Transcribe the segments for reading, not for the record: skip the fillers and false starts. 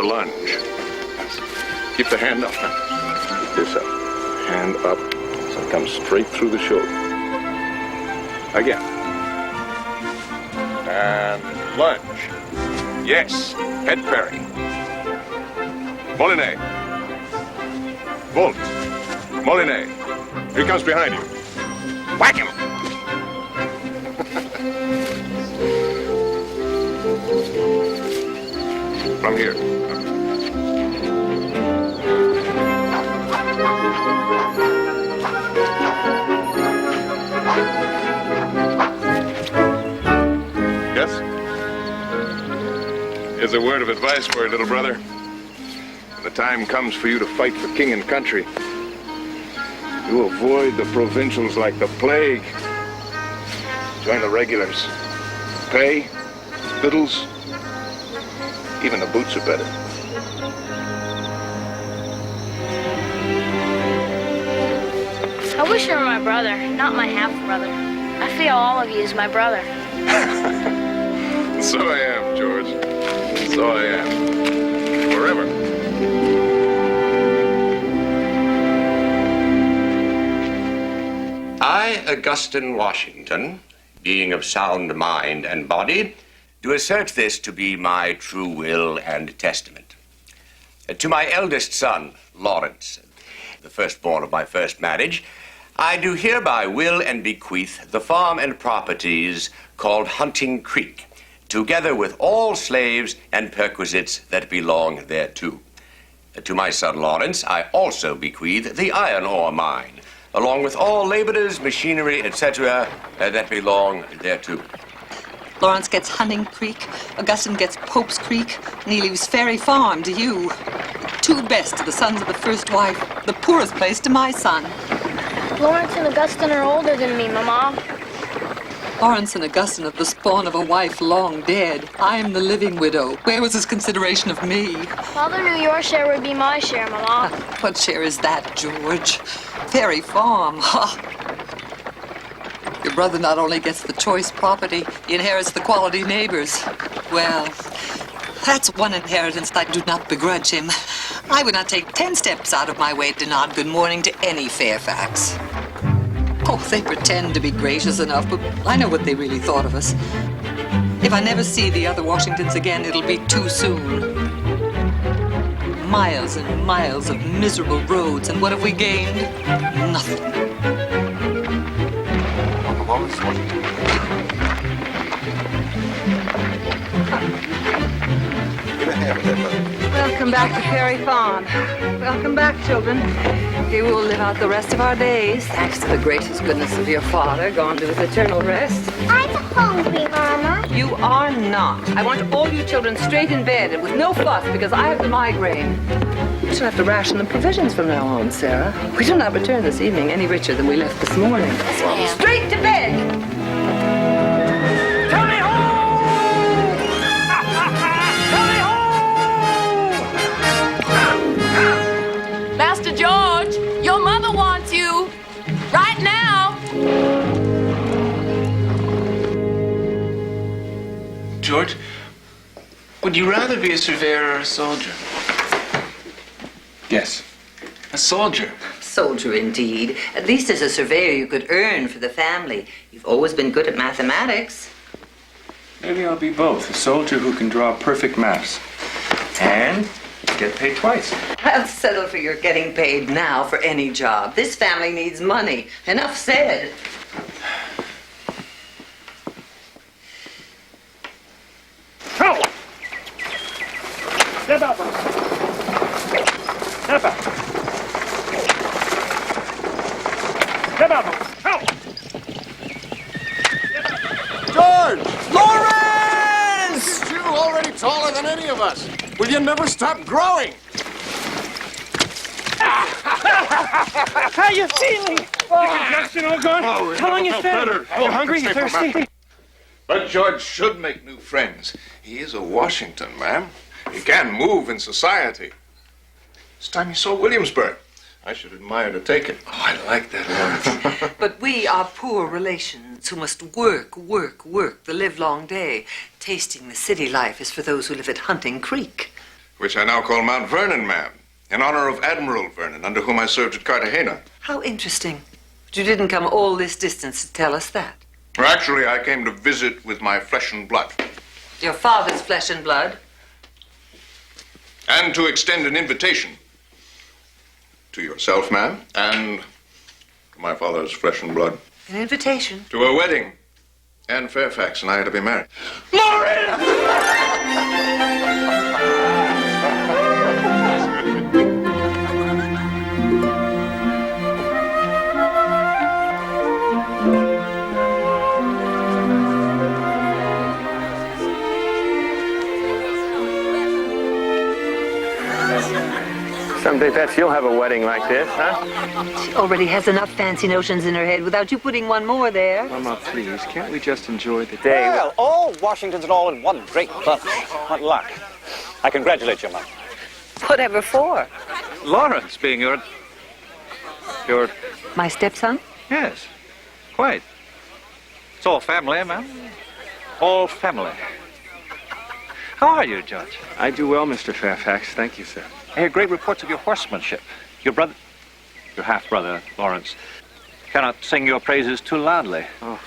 lunge. Keep the hand up. Keep this up. Hand up. So it comes straight through the shoulder. Again. And lunge. Yes. Head parry. Molinet. Volt. Molinet. Here he comes behind you. Whack him! From here. Yes? Here's a word of advice for you, little brother. When the time comes for you to fight for king and country, you avoid the provincials like the plague. Join the regulars. Pay, fiddles, even the boots are better. I wish you were my brother, not my half-brother. I feel all of you as my brother. So I am, George. So I am. Forever. I, Augustine Washington, being of sound mind and body, do assert this to be my true will and testament. To my eldest son, Lawrence, the firstborn of my first marriage, I do hereby will and bequeath the farm and properties called Hunting Creek, together with all slaves and perquisites that belong thereto. To my son Lawrence, I also bequeath the iron ore mine, along with all laborers, machinery, etc., that belong thereto. Lawrence gets Hunting Creek, Augustine gets Pope's Creek, and he leaves Ferry Farm to you. Two best to the sons of the first wife, the poorest place to my son. Lawrence and Augustine are older than me, Mama. Lawrence and Augustine are the spawn of a wife long dead. I am the living widow. Where was his consideration of me? Father knew your share would be my share, Mama. What share is that, George? Ferry Farm, ha! Your brother not only gets the choice property, he inherits the quality neighbors. Well, that's one inheritance I do not begrudge him. I would not take 10 steps out of my way to nod good morning to any Fairfax. Oh, they pretend to be gracious enough, but I know what they really thought of us. If I never see the other Washingtons again, it'll be too soon. Miles and miles of miserable roads, and what have we gained? Nothing. Welcome back to Ferry Farm. Welcome back, children. Here we will live out the rest of our days, thanks to the gracious goodness of your father, gone to his eternal rest. I'm hungry, Mama. You are not. I want all you children straight in bed and with no fuss because I have the migraine. We shall have to ration the provisions from now on, Sarah. We shall not return this evening any richer than we left this morning. Yes, ma'am. Straight to bed! Coming home! Coming home! Master George, your mother wants you right now. George, would you rather be a surveyor or a soldier? Yes, a soldier. Soldier, indeed. At least as a surveyor, you could earn for the family. You've always been good at mathematics. Maybe I'll be both. A soldier who can draw perfect maps. And get paid twice. I'll settle for your getting paid now for any job. This family needs money. Enough said. Help! Step up! Step up! Step up! Help! George! Lawrence! You already taller than any of us. Will you never stop growing? How you feeling? The congestion all gone? How long you fed? You hungry? You thirsty? But George should make new friends. He is a Washington, ma'am. He can move in society. It's time he saw Williamsburg. I should admire to take it. Oh, I like that, Lawrence. But we are poor relations who must work the livelong day. Tasting the city life is for those who live at Hunting Creek. which I now call Mount Vernon, ma'am, in honor of Admiral Vernon, under whom I served at Cartagena. How interesting. But you didn't come all this distance to tell us that. Well, actually, I came to visit with my flesh and blood. Your father's flesh and blood? And to extend an invitation to yourself, ma'am, and to my father's flesh and blood. An invitation? To a wedding. Anne Fairfax and I are to be married. Someday, Betsy, you'll have a wedding like this, huh? She already has enough fancy notions in her head without you putting one more there. Mama, please, can't we just enjoy the day? Well, all Washington's and all in one great bunch. What luck. I congratulate you, Mom. Whatever for? Lawrence being your... My stepson? Yes, quite. It's all family, ma'am. All family. How are you, George? I do well, Mr. Fairfax. Thank you, sir. I hear great reports of your horsemanship. Your half-brother, Lawrence, cannot sing your praises too loudly. Oh.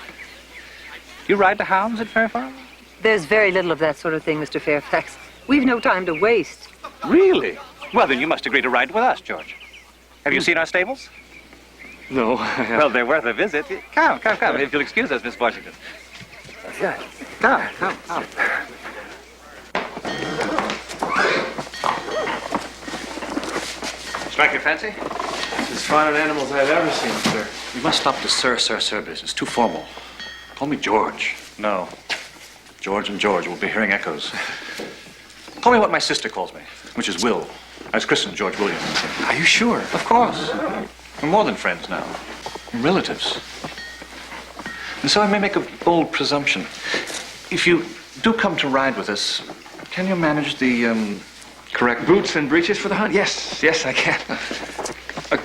You ride the hounds at Fair Farm? There's very little of that sort of thing, Mr. Fairfax. We've no time to waste. Really? Well, then you must agree to ride with us, George. Have you seen our stables? No. Well, they're worth a visit. Come. If you'll excuse us, Miss Washington. Yeah. Come. Strike your fancy? It's as fine an animals I've ever seen, sir. We must stop the sir business. It's too formal. Call me George. No. George and George will be hearing echoes. Call me what my sister calls me, which is Will. I was christened George William. Are you sure? Of course. We're more than friends now. We're relatives. And so I may make a bold presumption. If you do come to ride with us, can you manage the, correct Boots and breeches for the hunt? Yes, I can.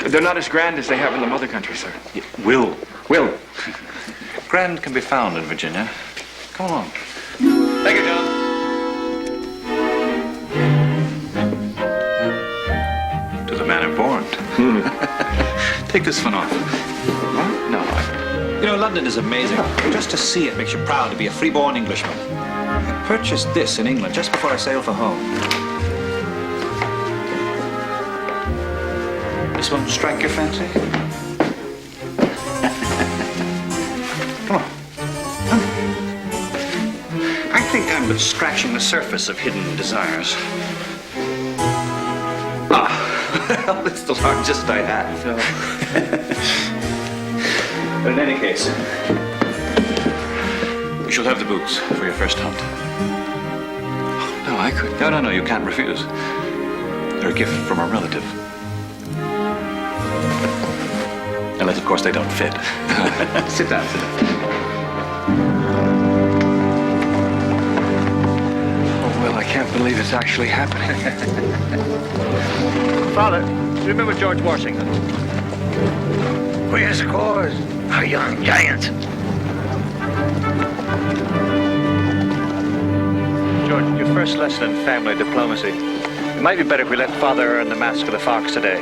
They're not as grand as they have in the mother country, sir. Yeah, Will. Will. Grand can be found in Virginia. Come along. Thank you, John. To the manner born. Take this one off. What? No. You know, London is amazing. Just to see it makes you proud to be a free-born Englishman. I purchased this in England just before I sailed for home. This won't strike your fancy? Come on. I think I'm but scratching the surface of hidden desires. Well, it's the largest I have. So, But in any case, you shall have the boots for your first hunt. no, I couldn't. No, you can't refuse. They're a gift from a relative. Unless, of course, they don't fit. Sit down. Oh, Will, I can't believe it's actually happening. Father, remember George Washington? Oh, yes, of course. A young giant. George, your first lesson in family diplomacy. It might be better if we let Father earn the mask of the fox today.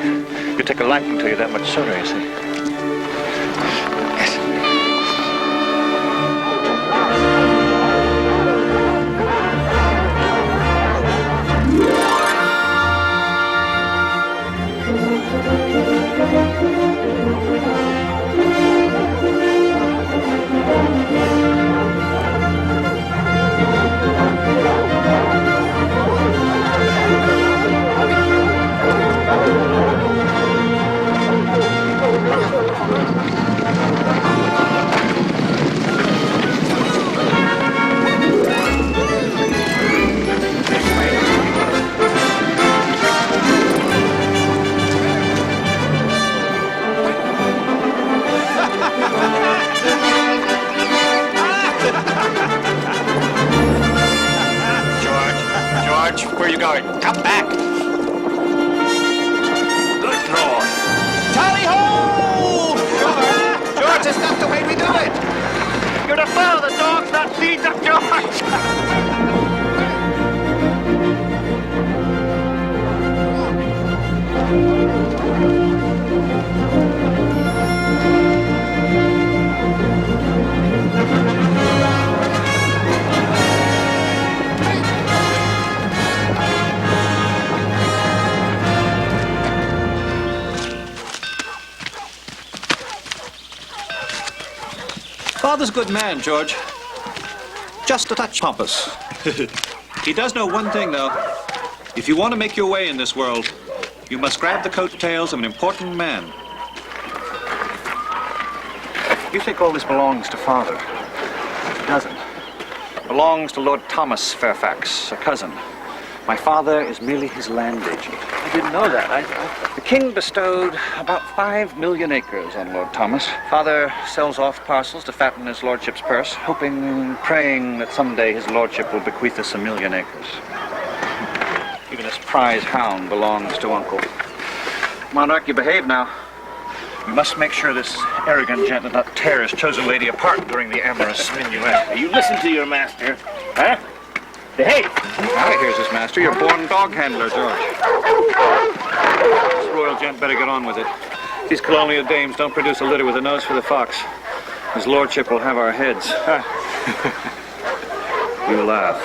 You'd take a liking to you that much sooner, you see. Where are you going? Come back! Good Lord! Tally ho! George, it's not the way we do it! You're the father, the dog's not feeding up George! Father's a good man, George. Just a touch pompous. He does know one thing, though. If you want to make your way in this world, you must grab the coattails of an important man. You think all this belongs to Father? It doesn't. It belongs to Lord Thomas Fairfax, a cousin. My father is merely his land agent. I didn't know that. The king bestowed about 5 million acres on Lord Thomas. Father sells off parcels to fatten his lordship's purse, hoping, praying that someday his lordship will bequeath us 1 million acres. Even his prize hound belongs to Uncle. Monarch, you behave now. We must make sure this arrogant gent does not tear his chosen lady apart during the amorous minuet. You listen to your master, huh? Behave. Now here's his master, your born dog handler, George. This royal gent better get on with it. These colonial dames don't produce a litter with a nose for the fox. His lordship will have our heads. You laugh.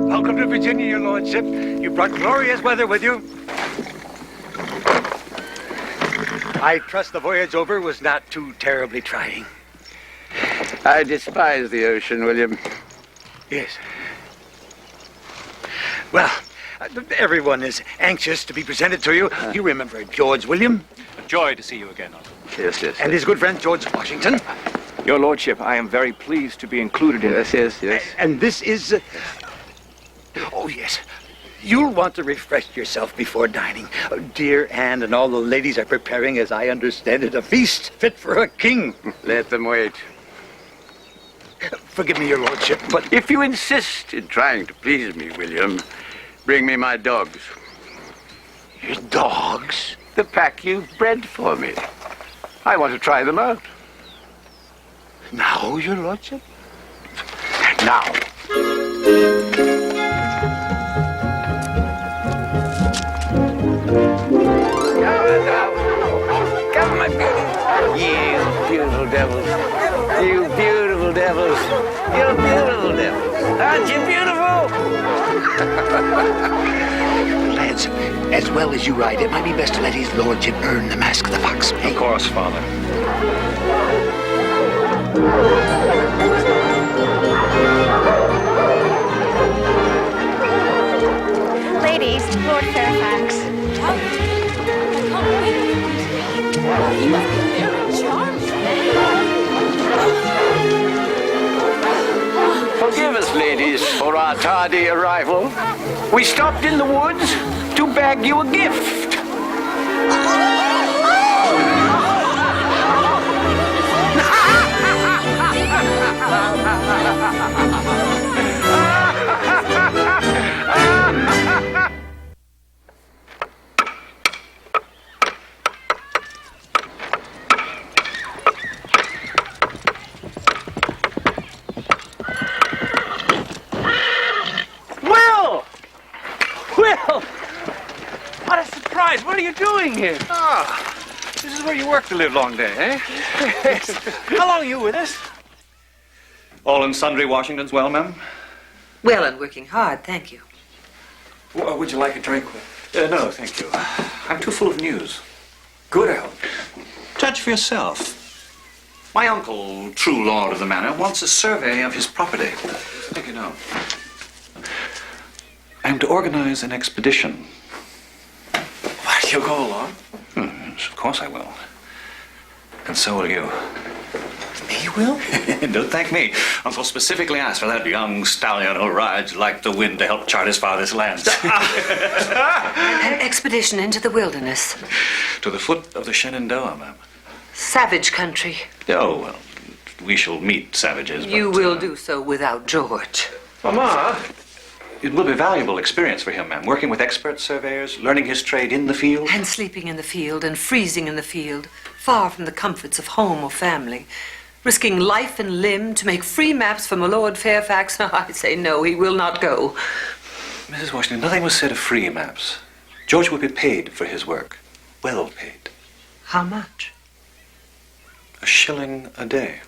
Welcome to Virginia, your lordship. You brought glorious weather with you. I trust the voyage over was not too terribly trying. I despise the ocean, William. Yes. Well, everyone is anxious to be presented to you. You remember George, William? A joy to see you again, Uncle. Yes. And his good friend, George Washington. Your lordship, I am very pleased to be included in Yes. And this is... Oh, yes. You'll want to refresh yourself before dining. Dear Anne and all the ladies are preparing, as I understand it, a feast fit for a king. Let them wait. Forgive me, your lordship, but... If you insist in trying to please me, William, bring me my dogs. Your dogs? The pack you've bred for me. I want to try them out. Now, your lordship? Now. Come, my beautiful. You beautiful devils. You beautiful devils. You beautiful devils. Aren't you beautiful? Lads, as well as you ride, it might be best to let his lordship earn the mask of the fox. Of course, Father. Ladies, Lord Fairfax. He must be very charming. Forgive us, ladies, for our tardy arrival. We stopped in the woods to bag you a gift. Will! What a surprise! What are you doing here? Ah, this is where you work the livelong day, eh? Yes. How long are you with us? All and sundry Washingtons well, ma'am? Well, and working hard, thank you. Would you like a drink? No, thank you. I'm too full of news. Good, I hope. Judge for yourself. My uncle, true lord of the manor, wants a survey of his property. Take a note. I'm to organize an expedition. What, you'll go along? Yes, of course I will. And so will you. Me will? Don't thank me. Uncle specifically asked for that young stallion who rides like the wind to help chart his father's lands. An expedition into the wilderness. To the foot of the Shenandoah, ma'am. Savage country. Oh, well, we shall meet savages. You will do so without George. Mama, It will be valuable experience for him, ma'am. Working with expert surveyors, learning his trade in the field. And sleeping in the field and freezing in the field, far from the comforts of home or family. Risking life and limb to make free maps for my Lord Fairfax. I say no, he will not go. Mrs. Washington, nothing was said of free maps. George will be paid for his work. Well paid. How much? $1 shilling a day.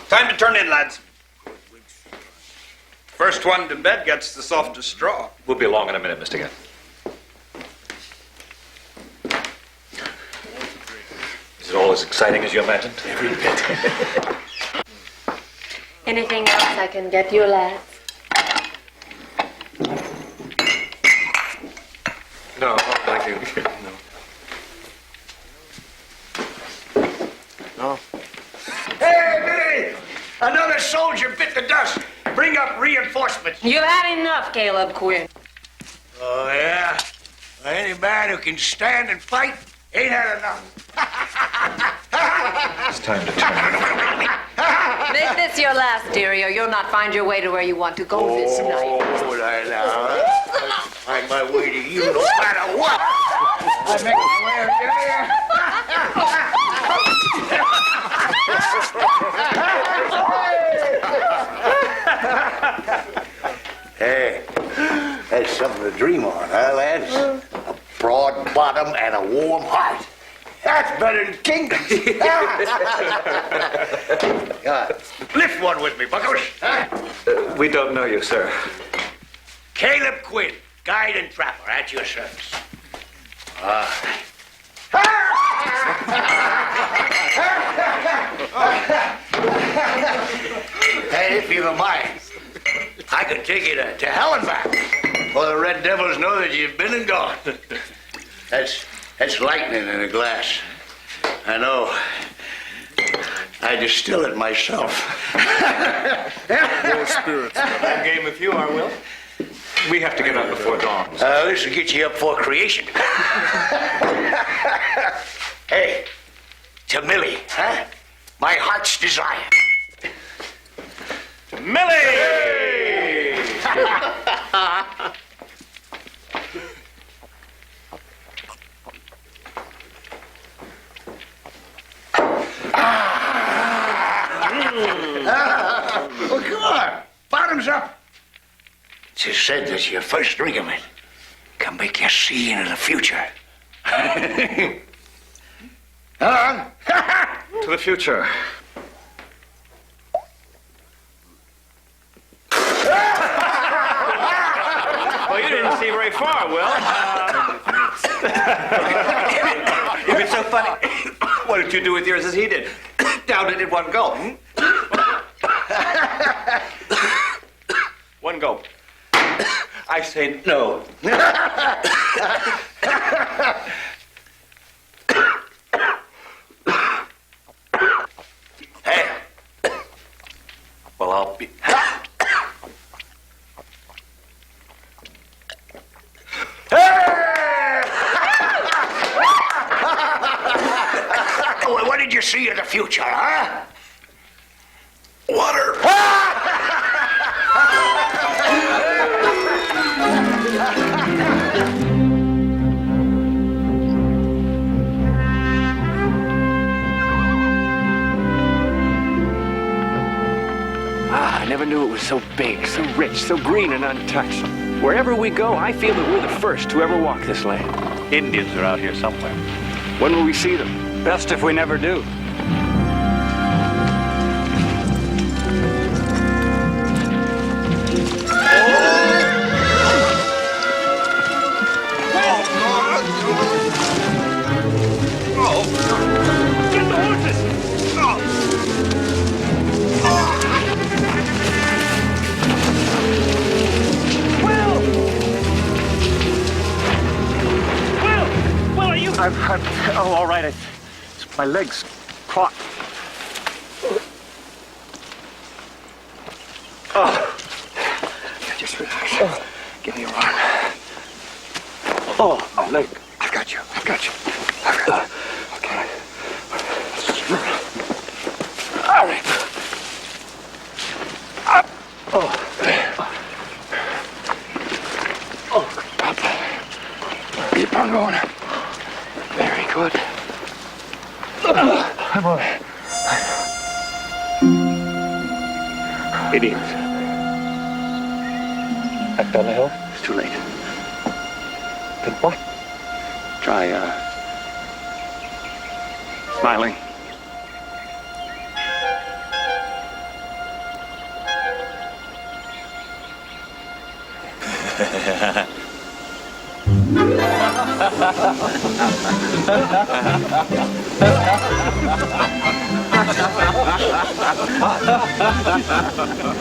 Time to turn in, lads. First one to bed gets the softest straw. We'll be along in a minute, Mr. Gann. Is it all as exciting as you imagined? Every bit. Anything else I can get you, lads? No, thank you. No. Hey, Billy! Another soldier bit the dust. Bring up reinforcements. You've had enough, Caleb Quinn. Oh, yeah? Well, any man who can stand and fight ain't had enough. It's time to turn. Make this your last, dearie, or you'll not find your way to where you want to go this night. Oh, now. Find my way to you no matter what. I make Hey, that's something to dream on, huh, lads? A broad bottom and a warm heart. That's better than kingdoms. Lift one with me, buckos. Huh? We don't know you, sir. Caleb Quinn, guide and trapper, at your service. Hey, if you've a mind, I could take you to hell and back. Well, the red devils know that you've been and gone. That's lightning in a glass. I know. I distill it myself. More spirits. I'm game if you are, Will. We have to get up before dawn. This will get you up for creation. Hey, to Millie, huh? My heart's desire. To Millie! Well, come on. Bottoms up. It's said that your first drink of it can make you see into the future. Hello? To the future. Well, you didn't see very far, Will. If it's so funny, why don't you do with yours as he did? Down it in one gulp. One gulp. I say no. Hey. Well, I'll be... What did you see in the future, huh? Water. was so big, so rich, so green and untouched. Wherever we go, I feel that we're the first to ever walk this land. Indians are out here somewhere. When will we see them? Best if we never do. Oh, all right. My legs caught. Oh, just relax. Oh. Give me your arm. Oh, my leg. I've got you. I've got you. Okay. All right. Oh. Oh. Keep on going. Very good. I'm all right. Indians. Back down the hill? It's too late. Then what? Try, smiling.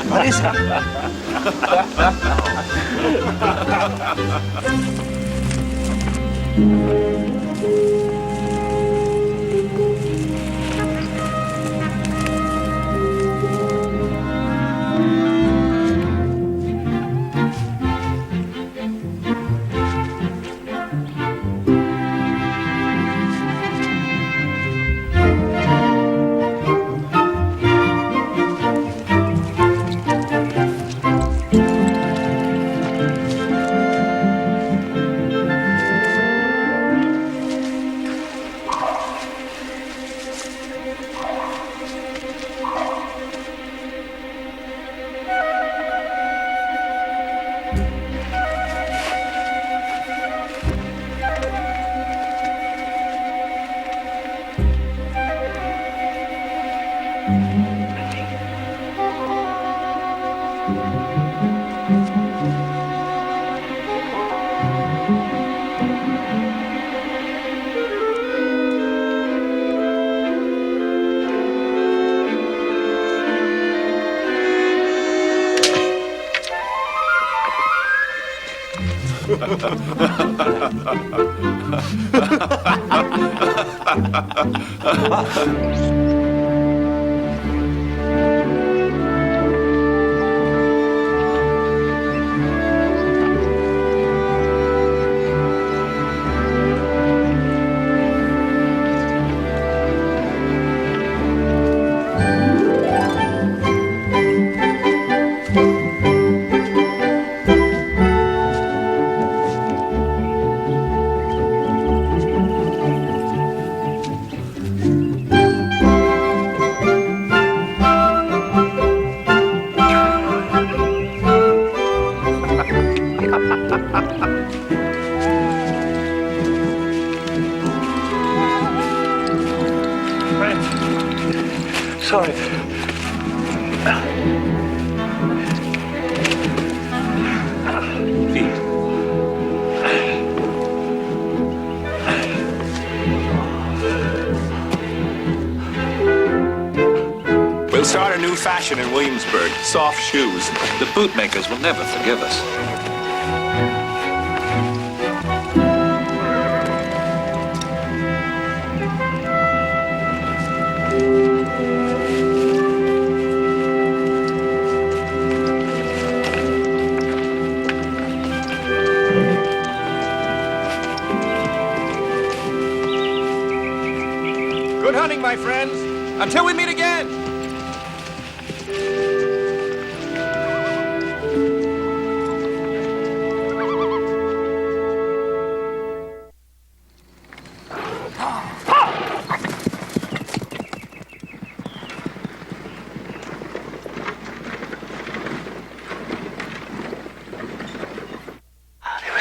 What is it? Sorry. Feet. We'll start a new fashion in Williamsburg. Soft shoes. The bootmakers will never forgive us. Good hunting, my friends. Until we meet again.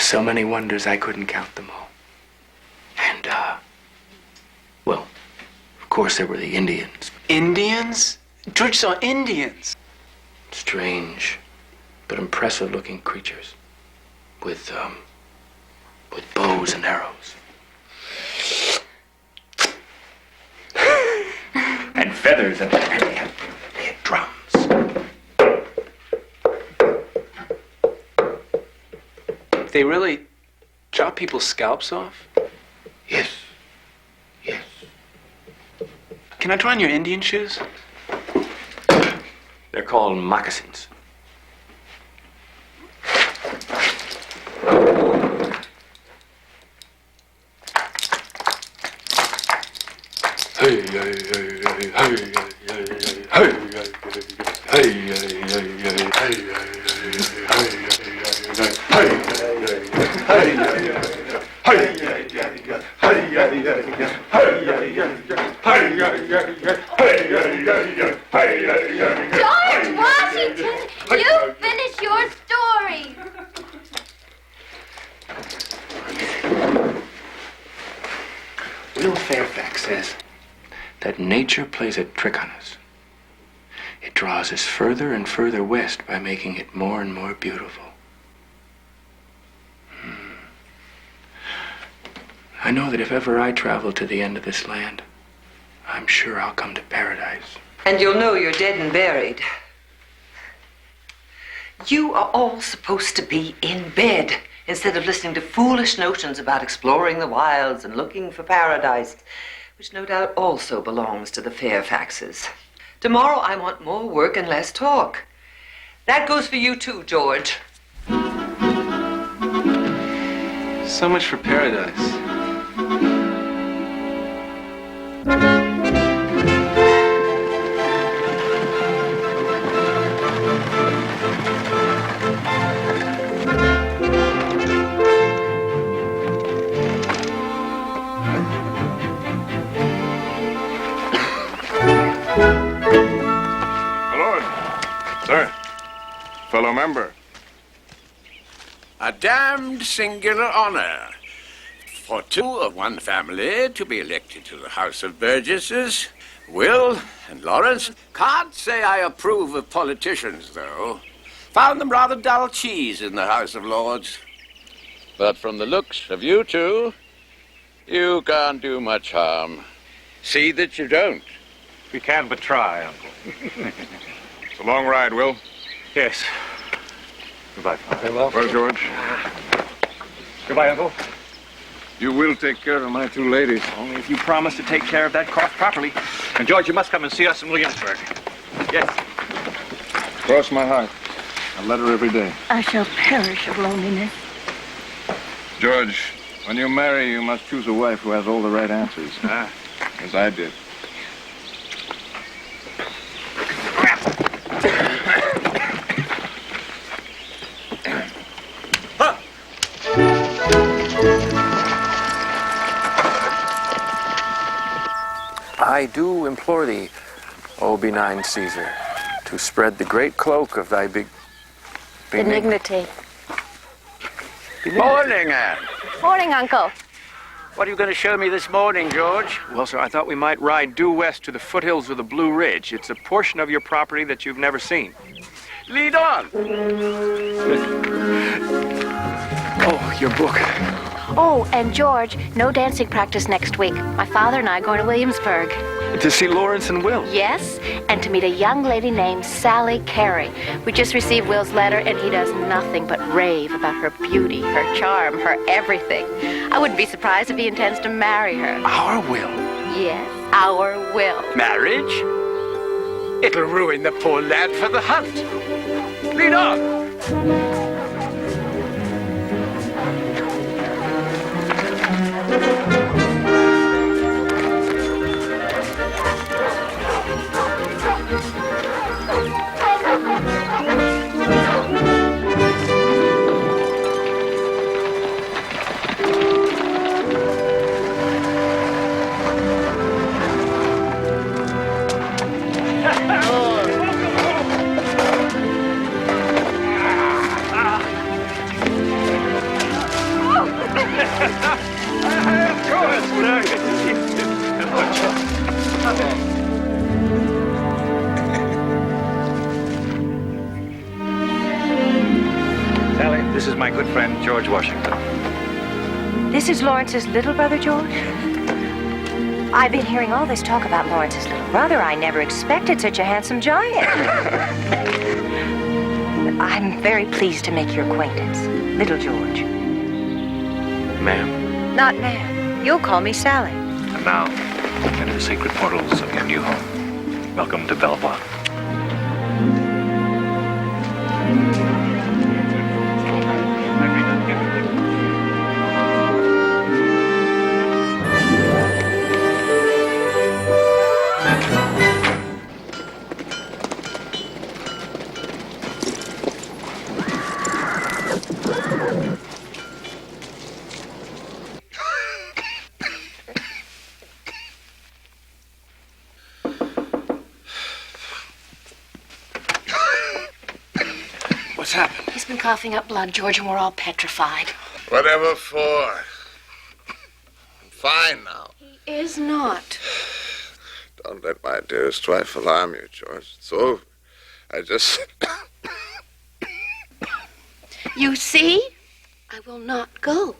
so many wonders I couldn't count them all. And, well, of course there were the Indians. Indians? George saw Indians. Strange, but impressive-looking creatures with bows and arrows. And feathers, and they had drums. They really chop people's scalps off? Yes. Yes. Can I try on your Indian shoes? They're called moccasins. Hey, hey, hey, hey, hey, hey, George Washington, you finish your story. Will Fairfax says that nature plays a trick on us. It draws us further and further west by making it more and more beautiful. I know that if ever I travel to the end of this land, I'm sure I'll come to paradise. And you'll know you're dead and buried. You are all supposed to be in bed instead of listening to foolish notions about exploring the wilds and looking for paradise, which no doubt also belongs to the Fairfaxes. Tomorrow I want more work and less talk. That goes for you too, George. So much for paradise. Sir, fellow member. A damned singular honor for two of one family to be elected to the House of Burgesses. Will and Lawrence. Can't say I approve of politicians, though. Found them rather dull cheese in the House of Lords. But from the looks of you two, you can't do much harm. See that you don't. We can but try, Uncle. It's a long ride, Will. Yes. Goodbye, Father. Farewell. Well, George. Goodbye, Uncle. You will take care of my two ladies. Only if you promise to take care of that cross properly. And, George, you must come and see us in Williamsburg. Yes. Cross my heart. A letter every day. I shall perish of loneliness. George, when you marry, you must choose a wife who has all the right answers. As I did. I do implore thee, O benign Caesar, to spread the great cloak of thy Benignity. Morning, Anne. Morning, Uncle. What are you going to show me this morning, George? Well, sir, I thought we might ride due west to the foothills of the Blue Ridge. It's a portion of your property that you've never seen. Lead on. Oh, your book. Oh, and George, no dancing practice next week. My father and I are going to Williamsburg. To see Lawrence and Will. Yes, and to meet a young lady named Sally Carey. We just received Will's letter, and he does nothing but rave about her beauty, her charm, her everything. I wouldn't be surprised if he intends to marry her. Our Will? Yes, our Will. Marriage? It'll ruin the poor lad for the hunt. Lead on. This is Lawrence's little brother, George? I've been hearing all this talk about Lawrence's little brother. I never expected such a handsome giant. I'm very pleased to make your acquaintance, little George. Ma'am? Not ma'am. You'll call me Sally. And now, enter the sacred portals of your new home. Welcome to Belvoir. What's happened? He's been coughing up blood, George, and we're all petrified. Whatever for? I'm fine now. He is not. Don't let my dearest wife alarm you, George. It's over. I just... You see? I will not go.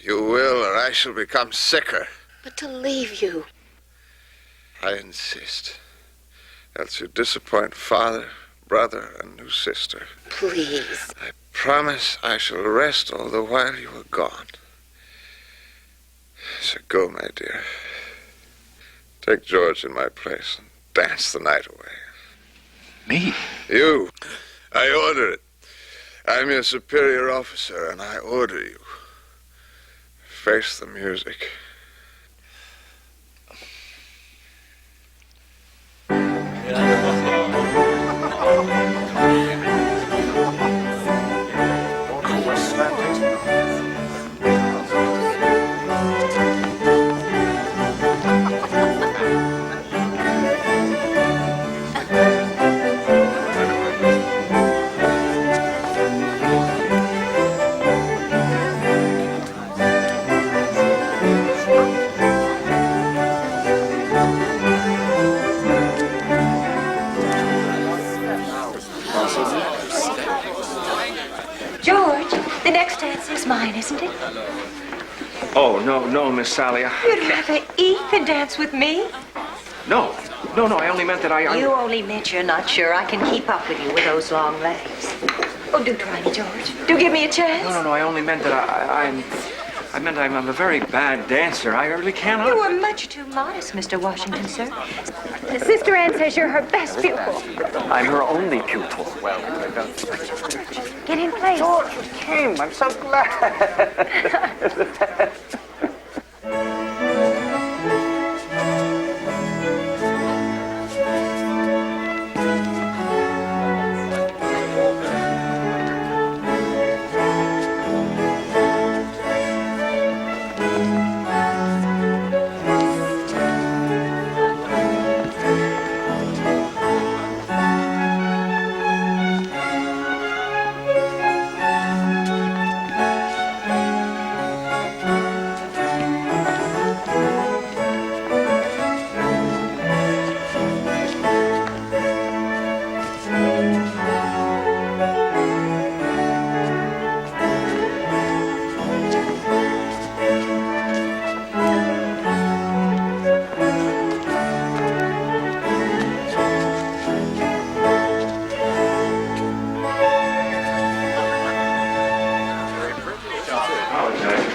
You will, or I shall become sicker. But to leave you. I insist. Else you disappoint father, brother, and new sister. Please. I promise I shall rest all the while you are gone. So go, my dear. Take George in my place and dance the night away. Me? You. I order it. I'm your superior officer, and I order you. Face the music. George, the next dance is mine, isn't it? Oh, no, Miss Sally. You'd rather eat than dance with me? No, I only meant that I... You only meant you're not sure I can keep up with you with those long legs. Oh, do try me, George. Do give me a chance. No, I only meant that I meant I'm a very bad dancer. I really cannot. You were much too modest, Mr. Washington, sir. Sister Anne says you're her best pupil. I'm her only pupil. Get in place. George came. I'm so glad.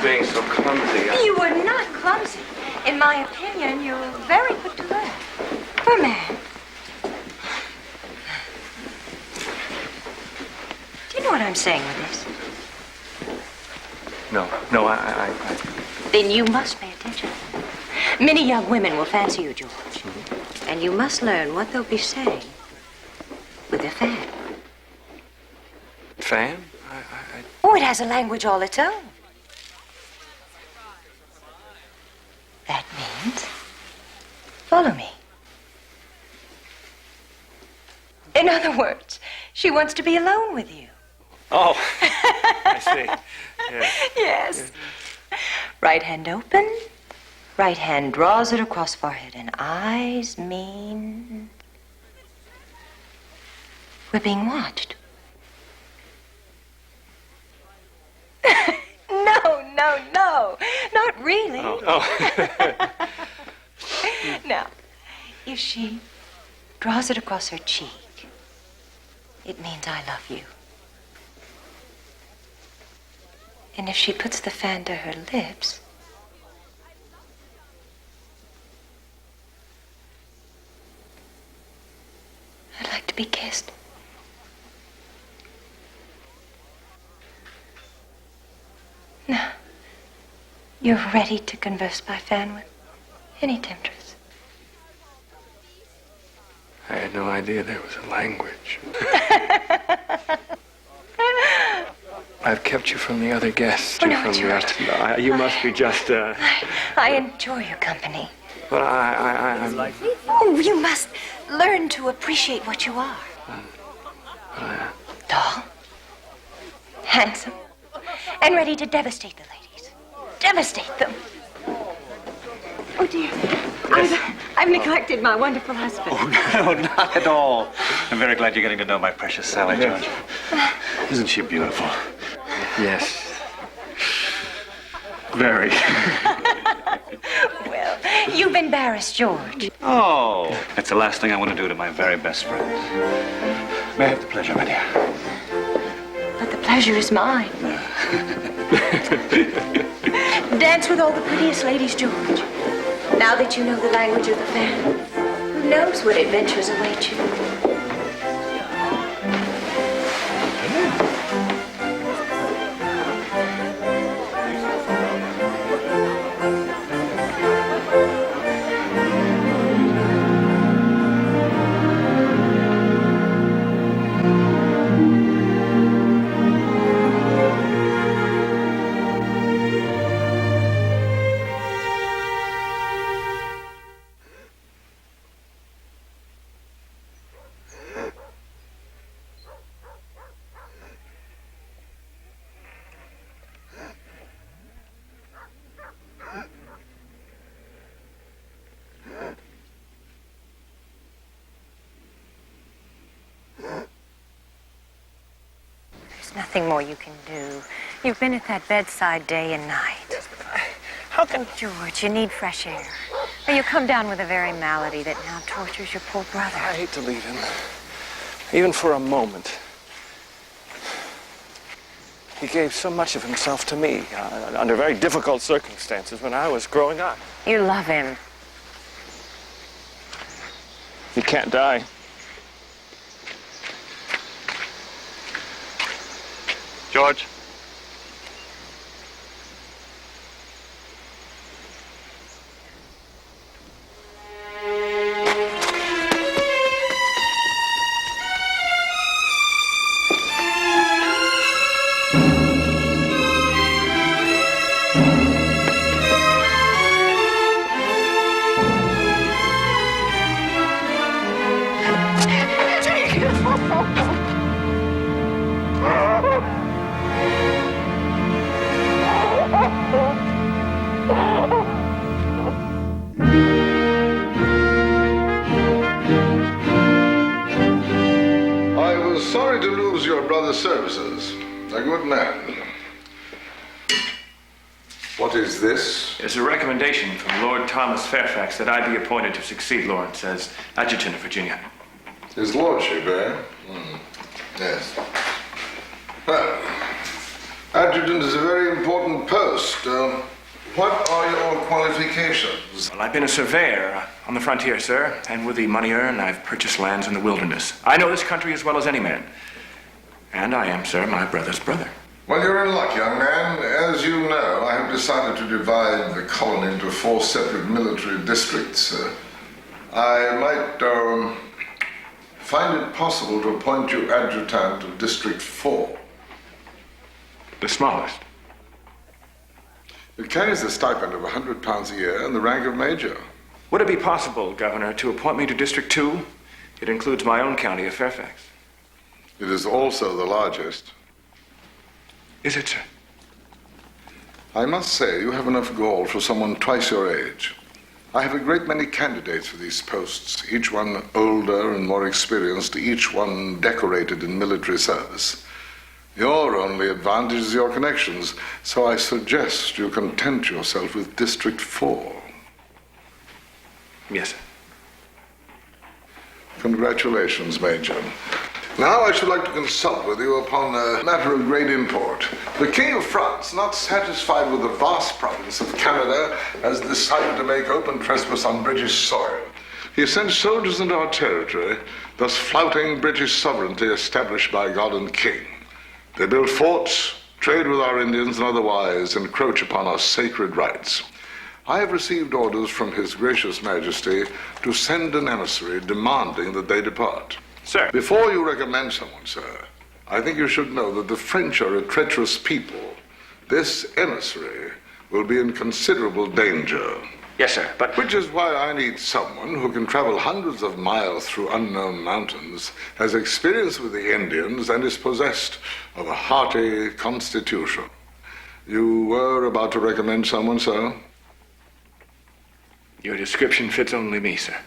Being so clumsy. You were not clumsy. In my opinion, you were very quick to learn. For a man. Do you know what I'm saying with this? No, I... Then you must pay attention. Many young women will fancy you, George. And you must learn what they'll be saying with a fan. Fan? Oh, it has a language all its own. That means, follow me. In other words, she wants to be alone with you. Oh, I see. Yes. Right hand open. Right hand draws it across forehead, and eyes mean we're being watched. No, no. Not really. Oh. Now, if she draws it across her cheek, it means I love you. And if she puts the fan to her lips, I'd like to be kissed. Now, you're ready to converse by fan with any temptress. I had no idea there was a language. I've kept you from the other guests. Oh, no, from George. you must be just, I enjoy your company. But I'm... Oh, you must learn to appreciate what you are. Tall, handsome, and ready to devastate the ladies. Devastate them. Oh, dear. I've neglected my wonderful husband. Oh, no, not at all. I'm very glad you're getting to know my precious Sally, George. Isn't she beautiful? Yes. Very. Well, you've embarrassed George. Oh, that's the last thing I want to do to my very best friend. May I have the pleasure, my dear? But the pleasure is mine. Dance with all the prettiest ladies, George. Now that you know the language of the fan, who knows what adventures await you? Nothing more you can do. You've been at that bedside day and night. How can... Oh, George, you need fresh air. Or you come down with a very malady that now tortures your poor brother. I hate to leave him, even for a moment. He gave so much of himself to me under very difficult circumstances when I was growing up. You love him. He can't die. George? Services. A good man. What is this? It's a recommendation from Lord Thomas Fairfax that I be appointed to succeed Lawrence as adjutant of Virginia. His lordship, eh? Yes. Well, adjutant is a very important post. What are your qualifications? Well, I've been a surveyor on the frontier, sir, and with the money earned, I've purchased lands in the wilderness. I know this country as well as any man. And I am, sir, my brother's brother. Well, you're in luck, young man. As you know, I have decided to divide the colony into 4 separate military districts. I might find it possible to appoint you adjutant of District 4. The smallest? It carries a stipend of £100 a year and the rank of major. Would it be possible, Governor, to appoint me to District 2? It includes my own county of Fairfax. It is also the largest. Is it, sir? I must say, you have enough gall for someone twice your age. I have a great many candidates for these posts, each one older and more experienced, each one decorated in military service. Your only advantage is your connections, so I suggest you content yourself with District 4. Yes, sir. Congratulations, Major. Now I should like to consult with you upon a matter of great import. The King of France, not satisfied with the vast province of Canada, has decided to make open trespass on British soil. He has sent soldiers into our territory, thus flouting British sovereignty established by God and King. They build forts, trade with our Indians, and otherwise encroach upon our sacred rights. I have received orders from His Gracious Majesty to send an emissary demanding that they depart. Sir. Before you recommend someone, sir, I think you should know that the French are a treacherous people. This emissary will be in considerable danger. Yes, sir, but... Which is why I need someone who can travel hundreds of miles through unknown mountains, has experience with the Indians, and is possessed of a hearty constitution. You were about to recommend someone, sir? Your description fits only me, sir.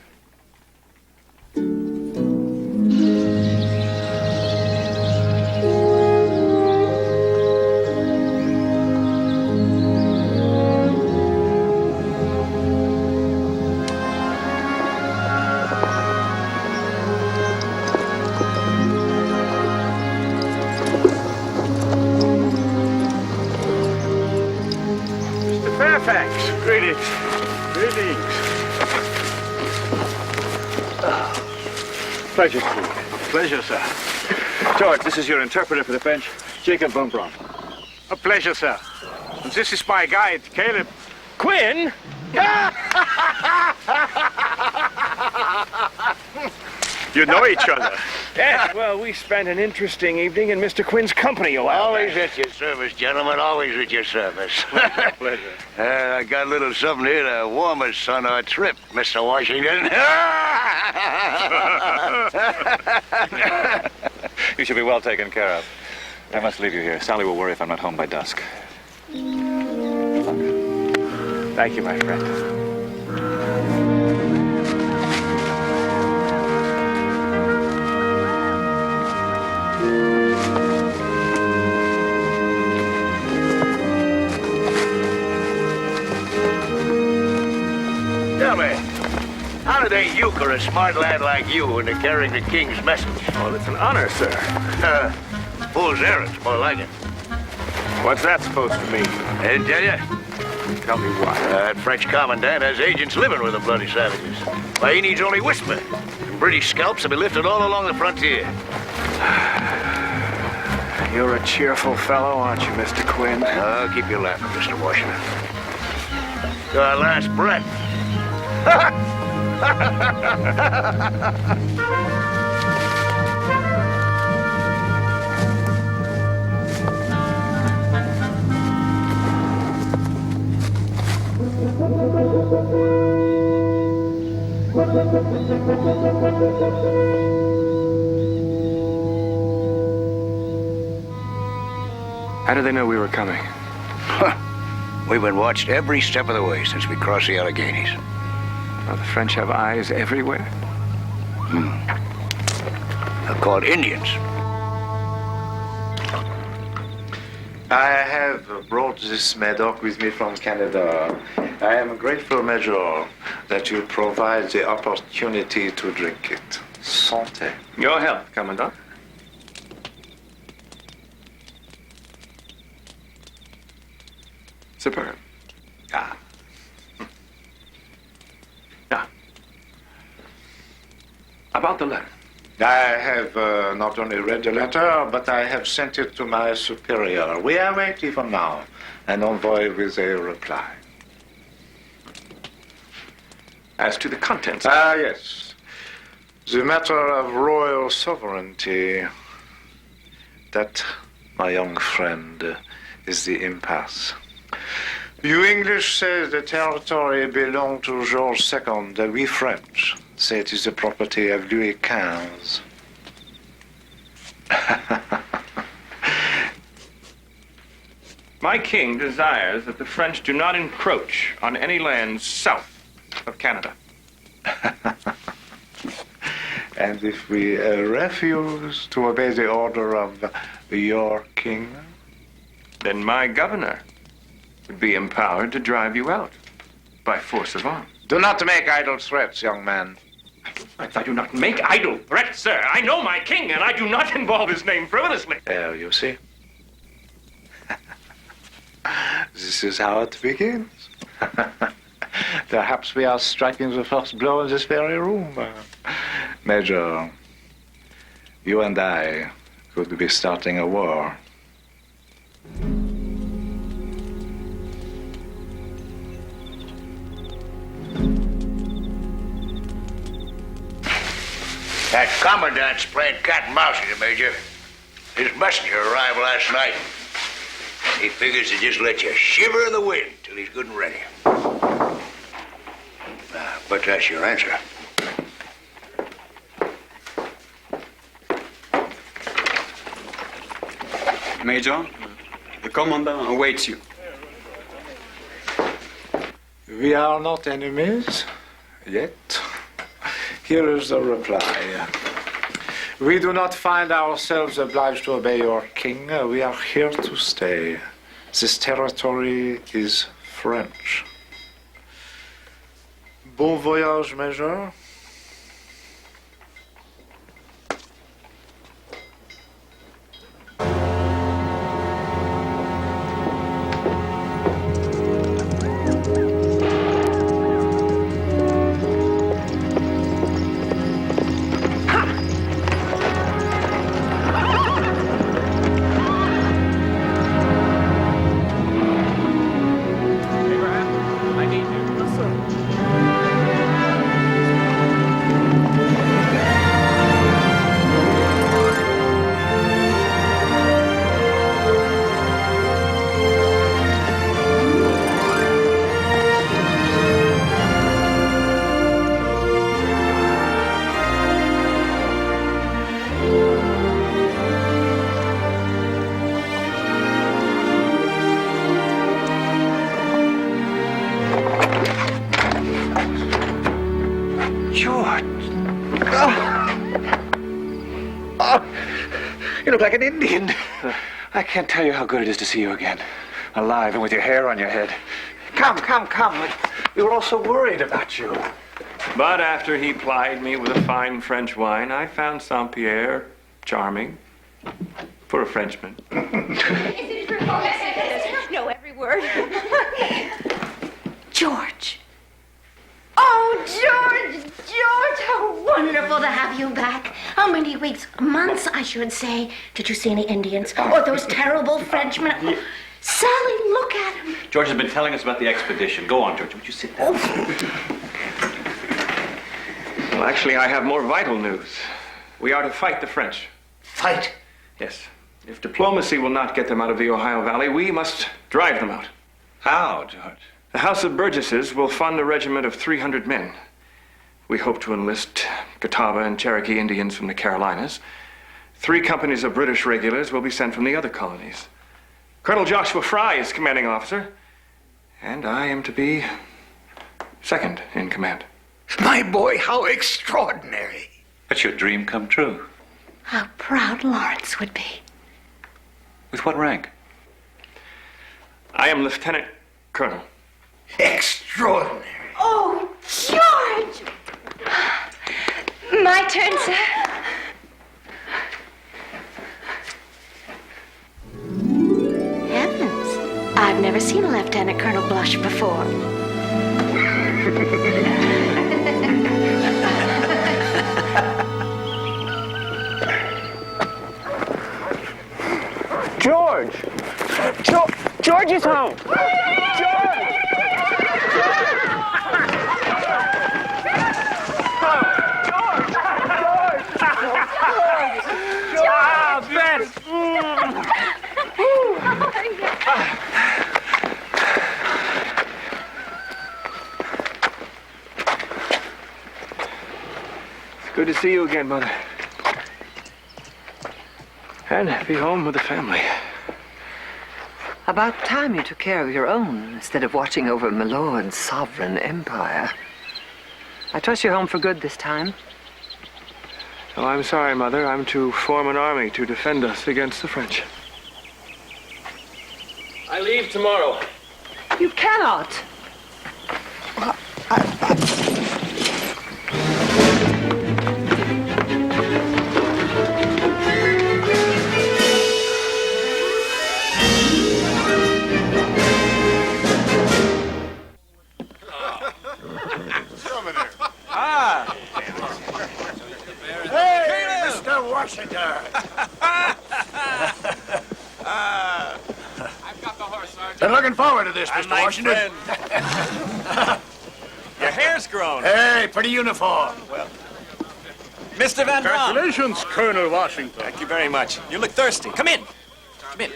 Greetings. Greetings. Pleasure, Steve. Pleasure, sir. George, this is your interpreter for the French, Jacob Von Braun. A pleasure, sir. And this is my guide, Caleb. Quinn? You know each other. Yes, well, we spent an interesting evening in Mr. Quinn's company a while Always at your service, gentlemen, always at your service. Pleasure. I got a little something here to warm us on our trip, Mr. Washington. You should be well taken care of. I must leave you here. Sally will worry if I'm not home by dusk. Thank you, my friend. Tell me, how do they euchre a smart lad like you into carrying the king's message? Oh, it's an honor, sir. Fool's errands, more like it. What's that supposed to mean? I didn't tell you? Tell me what? That French commandant has agents living with the bloody savages. Why, he needs only whisper. And British scalps will be lifted all along the frontier. You're a cheerful fellow, aren't you, Mr. Quinn? I'll keep you laughing, Mr. Washington. Your last breath. How did they know we were coming? We've been watched every step of the way since we crossed the Alleghenies. Well, the French have eyes everywhere. They're called Indians. I have brought this Medoc with me from Canada. I am grateful, Major, that you provide the opportunity to drink it. Santé. Your health, Commandant. Superb. Ah. Now, about the letter. I have not only read the letter, but I have sent it to my superior. We await even now an envoy with a reply. As to the contents. Ah, yes. The matter of royal sovereignty. That, my young friend, is the impasse. You English say the territory belonged to George II, and we French say it is the property of Louis XV. My king desires that the French do not encroach on any lands south of Canada. And if we refuse to obey the order of your king? Then my governor would be empowered to drive you out by force of arms. Do not make idle threats, young man. I do not make idle threats, sir. I know my king, and I do not involve his name frivolously. There, you see. This is how it begins. Perhaps we are striking the first blow in this very room. Major, you and I could be starting a war. That commandant's playing cat and mouse with you, Major. His messenger arrived last night. He figures to just let you shiver in the wind till he's good and ready. But that's your answer. Major, the commandant awaits you. We are not enemies yet. Here is the reply. We do not find ourselves obliged to obey your king. We are here to stay. This territory is French. Bon voyage, Major. You look like an Indian. I can't tell you how good it is to see you again. Alive and with your hair on your head. Come. We were all so worried about you. But after he plied me with a fine French wine, I found Saint-Pierre charming for a Frenchman. Know every word. George. Oh, George, how wonderful to have you back. How many weeks, months, I should say, did you see any Indians? Or those terrible Frenchmen? Oh, Sally, look at him. George has been telling us about the expedition. Go on, George. Would you sit down? Well, actually, I have more vital news. We are to fight the French. Fight? Yes. If diplomacy will not get them out of the Ohio Valley, we must drive them out. How, George? The House of Burgesses will fund a regiment of 300 men. We hope to enlist Catawba and Cherokee Indians from the Carolinas. 3 companies of British regulars will be sent from the other colonies. Colonel Joshua Fry is commanding officer, and I am to be second in command. My boy, how extraordinary. That's your dream come true. How proud Lawrence would be. With what rank? I am Lieutenant Colonel. Extraordinary. Oh, George! My turn, sir. Heavens, I've never seen a Lieutenant Colonel blush before. George! George is home! Good to see you again, Mother. And be home with the family. About time you took care of your own instead of watching over my lord's sovereign empire. I trust you're home for good this time. Oh, I'm sorry, Mother. I'm to form an army to defend us against the French. I leave tomorrow. You cannot. Hey, Mr. Washington! Been looking forward to this, Mr. Washington. Your hair's grown. Hey, pretty uniform. Well, Mr. Van Dam. Congratulations, Colonel Washington. Thank you very much. You look thirsty. Come in. Come in.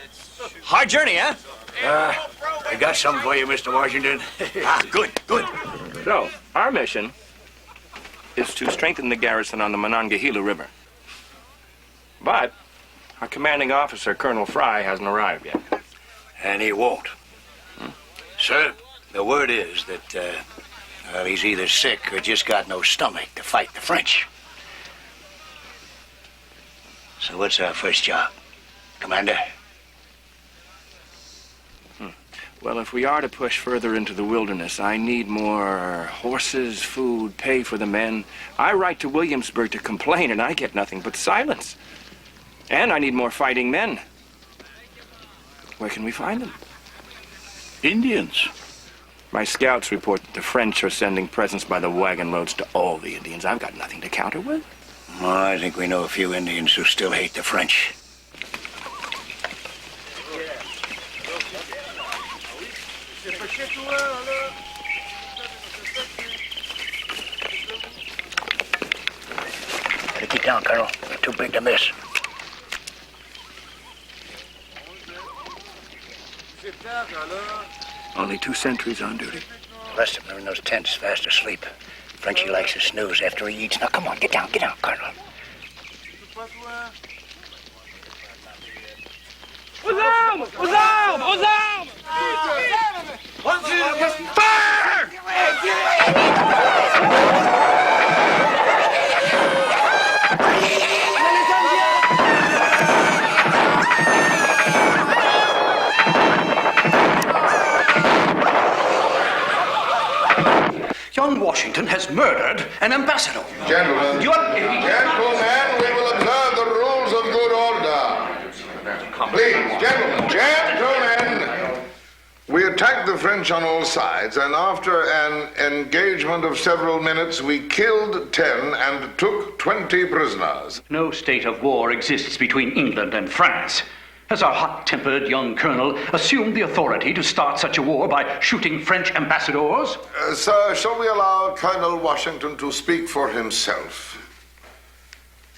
Hard journey, huh? I got something for you, Mr. Washington. Good, good. So, our mission is to strengthen the garrison on the Monongahela River. But our commanding officer, Colonel Fry, hasn't arrived yet. And he won't. Sir, the word is that he's either sick or just got no stomach to fight the French. So what's our first job, Commander? Well, if we are to push further into the wilderness, I need more horses, food, pay for the men. I write to Williamsburg to complain, and I get nothing but silence. And I need more fighting men. Where can we find them? Indians. My scouts report that the French are sending presents by the wagon loads to all the Indians. I've got nothing to counter with. Well, I think we know a few Indians who still hate the French. Better keep down, Colonel. We're too big to miss. Only 2 sentries on duty. The rest of them are in those tents, fast asleep. Frenchie likes to snooze after he eats. Now, come on, get down, Colonel. Aux armes! Aux armes! Aux armes! Fire! Young Washington has murdered an ambassador. Gentlemen, we will observe the rules of good order. Please, gentlemen. We attacked the French on all sides, and after an engagement of several minutes, we killed 10 and took 20 prisoners. No state of war exists between England and France. Has our hot-tempered young colonel assumed the authority to start such a war by shooting French ambassadors? Sir, shall we allow Colonel Washington to speak for himself?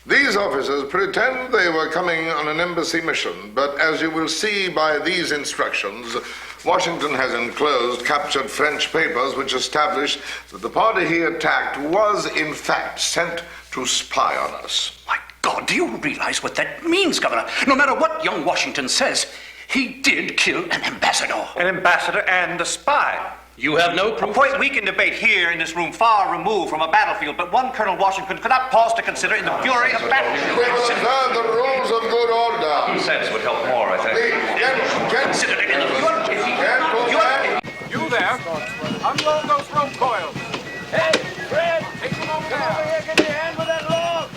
These officers pretend they were coming on an embassy mission, but as you will see by these instructions, Washington has enclosed captured French papers which establish that the party he attacked was, in fact, sent to spy on us. My God, do you realize what that means, Governor? No matter what young Washington says, he did kill an ambassador. An ambassador and a spy. You have no proof? A point we can debate here in this room, far removed from a battlefield, but one Colonel Washington could not pause to consider in the fury of battle. We will observe the rules of good order. Common sense would help more, I think. Consider it in the You there? Unload those rope coils. Hey, Fred! Take them over there. Come over here, give me a hand with that log.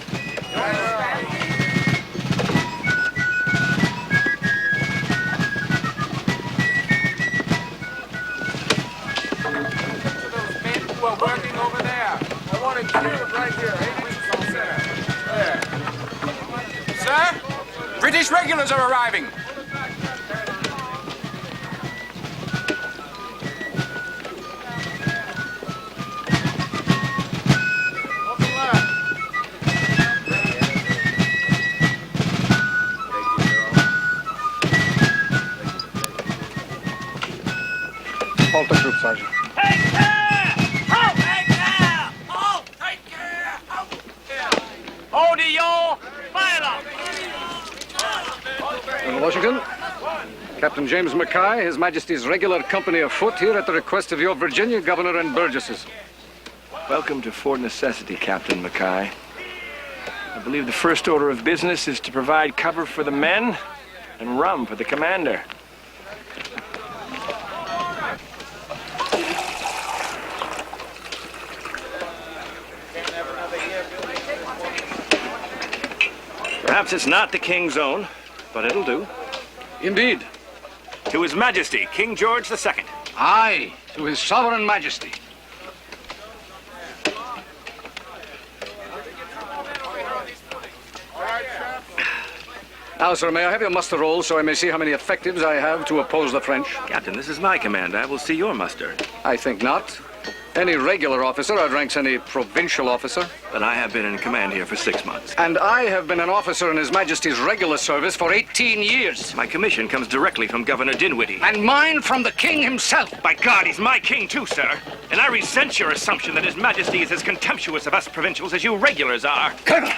To those men who are working over there. I want it killed right here. 8 weeks on there. Sir? British regulars are arriving. Halt the troop, Sergeant. Take care! Halt! Take care! Halt! Take care! Halt! Hold it, y'all! Fire up! Colonel Washington, Captain James Mackay, His Majesty's regular company of foot here at the request of your Virginia governor and burgesses. Welcome to Fort Necessity, Captain Mackay. I believe the first order of business is to provide cover for the men and rum for the commander. Perhaps it's not the king's own, but it'll do. Indeed. To His Majesty, King George II. Aye, to His Sovereign Majesty. Now, sir, may I have your muster roll so I may see how many effectives I have to oppose the French? Captain, this is my command. I will see your muster. I think not. Any regular officer outranks any provincial officer. But I have been in command here for 6 months. And I have been an officer in His Majesty's regular service for 18 years. My commission comes directly from Governor Dinwiddie. And mine from the king himself. By God, he's my king too, sir. And I resent your assumption that His Majesty is as contemptuous of us provincials as you regulars are. Colonel,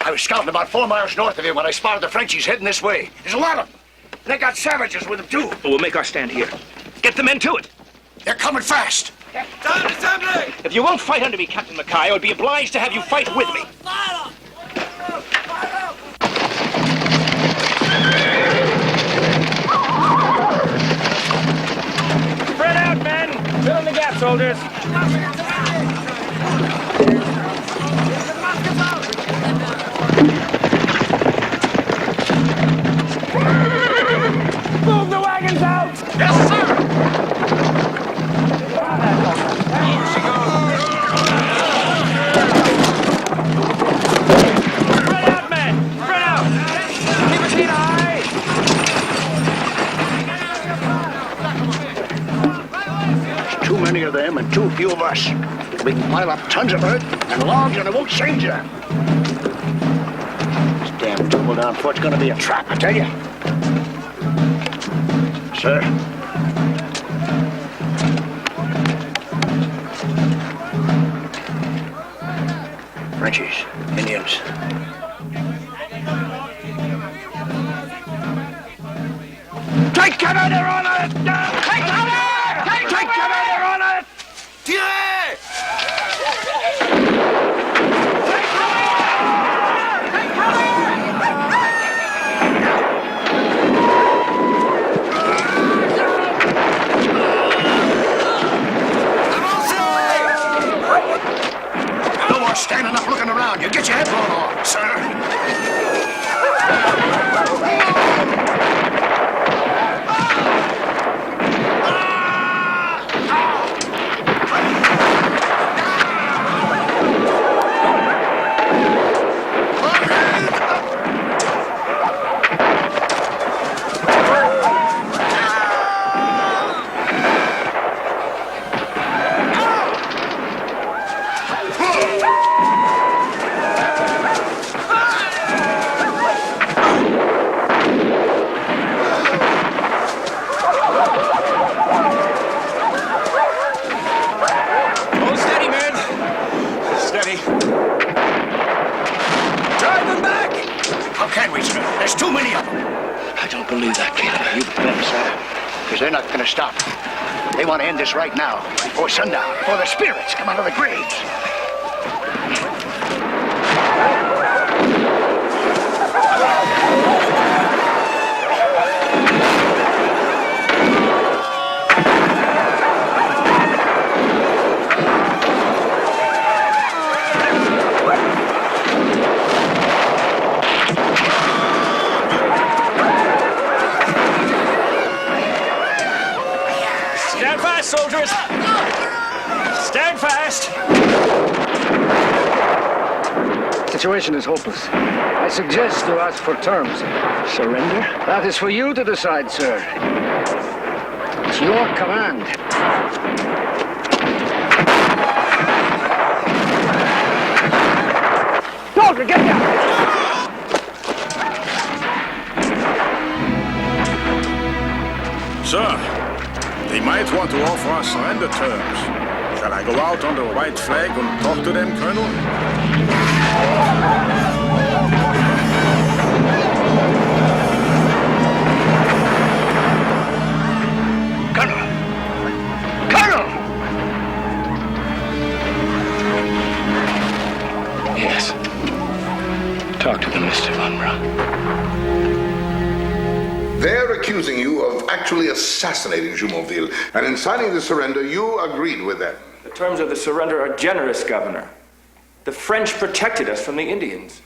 I was scouting about 4 miles north of here when I spotted the Frenchies heading this way. There's a lot of them. They got savages with them, too. Well, we'll make our stand here. Get the men to it. They're coming fast. Down assembly! If you won't fight under me, Captain Mackay, I would be obliged to have you fight with me. Spread out, men! Fill in the gap, soldiers. Move the wagons out! Yes, sir! Spread out, men! Spread out! Keep your feet high! There's too many of them and too few of us. We can pile up tons of earth and logs and it won't change that. This damn tumble-down fort's gonna be a trap, I tell you. Sir? Frenchies, Indians. Take cover, they're on it! Take cover! Take cover, they're on it! Tirez! No more standing up looking around. You get your head blown off, sir. There's too many of them. I don't believe that, Caleb. You bet, sir. Because they're not going to stop. They want to end this right now, before sundown, before the spirits come out of the graves. Soldiers, stand fast. The situation is hopeless. I suggest you ask for terms. Surrender? That is for you to decide, sir. It's your command. Soldier, get down! Sir, they might want to offer us surrender terms. Shall I go out under a white flag and talk to them, Colonel? Colonel! Colonel! Yes. Talk to them, Mr. Monroe. They're accusing you of actually assassinating Jumonville, and in signing the surrender, you agreed with them. The terms of the surrender are generous, Governor. The French protected us from the Indians.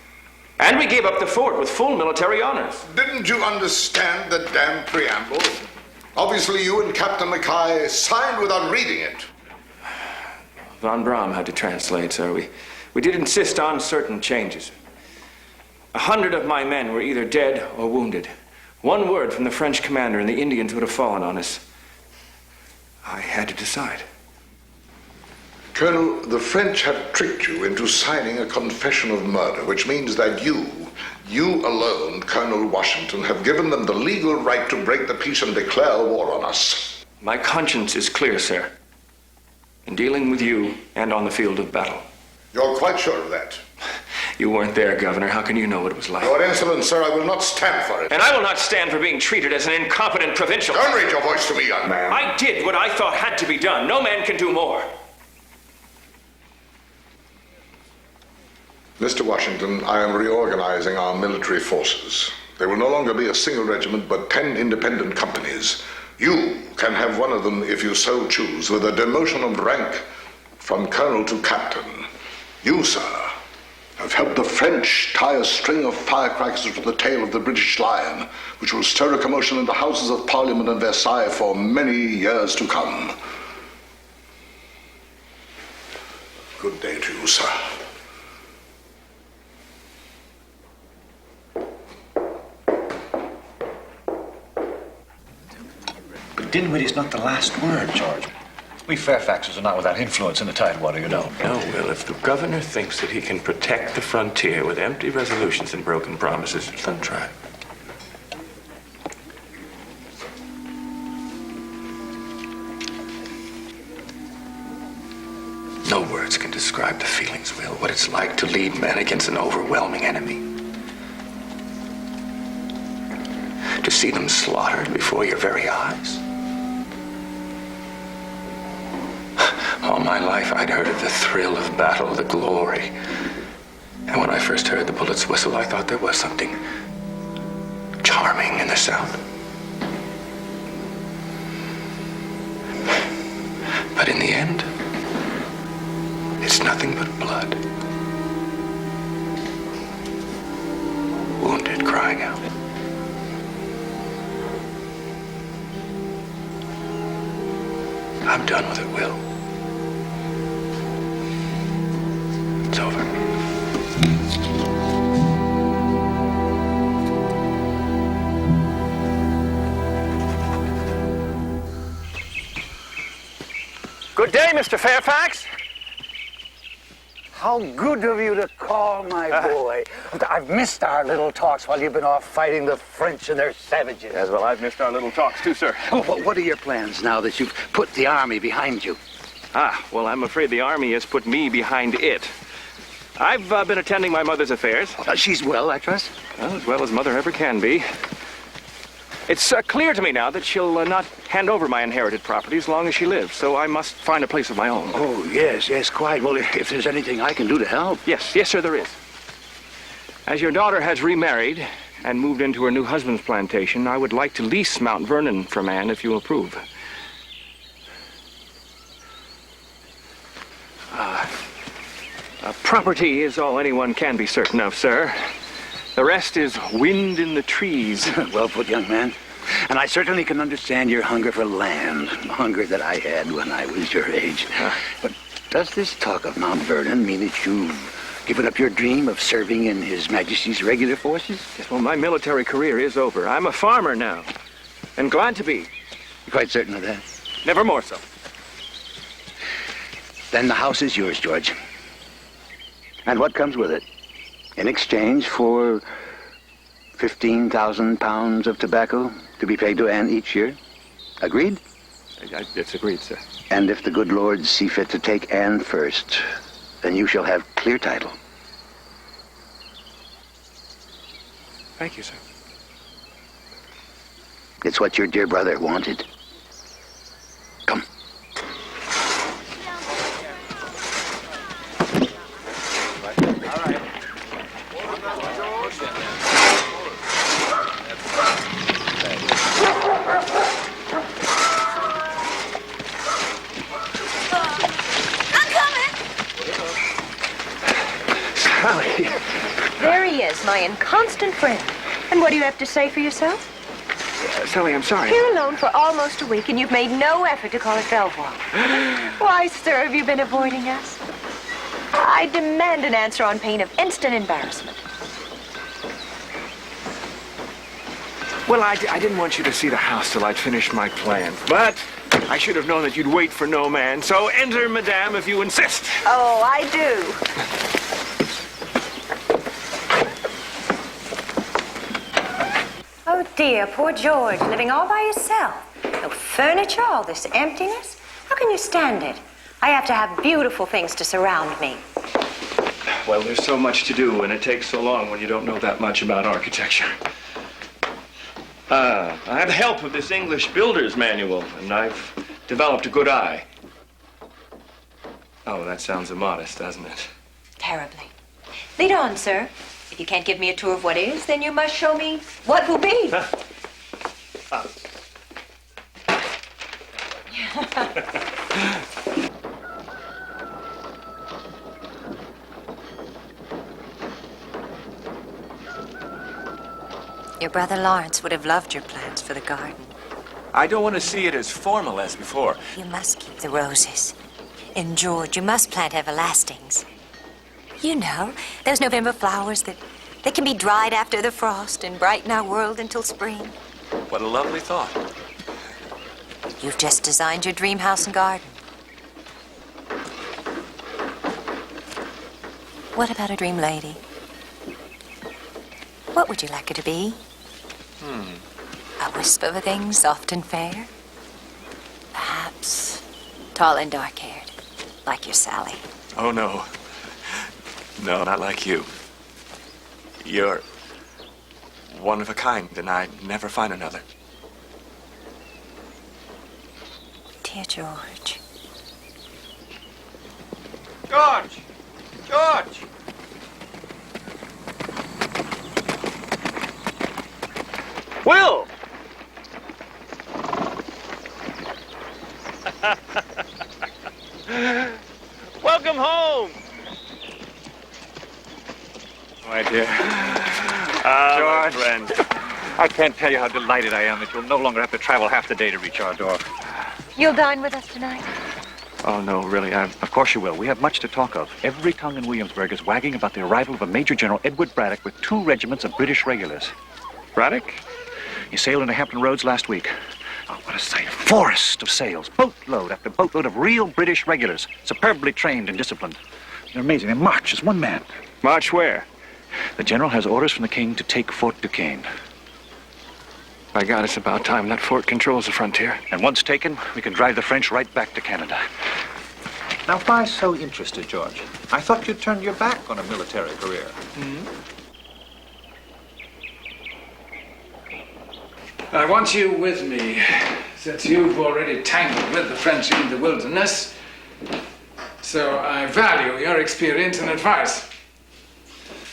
And we gave up the fort with full military honors. Didn't you understand the damn preamble? Obviously, you and Captain Mackay signed without reading it. Von Braun had to translate, sir. We did insist on certain changes. 100 of my men were either dead or wounded. One word from the French commander and the Indians would have fallen on us. I had to decide. Colonel, the French have tricked you into signing a confession of murder, which means that you alone, Colonel Washington, have given them the legal right to break the peace and declare war on us. My conscience is clear, sir, in dealing with you and on the field of battle. You're quite sure of that? You weren't there, Governor. How can you know what it was like? Your insolence, sir, I will not stand for it. And I will not stand for being treated as an incompetent provincial. Don't raise your voice to me, young man. I did what I thought had to be done. No man can do more. Mr. Washington, I am reorganizing our military forces. There will no longer be a single regiment, but 10 independent companies. You can have one of them if you so choose, with a demotion of rank from colonel to captain. You, sir, have helped the French tie a string of firecrackers to the tail of the British lion, which will stir a commotion in the Houses of Parliament and Versailles for many years to come. Good day to you, sir. But Dinwiddie is not the last word, George. We Fairfaxes are not without influence in the Tidewater, you know. No, Will, if the governor thinks that he can protect the frontier with empty resolutions and broken promises, then try. No words can describe the feelings, Will, what it's like to lead men against an overwhelming enemy. To see them slaughtered before your very eyes. All my life, I'd heard of the thrill of battle, the glory. And when I first heard the bullets whistle, I thought there was something charming in the sound. But in the end, it's nothing but blood. Wounded crying out. I'm done with it, Will. It's over. Good day, Mr. Fairfax. How good of you to call, my boy. I've missed our little talks while you've been off fighting the French and their savages. As well, I've missed our little talks too, sir. What are your plans now that you've put the army behind you? Well, I'm afraid the army has put me behind it. I've been attending my mother's affairs. She's well, I trust? Well, as well as mother ever can be. It's clear to me now that she'll not hand over my inherited property as long as she lives, so I must find a place of my own. Oh, yes, quite. Well, if there's anything I can do to help. Yes, sir, there is. As your daughter has remarried and moved into her new husband's plantation, I would like to lease Mount Vernon from Anne, if you approve. Property is all anyone can be certain of, sir. The rest is wind in the trees. Well put, young man. And I certainly can understand your hunger for land, hunger that I had when I was your age. But does this talk of Mount Vernon mean that you've given up your dream of serving in His Majesty's regular forces? Yes, well, my military career is over. I'm a farmer now, and glad to be. You're quite certain of that? Never more so. Then the house is yours, George. And what comes with it? In exchange for 15,000 pounds of tobacco to be paid to Anne each year? Agreed? It's agreed, sir. And if the good lords see fit to take Anne first, then you shall have clear title. Thank you, sir. It's what your dear brother wanted. Come. There he is, my inconstant friend. And what do you have to say for yourself? Sally, I'm sorry. Here alone for almost a week, and you've made no effort to call at Belvoir. Why, sir, have you been avoiding us? I demand an answer on pain of instant embarrassment. Well, I didn't want you to see the house till I'd finished my plan. But I should have known that you'd wait for no man. So enter, madame, if you insist. Oh, I do. Oh, dear, poor George, living all by yourself. No furniture, all this emptiness. How can you stand it? I have to have beautiful things to surround me. Well, there's so much to do, and it takes so long when you don't know that much about architecture. I have the help of this English builder's manual, and I've developed a good eye. Oh, that sounds immodest, doesn't it? Terribly. Lead on, sir. If you can't give me a tour of what is, then you must show me what will be. Your brother Lawrence would have loved your plans for the garden. I don't want to see it as formal as before. You must keep the roses. And George, you must plant everlastings. You know, those November flowers that can be dried after the frost and brighten our world until spring. What a lovely thought. You've just designed your dream house and garden. What about a dream lady? What would you like her to be? A wisp of a thing, soft and fair? Perhaps tall and dark-haired, like your Sally. Oh, no. No, not like you. You're one of a kind, and I'd never find another. Dear George. George! George! Will! Welcome home! My dear. George, my friend. I can't tell you how delighted I am that you'll no longer have to travel half the day to reach our door. You'll dine with us tonight? Oh, no, really. Of course you will. We have much to talk of. Every tongue in Williamsburg is wagging about the arrival of a Major General Edward Braddock with 2 regiments of British regulars. Braddock? He sailed into Hampton Roads last week. Oh, what a sight. A forest of sails. Boatload after boatload of real British regulars. Superbly trained and disciplined. They're amazing. They march as one man. March where? The general has orders from the king to take Fort Duquesne. By God, it's about time. That fort controls the frontier. And once taken, we can drive the French right back to Canada. Now, why so interested, George? I thought you'd turned your back on a military career. I want you with me, since you've already tangled with the French in the wilderness. So I value your experience and advice.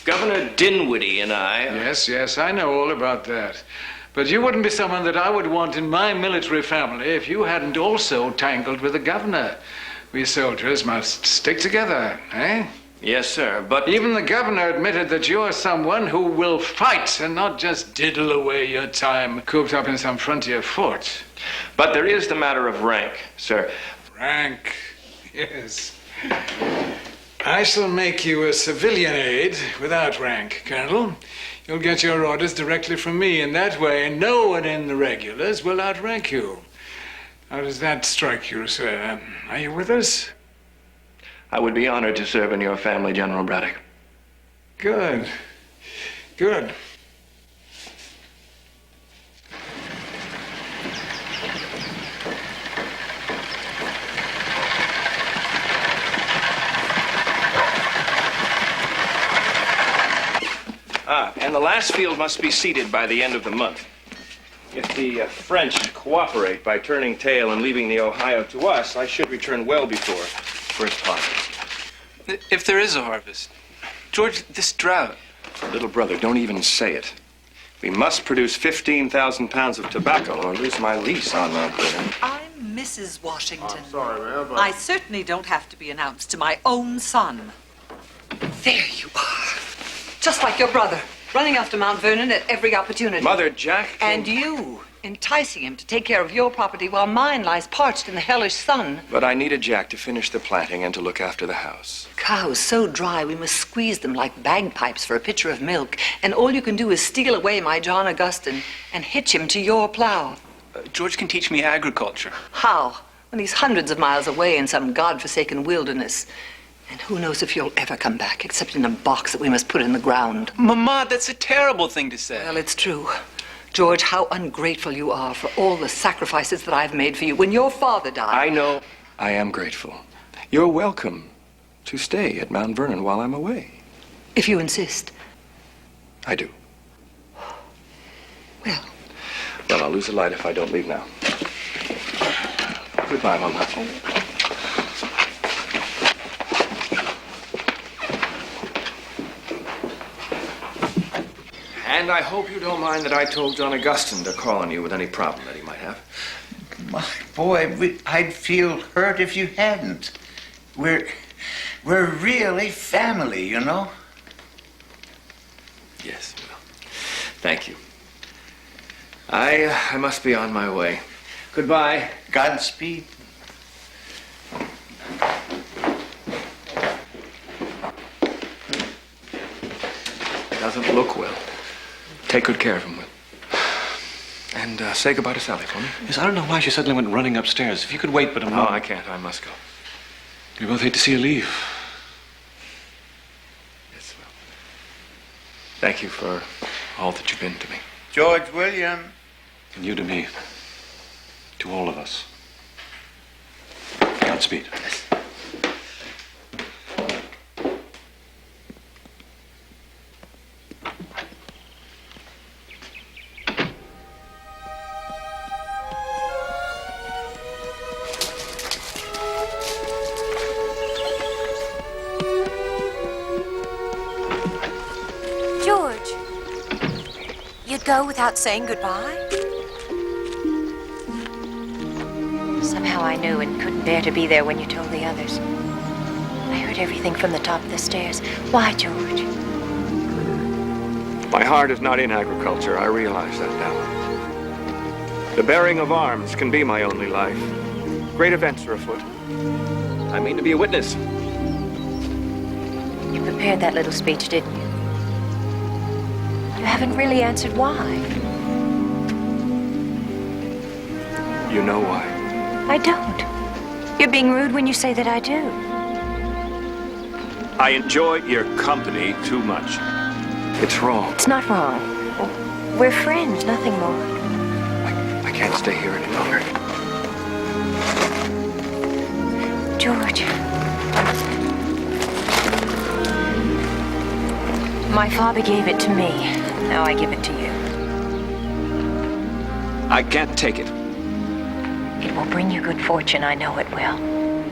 Governor Dinwiddie and I... Yes, I know all about that. But you wouldn't be someone that I would want in my military family if you hadn't also tangled with the governor. We soldiers must stick together, eh? Yes, sir, but... Even the governor admitted that you're someone who will fight and not just diddle away your time cooped up in some frontier fort. But there is the matter of rank, sir. Rank, yes. I shall make you a civilian aide without rank, Colonel. You'll get your orders directly from me, and that way no one in the regulars will outrank you. How does that strike you, sir? Are you with us? I would be honored to serve in your family, General Braddock. Good. Good. And the last field must be seeded by the end of the month. If the French cooperate by turning tail and leaving the Ohio to us, I should return well before first harvest. If there is a harvest. George, this drought. Little brother, don't even say it. We must produce 15,000 pounds of tobacco or lose my lease on Mount Vernon. I'm Mrs. Washington. I'm sorry, ma'am, but... I certainly don't have to be announced to my own son. There you are. Just like your brother, running after Mount Vernon at every opportunity. Mother, Jack... And you, enticing him to take care of your property while mine lies parched in the hellish sun. But I needed Jack to finish the planting and to look after the house. Cows so dry we must squeeze them like bagpipes for a pitcher of milk. And all you can do is steal away my John Augustine and hitch him to your plow. George can teach me agriculture. How? When he's hundreds of miles away in some godforsaken wilderness. And who knows if you'll ever come back, except in a box that we must put in the ground. Mama, that's a terrible thing to say. Well, it's true. George, how ungrateful you are for all the sacrifices that I've made for you when your father died. I know. I am grateful. You're welcome to stay at Mount Vernon while I'm away. If you insist. I do. Well, I'll lose the light if I don't leave now. Goodbye, Mama. And I hope you don't mind that I told John Augustine to call on you with any problem that he might have. My boy, I'd feel hurt if you hadn't. We're really family, you know? Yes, well, thank you. I must be on my way. Goodbye. Godspeed. Doesn't look well. Take good care of him, Will. And say goodbye to Sally for me. Yes, I don't know why she suddenly went running upstairs. If you could wait but a moment. No, I can't. I must go. We both hate to see you leave. Yes, well. Thank you for all that you've been to me. George William. And you to me. To all of us. Godspeed. Yes. Go without saying goodbye? Somehow I knew and couldn't bear to be there when you told the others. I heard everything from the top of the stairs. Why, George? My heart is not in agriculture. I realize that now. The bearing of arms can be my only life. Great events are afoot. I mean to be a witness. You prepared that little speech, didn't you? You haven't really answered why. You know why? I don't. You're being rude when you say that I do. I enjoy your company too much. It's wrong. It's not wrong. We're friends, nothing more. I can't stay here any longer. George. My father gave it to me. Now I give it to you. I can't take it. It will bring you good fortune, I know it will.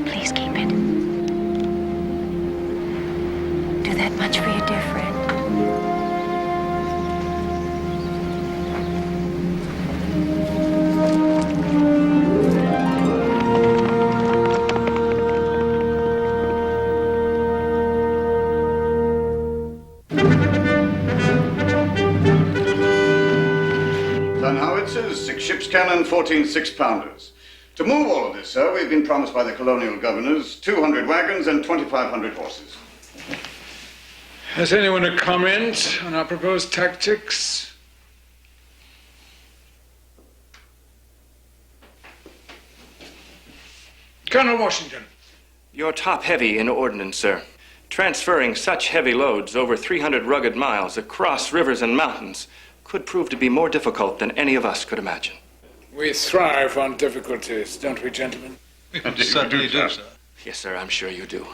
Please keep it. Do that much for your dear friend. howitzers, 6 ships cannon, 14 6-pounders. To move all of this, sir, we've been promised by the colonial governors 200 wagons and 2,500 horses. Has anyone a comment on our proposed tactics? Colonel Washington. You're top-heavy in ordnance, sir. Transferring such heavy loads over 300 rugged miles across rivers and mountains could prove to be more difficult than any of us could imagine. We thrive on difficulties, don't we, gentlemen? We certainly do, sir. Yes, sir, I'm sure you do.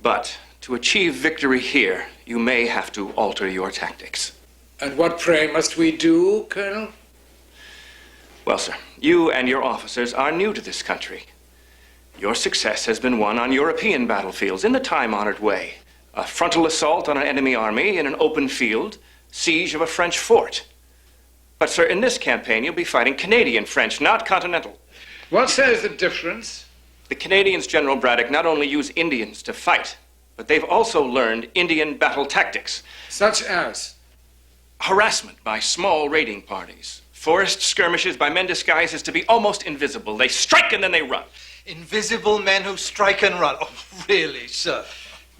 But to achieve victory here, you may have to alter your tactics. And what, pray, must we do, Colonel? Well, sir, you and your officers are new to this country. Your success has been won on European battlefields in the time-honored way. A frontal assault on an enemy army in an open field, siege of a French fort. But, sir, in this campaign, you'll be fighting Canadian French, not Continental. What says the difference? The Canadians, General Braddock, not only use Indians to fight, but they've also learned Indian battle tactics. Such as? Harassment by small raiding parties. Forest skirmishes by men disguised as to be almost invisible. They strike and then they run. Invisible men who strike and run. Oh, really, sir?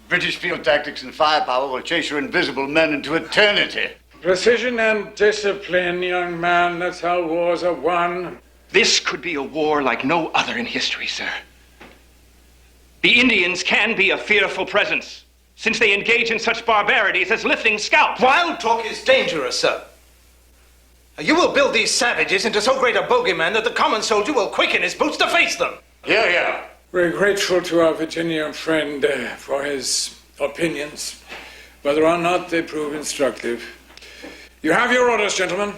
British field tactics and firepower will chase your invisible men into eternity. Precision and discipline, young man. That's how wars are won. This could be a war like no other in history, sir. The Indians can be a fearful presence, since they engage in such barbarities as lifting scalps. Wild talk is dangerous, sir. You will build these savages into so great a bogeyman that the common soldier will quicken his boots to face them. Yeah. We're grateful to our Virginian friend for his opinions, whether or not they prove instructive. You have your orders, gentlemen.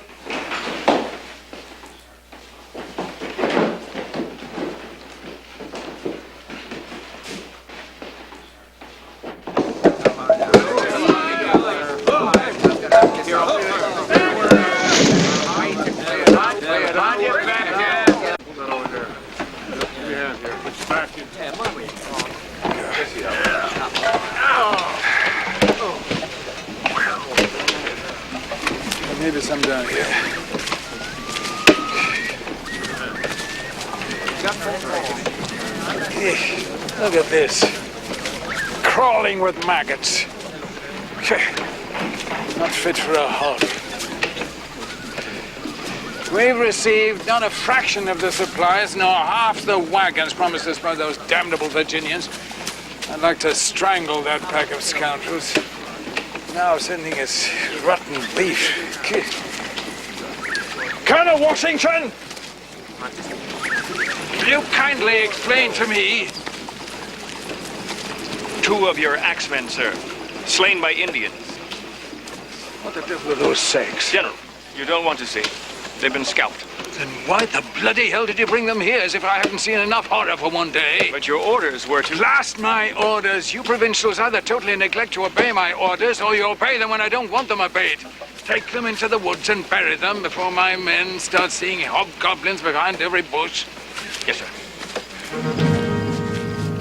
Maybe some down here. Look at this. Crawling with maggots. Not fit for a hog. We've received not a fraction of the supplies, nor half the wagons promised us by those damnable Virginians. I'd like to strangle that pack of scoundrels. Now sending us rotten beef. Colonel Washington! Will you kindly explain to me? 2 of your axemen, sir, slain by Indians. What the devil are those sacks? General, you don't want to see. They've been scalped. Then why the bloody hell did you bring them here as if I haven't seen enough horror for one day? But your orders were to... Blast my orders! You provincials either totally neglect to obey my orders or you obey them when I don't want them obeyed. Take them into the woods and bury them before my men start seeing hobgoblins behind every bush. Yes, sir.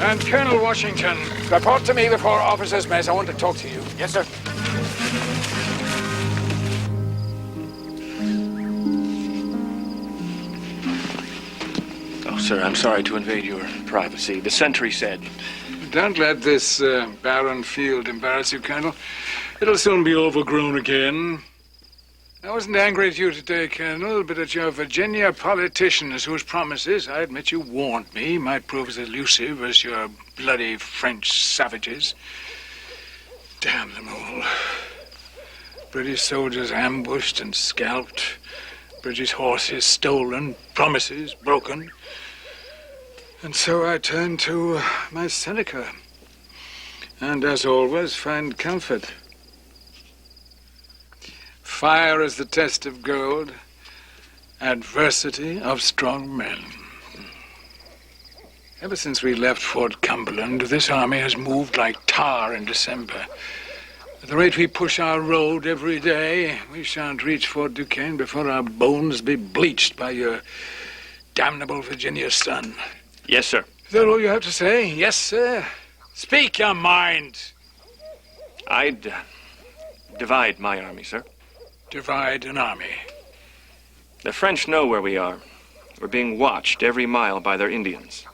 And Colonel Washington, report to me before officers' mess. I want to talk to you. Yes, sir. Oh, sir, I'm sorry to invade your privacy. The sentry said... Don't let this barren field embarrass you, Colonel. It'll soon be overgrown again. I wasn't angry at you today, Colonel, but at your Virginia politicians whose promises, I admit you warned me, might prove as elusive as your bloody French savages. Damn them all. British soldiers ambushed and scalped. British horses stolen. Promises broken. And so I turned to my Seneca. And as always, find comfort. Fire is the test of gold, adversity of strong men. Ever since we left Fort Cumberland, this army has moved like tar in December. At the rate we push our road every day, we shan't reach Fort Duquesne before our bones be bleached by your damnable Virginia sun. Yes, sir. Is that all you have to say? Yes, sir. Speak your mind. I'd divide my army, sir. Divide an army. The French know where we are. We're being watched every mile by their Indians.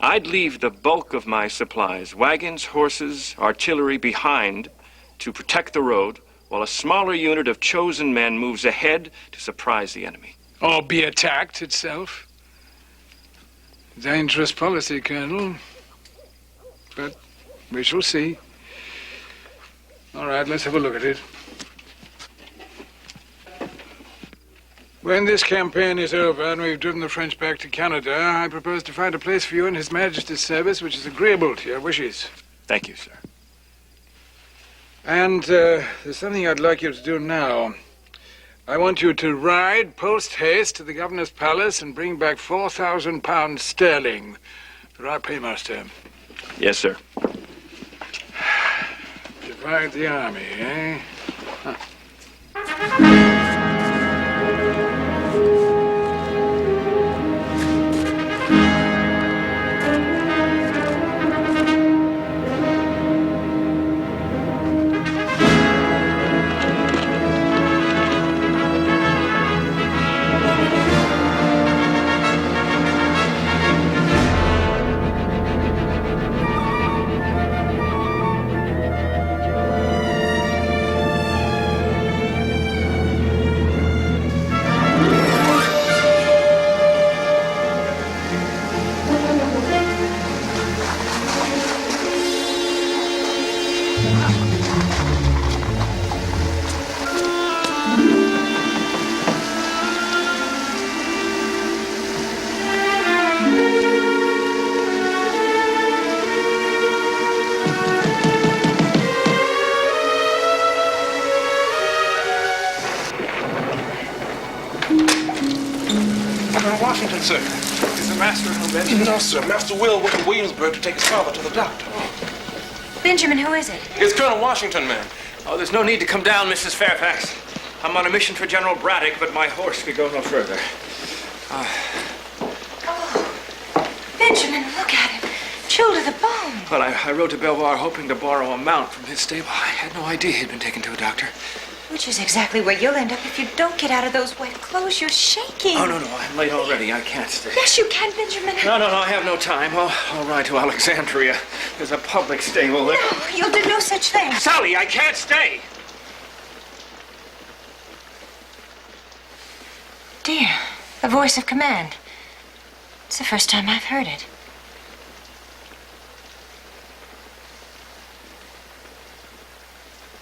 I'd leave the bulk of my supplies, wagons, horses, artillery behind to protect the road, while a smaller unit of chosen men moves ahead to surprise the enemy. Or be attacked itself. Dangerous policy, Colonel. But we shall see. All right, let's have a look at it. When this campaign is over and we've driven the French back to Canada, I propose to find a place for you in His Majesty's service which is agreeable to your wishes. Thank you, sir. And there's something I'd like you to do now. I want you to ride post-haste to the governor's palace and bring back 4,000 pounds sterling for our paymaster. Yes, sir. Divide the army, eh? Huh. sir? Is the master at home, Benjamin? No, sir. Master Will went to Williamsburg to take his father to the doctor. Benjamin, who is it? It's Colonel Washington, ma'am. Oh, there's no need to come down, Mrs. Fairfax. I'm on a mission for General Braddock, but my horse could go no further. Benjamin, look at him. Chilled to the bone. Well, I rode to Belvoir hoping to borrow a mount from his stable. I had no idea he'd been taken to a doctor. Which is exactly where you'll end up if you don't get out of those wet clothes. You're shaking. Oh, no, I'm late already. I can't stay. Yes, you can, Benjamin. No, I have no time. I'll ride to Alexandria. There's a public stable there. No, you'll do no such thing. Sally, I can't stay. Dear, a voice of command. It's the first time I've heard it.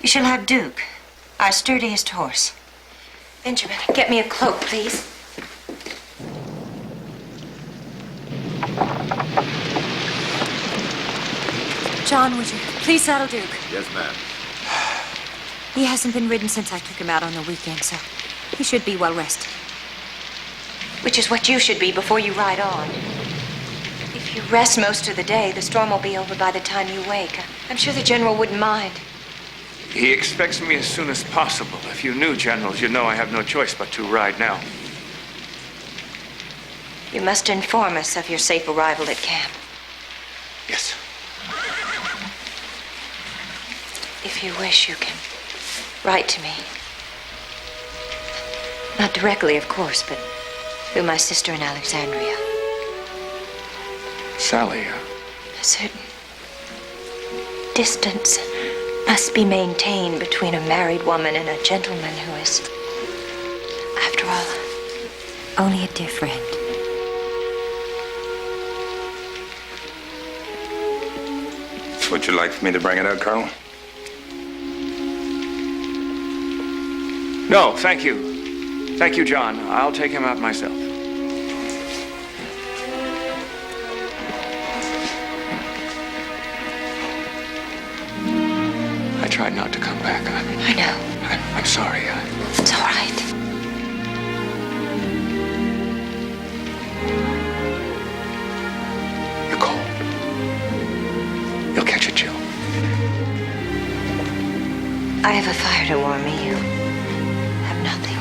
You shall have Duke, our sturdiest horse. Benjamin, get me a cloak, please. John, would you please saddle Duke? Yes, ma'am. He hasn't been ridden since I took him out on the weekend, so he should be well rested. Which is what you should be before you ride on. If you rest most of the day, the storm will be over by the time you wake. I'm sure the General wouldn't mind. He expects me as soon as possible. If you knew, General, you'd know I have no choice but to ride now. You must inform us of your safe arrival at camp. Yes. If you wish, you can write to me. Not directly, of course, but through my sister in Alexandria. Sally, A certain distance must be maintained between a married woman and a gentleman who is, after all, only a dear friend. Would you like for me to bring it out, Colonel? No, thank you. Thank you, John. I'll take him out myself. I tried not to come back. I know. I'm sorry. It's all right. You're cold. You'll catch a chill. I have a fire to warm me. You have nothing.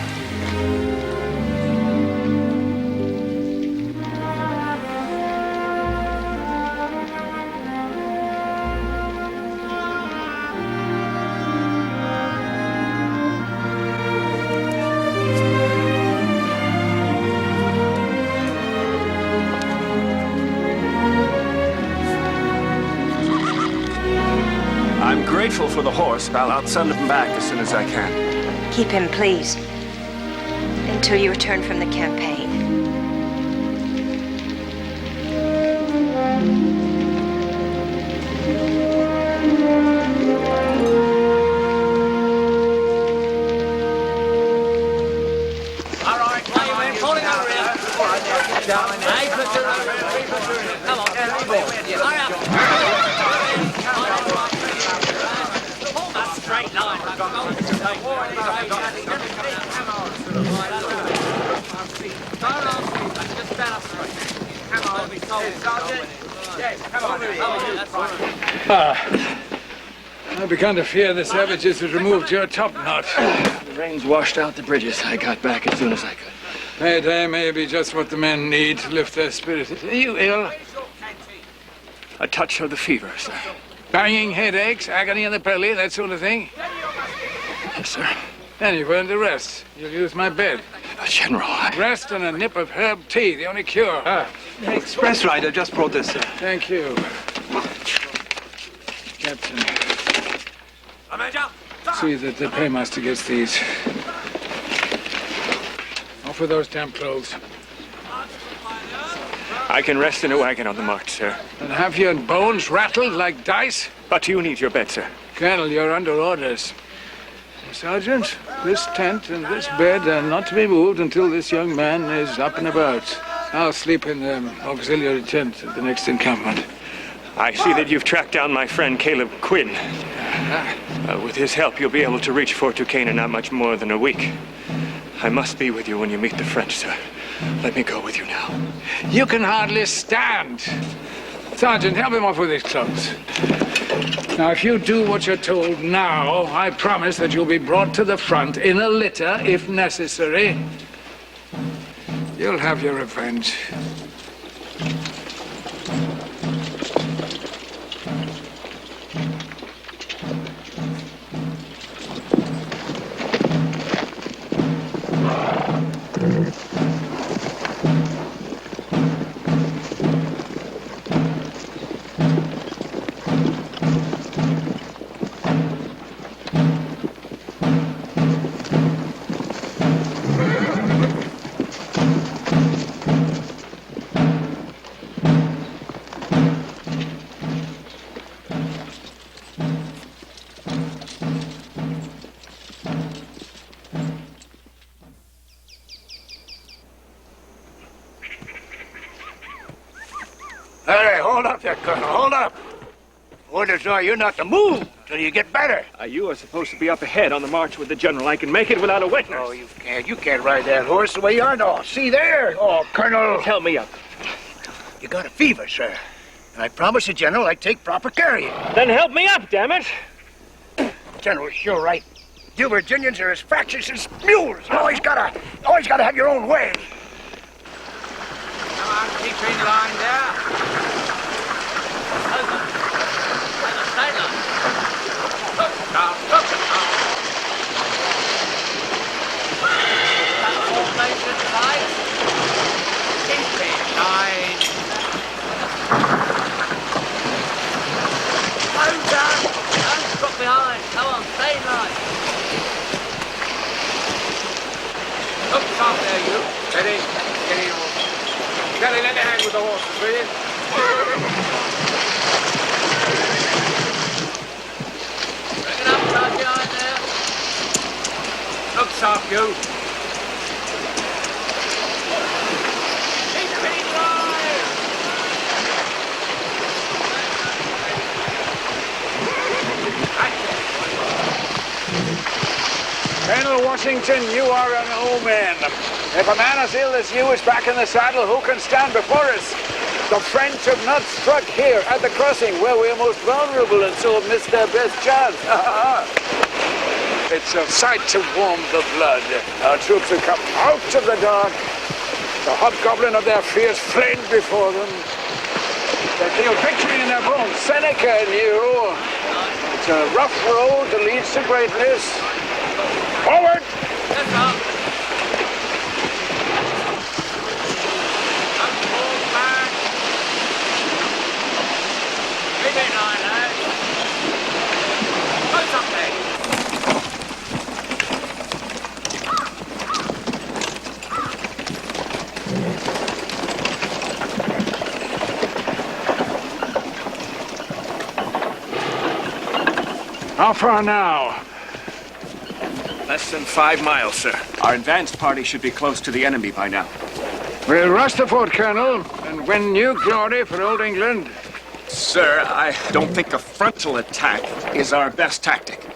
I'm grateful for the horse, but I'll send him back as soon as I can. Keep him, please, until you return from the campaign. All right, we're pulling over here. Hey, come on, hurry up. Hold that straight line. Just stand up straight. Come on, yes, come on, that's right. I've begun to fear the savages had removed your top knot. The rains washed out the bridges. I got back as soon as I could. Payday may be just what the men need to lift their spirits. Are you ill? A touch of the fever, sir. Banging headaches, agony in the belly, that sort of thing? Yes, sir. Then you've earned a rest. You'll use my bed. General, Rest and a nip of herb tea, the only cure. The express rider just brought this, sir. Thank you. Captain, see that the paymaster gets these. Off with those damn clothes. I can rest in a wagon on the march, sir. And have your bones rattled like dice? But you need your bed, sir. Colonel, you're under orders. Sergeant, this tent and this bed are not to be moved until this young man is up and about. I'll sleep in the auxiliary tent at the next encampment. I see that you've tracked down my friend Caleb Quinn. With his help, you'll be able to reach Fort Duquesne in not much more than a week. I must be with you when you meet the French, sir. Let me go with you now. You can hardly stand. Sergeant, help him off with his clothes. Now, if you do what you're told now, I promise that you'll be brought to the front in a litter, if necessary. You'll have your revenge. Hey, hold up there, Colonel, hold up. Orders are you're not to move till you get better. You are supposed to be up ahead on the march with the general. I can make it without a witness. Oh, you can't. You can't ride that horse the way you are. No, see there? Oh, Colonel. Help me up. You got a fever, sir. And I promised the general I'd take proper care of you. Then help me up, damn it. General's sure right. You Virginians are as fractious as mules. You always gotta have your own way. Come on, keep in line there. Over. And a sailor. Look down, look down. Formation tight. Keep in line. Hold down. Don't drop behind. Come on, stay in line. Look sharp there, you. Steady. Steady, horse. Kelly, let me hang with the horses, will you? Bring it up, right behind there. Look sharp, you. Keep it alive. Colonel Washington, you are an omen. If a man as ill as you is back in the saddle, who can stand before us? The French have not struck here at the crossing where we are most vulnerable and so have missed their best chance. It's a sight to warm the blood. Our troops have come out of the dark. The hobgoblin of their fears flamed before them. They feel victory in their bones. Seneca knew. It's a rough road that leads to greatness. Forward! Yes, sir. How far now? Less than 5 miles, sir. Our advance party should be close to the enemy by now. We'll rush the fort, Colonel, and win new glory for old England. Sir, I don't think a frontal attack is our best tactic.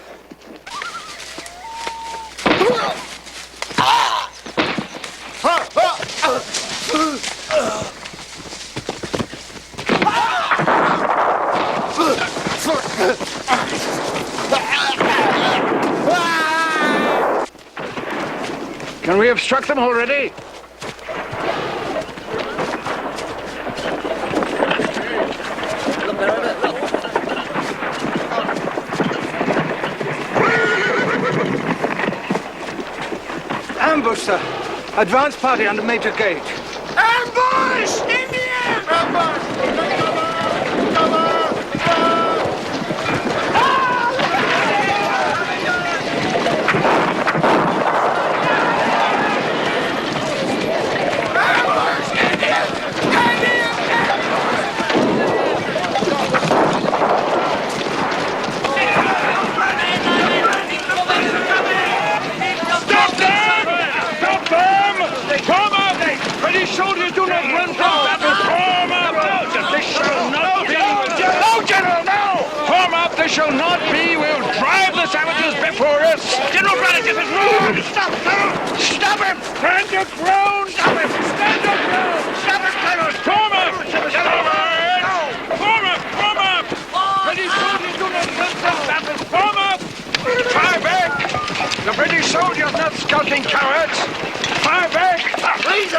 Can we obstruct them already? Ambush, sir. Advance party under Major Gage. Ambush! Indians! Ambush! Soldiers do not run from battle. Form up! This shall not be. No, General, no! Form up! This shall not be. We'll drive the the savages before us. General Braddock is wrong. Stop, Colonel. Stop him. Stand your ground. Stop him. Stand your ground. Stop him, Colonel. Form up. Form up. Form up. British soldiers do not kill themselves. Form up. Fire back. The British soldiers not skulking cowards. Fire back. Easy.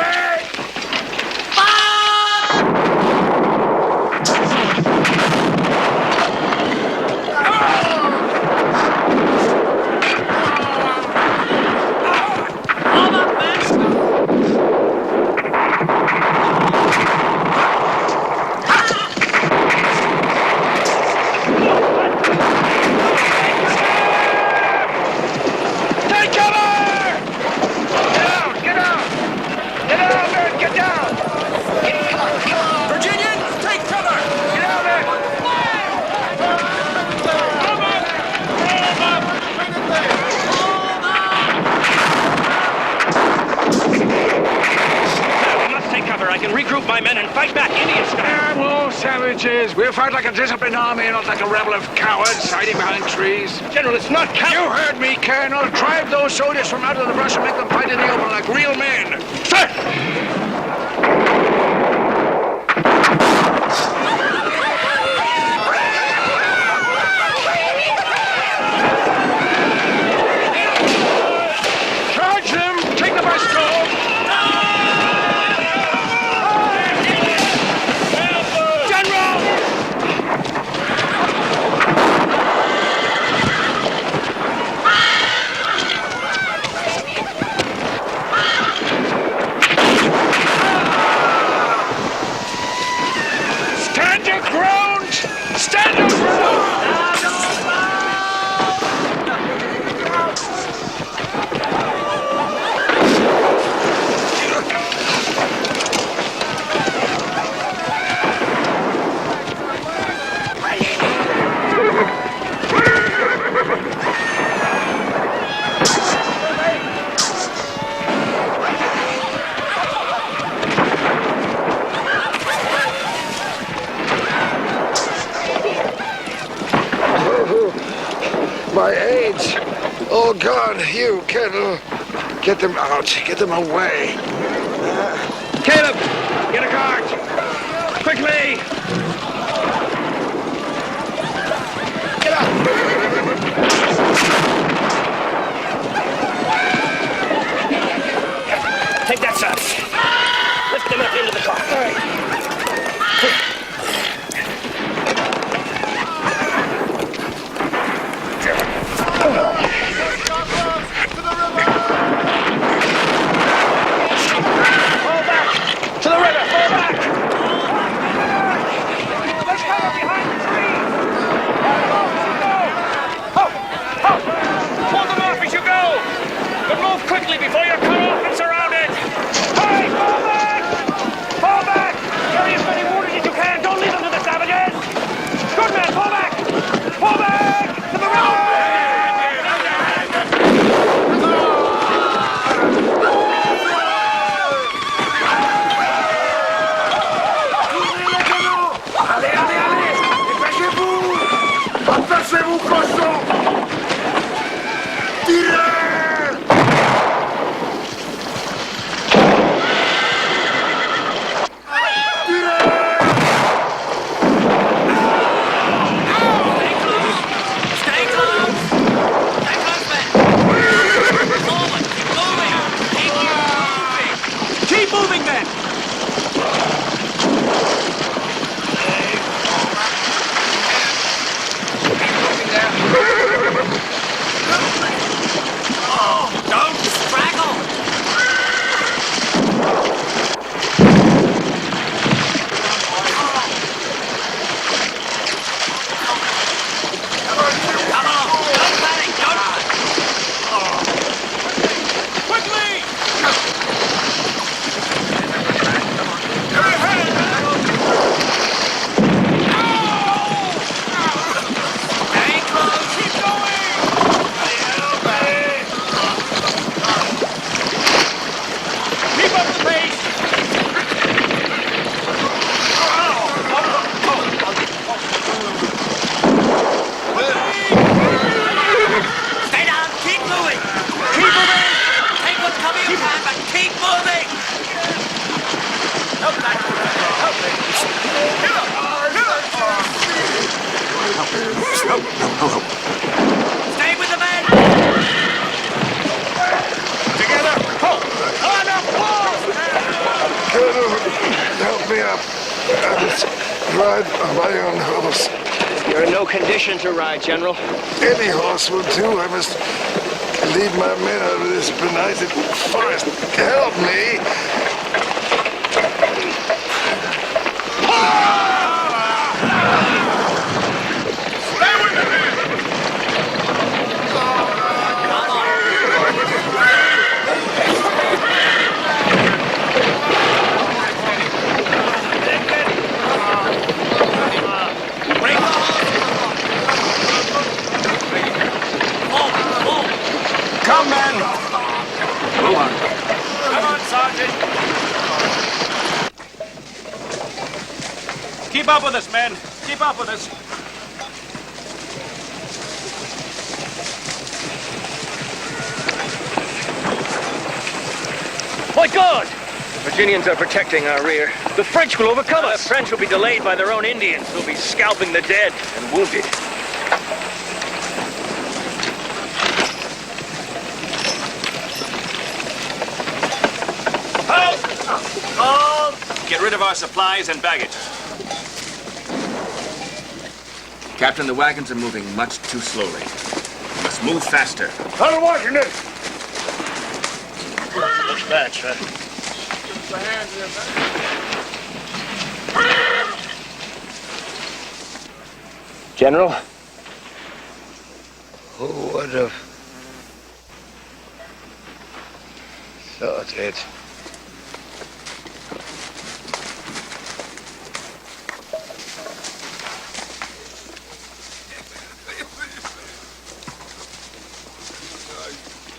Regroup my men and fight back Indian style. Whoa, savages. We'll fight like a disciplined army, not like a rebel of cowards hiding behind trees. General, it's not You heard me, Colonel. Drive those soldiers from out of the brush and make them fight in the open like real men. Sir! Charge them! Take them by storm! My aides! Oh, God, you, Colonel. Get them out. Get them away. Caleb, get a cart. Quickly. Get up! Take that, son. Lift them up into the car. All right. Quickly before you're cut off and surrounded! Hurry! Fall back! Fall back! Carry as many wounded as you can! Don't leave them to the savages! Good men, fall back! Fall back! To the river! Allez, allez, allez! Dépêchez-vous! Attachez-vous, cochon! Tirez! Stay with the men! Together! On up, Colonel, help me up. I must ride on my own horse. You're in no condition to ride, General. Any horse will do. I must lead my men out of this benighted forest. Help me! Come, men! Move on. Come on, Sergeant. Keep up with us, men. Keep up with us. My God! The Virginians are protecting our rear. The French will overcome us. The French will be delayed by their own Indians who'll be scalping the dead and wounded. Get rid of our supplies and baggage. Captain, the wagons are moving much too slowly. We must move faster. Colonel Washington! Looks bad, sir. General? Who would have thought it?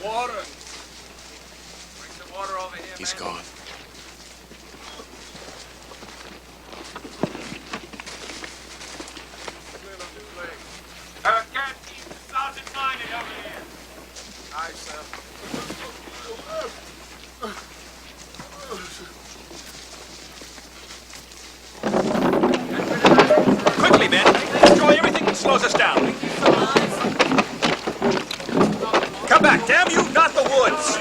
Water. Bring some water over here. He's gone. Captain, Sergeant Minor over here. Aye, sir. Quickly, men. Destroy everything that slows us down. Come back, damn you, not the woods.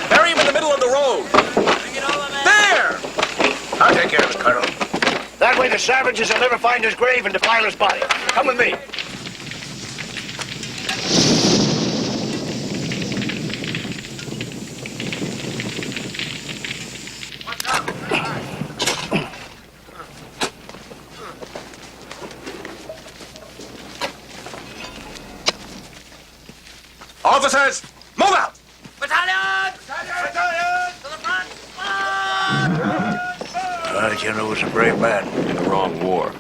Bury him in the middle of the road. There! I'll take care of it, Colonel. That way the savages will never find his grave and defile his body. Come with me. Officers, move out! Battalion! Battalion! To the front! Our general was a brave man in the wrong war.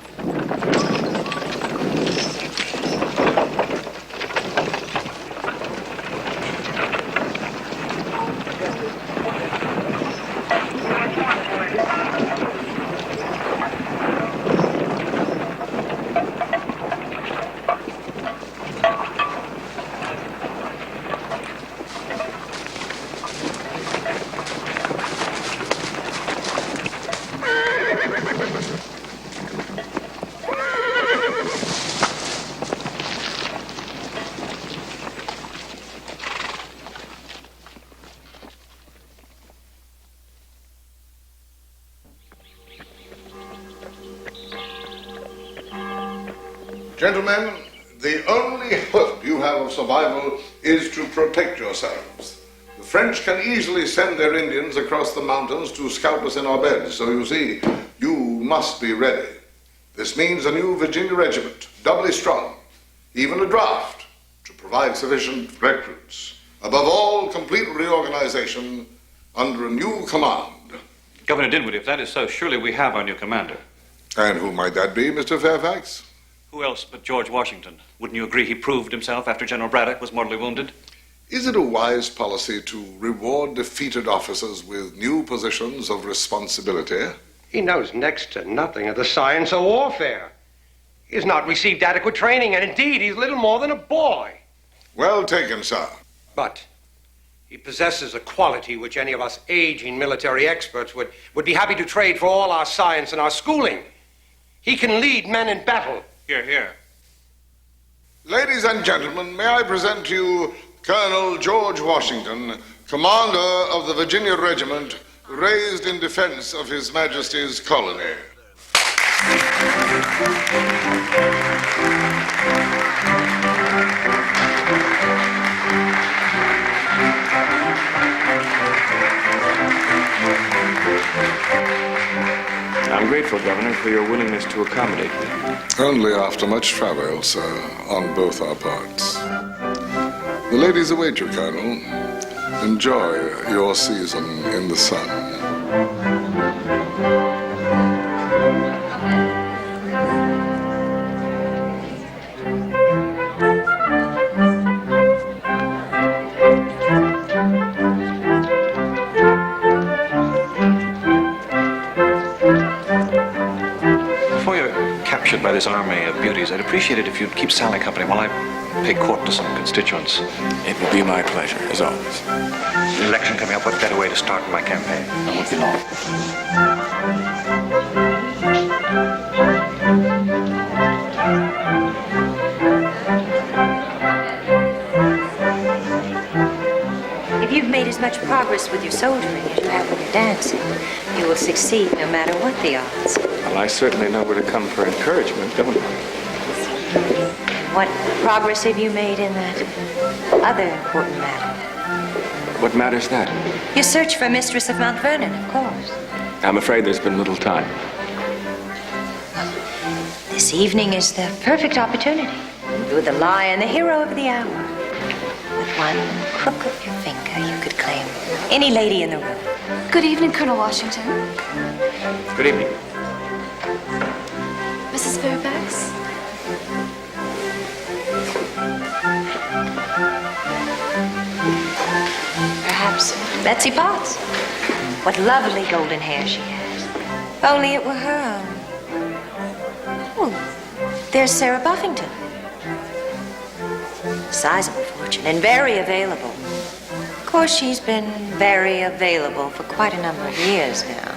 Gentlemen, the only hope you have of survival is to protect yourselves. The French can easily send their Indians across the mountains to scalp us in our beds, so you see, you must be ready. This means a new Virginia regiment, doubly strong, even a draft, to provide sufficient recruits. Above all, complete reorganization under a new command. Governor Dinwiddie, if that is so, surely we have our new commander. And who might that be, Mr. Fairfax? Who else but George Washington? Wouldn't you agree he proved himself after General Braddock was mortally wounded? Is it a wise policy to reward defeated officers with new positions of responsibility? He knows next to nothing of the science of warfare. He has not received adequate training, and indeed, he's little more than a boy. Well taken, sir. But he possesses a quality which any of us aging military experts would be happy to trade for all our science and our schooling. He can lead men in battle. Here, here. Ladies and gentlemen, may I present to you Colonel George Washington, commander of the Virginia Regiment, raised in defense of His Majesty's colony. I'm grateful, Governor, for your willingness to accommodate me. Only after much travail, sir, on both our parts. The ladies await you, Colonel. Enjoy your season in the sun. By this army of beauties, I'd appreciate it if you'd keep Sally company while I pay court to some constituents. It would be my pleasure, as always. The election coming up, what better way to start my campaign? It won't be long. If you've made as much progress with your soldiering as you have with your dancing, you will succeed no matter what the odds. Well, I certainly know where to come for encouragement, don't I? What progress have you made in that other important matter? What matter's that? Your search for Mistress of Mount Vernon, of course. I'm afraid there's been little time. This evening is the perfect opportunity. You're the lion, the hero of the hour. With one crook of your finger, you could claim any lady in the room. Good evening, Colonel Washington. Good evening. Mrs. Fairfax? Perhaps Betsy Potts. What lovely golden hair she has. If only it were her own. Oh, there's Sarah Buffington. Sizable fortune and very available. Of course, she's been very available for quite a number of years now.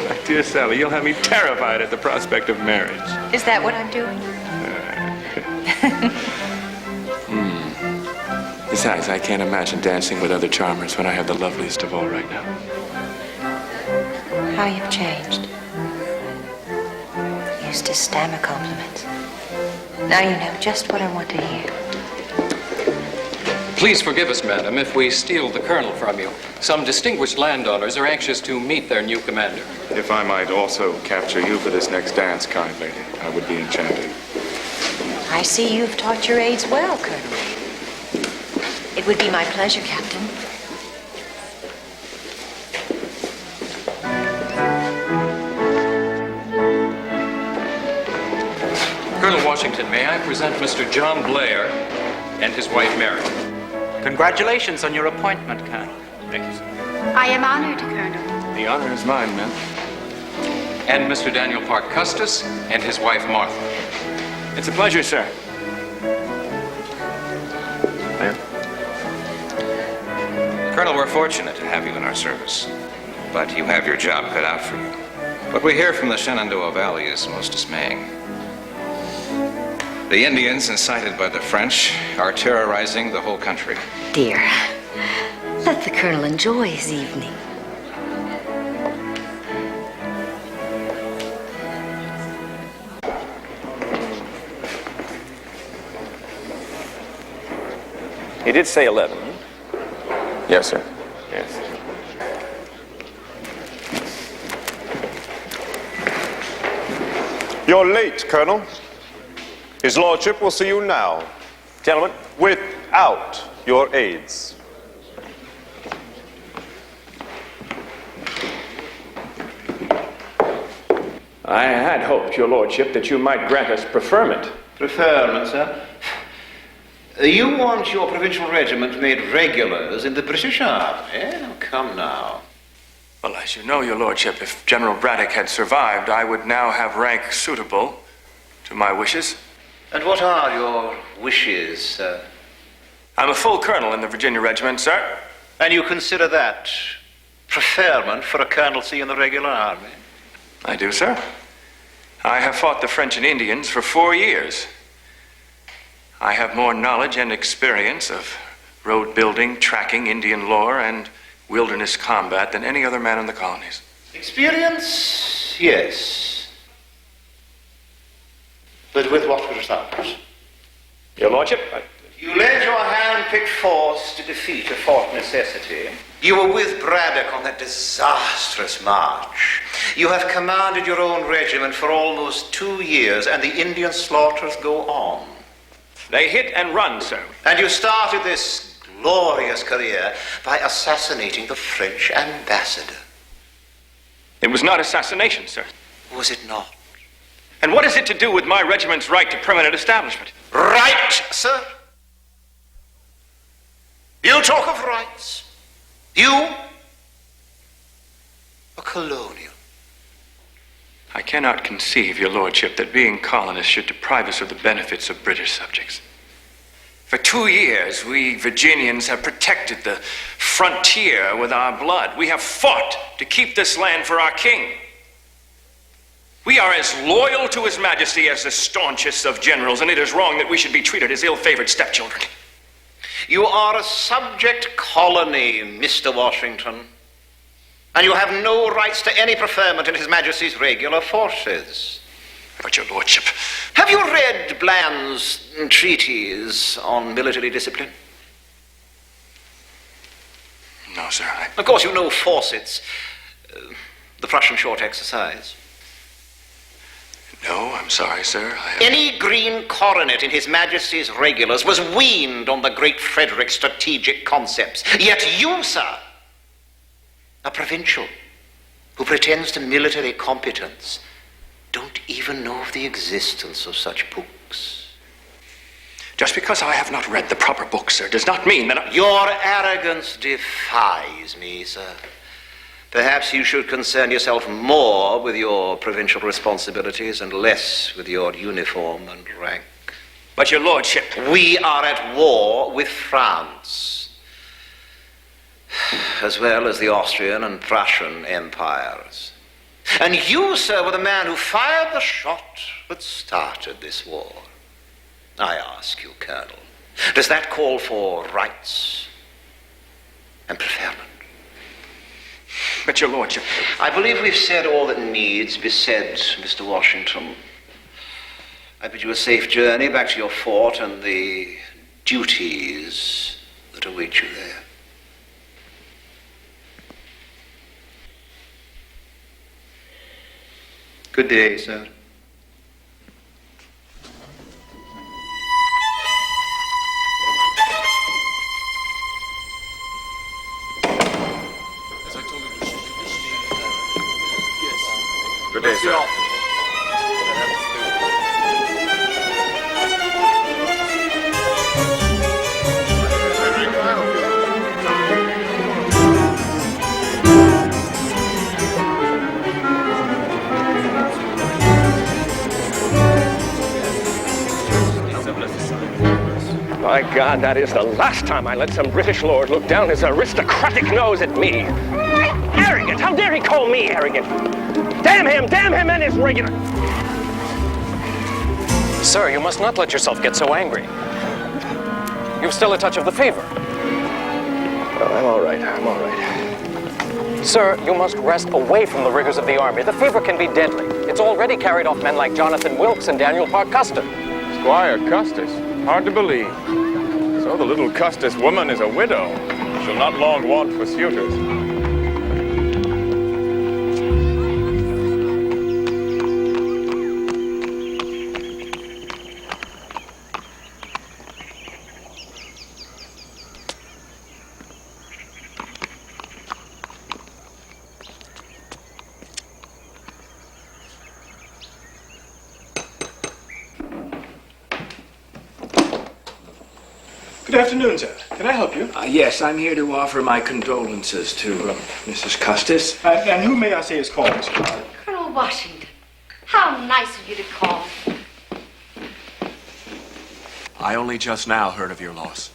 My dear Sally, you'll have me terrified at the prospect of marriage. Is that what I'm doing? Besides, I can't imagine dancing with other charmers when I have the loveliest of all right now. How you've changed. You used to stammer compliments. Now you know just what I want to hear. Please forgive us, madam, if we steal the colonel from you. Some distinguished landowners are anxious to meet their new commander. If I might also capture you for this next dance, kind lady, I would be enchanted. I see you've taught your aides well, Colonel. It would be my pleasure, Captain. Colonel Washington, may I present Mr. John Blair and his wife, Mary. Congratulations on your appointment, Colonel. Thank you, sir. I am honored, Colonel. The honor is mine, ma'am. And Mr. Daniel Park Custis and his wife, Martha. It's a pleasure, sir. Colonel, we're fortunate to have you in our service, but you have your job cut out for you. What we hear from the Shenandoah Valley is most dismaying. The Indians, incited by the French, are terrorizing the whole country. Dear, let the Colonel enjoy his evening. He did say 11. Yes, sir. Yes. You're late, Colonel. His Lordship will see you now. Gentlemen. Without your aides. I had hoped, Your Lordship, that you might grant us preferment. Preferment, sir? You want your provincial regiment made regulars in the British Army? Eh? Come now. Well, as you know, Your Lordship, if General Braddock had survived, I would now have rank suitable to my wishes. And what are your wishes, sir? I'm a full colonel in the Virginia Regiment, sir. And you consider that preferment for a colonelcy in the regular army? I do, sir. I have fought the French and Indians for 4 years. I have more knowledge and experience of road building, tracking, Indian lore, and wilderness combat than any other man in the colonies. Experience, yes. But with what results? Your Lordship, You led your hand-picked force to defeat a fought necessity. You were with Braddock on that disastrous march. You have commanded your own regiment for almost 2 years, and the Indian slaughters go on. They hit and run, sir. And you started this glorious career by assassinating the French ambassador. It was not assassination, sir. Was it not? And what is it to do with my regiment's right to permanent establishment? Right, sir? You talk of rights. You, a colonial. I cannot conceive, your lordship, that being colonists should deprive us of the benefits of British subjects. For 2 years, we Virginians have protected the frontier with our blood. We have fought to keep this land for our king. We are as loyal to His Majesty as the staunchest of generals, and it is wrong that we should be treated as ill-favored stepchildren. You are a subject colony, Mr. Washington, and you have no rights to any preferment in His Majesty's regular forces. But your lordship... Have you read Bland's treatise on military discipline? No, sir. Of course, you know Fawcett's, the Prussian short exercise. No, I'm sorry, sir. Any green coronet in His Majesty's regulars was weaned on the great Frederick's strategic concepts. Yet you, sir, a provincial who pretends to military competence, don't even know of the existence of such books. Just because I have not read the proper books, sir, does not mean that Your arrogance defies me, sir. Perhaps you should concern yourself more with your provincial responsibilities and less with your uniform and rank. But your lordship... We are at war with France, as well as the Austrian and Prussian empires. And you, sir, were the man who fired the shot that started this war. I ask you, Colonel, does that call for rights and preferment? But your lordship... I believe we've said all that needs be said, Mr. Washington. I bid you a safe journey back to your fort and the duties that await you there. Good day, sir. Good day, sir. By God, that is the last time I let some British lord look down his aristocratic nose at me. Arrogant! How dare he call me arrogant? Damn him and his regular... Sir, you must not let yourself get so angry. You've still a touch of the fever. Well, I'm all right. Sir, you must rest away from the rigors of the army. The fever can be deadly. It's already carried off men like Jonathan Wilkes and Daniel Parke Custer. Squire Custis? Hard to believe. So the little Custis woman is a widow. She'll not long want for suitors. Good afternoon, sir. Can I help you? Yes, I'm here to offer my condolences to Mrs. Custis. And who may I say is calling, sir? Colonel Washington, how nice of you to call. I only just now heard of your loss.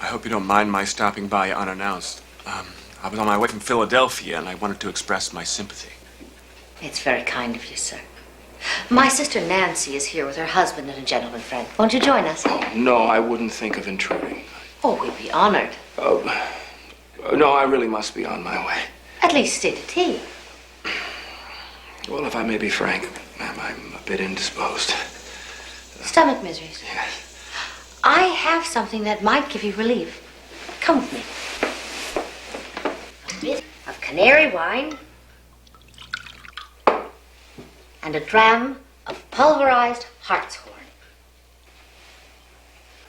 I hope you don't mind my stopping by unannounced. I was on my way from Philadelphia, and I wanted to express my sympathy. It's very kind of you, sir. My sister Nancy is here with her husband and a gentleman friend. Won't you join us? No, I wouldn't think of intruding. Oh, we'd be honored. No, I really must be on my way. At least stay to tea. Well, if I may be frank, ma'am, I'm a bit indisposed. Stomach miseries? Yes. I have something that might give you relief. Come with me. A bit of canary wine and a dram of pulverized hartshorn.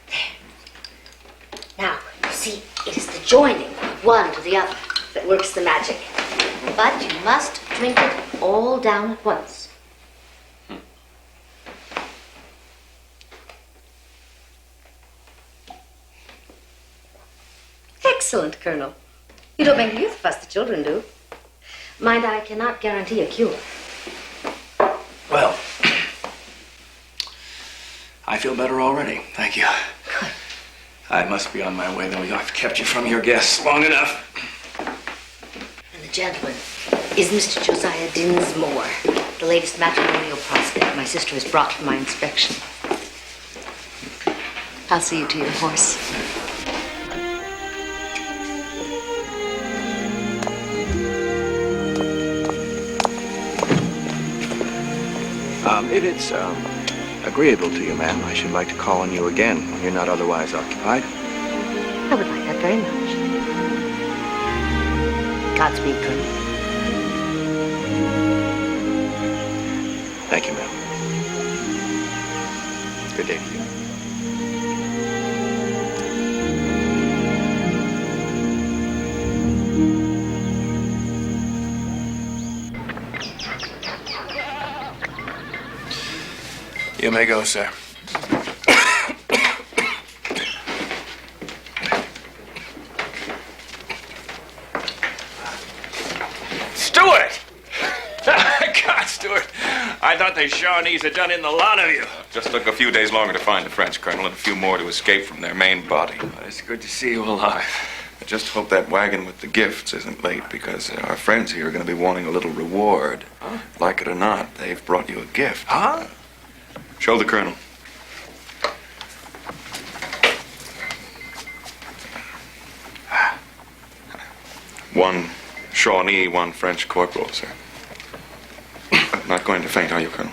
There. Now, you see, it is the joining of one to the other that works the magic. But you must drink it all down at once. Excellent, Colonel. You don't make youth fuss, the children do. Mind, I cannot guarantee a cure. Well, I feel better already. Thank you. Good. I must be on my way, though. I've kept you from your guests long enough. And the gentleman is Mr. Josiah Dinsmore, the latest matrimonial prospect my sister has brought for my inspection. I'll see you to your horse. If it's agreeable to you, ma'am, I should like to call on you again when you're not otherwise occupied. I would like that very much. Godspeed, Colonel. Thank you, ma'am. Good day to you. You may go, sir. Stuart! God, Stuart, I thought the Shawnees had done in the lot of you. Just took a few days longer to find the French, Colonel, and a few more to escape from their main body. Well, it's good to see you alive. I just hope that wagon with the gifts isn't late, because our friends here are going to be wanting a little reward. Huh? Like it or not, they've brought you a gift. Huh? Show the Colonel. One Shawnee, one French corporal, sir. Not going to faint, are you, Colonel?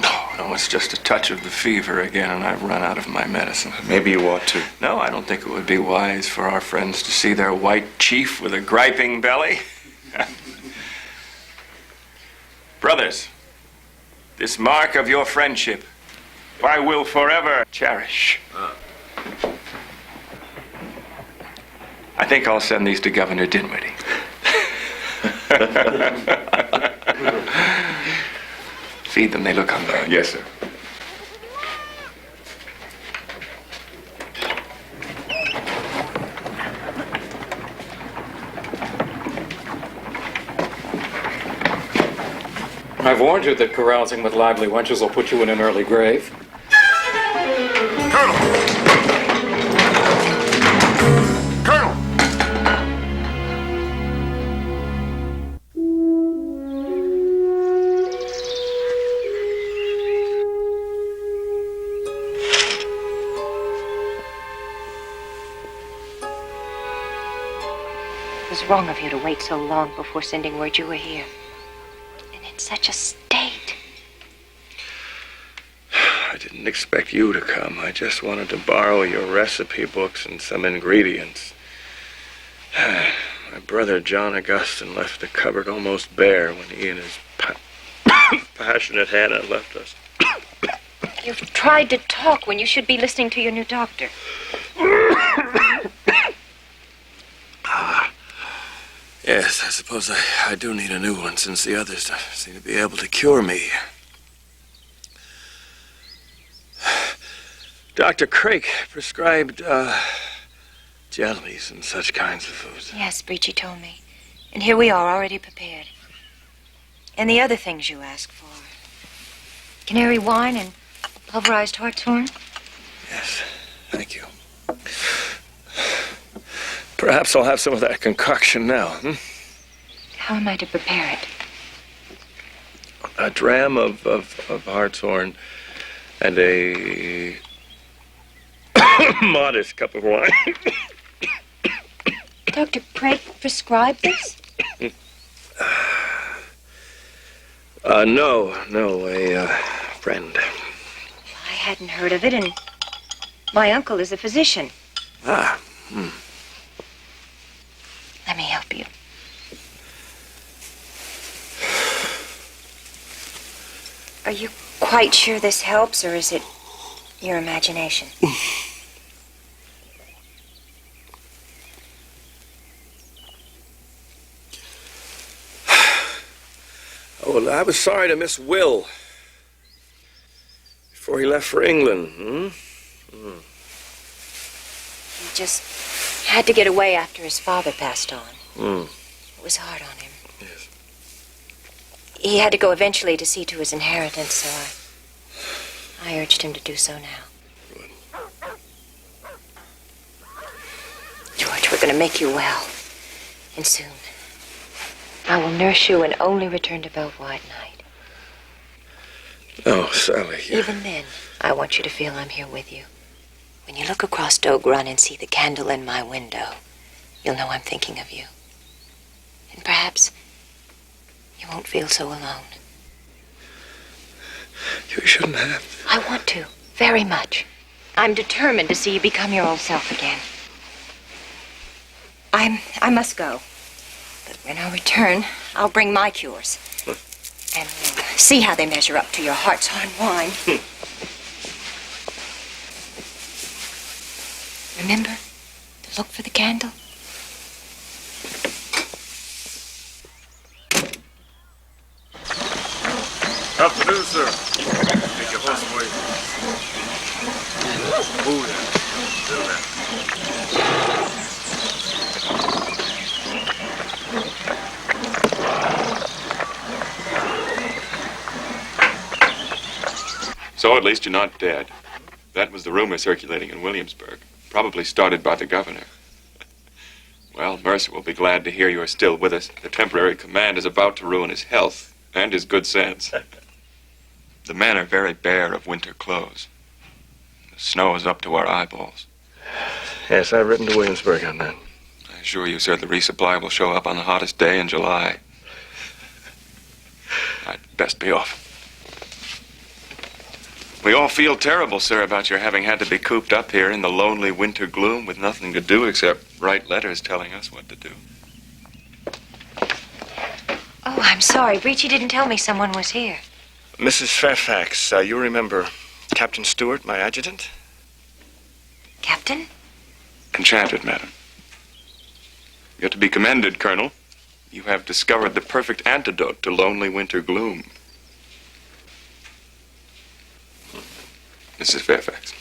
No, it's just a touch of the fever again, and I've run out of my medicine. Maybe you ought to. No, I don't think it would be wise for our friends to see their white chief with a griping belly. Brothers, this mark of your friendship I will forever cherish. I think I'll send these to Governor Dinwiddie. Feed them, they look hungry. Yes, sir. I've warned you that carousing with lively wenches will put you in an early grave. Colonel! Colonel! It was wrong of you to wait so long before sending word you were here. And in such a state. I didn't expect you to come. I just wanted to borrow your recipe books and some ingredients. My brother John Augustine left the cupboard almost bare when he and his passionate Hannah left us. You've tried to talk when you should be listening to your new doctor. Yes, I suppose I do need a new one, since the others don't seem to be able to cure me. Dr. Craik prescribed jellies and such kinds of foods. Yes, Breachy told me. And here we are, already prepared. And the other things you asked for. Canary wine and pulverized hartshorn? Yes, thank you. Perhaps I'll have some of that concoction now. How am I to prepare it? a dram of hartshorn and a modest cup of wine. Dr. Pratt prescribed this? No, a friend. I hadn't heard of it, and my uncle is a physician. Ah. Let me help you. Are you quite sure this helps, or is it your imagination? Oh, well, I was sorry to miss Will before he left for England. He just had to get away after his father passed on. It was hard on him. Yes. He had to go eventually to see to his inheritance, so I urged him to do so now. Good. George, we're going to make you well. And soon. I will nurse you and only return to Belvoir at night. Oh, Sally. Even then, I want you to feel I'm here with you. When you look across Dogue Run and see the candle in my window, you'll know I'm thinking of you. And perhaps you won't feel so alone. You shouldn't have. I want to, very much. I'm determined to see you become your old self again. I must go. But when I return, I'll bring my cures. And we'll see how they measure up to your hartshorn wine. Remember to look for the candle? Afternoon, sir. Take your horse away. Oh, yeah. Do that. So at least you're not dead. That was the rumor circulating in Williamsburg, probably started by the governor. Well, Mercer will be glad to hear you are still with us. The temporary command is about to ruin his health and his good sense. The men are very bare of winter clothes. The snow is up to our eyeballs. Yes, I've written to Williamsburg on that. I assure you, sir, the resupply will show up on the hottest day in July. I'd best be off. We all feel terrible, sir, about your having had to be cooped up here in the lonely winter gloom with nothing to do except write letters telling us what to do. Oh, I'm sorry. Breachy didn't tell me someone was here. Mrs. Fairfax, you remember Captain Stewart, my adjutant? Captain? Enchanted, madam. You're to be commended, Colonel. You have discovered the perfect antidote to lonely winter gloom. Mrs. Fairfax.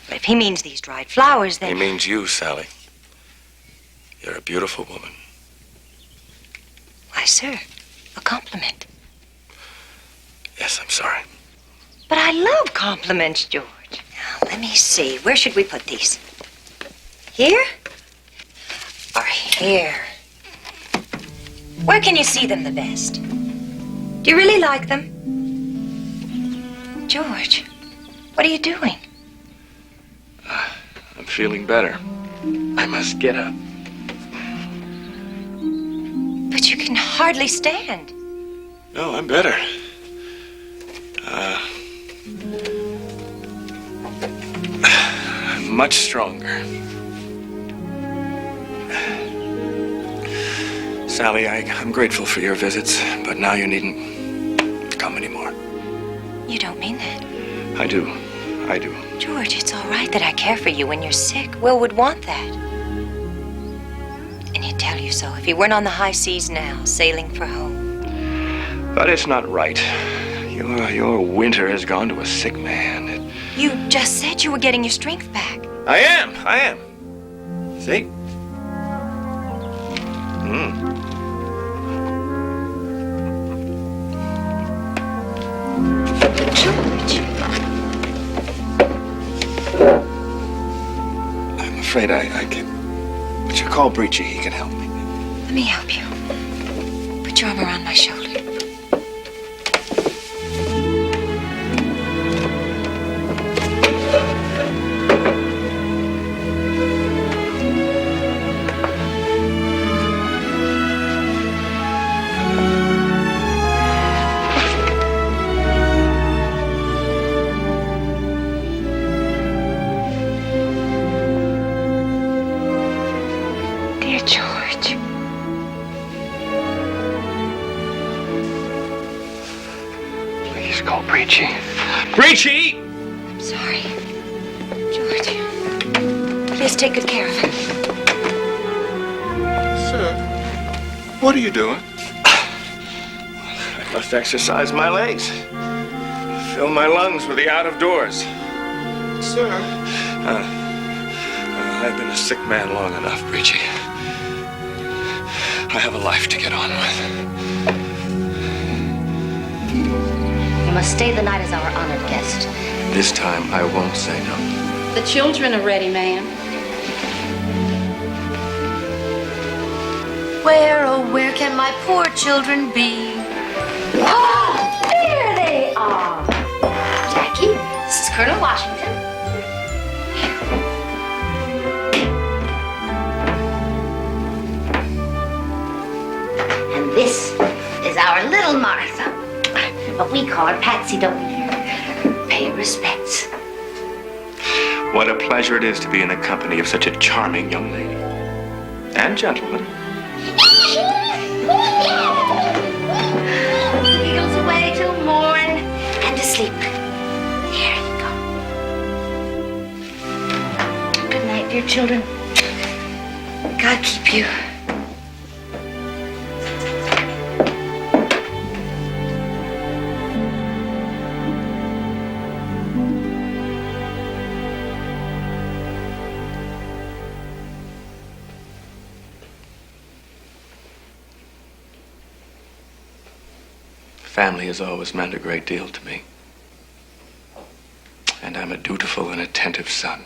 But if he means these dried flowers, then... He means you, Sally. You're a beautiful woman. Why, sir, a compliment. Yes, I'm sorry. But I love compliments, George. Now, let me see. Where should we put these? Here? Or here? Where can you see them the best? Do you really like them? George, what are you doing? I'm feeling better. I must get up. But you can hardly stand. No, I'm better. I'm much stronger. Sally, I'm grateful for your visits, but now you needn't come anymore. You don't mean that. I do. George, it's all right that I care for you when you're sick. Will would want that. And he'd tell you so if he weren't on the high seas now, sailing for home. But it's not right. Your winter has gone to a sick man. You just said you were getting your strength back. I am. See? George. I'm afraid I can... But you call Breachy, he can help me. Let me help you. Put your arm around my shoulder. Breachy! I'm sorry. George, please take good care of him. Sir, what are you doing? I must exercise my legs. Fill my lungs with the out of doors. Sir? I've been a sick man long enough, Breachy. I have a life to get on with. You must stay the night as our honored guest. This time, I won't say no. The children are ready, ma'am. Where, oh, where can my poor children be? Oh, there they are. Jackie, this is Colonel Washington. And this is our little Martha. But we call her Patsy, don't we? Pay your respects. What a pleasure it is to be in the company of such a charming young lady. And gentleman. Giggles away till morn and to sleep. There you go. Good night, dear children. God keep you. Family has always meant a great deal to me. And I'm a dutiful and attentive son.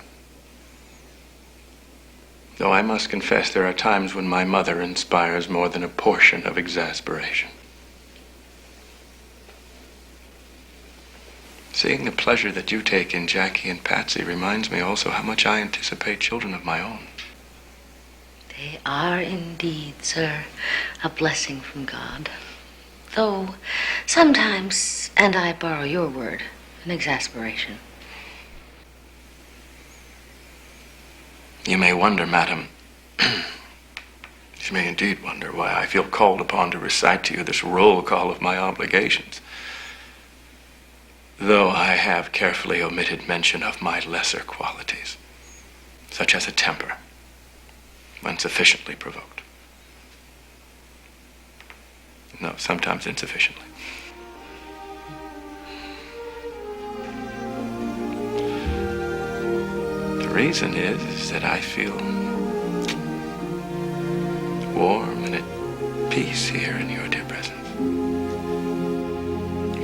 Though I must confess there are times when my mother inspires more than a portion of exasperation. Seeing the pleasure that you take in Jackie and Patsy reminds me also how much I anticipate children of my own. They are indeed, sir, a blessing from God. Though sometimes, and I borrow your word, an exasperation. You may wonder, madam, you may indeed wonder why I feel called upon to recite to you this roll call of my obligations, though I have carefully omitted mention of my lesser qualities, such as a temper, when sufficiently provoked. No, sometimes insufficiently. The reason is that I feel warm and at peace here in your dear presence.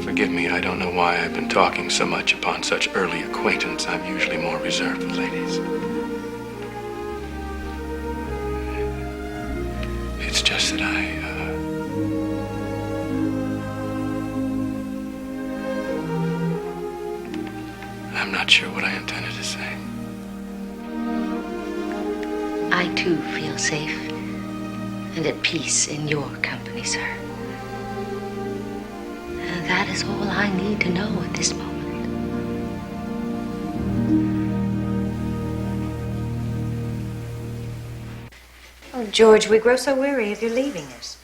Forgive me, I don't know why I've been talking so much upon such early acquaintance. I'm usually more reserved with ladies. It's just that I'm not sure what I intended to say. I too feel safe and at peace in your company, sir. And that is all I need to know at this moment. Oh, George, we grow so weary of your leaving us.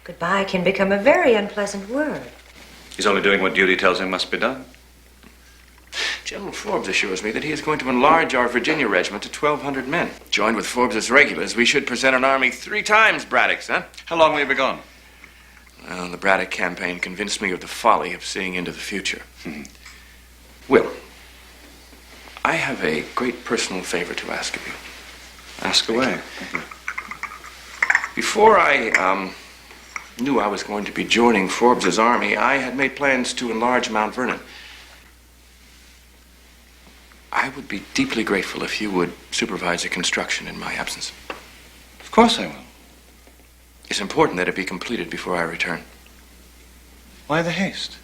Goodbye can become a very unpleasant word. He's only doing what duty tells him must be done. General Forbes assures me that he is going to enlarge our Virginia regiment to 1,200 men. Joined with Forbes's regulars, we should present an army 3 times Braddock's, huh? How long will you be gone? Well, the Braddock campaign convinced me of the folly of seeing into the future. Will, I have a great personal favor to ask of you. Ask away. Before I knew I was going to be joining Forbes's army, I had made plans to enlarge Mount Vernon. I would be deeply grateful if you would supervise the construction in my absence. Of course I will. It's important that it be completed before I return. Why the haste?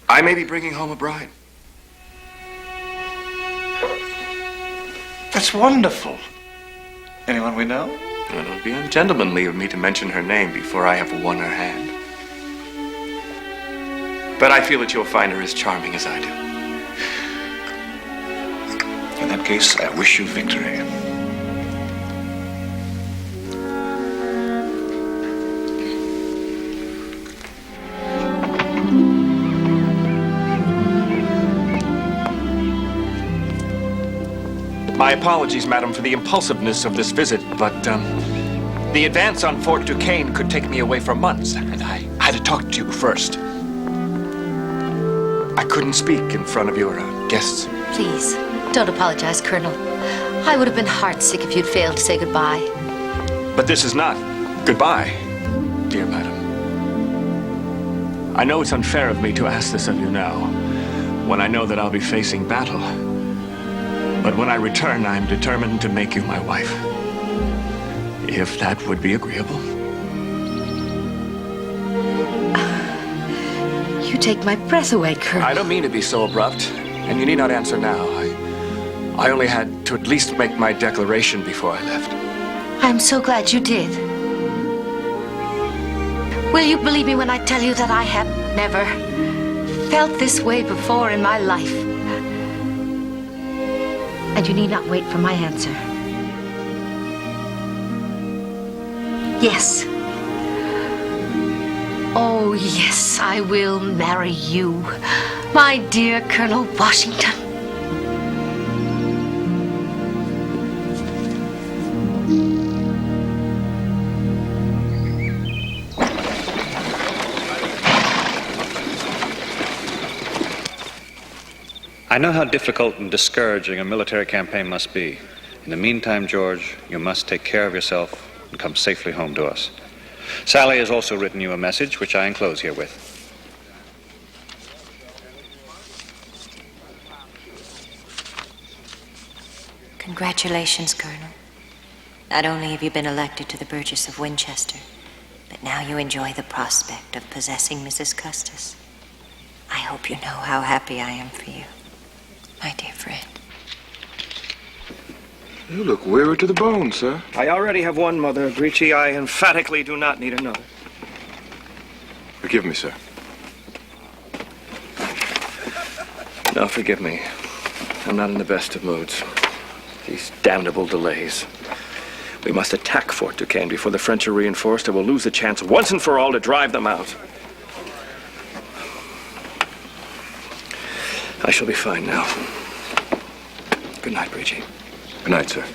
I may be bringing home a bride. That's wonderful. Anyone we know? Well, it would be ungentlemanly of me to mention her name before I have won her hand. But I feel that you'll find her as charming as I do. In that case, I wish you victory. My apologies, madam, for the impulsiveness of this visit, but the advance on Fort Duquesne could take me away for months, and I had to talk to you first. I couldn't speak in front of your guests. Please, don't apologize, Colonel. I would have been heartsick if you'd failed to say goodbye. But this is not goodbye, dear madam. I know it's unfair of me to ask this of you now, when I know that I'll be facing battle. But when I return, I'm determined to make you my wife. If that would be agreeable. You take my breath away, Colonel. I don't mean to be so abrupt, and you need not answer now. I only had to at least make my declaration before I left. I'm so glad you did. Will you believe me when I tell you that I have never felt this way before in my life? And you need not wait for my answer. Yes. Oh, yes, I will marry you, my dear Colonel Washington. I know how difficult and discouraging a military campaign must be. In the meantime, George, you must take care of yourself and come safely home to us. Sally has also written you a message, which I enclose herewith. Congratulations, Colonel. Not only have you been elected to the Burgess of Winchester, but now you enjoy the prospect of possessing Mrs. Custis. I hope you know how happy I am for you, my dear friend. You look weary to the bone, sir. I already have one, Mother Brici. I emphatically do not need another. Forgive me, sir. No, forgive me. I'm not in the best of moods. These damnable delays. We must attack Fort Duquesne before the French are reinforced, or we'll lose the chance once and for all to drive them out. I shall be fine now. Good night, Brici. Good night, sir.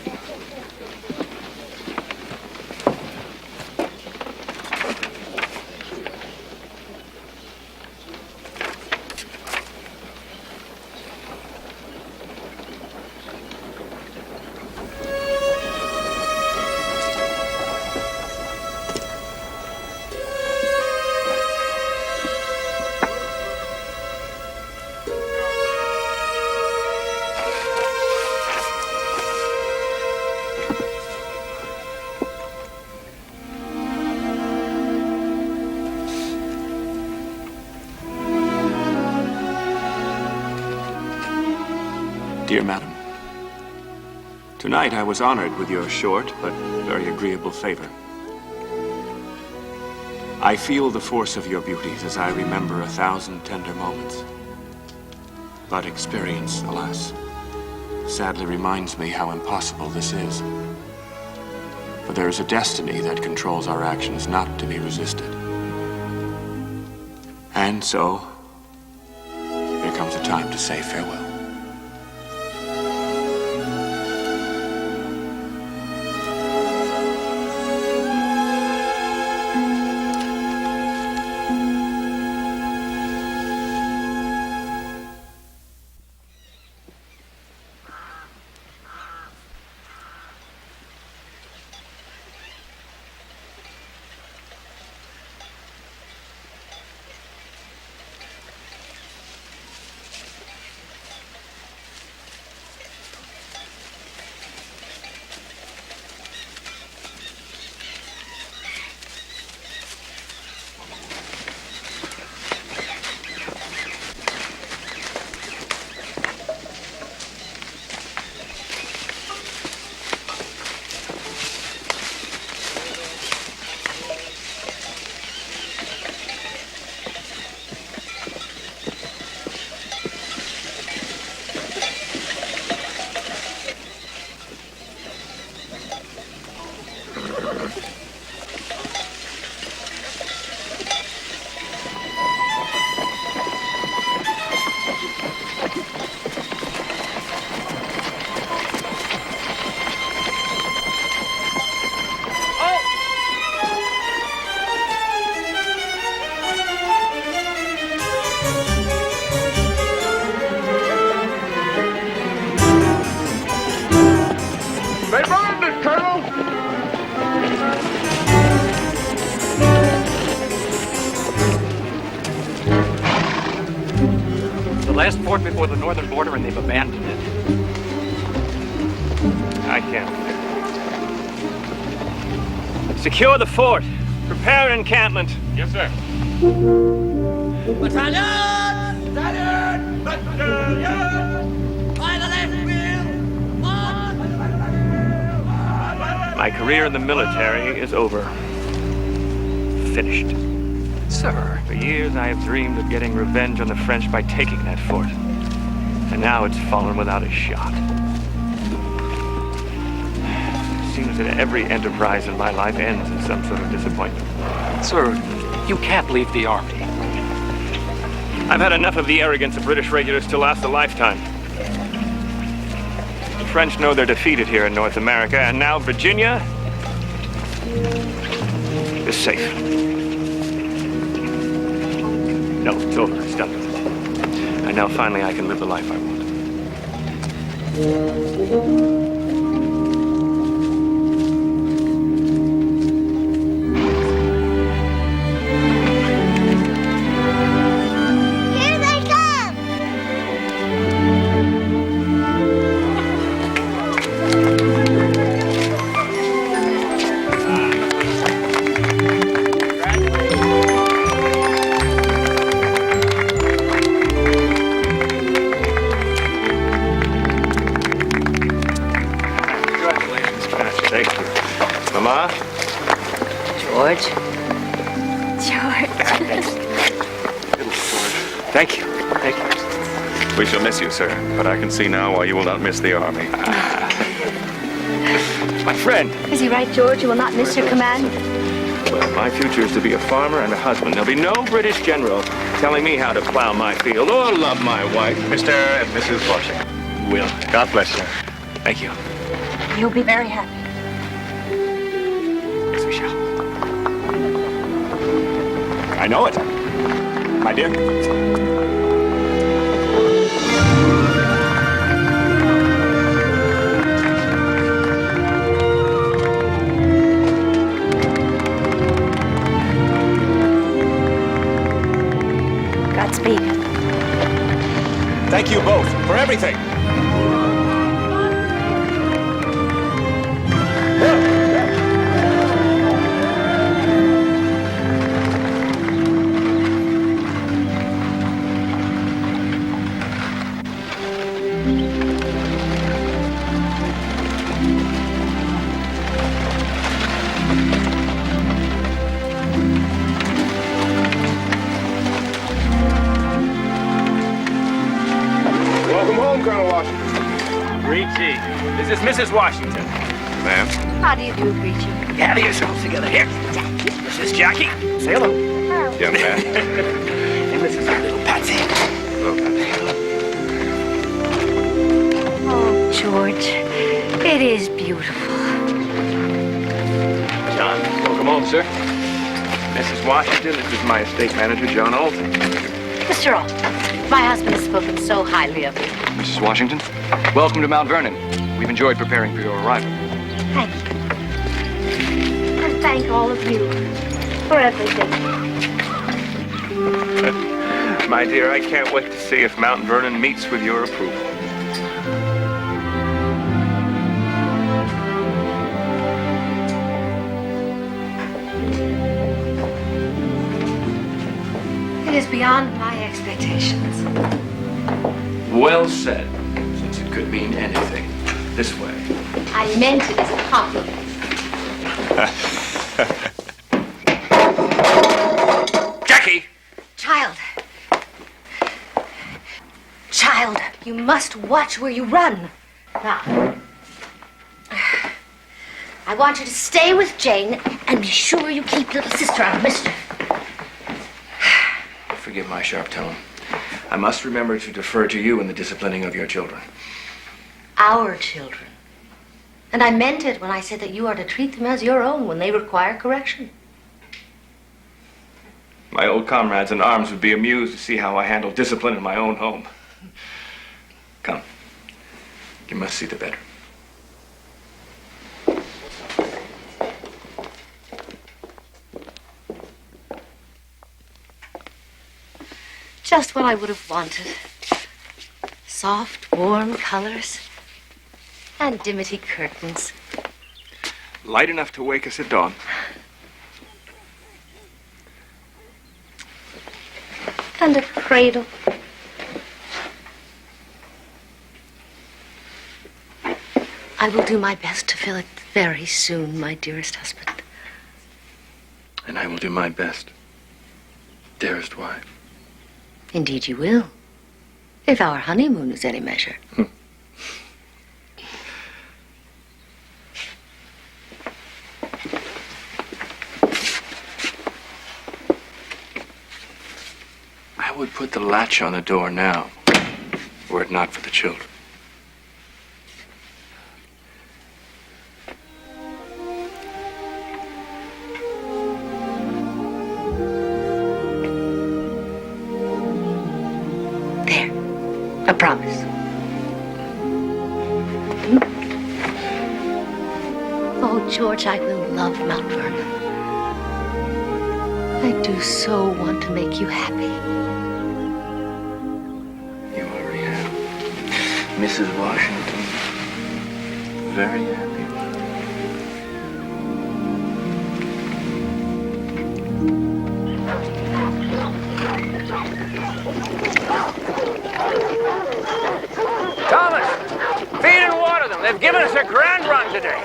Dear Madam, tonight I was honored with your short but very agreeable favor. I feel the force of your beauties as I remember 1,000 tender moments. But experience, alas, sadly reminds me how impossible this is. For there is a destiny that controls our actions not to be resisted. And so, there comes a time to say farewell. last fort before the northern border, and they've abandoned it. I can't. Secure the fort. Prepare an encampment. Yes, sir. Battalion! Battalion! Battalion! By the left wheel! My career in the military is over. Finished. Sir. For years I have dreamed of getting revenge on the French by taking that fort. And now it's fallen without a shot. It seems that every enterprise in my life ends in some sort of disappointment. Sir, you can't leave the army. I've had enough of the arrogance of British regulars to last a lifetime. The French know they're defeated here in North America, and now Virginia is safe. No, it's over. It's done with. And now finally I can live the life I want. Thank you. Thank you. We shall miss you, sir, but I can see now why you will not miss the army. My friend. Is he right, George? You will not miss your command? Well, my future is to be a farmer and a husband. There'll be no British general telling me how to plow my field or love my wife. Mr. and Mrs. Washington. Will. God bless you. Thank you. You'll be very happy. Yes, we shall. I know it. My dear. Godspeed. Thank you both for everything. This is Mrs. Washington. Ma'am? How do you do, creature? Gather yourselves together. Here. This is Jackie. Say hello. Young man. And this is our little Patsy. Hello, Patsy. Oh, George, it is beautiful. John, welcome home, sir. Mrs. Washington, this is my estate manager, John Alton. Mr. Alton, my husband has spoken so highly of you. Mrs. Washington, welcome to Mount Vernon. We've enjoyed preparing for your arrival. Thank you. And thank all of you for everything. My dear, I can't wait to see if Mount Vernon meets with your approval. It is beyond my expectations. Well said, since it could mean anything. This way. I meant it as a compliment. Jackie! Child. Child, you must watch where you run. Now, I want you to stay with Jane and be sure you keep little sister out of mischief. Forgive my sharp tone. I must remember to defer to you in the disciplining of your children. Our children. And I meant it when I said that you are to treat them as your own when they require correction. My old comrades in arms would be amused to see how I handle discipline in my own home. Come. You must see the better. Just what I would have wanted. soft, warm colors and dimity curtains. Light enough to wake us at dawn. And a cradle. I will do my best to fill it very soon, my dearest husband. And I will do my best, dearest wife. Indeed you will. If our honeymoon is any measure. I would put the latch on the door now, were it not for the children. A promise. Oh, George, I will love Mount Vernon. I do so want to make you happy. You already have. Mrs. Washington. Very happy. Thomas, feed and water them. They've given us a grand run today.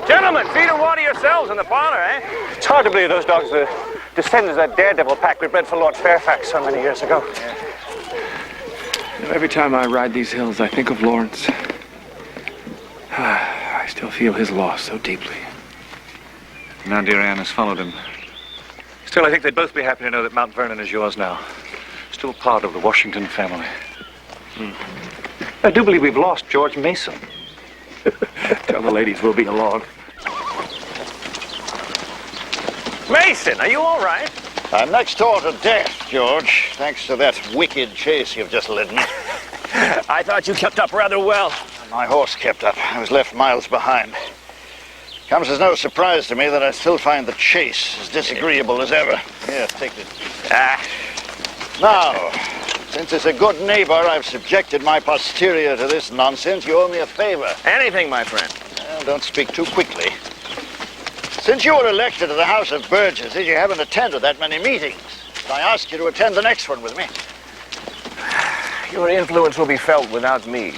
Gentlemen, feed and water yourselves in the parlor, eh? It's hard to believe those dogs are descendants of that daredevil pack we bred for Lord Fairfax so many years ago. You know, every time I ride these hills, I think of Lawrence. I still feel his loss so deeply. Now dear Anne has followed him. Still, I think they'd both be happy to know that Mount Vernon is yours now. Still part of the Washington family. I do believe we've lost George Mason. Tell the ladies we'll be along. Mason, are you all right? I'm next door to death, George, thanks to that wicked chase you've just led me. I thought you kept up rather well. My horse kept up. I was left miles behind. Comes as no surprise to me that I still find the chase as disagreeable as ever. Here, take it. Now, since as a good neighbor I've subjected my posterior to this nonsense, you owe me a favor. Anything, my friend. Well, don't speak too quickly. Since you were elected to the House of Burgesses, you haven't attended that many meetings. I ask you to attend the next one with me. Your influence will be felt without me.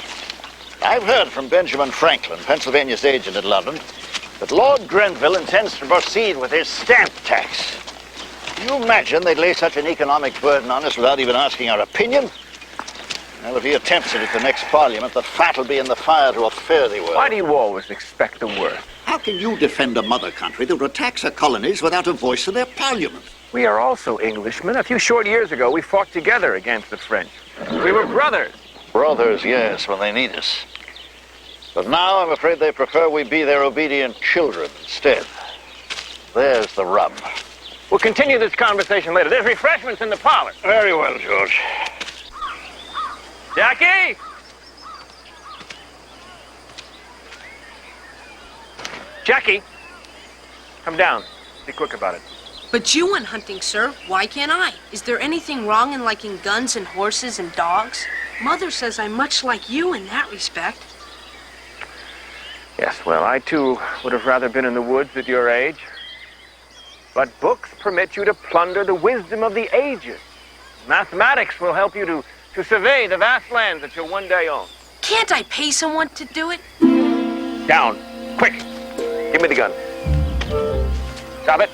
I've heard from Benjamin Franklin, Pennsylvania's agent in London, that Lord Grenville intends to proceed with his stamp tax. Can you imagine they'd lay such an economic burden on us without even asking our opinion? Well, if he attempts it at the next Parliament, the fat will be in the fire to a fare thee well. Why do you always expect the worst? How can you defend a mother country that attacks her colonies without a voice in their parliament? We are also Englishmen. A few short years ago, we fought together against the French. We were brothers. Brothers, yes, when they need us. But now I'm afraid they prefer we be their obedient children instead. There's the rub. We'll continue this conversation later. There's refreshments in the parlor. Very well, George. Jackie! Jackie! Come down. Be quick about it. But you went hunting, sir. Why can't I? Is there anything wrong in liking guns and horses and dogs? Mother says I'm much like you in that respect. Yes, well, I too would have rather been in the woods at your age. But books permit you to plunder the wisdom of the ages. Mathematics will help you to survey the vast lands that you'll one day own. Can't I pay someone to do it? Down. Quick. Give me the gun. Stop it.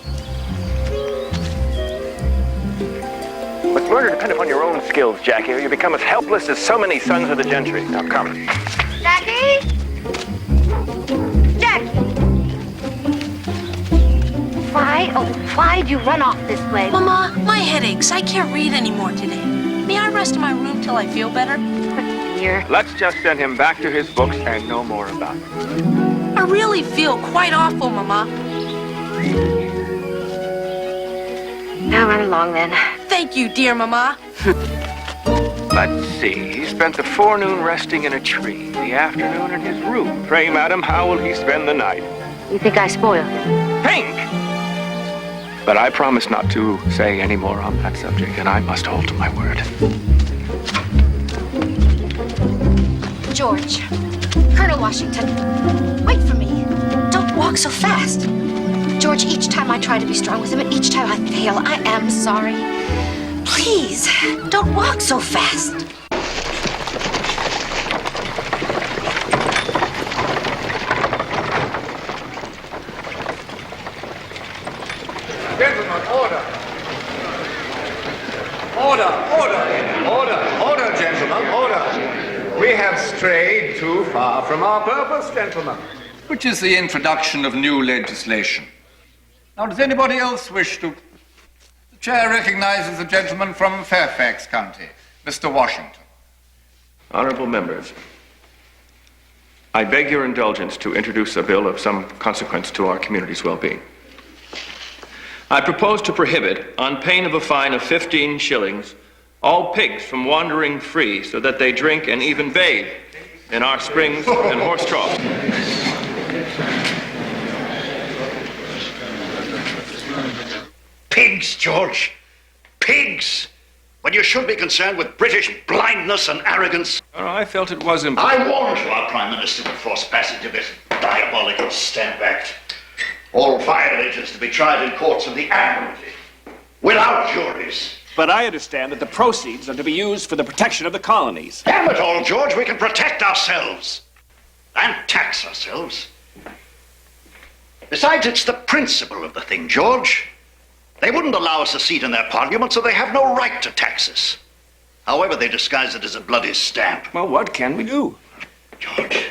But learn to depend upon your own skills, Jackie, or you become as helpless as so many sons of the gentry. Now, come. Jackie? Jackie! Why'd you run off this way? Mama, my head aches. I can't read anymore today. May I rest in my room till I feel better? Dear. Let's just send him back to his books and no more about it. I really feel quite awful, Mama. Now run along, then. Thank you, dear Mama. Let's see. He spent the forenoon resting in a tree, the afternoon in his room. Pray, madam, how will he spend the night? You think I spoiled him? Think! But I promise not to say any more on that subject, and I must hold to my word. George. Colonel Washington, wait for me. Don't walk so fast. George, each time I try to be strong with him, and each time I fail, I am sorry. Please, don't walk so fast. Gentlemen, order. Order, gentlemen, order. We have strayed too far from our purpose, gentlemen. Which is the introduction of new legislation. Now, does anybody else wish to... The chair recognizes the gentleman from Fairfax County, Mr. Washington. Honorable members, I beg your indulgence to introduce a bill of some consequence to our community's well-being. I propose to prohibit, on pain of a fine of 15 shillings, all pigs from wandering free so that they drink and even bathe in our springs and horse troughs. Pigs, George. Pigs. When you should be concerned with British blindness and arrogance. Oh, I felt it was important. I warned you our Prime Minister would force passage of this diabolical Stamp Act. All violators to be tried in courts of the Admiralty, without juries. But I understand that the proceeds are to be used for the protection of the colonies. Damn it all, George, we can protect ourselves. And tax ourselves. Besides, it's the principle of the thing, George. They wouldn't allow us a seat in their parliament, so they have no right to tax us. However, they disguise it as a bloody stamp. Well, what can we do? George,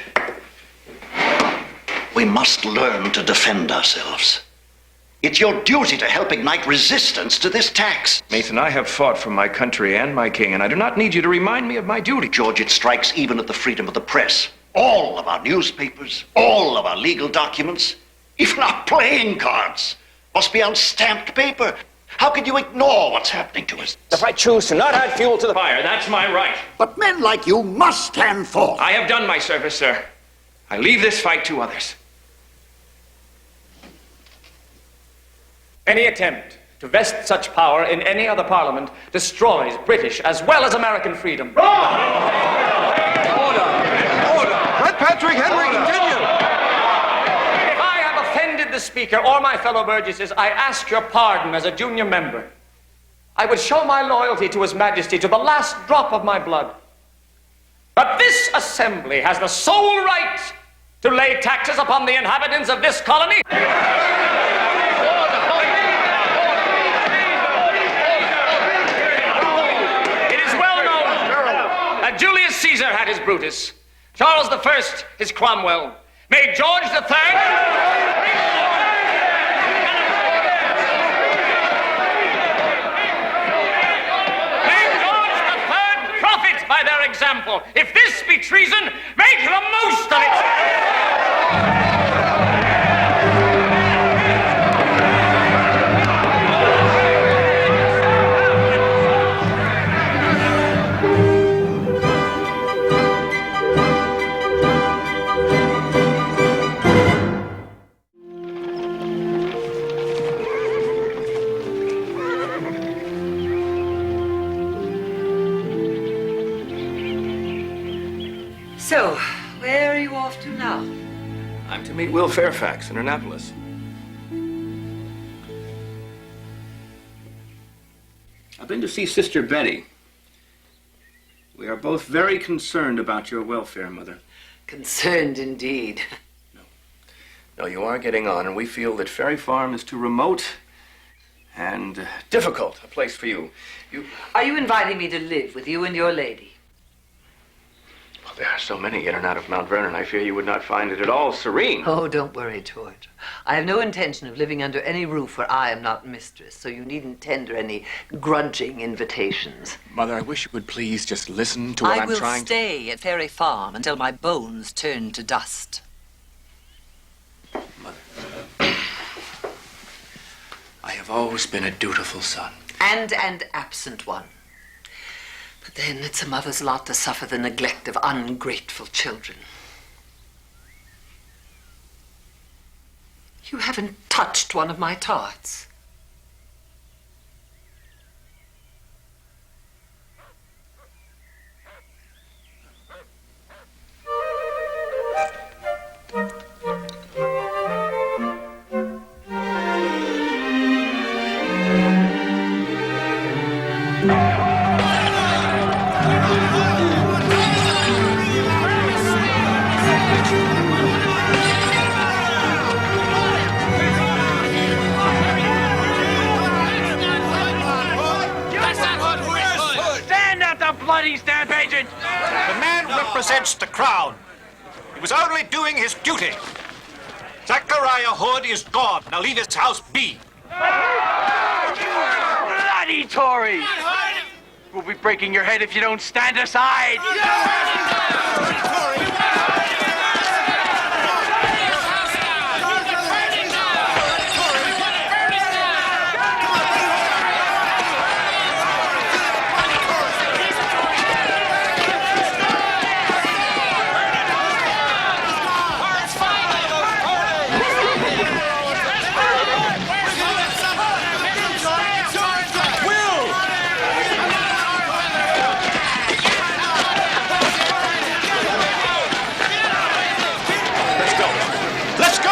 we must learn to defend ourselves. It's your duty to help ignite resistance to this tax. Nathan, I have fought for my country and my king, and I do not need you to remind me of my duty. George, it strikes even at the freedom of the press. All of our newspapers, all of our legal documents, even our playing cards must be on stamped paper. How can you ignore what's happening to us? If I choose to not add fuel to the fire, that's my right. But men like you must stand forth. I have done my service, sir. I leave this fight to others. Any attempt to vest such power in any other parliament destroys British as well as American freedom. Order! Let Patrick Henry continue! If I have offended the Speaker or my fellow burgesses, I ask your pardon as a junior member. I would show my loyalty to His Majesty to the last drop of my blood. But this assembly has the sole right to lay taxes upon the inhabitants of this colony. Julius Caesar had his Brutus, Charles I his Cromwell, may George III... May George III profit by their example. If this be treason, make the most of it! So, where are you off to now? I'm to meet Will Fairfax in Annapolis. I've been to see Sister Betty. We are both very concerned about your welfare, Mother. Concerned indeed. No, you are getting on, and we feel that Ferry Farm is too remote and difficult a place for you. Are you inviting me to live with you and your lady? Well, there are so many in and out of Mount Vernon, I fear you would not find it at all serene. Oh, don't worry, George. I have no intention of living under any roof where I am not mistress, so you needn't tender any grudging invitations. Mother, I wish you would please just listen to what I'm trying to... I will stay at Ferry Farm until my bones turn to dust. Mother, I have always been a dutiful son. And an absent one. But then it's a mother's lot to suffer the neglect of ungrateful children. You haven't touched one of my tarts. Stand up, the bloody stamp agent! The man represents the crown. He was only doing his duty. Zachariah Hood is gone. Now leave his house be. Bloody Tories! We'll be breaking your head if you don't stand aside! Let's go!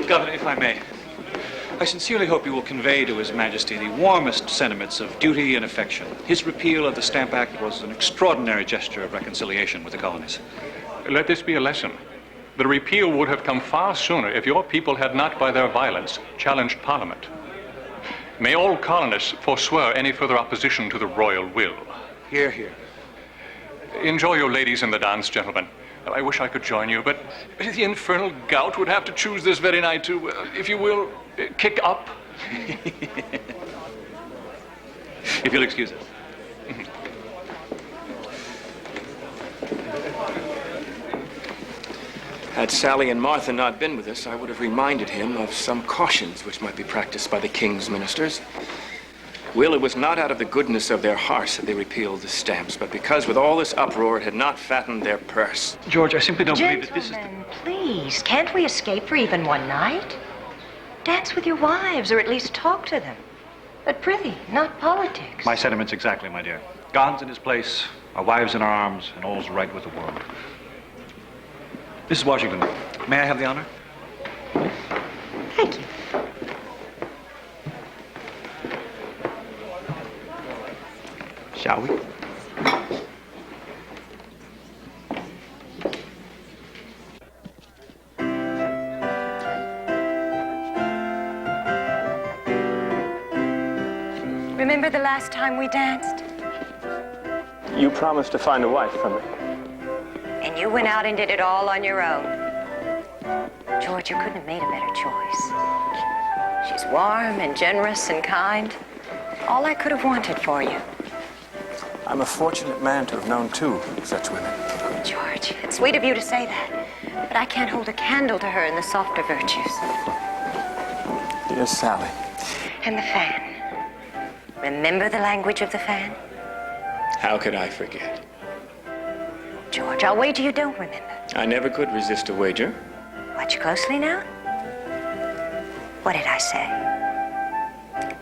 Governor, if I may, I sincerely hope you will convey to His Majesty the warmest sentiments of duty and affection. His repeal of the Stamp Act was an extraordinary gesture of reconciliation with the colonies. Let this be a lesson. The repeal would have come far sooner if your people had not, by their violence, challenged Parliament. May all colonists forswear any further opposition to the royal will. Hear, hear. Enjoy your ladies in the dance, gentlemen. I wish I could join you, but the infernal gout would have to choose this very night to, if you will, kick up. If you'll excuse us. Had Sally and Martha not been with us, I would have reminded him of some cautions which might be practiced by the king's ministers. Will, it was not out of the goodness of their hearts that they repealed the stamps, but because with all this uproar it had not fattened their purse. George, I simply don't believe that this is Gentlemen, please, can't we escape for even one night? Dance with your wives, or at least talk to them. But prithee, not politics. my sentiments exactly, my dear. God's in his place, our wives in our arms, and all's right with the world. Mrs. Washington, may I have the honor? Thank you. Shall we? Remember the last time we danced? You promised to find a wife for me. And you went out and did it all on your own. George, you couldn't have made a better choice. She's warm and generous and kind. All I could have wanted for you. I'm a fortunate man to have known two such women. George, it's sweet of you to say that, but I can't hold a candle to her in the softer virtues. Dear Sally. And the fan. Remember the language of the fan? How could I forget? George, I'll wager you don't remember. I never could resist a wager. Watch closely now. What did I say?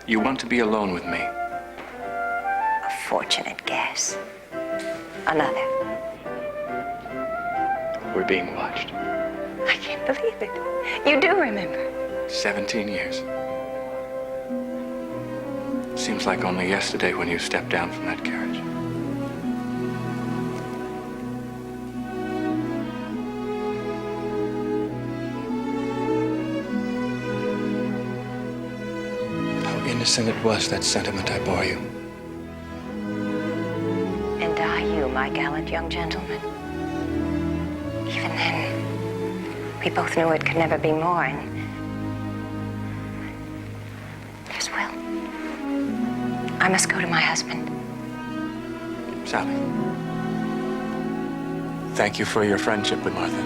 You want to be alone with me. A fortunate guess. Another. We're being watched. I can't believe it. You do remember. 17 years. Seems like only yesterday when you stepped down from that carriage. How innocent it was, that sentiment I bore you. And I you, my gallant young gentleman. Even then, we both knew it could never be more, and there's Will. I must go to my husband. Sally, thank you for your friendship with Martha.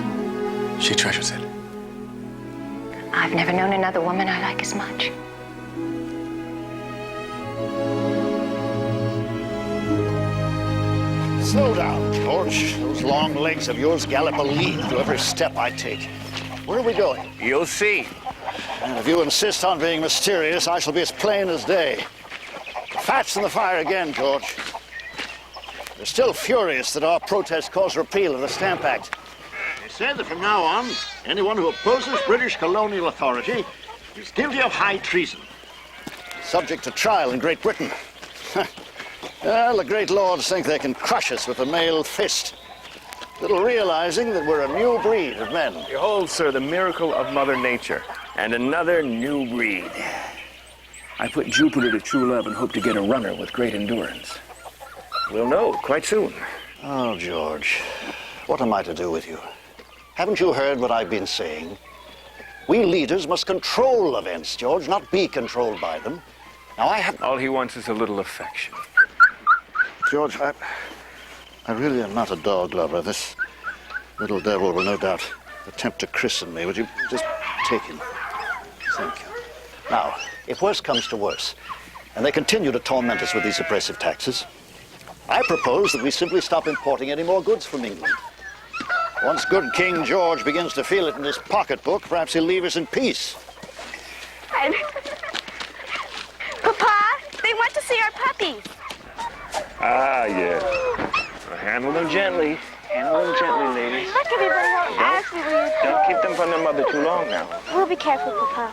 She treasures it. I've never known another woman I like as much. Slow down, George. Those long legs of yours gallop a lead to every step I take. Where are we going? You'll see. And if you insist on being mysterious, I shall be as plain as day. The fat's in the fire again, George. They're still furious that our protest caused repeal of the Stamp Act. They say that from now on, anyone who opposes British colonial authority is guilty of high treason. Subject to trial in Great Britain. Well, the great lords think they can crush us with a mailed fist, little realizing that we're a new breed of men. Behold, sir, the miracle of Mother Nature, and another new breed. I put Jupiter to true love and hope to get a runner with great endurance. We'll know quite soon. Oh, George, what am I to do with you? Haven't you heard what I've been saying? We leaders must control events, George, not be controlled by them. Now, I have... All he wants is a little affection. George, I really am not a dog lover. This little devil will no doubt attempt to christen me. Would you just take him? Thank you. Now, if worse comes to worse, and they continue to torment us with these oppressive taxes, I propose that we simply stop importing any more goods from England. Once good King George begins to feel it in his pocketbook, perhaps he'll leave us in peace. Papa, they want to see our puppies. Ah, yes. Well, handle them gently. Handle them gently, ladies. Look, everybody will ask me where you're Don't keep them from their mother too long now. We'll be careful, Papa.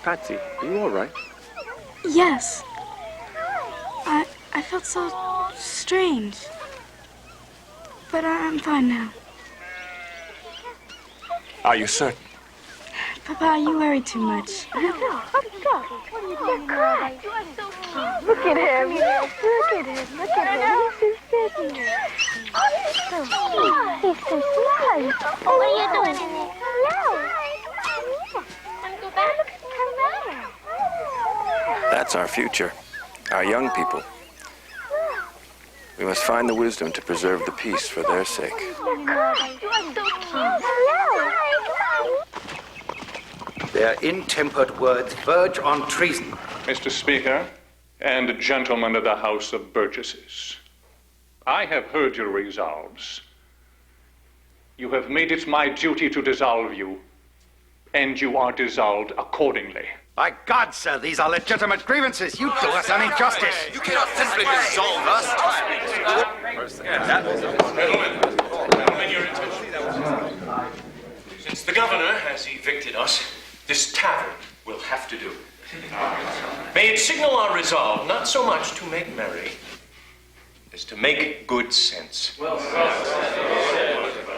Patsy, are you all right? Yes. I felt so strange. But I'm fine now. Are you certain? Papa, you worry too much. Look at him. Look at him. Look at him. He's so pretty. He's so smart. What are you doing in there? Hello. Want to go back? Come back. That's our future, our young people. We must find the wisdom to preserve the peace for their sake. Their intempered words verge on treason. Mr. Speaker and gentlemen of the House of Burgesses, I have heard your resolves. You have made it my duty to dissolve you, and you are dissolved accordingly. By God, sir, these are legitimate grievances. You do us an injustice. You cannot simply dissolve us. Since the governor has evicted us, this tavern will have to do. May it signal our resolve not so much to make merry as to make good sense.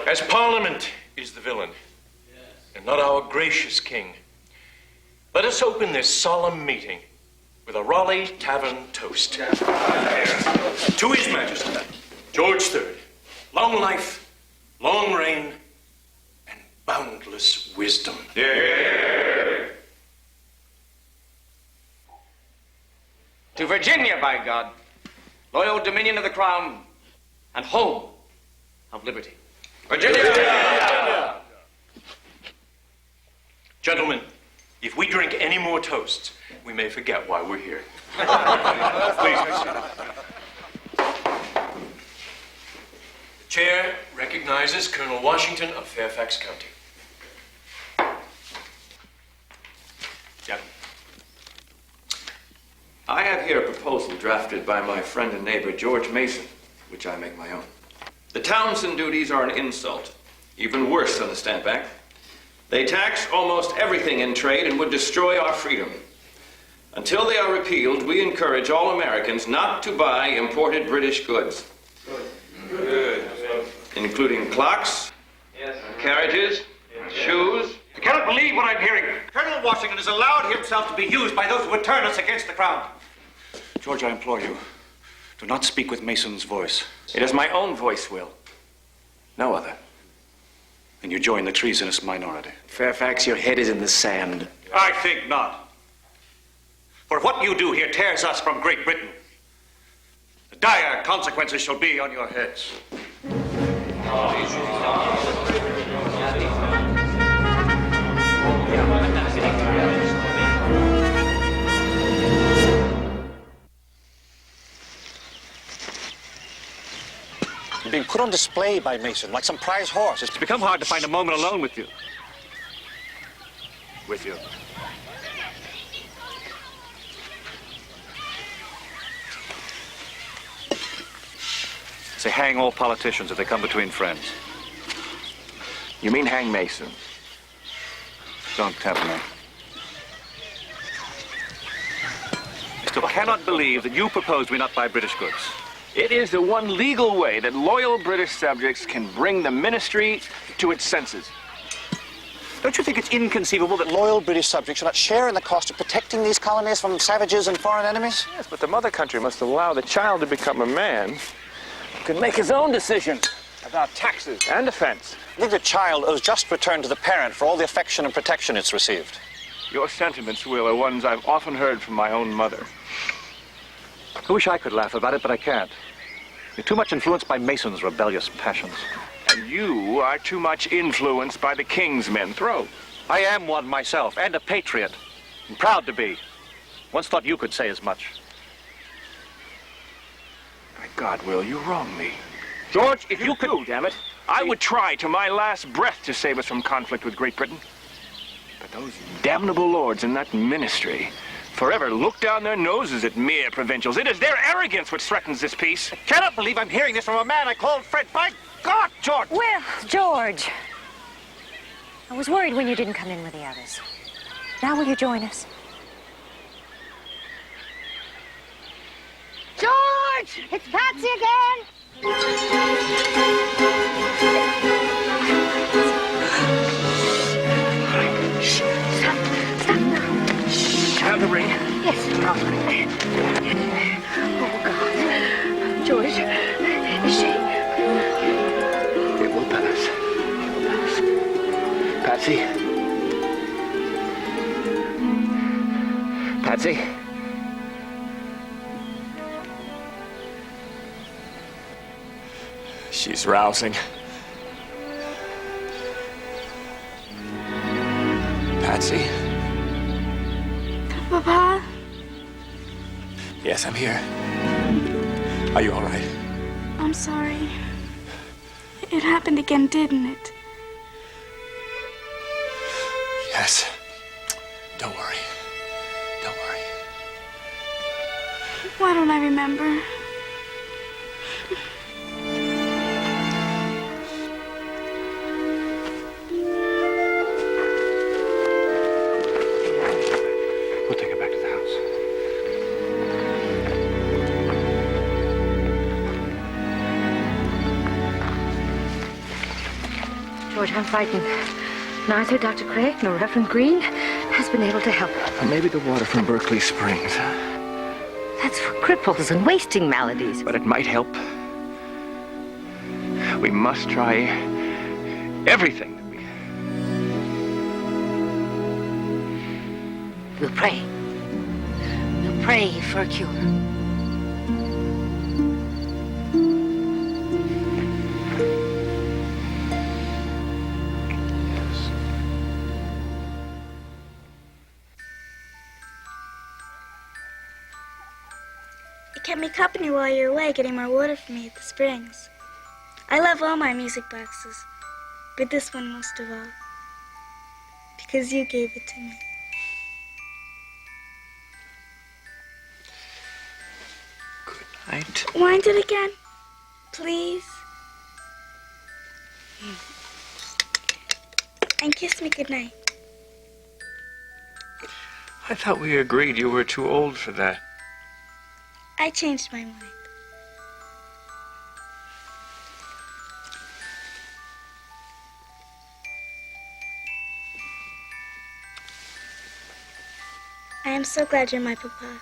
As Parliament is the villain, and not our gracious king, let us open this solemn meeting with a Raleigh Tavern toast. To His Majesty, George III, long life, long reign, and boundless wisdom. To Virginia, by God, loyal dominion of the crown, and home of liberty. Virginia! Gentlemen, if we drink any more toasts, we may forget why we're here. Please be seated. The chair recognizes Colonel Washington of Fairfax County. Gentlemen, I have here a proposal drafted by my friend and neighbor George Mason, which I make my own. The Townsend duties are an insult, even worse than the Stamp Act. They tax almost everything in trade and would destroy our freedom. Until they are repealed, we encourage all Americans not to buy imported British goods. Good. Including clocks, carriages, shoes. I cannot believe what I'm hearing. Colonel Washington has allowed himself to be used by those who would turn us against the crown. George, I implore you, do not speak with Mason's voice. It is my own voice, Will. No other. And you join the treasonous minority. Fairfax, your head is in the sand. I think not. For what you do here tears us from Great Britain. The dire consequences shall be on your heads. put on display by Mason, like some prize horse. It's become hard to find a moment alone with you. With you. Say, hang all politicians if they come between friends. You mean hang Mason? Don't tempt me. I still cannot believe that you proposed we not buy British goods. It is the one legal way that loyal British subjects can bring the ministry to its senses. Don't you think it's inconceivable that loyal British subjects should not share in the cost of protecting these colonies from savages and foreign enemies? Yes, but the mother country must allow the child to become a man who can make his own decision about taxes and defense. I think the child owes just return to the parent for all the affection and protection it's received. Your sentiments, Will, are ones I've often heard from my own mother. I wish I could laugh about it, but I can't. You're too much influenced by Mason's rebellious passions. And you are too much influenced by the king's men throw. I am one myself, and a patriot. I'm proud to be. Once thought you could say as much. My God, Will, you wrong me. George, if you could... damn it. I would try to my last breath to save us from conflict with Great Britain. But those damnable lords in that ministry forever look down their noses at mere provincials. It is their arrogance which threatens this peace. I cannot believe I'm hearing this from a man I called Fred. By God, George! Well, George, I was worried when you didn't come in with the others. Now will you join us? George! It's Patsy again! Shh! Stop now. Shh. Have the ring? Yes. Oh, God. George, is she... It will pass. Patsy? Patsy? She's rousing. Patsy? Papa? Yes, I'm here. Are you all right? I'm sorry. It happened again, didn't it? Yes. Don't worry. Don't worry. Why don't I remember? We'll take her back to the house. George, I'm frightened. Neither Dr. Craig nor Reverend Green has been able to help. Or maybe the water from Berkeley Springs. That's for cripples and wasting maladies. But it might help. We must try everything. We'll pray. We'll pray for a cure. It kept me company while you were away getting more water for me at the springs. I love all my music boxes, but this one most of all, because you gave it to me. Right. Wind it again, please. And kiss me goodnight. I thought we agreed you were too old for that. I changed my mind. I am so glad you're my papa.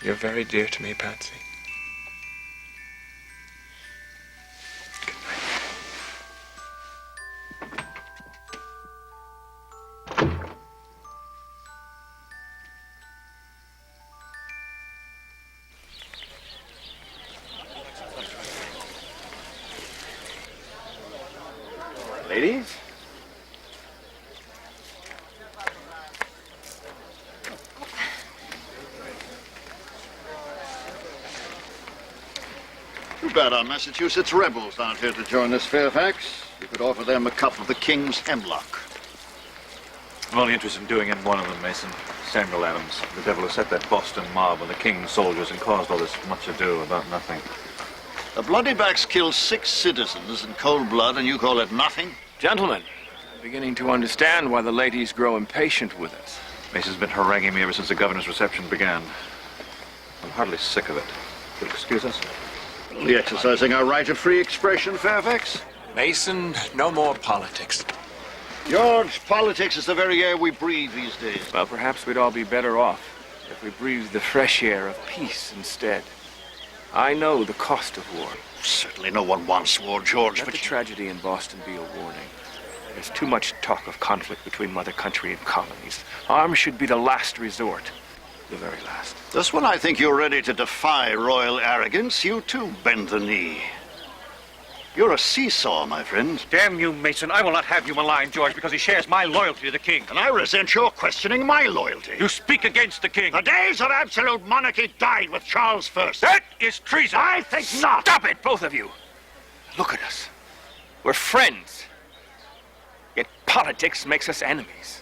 You're very dear to me, Patsy. Ladies? Too bad our Massachusetts rebels aren't here to join us, Fairfax. You could offer them a cup of the King's hemlock. I'm only interested in doing in one of them, Mason. Samuel Adams, the devil who set that Boston mob on the King's soldiers and caused all this much ado about nothing. The Bloodybacks killed 6 citizens in cold blood, and you call it nothing? Gentlemen, I'm beginning to understand why the ladies grow impatient with us. Mason's been haranguing me ever since the governor's reception began. I'm hardly sick of it. You'll excuse us? Only exercising our right of free expression, Fairfax. Mason, no more politics. George, politics is the very air we breathe these days. Well, perhaps we'd all be better off if we breathed the fresh air of peace instead. I know the cost of war. Certainly no one wants war, George, Let the tragedy in Boston be a warning. There's too much talk of conflict between mother country and colonies. Arms should be the last resort. The very last. Just when I think you're ready to defy royal arrogance, you too bend the knee. You're a seesaw, my friend. Damn you, Mason. I will not have you malign George because he shares my loyalty to the King. And I resent your questioning my loyalty. You speak against the King. The days of absolute monarchy died with Charles I. That is treason. I think not. Stop it, both of you. Look at us. We're friends. Yet politics makes us enemies.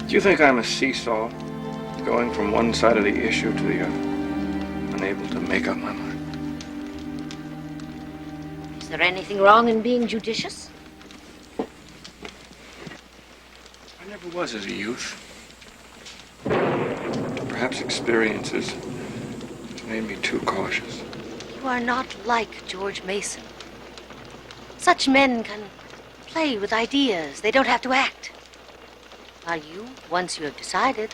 Do you think I'm a seesaw, going from one side of the issue to the other, unable to make up my mind? Is there anything wrong in being judicious? I never was as a youth. Perhaps experiences have made me too cautious. You are not like George Mason. Such men can play with ideas. They don't have to act. While you, once you have decided,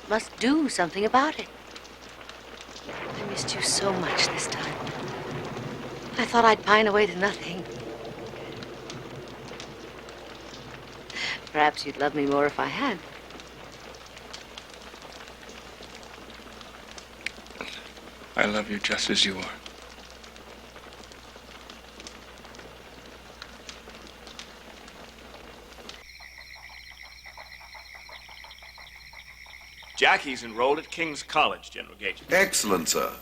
must do something about it. I missed you so much this time. I thought I'd pine away to nothing. Perhaps you'd love me more if I had. I love you just as you are. Jackie's enrolled at King's College, General Gage. Excellent, sir.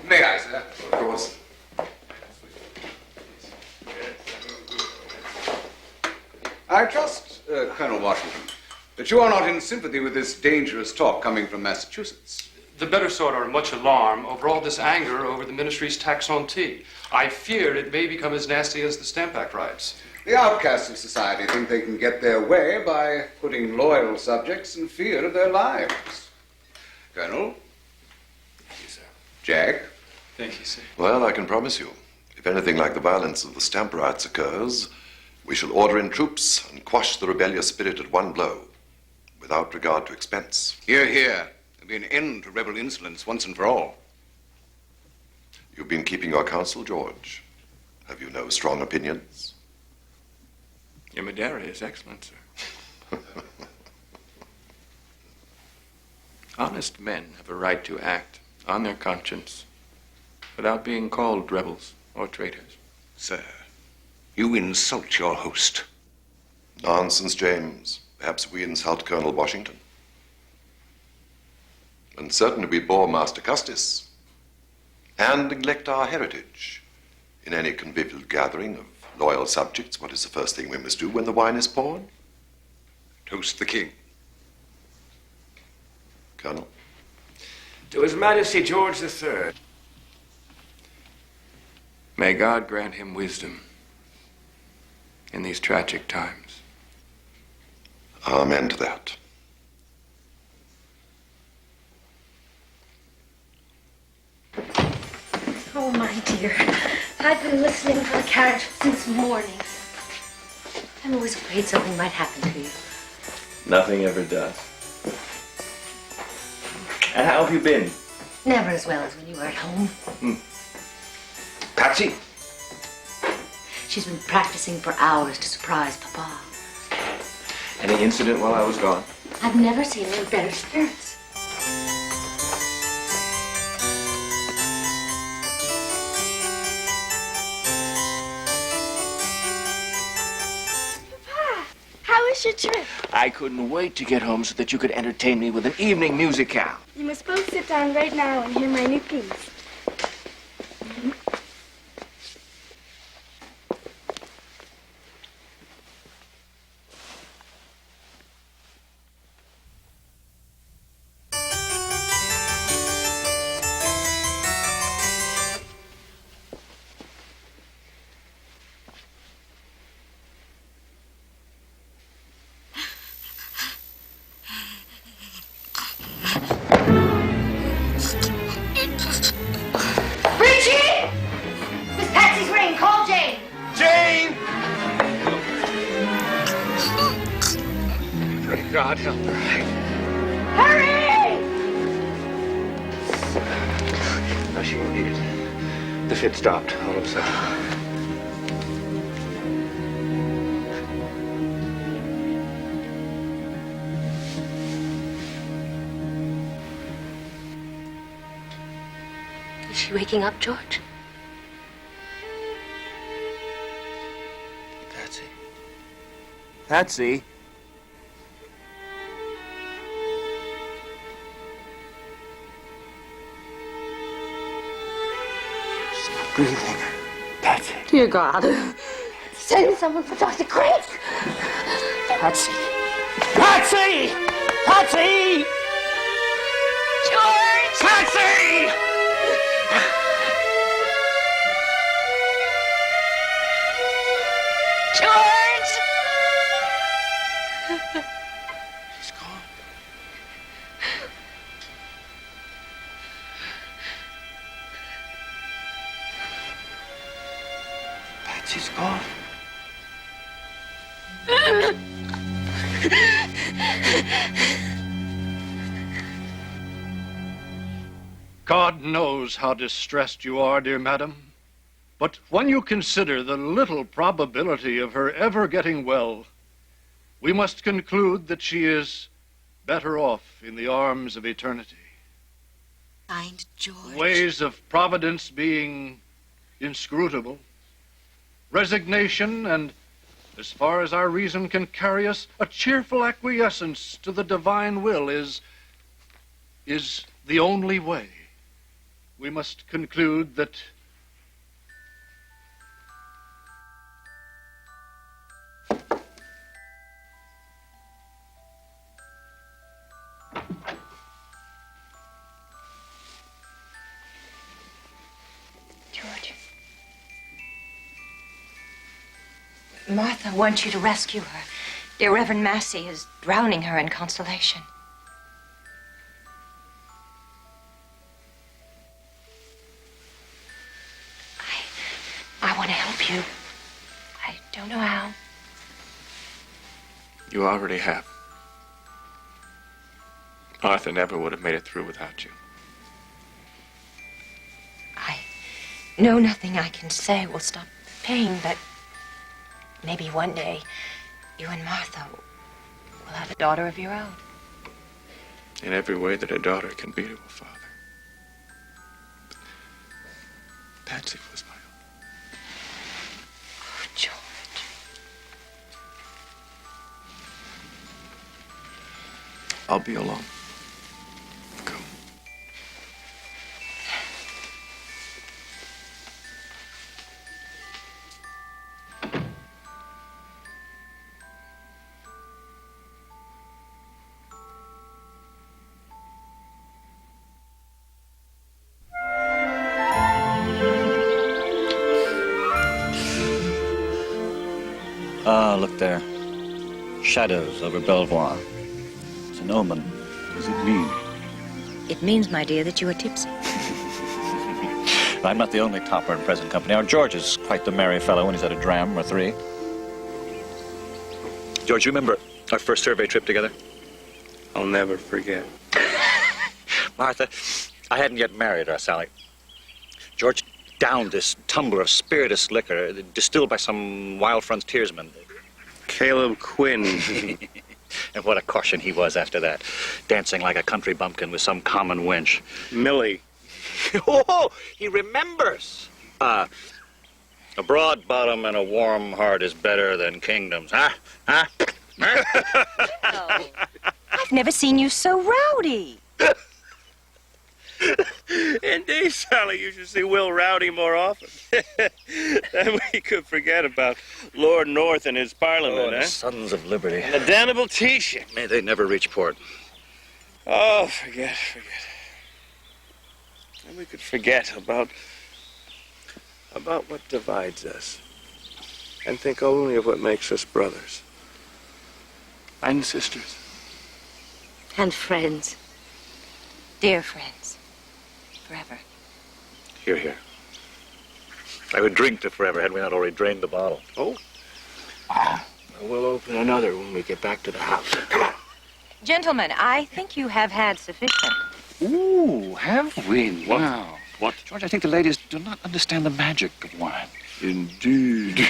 May I, sir? Of course. I trust, Colonel Washington, that you are not in sympathy with this dangerous talk coming from Massachusetts. The better sort are in much alarm over all this anger over the ministry's tax on tea. I fear it may become as nasty as the Stamp Act riots. The outcasts of society think they can get their way by putting loyal subjects in fear of their lives. Colonel? Thank you, sir. Jack? Thank you, sir. Well, I can promise you, if anything like the violence of the stamp riots occurs, we shall order in troops and quash the rebellious spirit at one blow, without regard to expense. Hear, hear. There'll be an end to rebel insolence once and for all. You've been keeping your counsel, George. Have you no strong opinions? Your Madeira is excellent, sir. Honest men have a right to act on their conscience without being called rebels or traitors. Sir, you insult your host. Nonsense, James. Perhaps we insult Colonel Washington. And certainly we bore Master Custis and neglect our heritage. In any convivial gathering of loyal subjects, what is the first thing we must do when the wine is poured? Toast the king. Colonel? To His Majesty George III. May God grant him wisdom in these tragic times. Amen to that. Oh, my dear. I've been listening for the carriage since morning. I'm always afraid something might happen to you. Nothing ever does. And how have you been? Never as well as when you were at home. Patsy? She's been practicing for hours to surprise Papa. Any incident while I was gone? I've never seen her in better spirits. Papa, how was your trip? I couldn't wait to get home so that you could entertain me with an evening musicale. You must both sit down right now and hear my new piece. God help her. Hurry! No, she won't need it. The fit stopped all of a sudden. Is she waking up, George? Patsy. Patsy? Breathing. Patsy. Dear God. Send someone for Dr. Craig. Patsy. Patsy! Patsy! George! Patsy! George! She's gone. Patsy's gone. God knows how distressed you are, dear madam. But when you consider the little probability of her ever getting well, we must conclude that she is better off in the arms of eternity. Kind George. Ways of Providence being inscrutable, resignation and, as far as our reason can carry us, a cheerful acquiescence to the divine will is the only way. We must conclude that George. Martha wants you to rescue her. Dear Reverend Massey is drowning her in consolation. I want to help you. I don't know how. You already have. Martha never would have made it through without you. I know nothing I can say will stop the pain, but maybe one day you and Martha will have a daughter of your own. In every way that a daughter can be to a father. Patsy was my own. Oh, George. I'll be alone. Go. Ah, look there. Shadows over Belvoir. It's an omen. What does it mean? It means, my dear, that you are tipsy. I'm not the only topper in present company. Our George is quite the merry fellow when he's had a dram or three. George, you remember our first survey trip together? I'll never forget. Martha, I hadn't yet married her, Sally. George, downed this tumbler of spirituous liquor distilled by some wild frontiersman. Caleb Quinn. And what a caution he was after that, dancing like a country bumpkin with some common wench. Millie. Oh, he remembers. A broad bottom and a warm heart is better than kingdoms, huh? Huh? Oh, I've never seen you so rowdy. Indeed, Sally, you should see Will rowdy more often. Then we could forget about Lord North and his parliament, the Sons of Liberty. And the damnable Taoiseach. May they never reach port. Oh, forget. And we could forget about what divides us. And think only of what makes us brothers. And sisters. And friends. Dear friends. Forever. Here, here. I would drink to forever had we not already drained the bottle. Oh? We'll open another when we get back to the house. Come on. Gentlemen, I think you have had sufficient. Ooh, have we? What? Wow. What? George, I think the ladies do not understand the magic of wine. Indeed.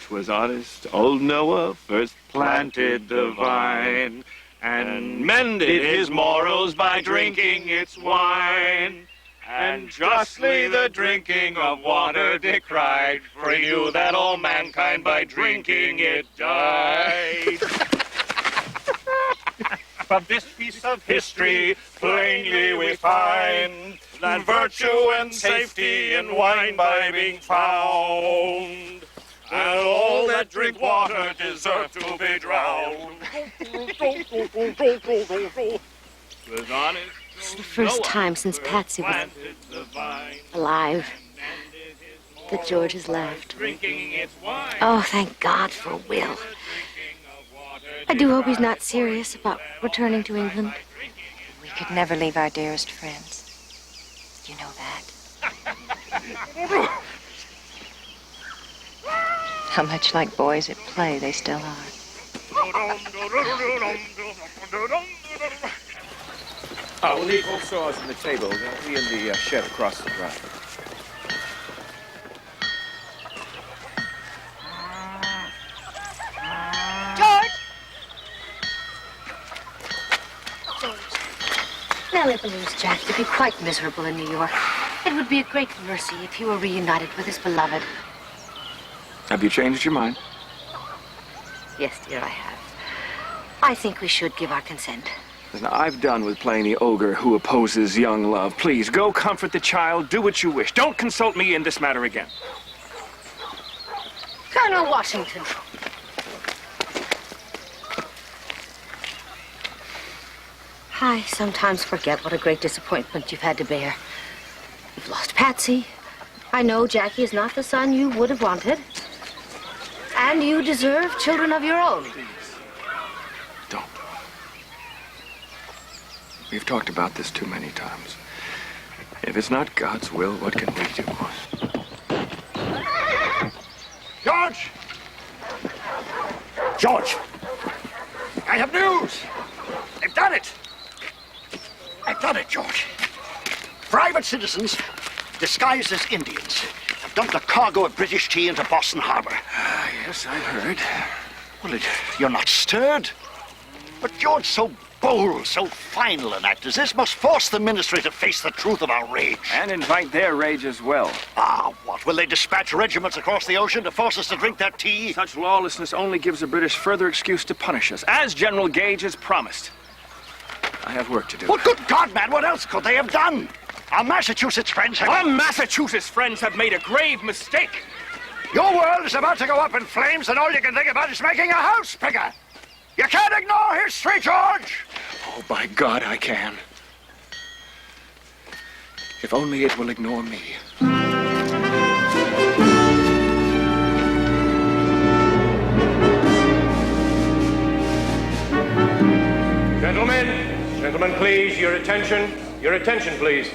'Twas honest old Noah first planted the vine and mended his morals by drinking its wine. And justly the drinking of water decried, for he knew that all mankind by drinking it died. From this piece of history, plainly we find that virtue and safety in wine by being found. And all that drink water deserve to be drowned. It's the first time since Patsy was alive that George has laughed. Oh, thank God for Will. I do hope he's not serious about returning to England. We could never leave our dearest friends. You know that. How much like boys at play they still are. We'll leave both saws on the table. They'll be in the shed across the drive. George! Now it believes Jack to be quite miserable in New York. It would be a great mercy if he were reunited with his beloved. Have you changed your mind? Yes, dear, I have. I think we should give our consent. Now, I've done with playing the ogre who opposes young love. Please, go comfort the child. Do what you wish. Don't consult me in this matter again. Colonel Washington. I sometimes forget what a great disappointment you've had to bear. You've lost Patsy. I know Jackie is not the son you would have wanted. And you deserve children of your own. Don't. We've talked about this too many times. If it's not God's will, what can we do? George! George! I have news! They've done it! I've done it, George. Private citizens, disguised as Indians, have dumped a cargo of British tea into Boston Harbor. Yes, I've heard. Well, you're not stirred. But George, so bold, so final an act as this must force the ministry to face the truth of our rage. And invite their rage as well. What? Will they dispatch regiments across the ocean to force us to drink their tea? Such lawlessness only gives the British further excuse to punish us, as General Gage has promised. I have work to do. Well, good God, man, what else could they have done? Our Massachusetts friends have... Our Massachusetts friends have made a grave mistake. Your world is about to go up in flames, and all you can think about is making a house bigger. You can't ignore history, George! Oh, by God, I can. If only it will ignore me. Gentlemen, please, your attention, please.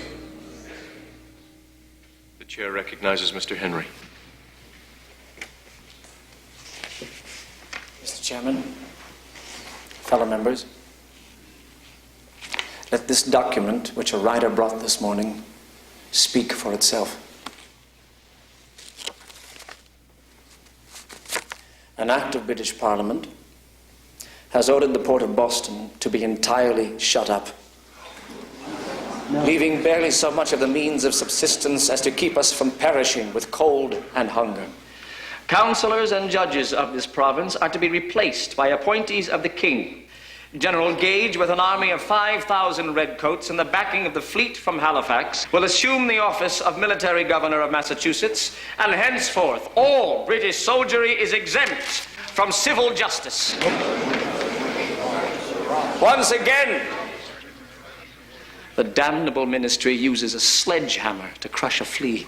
The chair recognizes Mr. Henry. Mr. Chairman, fellow members, let this document, which a writer brought this morning, speak for itself. An act of British Parliament has ordered the port of Boston to be entirely shut up, leaving barely so much of the means of subsistence as to keep us from perishing with cold and hunger. Councillors and judges of this province are to be replaced by appointees of the King. General Gage, with an army of 5,000 redcoats and the backing of the fleet from Halifax, will assume the office of military governor of Massachusetts, and henceforth all British soldiery is exempt from civil justice. Once again, the damnable ministry uses a sledgehammer to crush a flea.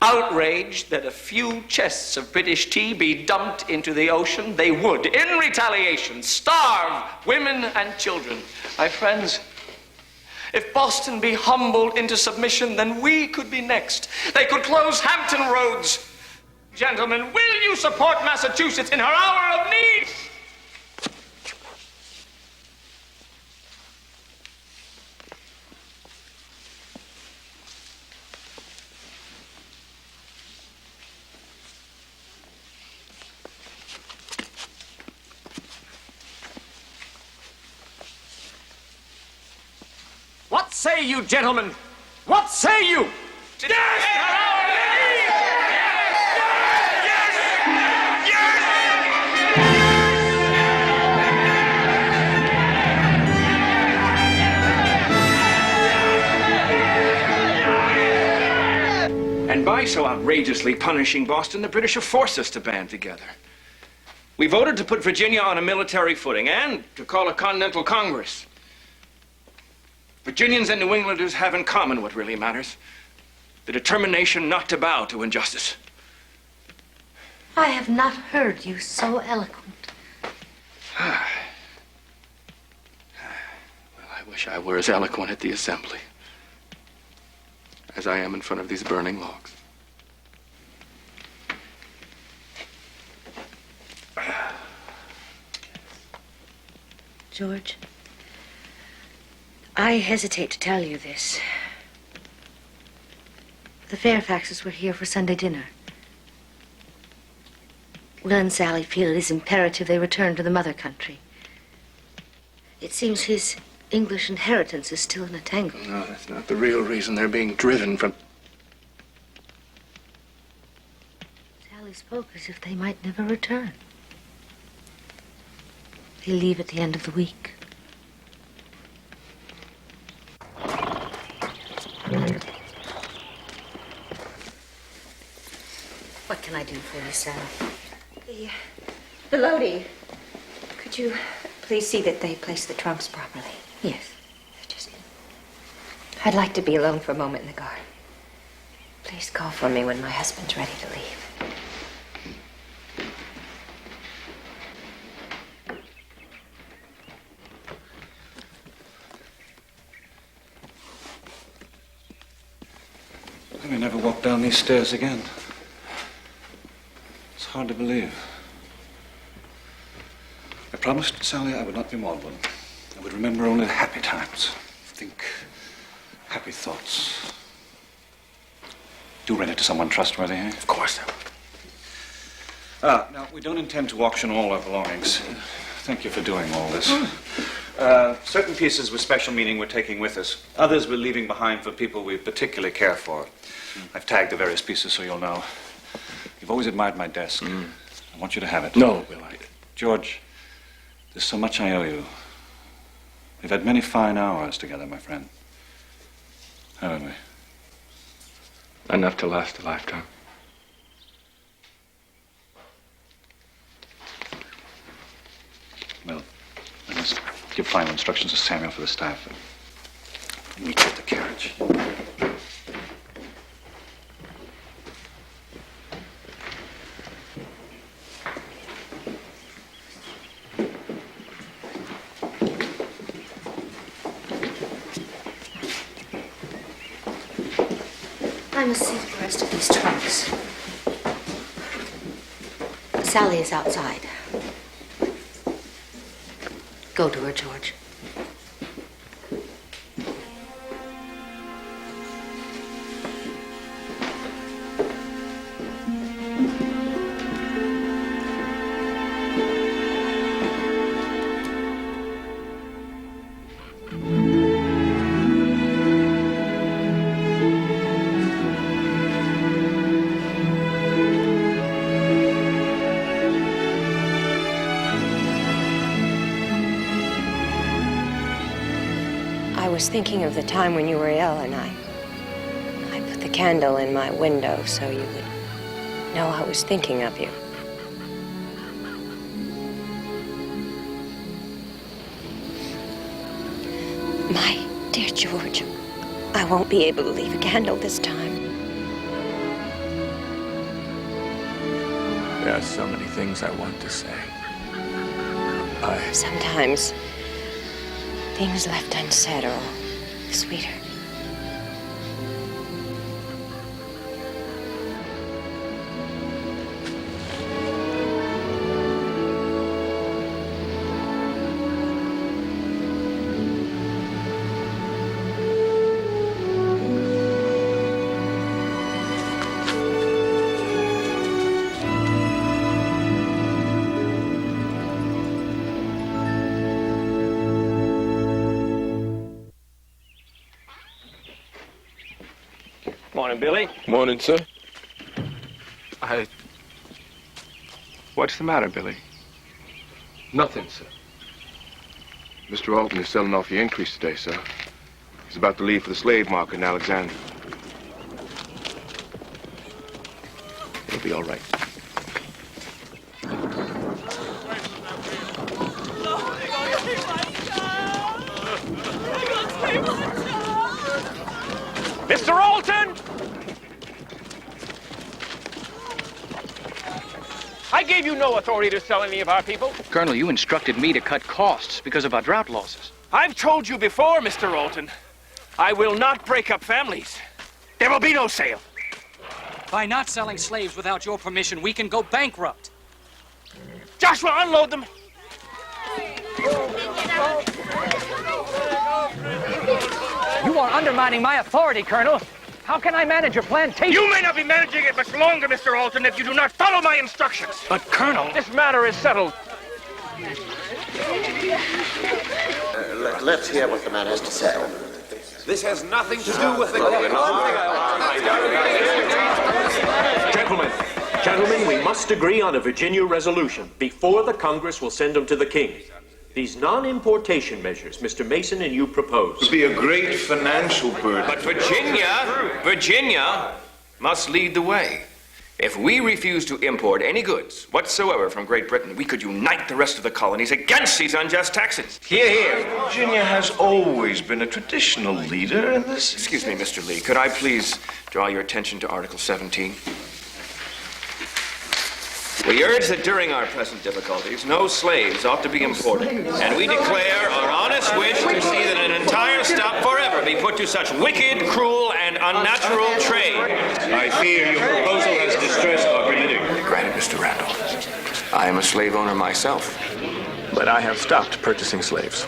Outraged that a few chests of British tea be dumped into the ocean, they would, in retaliation, starve women and children. My friends, if Boston be humbled into submission, then we could be next. They could close Hampton roads. Gentlemen, will you support Massachusetts in her hour of need? What say you, gentlemen? What say you? And by so outrageously punishing Boston, the British have forced us to band together. We voted to put Virginia on a military footing and to call a Continental Congress. Virginians and New Englanders have in common what really matters: the determination not to bow to injustice. I have not heard you so eloquent. Well, I wish I were as eloquent at the assembly as I am in front of these burning logs. George, I hesitate to tell you this. The Fairfaxes were here for Sunday dinner. Will and Sally feel it is imperative they return to the mother country. It seems his English inheritance is still in a tangle. No, that's not the real reason they're being driven from... Sally spoke as if they might never return. They leave at the end of the week. What can I do for you, Sally? The loadie. Could you please see that they place the trunks properly? Yes. I'd like to be alone for a moment in the garden. Please call for me when my husband's ready to leave. I may never walk down these stairs again. It's hard to believe. I promised Sally I would not be maudlin. I would remember only the happy times. Think happy thoughts. Do rent it to someone trustworthy, eh? Of course. Now, we don't intend to auction all our belongings. Thank you for doing all this. Certain pieces with special meaning we're taking with us. Others we're leaving behind for people we particularly care for. I've tagged the various pieces so you'll know. You've always admired my desk. I want you to have it. No, Will, George, there's so much I owe you. We've had many fine hours together, my friend. Haven't we? Enough to last a lifetime. Well, I must give final instructions to Samuel for the staff. Meet you at the carriage. I must see the rest of these trunks. Sally is outside. Go to her, George. was thinking of the time when you were ill, and I put the candle in my window so you would know I was thinking of you. My dear George, I won't be able to leave a candle this time. There are so many things I want to say. Sometimes things left unsaid are all sweeter. Morning, Billy. Morning, sir. What's the matter, Billy? Nothing, sir. Mr. Alton is selling off your increase today, sir. He's about to leave for the slave market in Alexandria. It'll be all right. Mr. Alton! I gave you no authority to sell any of our people. Colonel, you instructed me to cut costs because of our drought losses. I've told you before, Mr. Alton. I will not break up families. There will be no sale. By not selling slaves without your permission, we can go bankrupt. Joshua, unload them. You are undermining my authority, Colonel. How can I manage your plantation? You may not be managing it much longer, Mr. Alton, if you do not follow my instructions. But, Colonel... This matter is settled. Let's hear what the man has to say. This has nothing to do with the... Gentlemen, we must agree on a Virginia resolution before the Congress will send them to the King. These non-importation measures Mr. Mason and you propose would be a great financial burden. But Virginia must lead the way. If we refuse to import any goods whatsoever from Great Britain, we could unite the rest of the colonies against these unjust taxes. Hear, hear. Virginia has always been a traditional leader in this. Excuse me, Mr. Lee. Could I please draw your attention to Article 17? We urge that during our present difficulties, no slaves ought to be imported, and we declare our honest wish to see that an entire stop forever be put to such wicked, cruel, and unnatural trade. I fear your proposal has distressed our permitting. Granted, Mr. Randall. I am a slave owner myself. But I have stopped purchasing slaves.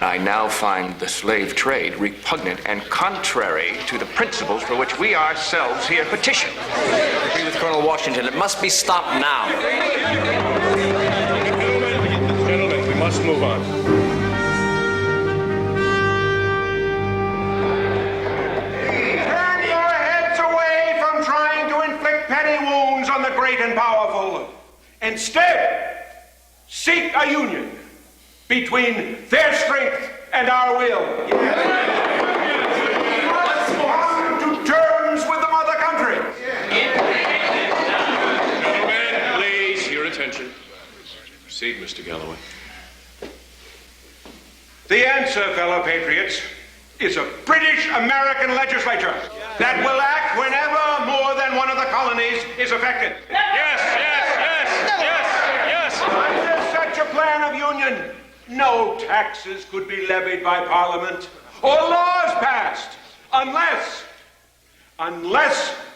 I now find the slave trade repugnant and contrary to the principles for which we ourselves here petition. I agree with Colonel Washington. It must be stopped now. Gentlemen, we must move on. Turn your heads away from trying to inflict petty wounds on the great and powerful. Instead, seek a union between their strength and our will. Let's come to terms with the mother country. Gentlemen, please, your attention. Proceed, Mr. Galloway. The answer, fellow patriots, is a British-American legislature that will act whenever more than one of the colonies is affected. Yes. Under such a plan of union, no taxes could be levied by Parliament or laws passed unless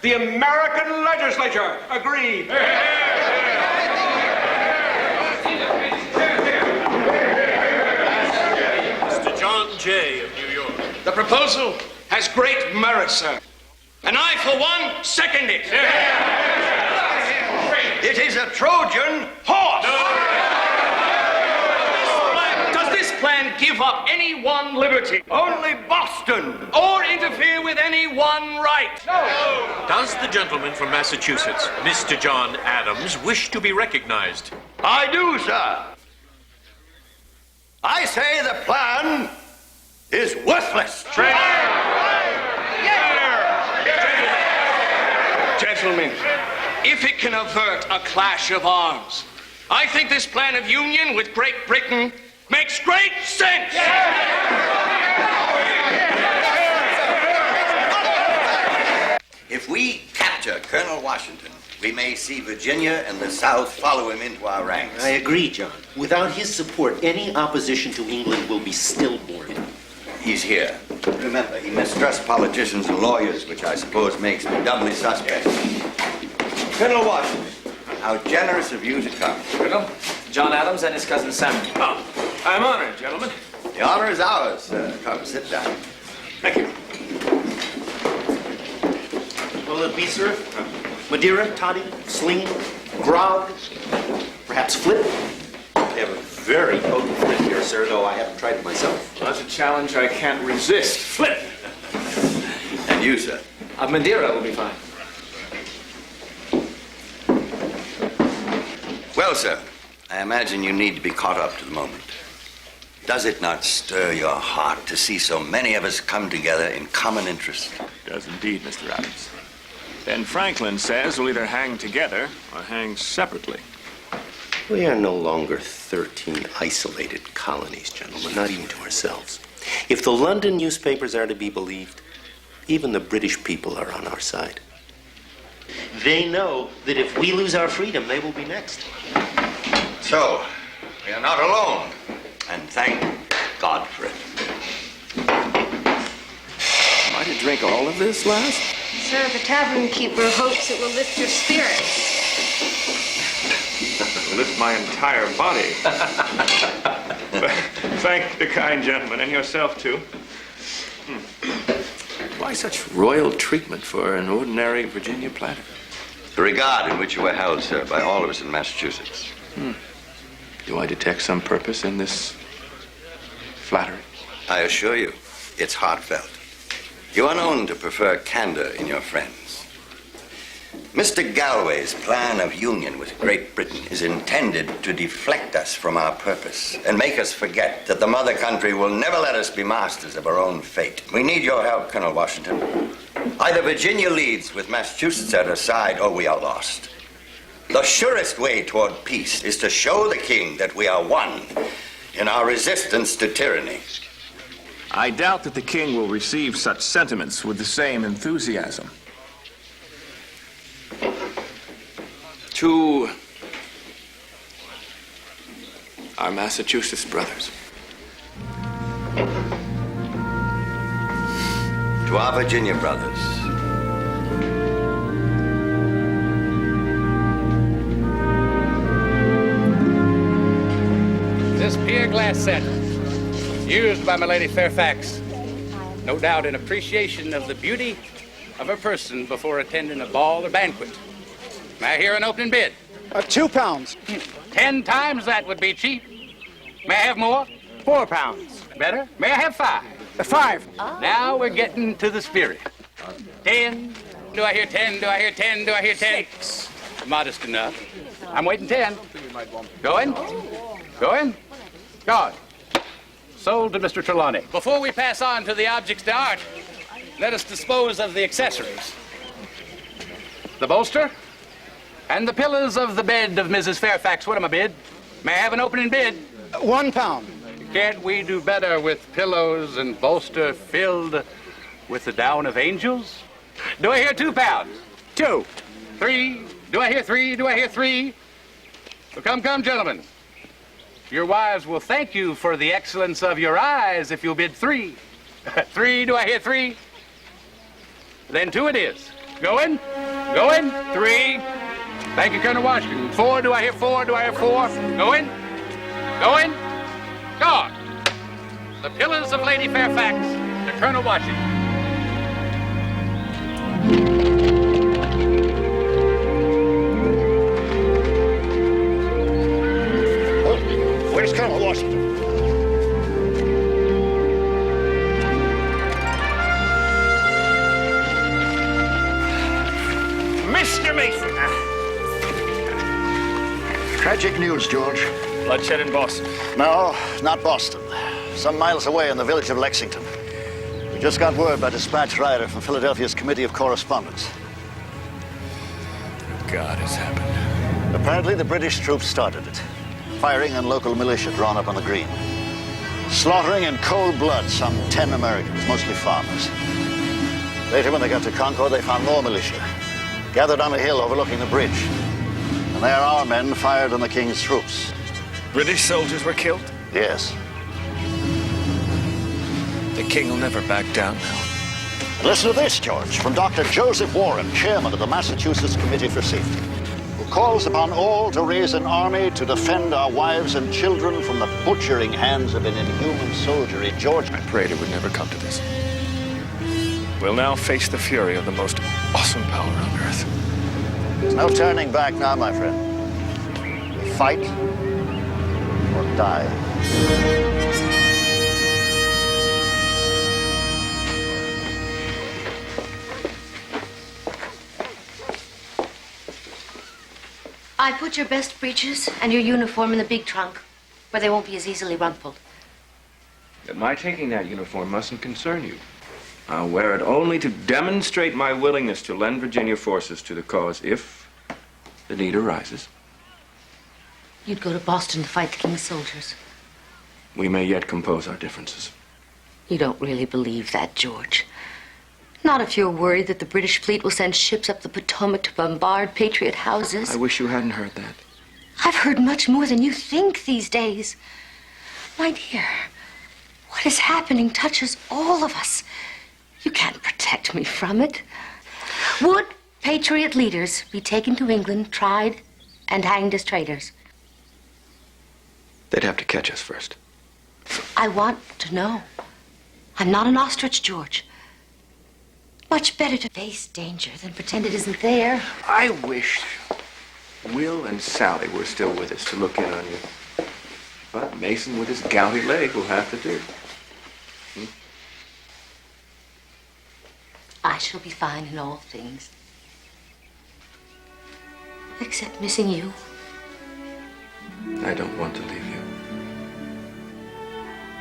the American legislature agreed. Mr. John Jay of New York. The proposal has great merit, sir. And I, for one, second it. It is a Trojan horse. Does this plan give up any one liberty? Only Boston. Or interfere with any one right? No. Does the gentleman from Massachusetts, Mr. John Adams, wish to be recognized? I do, sir. I say the plan is worthless. Gentlemen, if it can avert a clash of arms, I think this plan of union with Great Britain makes great sense. If we capture Colonel Washington, we may see Virginia and the South follow him into our ranks. I agree, John. Without his support, any opposition to England will be stillborn. He's here. Remember, he mistrusts politicians and lawyers, which I suppose makes me doubly suspect. Colonel Washington, how generous of you to come. Colonel, John Adams and his cousin Samuel. Oh, I'm honored, gentlemen. The honor is ours, sir. Come, sit down. Thank you. Will it be, sir? Madeira, toddy, sling, grog, perhaps flip? They have a very potent flip here, sir, though I haven't tried it myself. Well, that's a challenge I can't resist. Flip! And you, sir? Madeira will be fine. Well, sir, I imagine you need to be caught up to the moment. Does it not stir your heart to see so many of us come together in common interest? It does indeed, Mr. Adams. Ben Franklin says we'll either hang together or hang separately. We are no longer 13 isolated colonies, gentlemen, not even to ourselves. If the London newspapers are to be believed, even the British people are on our side. They know that if we lose our freedom, they will be next. So, we are not alone, and thank God for it. Am I to drink all of this, lass? Sir, the tavern keeper hopes it will lift your spirits. Lift my entire body. Thank the kind gentleman, and yourself, too. Why such royal treatment for an ordinary Virginia planter? The regard in which you were held, sir, by all of us in Massachusetts. Do I detect some purpose in this flattery? I assure you, it's heartfelt. You are known to prefer candor in your friends. Mr. Galway's plan of union with Great Britain is intended to deflect us from our purpose and make us forget that the mother country will never let us be masters of our own fate. We need your help, Colonel Washington. Either Virginia leads with Massachusetts at her side, or we are lost. The surest way toward peace is to show the king that we are one in our resistance to tyranny. I doubt that the king will receive such sentiments with the same enthusiasm. To our Massachusetts brothers. To our Virginia brothers. This pier glass set, used by my Lady Fairfax, no doubt in appreciation of the beauty of her person before attending a ball or banquet. May I hear an opening bid? £2. 10 times that would be cheap. May I have more? £4. Better? May I have 5? 5. Now we're getting to the spirit. 10. Do I hear 10? Do I hear 10? Do I hear 10? 6. Modest enough. I'm waiting 10. Going? Going? Gone. Sold to Mr. Trelawney. Before we pass on to the objects d'art, let us dispose of the accessories. The bolster and the pillows of the bed of Mrs. Fairfax. What am I bid? May I have an opening bid? £1. Can't we do better with pillows and bolster filled with the down of angels? Do I hear £2? 2. 3. Do I hear 3? Do I hear 3? Well, come, gentlemen. Your wives will thank you for the excellence of your eyes if you'll bid 3. 3. Do I hear 3? Then 2 it is. Going? Going? 3. Thank you, Colonel Washington. 4. Do I hear 4? Do I hear 4? Going? Going? Gone. The pillars of Lady Fairfax to Colonel Washington. Where's Colonel Washington? Mr. Mason! Tragic news, George. Bloodshed in Boston. No, not Boston. some miles away in the village of Lexington. We just got word by dispatch rider from Philadelphia's Committee of Correspondence. God has happened. Apparently, the British troops started it, firing on local militia drawn up on the green. Slaughtering in cold blood some 10 Americans, mostly farmers. Later, when they got to Concord, they found more militia, gathered on a hill overlooking the bridge. And there our men fired on the King's troops. British soldiers were killed? Yes. The King will never back down now. And listen to this, George, from Dr. Joseph Warren, chairman of the Massachusetts Committee for Safety, who calls upon all to raise an army to defend our wives and children from the butchering hands of an inhuman soldiery. George, I prayed it would never come to this. We'll now face the fury of the most awesome power on earth. There's no turning back now, my friend. We fight or die. I put your best breeches and your uniform in the big trunk, where they won't be as easily rumpled. But my taking that uniform mustn't concern you. I'll wear it only to demonstrate my willingness to lend Virginia forces to the cause if the need arises. You'd go to Boston to fight the King's soldiers. We may yet compose our differences. You don't really believe that, George. Not if you're worried that the British fleet will send ships up the Potomac to bombard Patriot houses. I wish you hadn't heard that. I've heard much more than you think these days. My dear, what is happening touches all of us. You can't protect me from it. Would Patriot leaders be taken to England, tried, and hanged as traitors? They'd have to catch us first. I want to know. I'm not an ostrich, George. Much better to face danger than pretend it isn't there. I wish Will and Sally were still with us to look in on you. But Mason with his gouty leg will have to do. I shall be fine in all things. Except missing you. I don't want to leave you.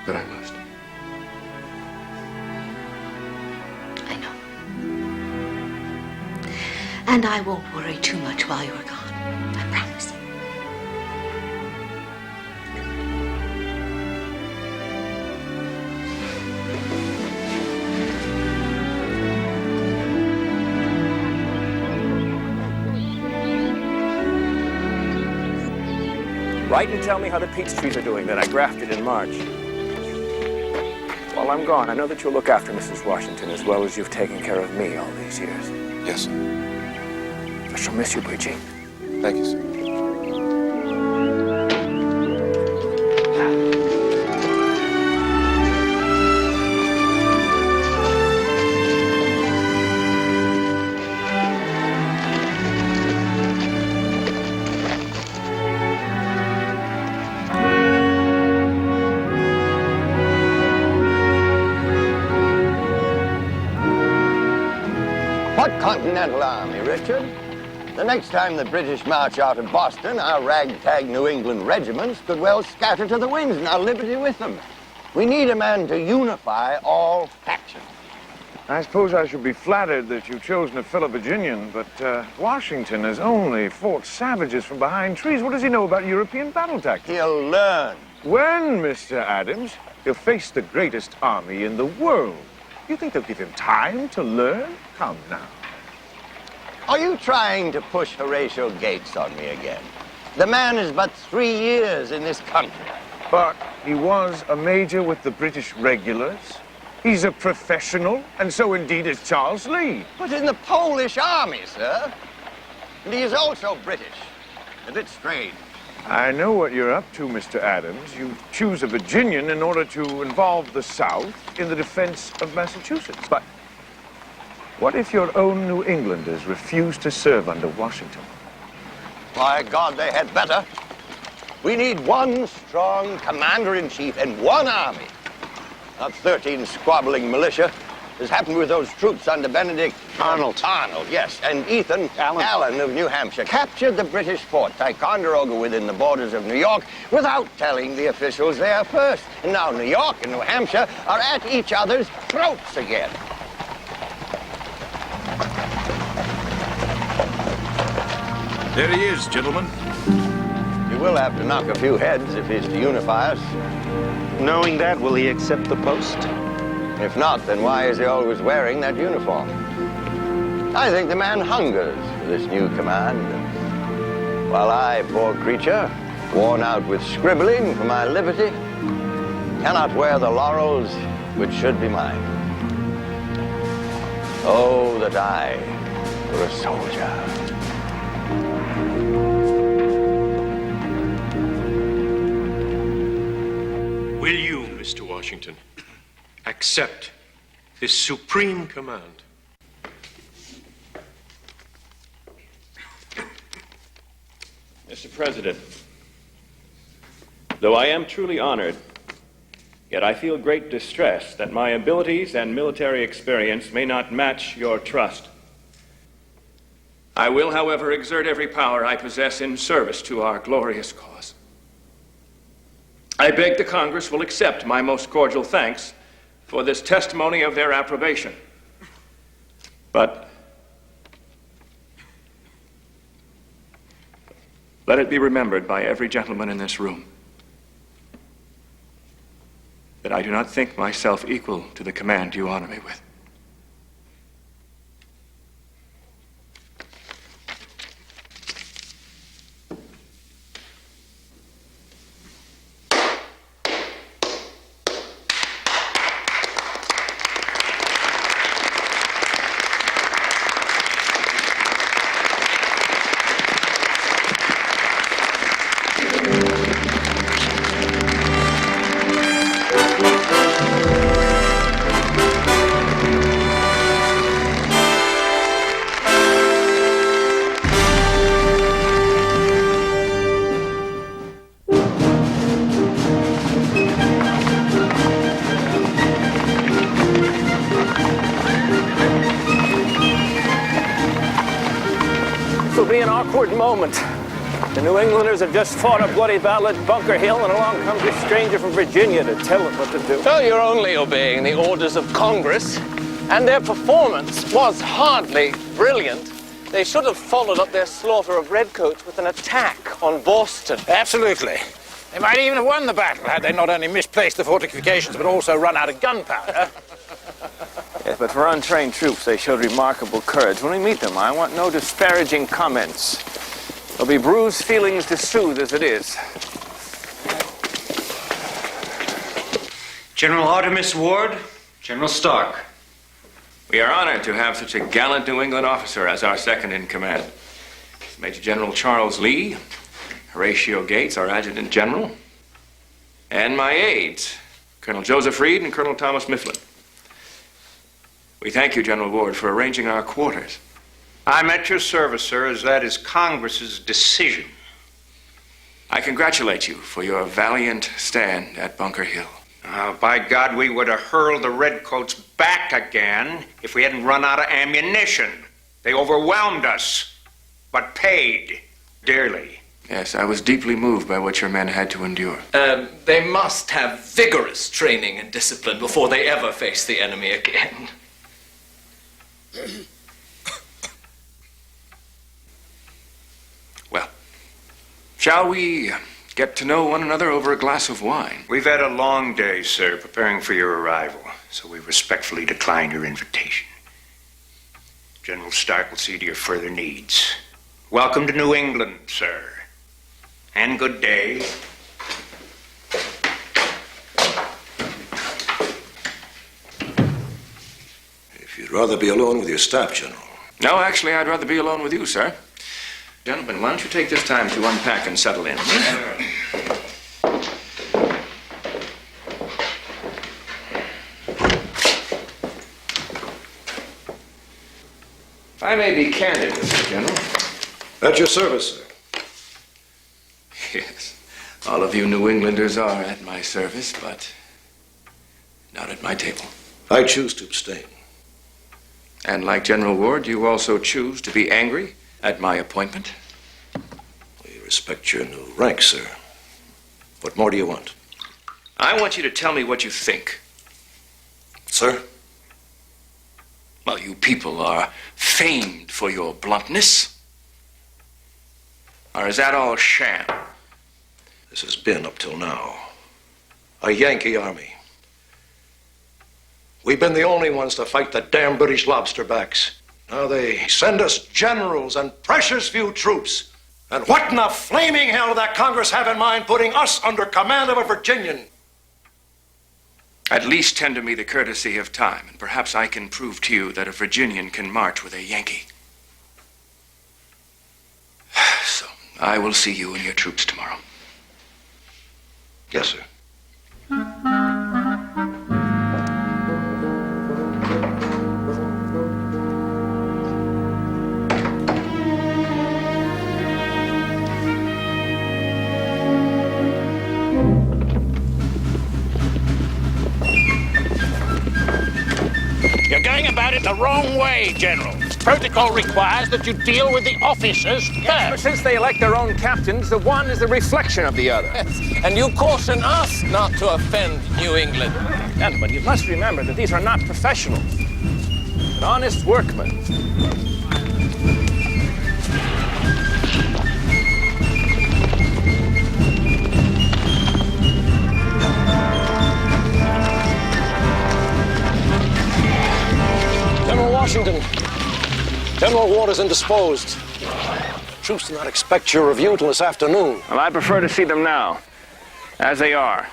But I must. I know. And I won't worry too much while you're gone. I promise. Write and tell me how the peach trees are doing that I grafted in March. While I'm gone, I know that you'll look after Mrs. Washington as well as you've taken care of me all these years. Yes, sir. I shall miss you, Bridgie. Thank you, sir. What Continental Army, Richard? The next time the British march out of Boston, our ragtag New England regiments could well scatter to the winds and our liberty with them. We need a man to unify all factions. I suppose I should be flattered that you've chosen a fellow Virginian, but Washington has only fought savages from behind trees. What does he know about European battle tactics? He'll learn. When, Mr. Adams, he'll face the greatest army in the world. You think they'll give him time to learn? Come now. Are you trying to push Horatio Gates on me again? The man is but 3 years in this country. But he was a major with the British regulars. He's a professional, and so indeed is Charles Lee. But in the Polish army, sir. And he is also British. A bit strange. I know what you're up to, Mr. Adams. You choose a Virginian in order to involve the South in the defense of Massachusetts. But what if your own New Englanders refuse to serve under Washington? By God, they had better. We need one strong commander-in-chief and one army. Not 13 squabbling militia. as happened with those troops under Benedict Arnold, yes, and Ethan Allen of New Hampshire, captured the British fort Ticonderoga within the borders of New York without telling the officials there first. And now New York and New Hampshire are at each other's throats again. There he is, gentlemen. You will have to knock a few heads if he's to unify us. Knowing that, will he accept the post? If not, then why is he always wearing that uniform? I think the man hungers for this new command. While I, poor creature, worn out with scribbling for my liberty, cannot wear the laurels which should be mine. Oh, that I were a soldier. Will you, Mr. Washington, accept this supreme command? Mr. President, though I am truly honored, yet I feel great distress that my abilities and military experience may not match your trust. I will, however, exert every power I possess in service to our glorious cause. I beg the Congress will accept my most cordial thanks for this testimony of their approbation. But let it be remembered by every gentleman in this room that I do not think myself equal to the command you honor me with. Moment. The New Englanders have just fought a bloody battle at Bunker Hill, and along comes this stranger from Virginia to tell them what to do. Well, you're only obeying the orders of Congress, and their performance was hardly brilliant. They should have followed up their slaughter of redcoats with an attack on Boston. Absolutely. They might even have won the battle had they not only misplaced the fortifications, but also run out of gunpowder. Yes, but for untrained troops, they showed remarkable courage. When we meet them, I want no disparaging comments. There'll be bruised feelings to soothe as it is. General Artemis Ward, General Stark. We are honored to have such a gallant New England officer as our second in command. Major General Charles Lee, Horatio Gates, our Adjutant General, and my aides, Colonel Joseph Reed and Colonel Thomas Mifflin. We thank you, General Ward, for arranging our quarters. I'm at your service, sir, as that is Congress's decision. I congratulate you for your valiant stand at Bunker Hill. By God, we would have hurled the redcoats back again if we hadn't run out of ammunition. They overwhelmed us, but paid dearly. Yes, I was deeply moved by what your men had to endure. They must have vigorous training and discipline before they ever face the enemy again. Well, shall we get to know one another over a glass of wine? We've had a long day, sir, preparing for your arrival, so we respectfully decline your invitation. General Stark will see to your further needs. Welcome to New England, sir, and good day. You'd rather be alone with your staff, General. No, actually, I'd rather be alone with you, sir. Gentlemen, why don't you take this time to unpack and settle in? If I may be candid with you, General. At your service, sir. Yes, all of you New Englanders are at my service, but not at my table. I choose to abstain. And like General Ward, you also choose to be angry at my appointment? We respect your new rank, sir. What more do you want? I want you to tell me what you think. Sir? Well, you people are famed for your bluntness. Or is that all sham? This has been, up till now, a Yankee army. We've been the only ones to fight the damn British lobsterbacks. Now they send us generals and precious few troops. And what in the flaming hell did that Congress have in mind putting us under command of a Virginian? At least tender me the courtesy of time, and perhaps I can prove to you that a Virginian can march with a Yankee. So, I will see you and your troops tomorrow. Yes, sir. You're going about it the wrong way, General. Protocol requires that you deal with the officers first. Yes, but since they elect their own captains, the one is a reflection of the other. Yes, and you caution us not to offend New England. Gentlemen, you must remember that these are not professionals, but honest workmen. General Washington, General Ward is indisposed. Troops do not expect your review till this afternoon. Well, I prefer to see them now, as they are.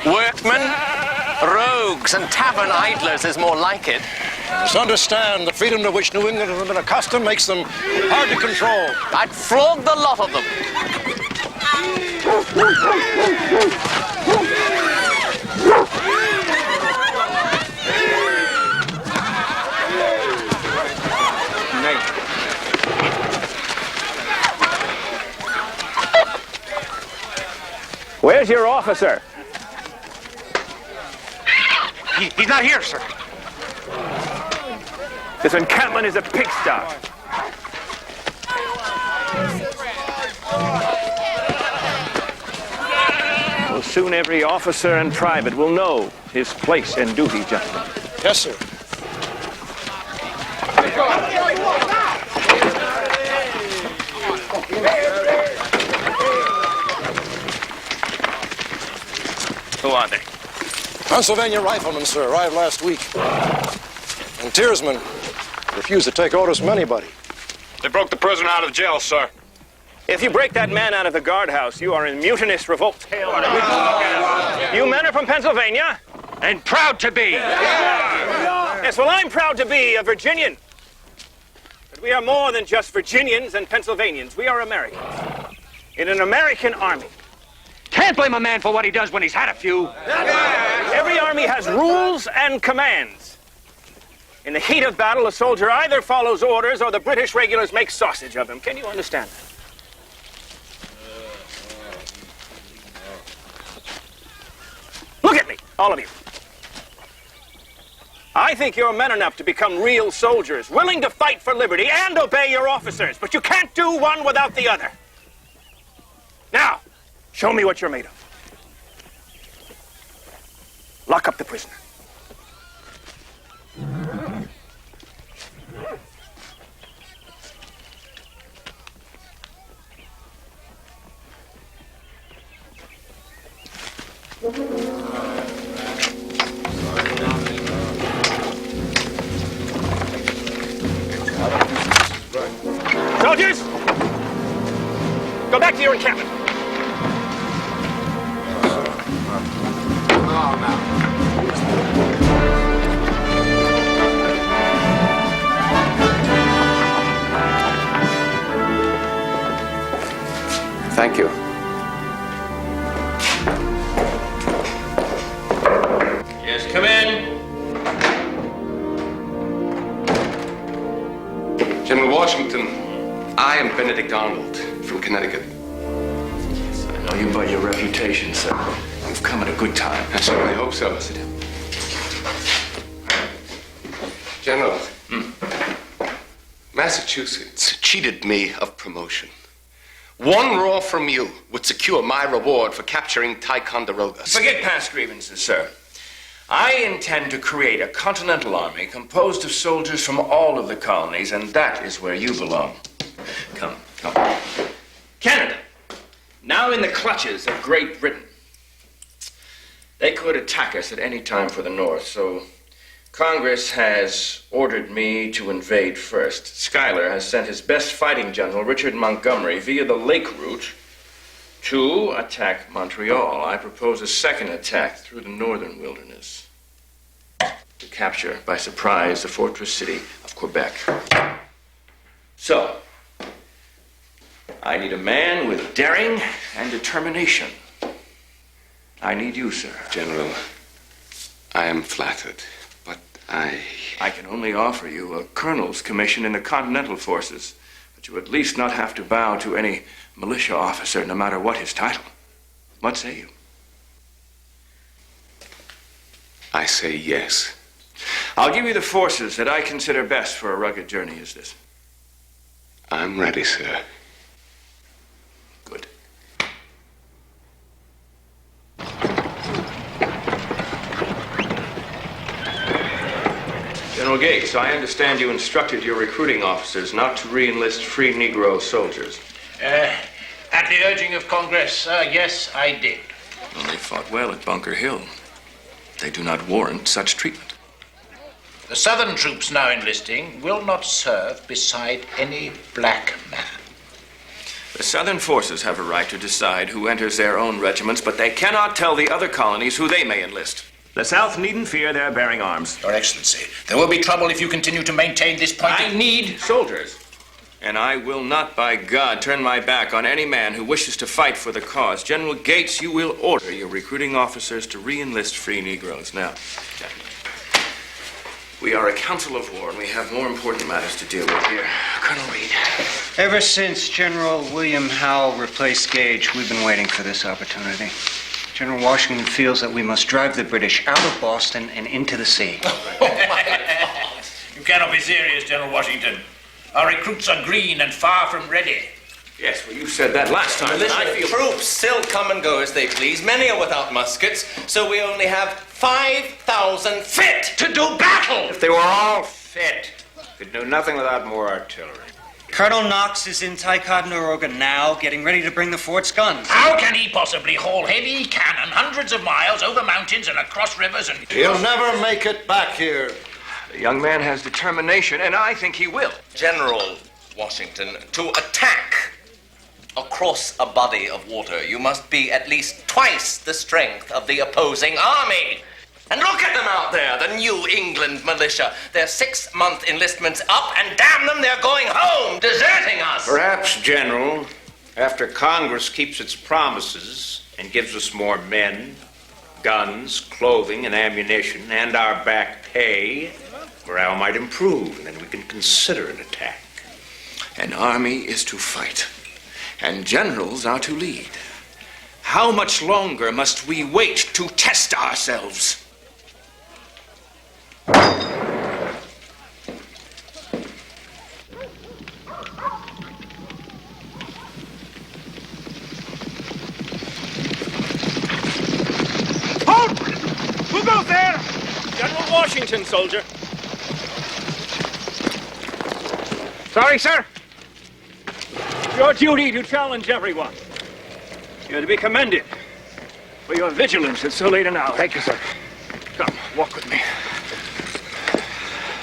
Workmen, rogues, and tavern idlers is more like it. Just understand, the freedom to which New England has been accustomed makes them hard to control. I'd flog the lot of them. Where's your officer? He's not here, sir. This encampment is a pigsty. Well, soon every officer and private will know his place and duty, gentlemen. Yes, sir. Who are they? Pennsylvania riflemen, sir, arrived last week. And Tearsmen refused to take orders from anybody. They broke the prisoner out of jail, sir. If you break that man out of the guardhouse, you are in mutinous revolt. You men are from Pennsylvania? And proud to be. Yes, well, I'm proud to be a Virginian. But we are more than just Virginians and Pennsylvanians. We are Americans. In an American army. Can't blame a man for what he does when he's had a few. Every army has rules and commands. In the heat of battle, a soldier either follows orders or the British regulars make sausage of him. Can you understand that? Look at me, all of you. I think you're men enough to become real soldiers, willing to fight for liberty and obey your officers, but you can't do one without the other. Now, show me what you're made of. Lock up the prisoner. Soldiers, go back to your encampment. Thank you. Yes, come in. General Washington, I am Benedict Arnold from Connecticut. Yes, I know you by your reputation, sir. You've come at a good time. I certainly hope so. General, Massachusetts cheated me of promotion. One roar from you would secure my reward for capturing Ticonderoga. Forget past grievances, sir. I intend to create a continental army composed of soldiers from all of the colonies, and that is where you belong. Come. Canada, now in the clutches of Great Britain. They could attack us at any time for the North, so Congress has ordered me to invade first. Schuyler has sent his best fighting general, Richard Montgomery, via the lake route to attack Montreal. I propose a second attack through the northern wilderness to capture by surprise the fortress city of Quebec. So, I need a man with daring and determination. I need you, sir. General, I am flattered, but I can only offer you a colonel's commission in the Continental Forces, but you at least not have to bow to any militia officer, no matter what his title. What say you? I say yes. I'll give you the forces that I consider best for a rugged journey as this. I'm ready, sir. Good. General Gates, I understand you instructed your recruiting officers not to re-enlist free Negro soldiers. At the urging of Congress, yes, I did. Well, they fought well at Bunker Hill. They do not warrant such treatment. The Southern troops now enlisting will not serve beside any black man. The Southern forces have a right to decide who enters their own regiments, but they cannot tell the other colonies who they may enlist. The South needn't fear their bearing arms. Your Excellency, there will be trouble if you continue to maintain this point. I need soldiers. And I will not, by God, turn my back on any man who wishes to fight for the cause. General Gates, you will order your recruiting officers to re-enlist free Negroes. Now, gentlemen, we are a council of war, and we have more important matters to deal with here. Colonel Reed. Ever since General William Howe replaced Gage, we've been waiting for this opportunity. General Washington feels that we must drive the British out of Boston and into the sea. Oh, my God. You cannot be serious, General Washington. Our recruits are green and far from ready. Yes, well, you said that last time. Militia troops still come and go as they please. Many are without muskets, so we only have 5,000 fit to do battle. If they were all fit, could do nothing without more artillery. Colonel Knox is in Ticonderoga now, getting ready to bring the fort's guns. How can he possibly haul heavy cannon hundreds of miles over mountains and across rivers and... He'll never make it back here. The young man has determination, and I think he will. General Washington, to attack across a body of water, you must be at least twice the strength of the opposing army. And look at them out there, the New England militia. Their 6-month enlistment's up, and damn them, they're going home, deserting us. Perhaps, General, after Congress keeps its promises and gives us more men, guns, clothing, and ammunition, and our back pay, morale might improve, and then we can consider an attack. An army is to fight, and generals are to lead. How much longer must we wait to test ourselves? Halt! Who goes there? General Washington, soldier. Sorry, sir. Your duty to challenge everyone. You're to be commended for your vigilance at so late an hour. Thank you, sir. Come, walk with me.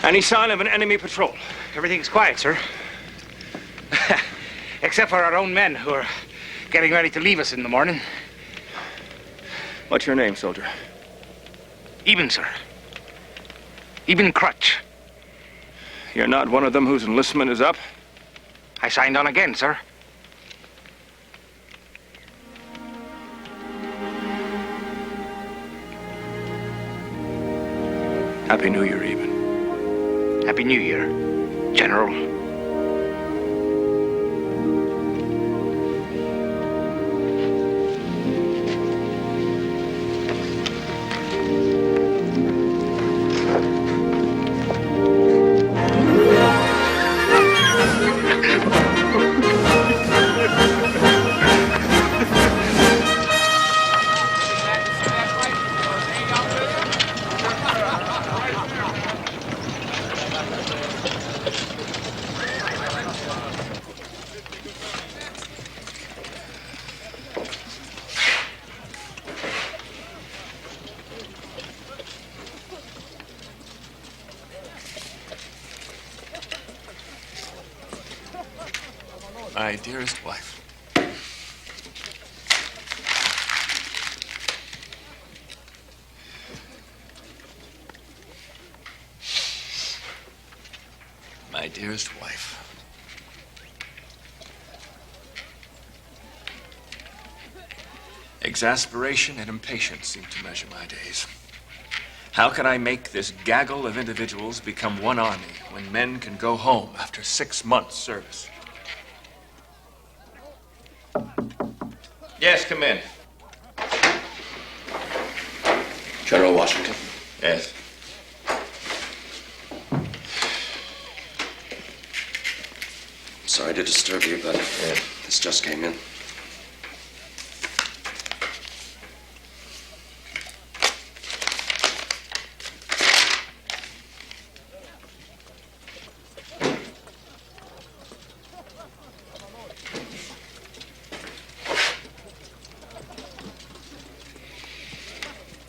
Any sign of an enemy patrol? Everything's quiet, sir. Except for our own men who are getting ready to leave us in the morning. What's your name, soldier? Even, sir. Even crutch. You're not one of them whose enlistment is up? I signed on again, sir. Happy New Year, Eben. Happy New Year, General. My dearest wife. My dearest wife. Exasperation and impatience seem to measure my days. How can I make this gaggle of individuals become one army when men can go home after 6 months' service? Yes, come in. General Washington. Yes. Sorry to disturb you, but this just came in.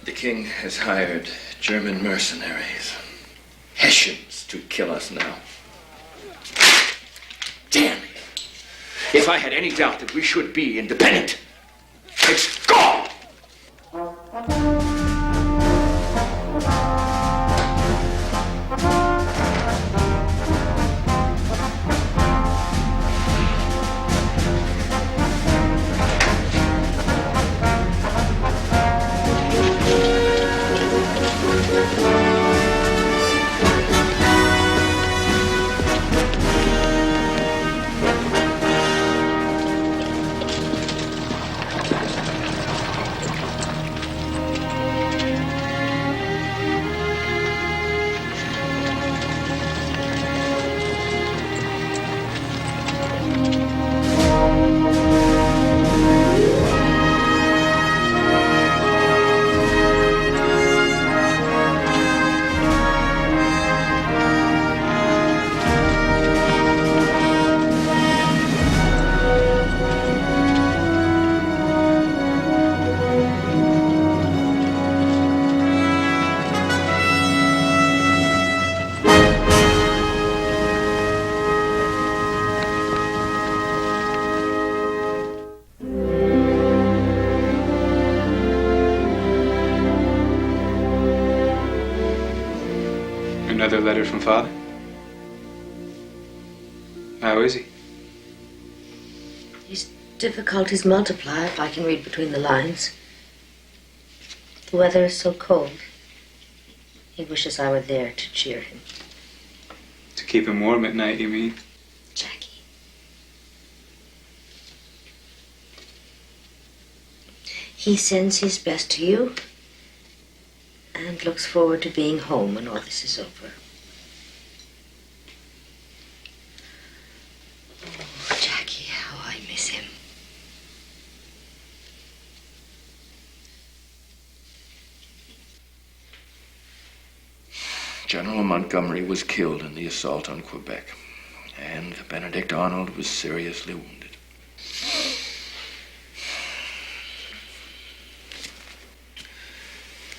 The king has hired German mercenaries, Hessians, to kill us now. Damn it! If I had any doubt that we should be independent, it's gone! Another letter from Father? How is he? His difficulties multiply if I can read between the lines. The weather is so cold. He wishes I were there to cheer him. To keep him warm at night, you mean? Jackie. He sends his best to you and looks forward to being home when all this is over. Oh, Jackie, how I miss him. General Montgomery was killed in the assault on Quebec, and Benedict Arnold was seriously wounded.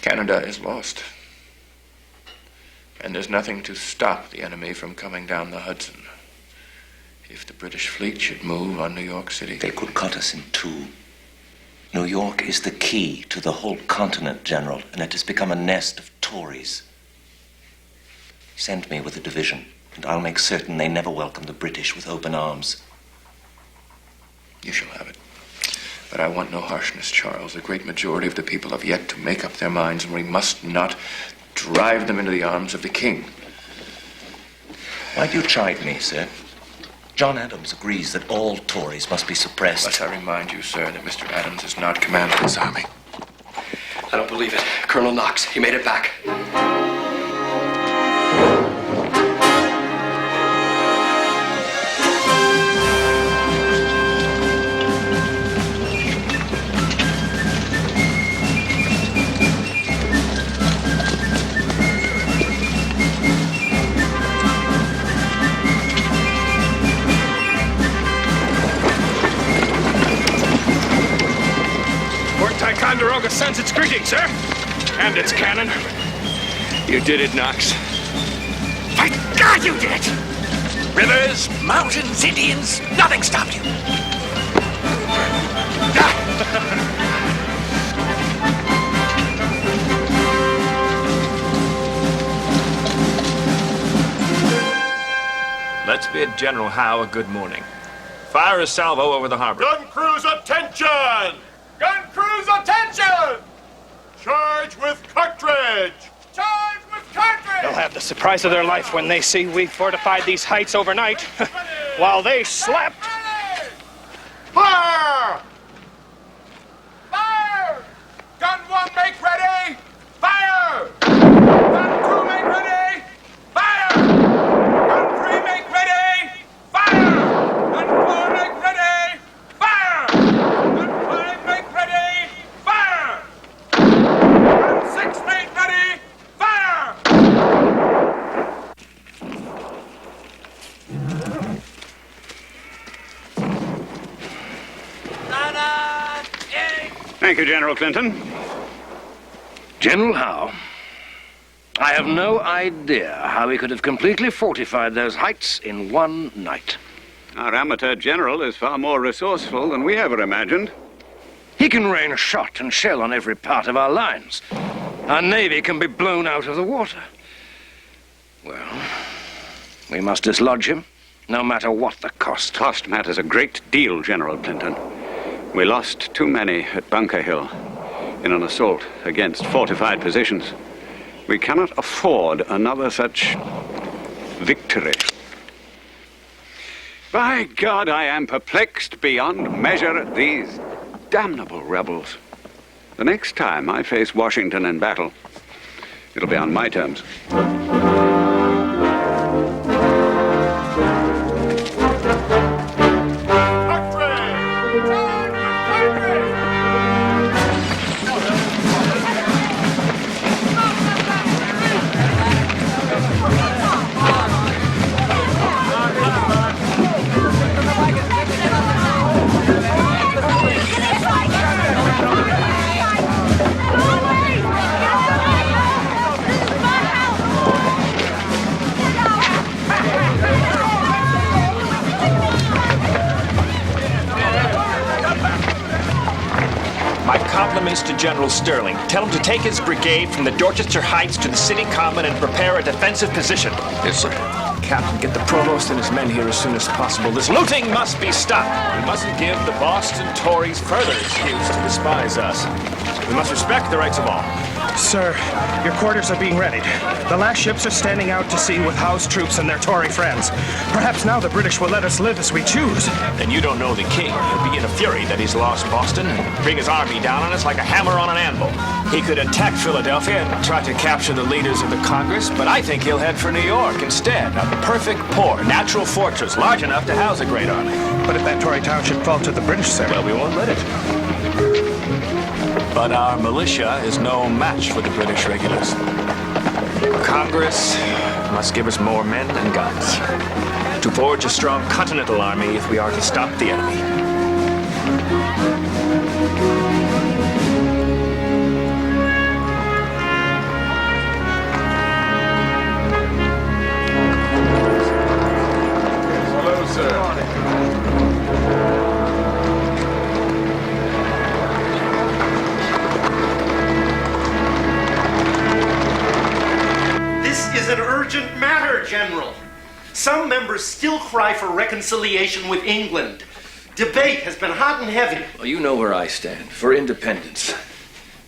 Canada is lost, and there's nothing to stop the enemy from coming down the Hudson. If the British fleet should move on New York City, they could cut us in two. New York is the key to the whole continent, General, and it has become a nest of Tories. Send me with a division, and I'll make certain they never welcome the British with open arms. You shall have it. But I want no harshness, Charles. The great majority of the people have yet to make up their minds, and we must not drive them into the arms of the king. Why do you chide me, sir? John Adams agrees that all Tories must be suppressed. Must I remind you, sir, that Mr. Adams is not commander of this army? I don't believe it. Colonel Knox, he made it back. Ticonderoga sends its greetings, sir. And its cannon. You did it, Knox. By God, you did it! Rivers, mountains, Indians, nothing stopped you. Let's bid General Howe a good morning. Fire a salvo over the harbor. Gun crews, attention! Gun crews, attention! Charge with cartridge! Charge with cartridge! They'll have the surprise of their life when they see we fortified these heights overnight, while they slept. Fire! Fire! Gun 1, make ready! Fire! Gun 2, make ready! Fire! Gun 3, make ready! Fire! Gun 4, make ready! Fire! Gun 5, make ready! Fire! Gun 6, make ready! Fire! Thank you, General Clinton. General Howe, I have no idea how we could have completely fortified those heights in one night. Our amateur general is far more resourceful than we ever imagined. He can rain shot and shell on every part of our lines. Our navy can be blown out of the water. Well, we must dislodge him, no matter what the cost. Cost matters a great deal, General Clinton. We lost too many at Bunker Hill in an assault against fortified positions. We cannot afford another such victory. By God, I am perplexed beyond measure at these damnable rebels. The next time I face Washington in battle, it'll be on my terms. My compliments to General Sterling. Tell him to take his brigade from the Dorchester Heights to the city common and prepare a defensive position. Yes, sir. Captain, get the provost and his men here as soon as possible. This looting must be stopped. We mustn't give the Boston Tories further excuse to despise us. We must respect the rights of all. Sir, your quarters are being readied. The last ships are standing out to sea with Howe's troops and their Tory friends. Perhaps now the British will let us live as we choose. Then you don't know the king. He'll be in a fury that he's lost Boston and bring his army down on us like a hammer on an anvil. He could attack Philadelphia and try to capture the leaders of the Congress, but I think he'll head for New York instead. A perfect port, natural fortress, large enough to house a great army. But if that Tory town should fall to the British, sir... Well, we won't let it. But our militia is no match for the British regulars. Congress must give us more men and guns to forge a strong continental army if we are to stop the enemy. Hello, sir. Some members still cry for reconciliation with England. Debate has been hot and heavy. Well, you know where I stand, for independence.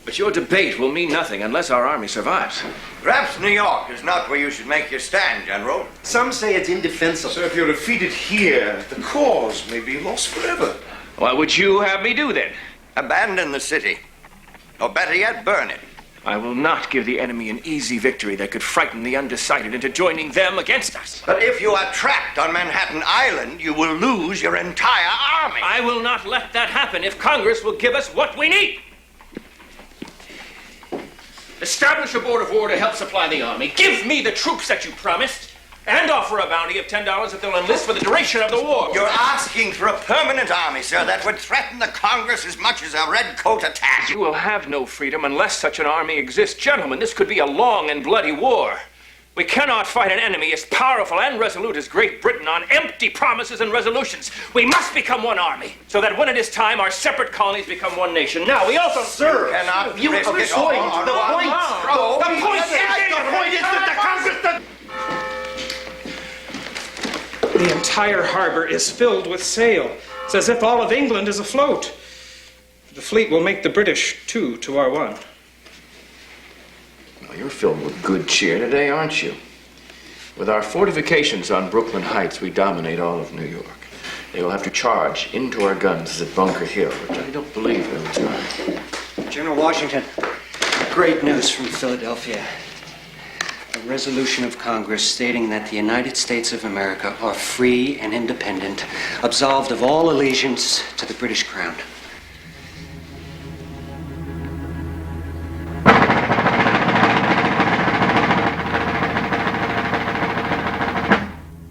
But your debate will mean nothing unless our army survives. Perhaps New York is not where you should make your stand, General. Some say it's indefensible. So if you're defeated here, the cause may be lost forever. What would you have me do then? Abandon the city. Or better yet, burn it. I will not give the enemy an easy victory that could frighten the undecided into joining them against us. But if you are trapped on Manhattan Island, you will lose your entire army. I will not let that happen if Congress will give us what we need. Establish a board of war to help supply the army. Give me the troops that you promised. And offer a bounty of $10 if they'll enlist for the duration of the war. You're asking for a permanent army, sir, that would threaten the Congress as much as a redcoat attack. You will have no freedom unless such an army exists. Gentlemen, this could be a long and bloody war. We cannot fight an enemy as powerful and resolute as Great Britain on empty promises and resolutions. We must become one army, so that when it is time, our separate colonies become one nation. Now, we also... Sir, cannot you risk are it going all to the on point. one The point is that the Congress... The entire harbor is filled with sail. It's as if all of England is afloat. The fleet will make the British 2 to our 1. Well, you're filled with good cheer today, aren't you? With our fortifications on Brooklyn Heights, we dominate all of New York. They will have to charge into our guns at Bunker Hill, which I don't believe they'll try. General Washington, great news from Philadelphia. A resolution of Congress stating that the United States of America are free and independent, absolved of all allegiance to the British Crown.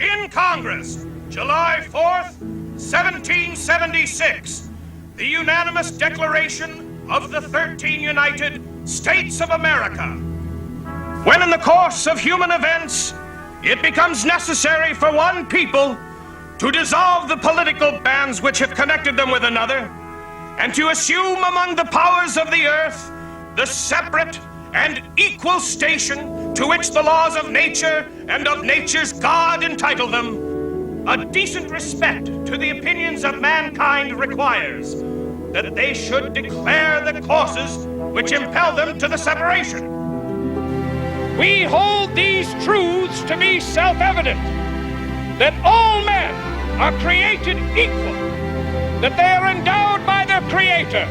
In Congress, July 4th, 1776, the unanimous declaration of the 13 United States of America. When in the course of human events, it becomes necessary for one people to dissolve the political bands which have connected them with another, and to assume among the powers of the earth the separate and equal station to which the laws of nature and of nature's God entitle them, a decent respect to the opinions of mankind requires that they should declare the causes which impel them to the separation. We hold these truths to be self-evident, that all men are created equal, that they are endowed by their Creator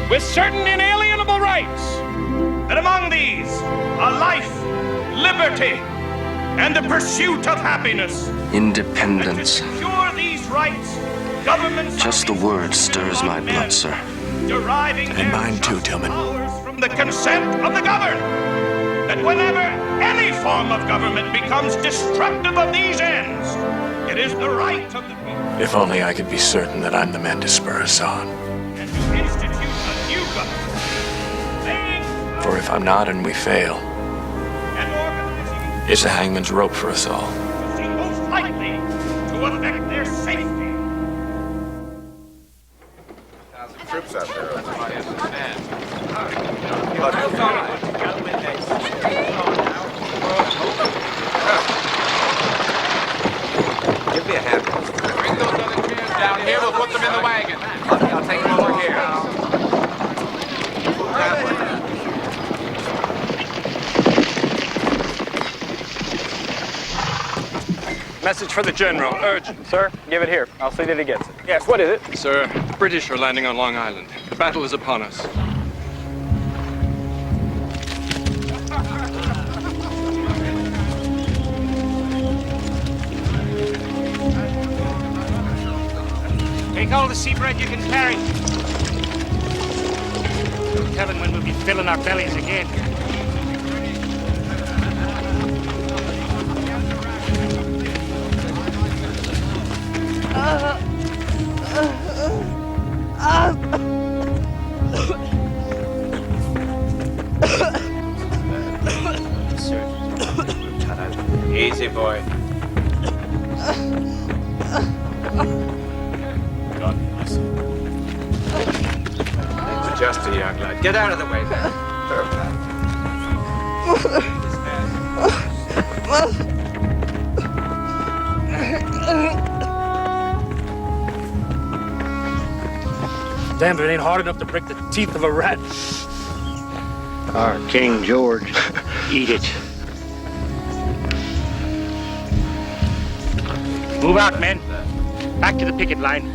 with certain inalienable rights, that among these are life, liberty, and the pursuit of happiness. Independence. And to secure these rights, governments Just the word stirs my blood, sir. deriving And mine too, Tillman. powers from the consent of the governed. That whenever any form of government becomes destructive of these ends, it is the right of the people. If only I could be certain that I'm the man to spur us on. And to institute a new government. For if I'm not and we fail, it's a hangman's rope for us all. Seem most likely to affect their safety. Troops out there. Give me a hand. Bring those other chairs down here. We'll put them in the wagon. I'll take them over here. Message for the General. Urgent. Sir, give it here. I'll see that he gets it. Yes, what is it? Sir, the British are landing on Long Island. The battle is upon us. Take all the sea bread you can carry. No telling when we'll be filling our bellies again. Easy, boy. God bless you. It's just a young lad. Get out of the way, man. Damn, it ain't hard enough to break the teeth of a rat. Our King George, eat it. Move out, men. Back to the picket line.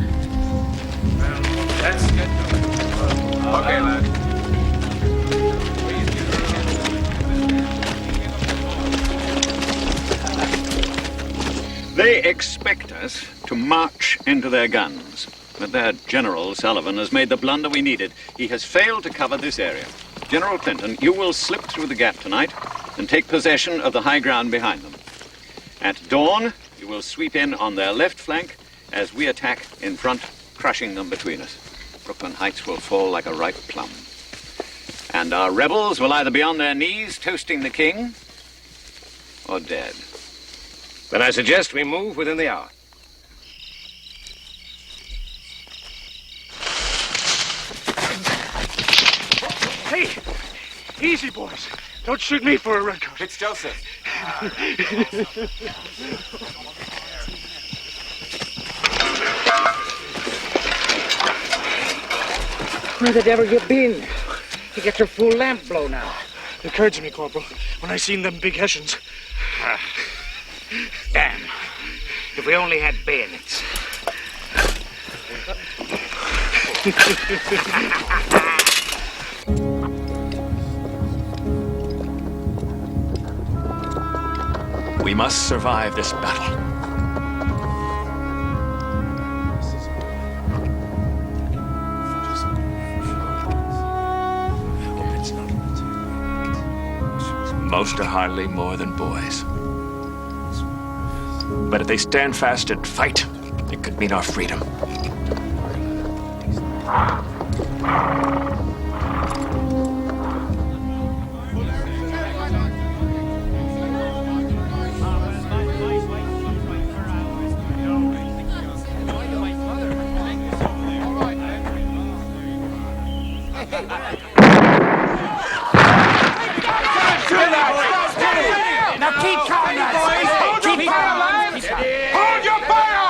That's good. Okay, lad. They expect us to march into their guns. But their General, Sullivan, has made the blunder we needed. He has failed to cover this area. General Clinton, you will slip through the gap tonight and take possession of the high ground behind them. At dawn, you will sweep in on their left flank as we attack in front, crushing them between us. Brooklyn Heights will fall like a ripe plum. And our rebels will either be on their knees toasting the king or dead. Then I suggest we move within the hour. Hey, easy, boys. Don't shoot me for a redcoat. It's Joseph. Where the devil you been? You get your full lamp blown out. It occurred to me, Corporal, when I seen them big Hessians. Damn. If we only had bayonets. We must survive this battle. Most are hardly more than boys. But if they stand fast and fight, it could mean our freedom. Now keep calm, lads. Keep calm, lads. Hold your fire!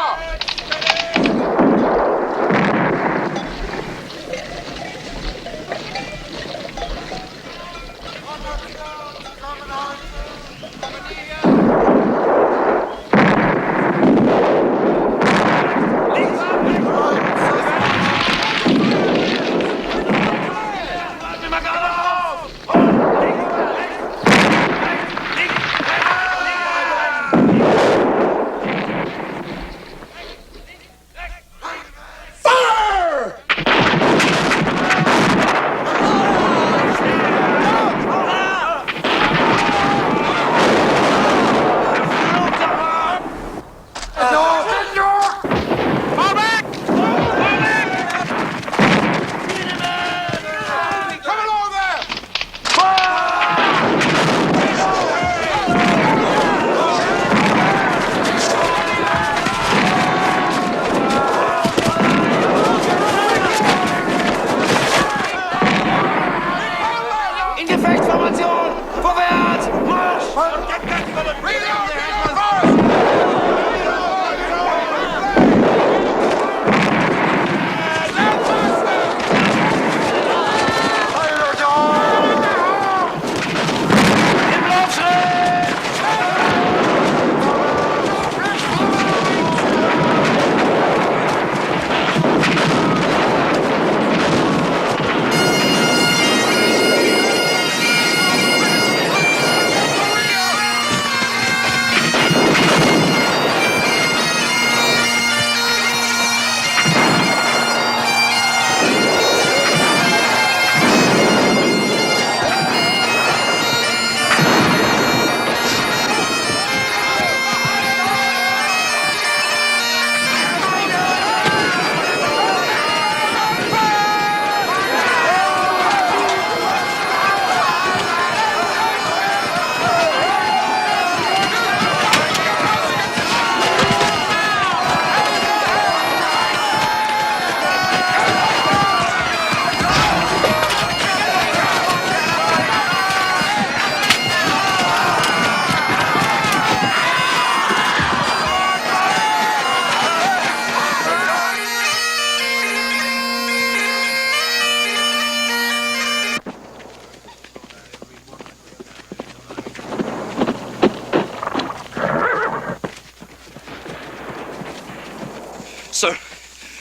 Sir,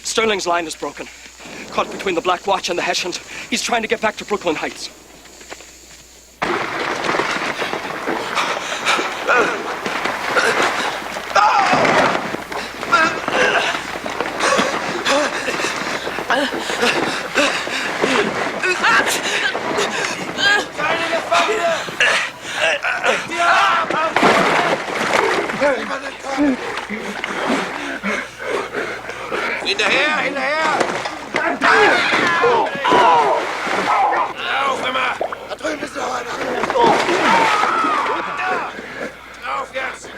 Sterling's line is broken. Caught between the Black Watch and the Hessians. He's trying to get back to Brooklyn Heights. Hinterher, hinterher! Auf immer! Da drüben ist noch einer! Da! Drauf jetzt!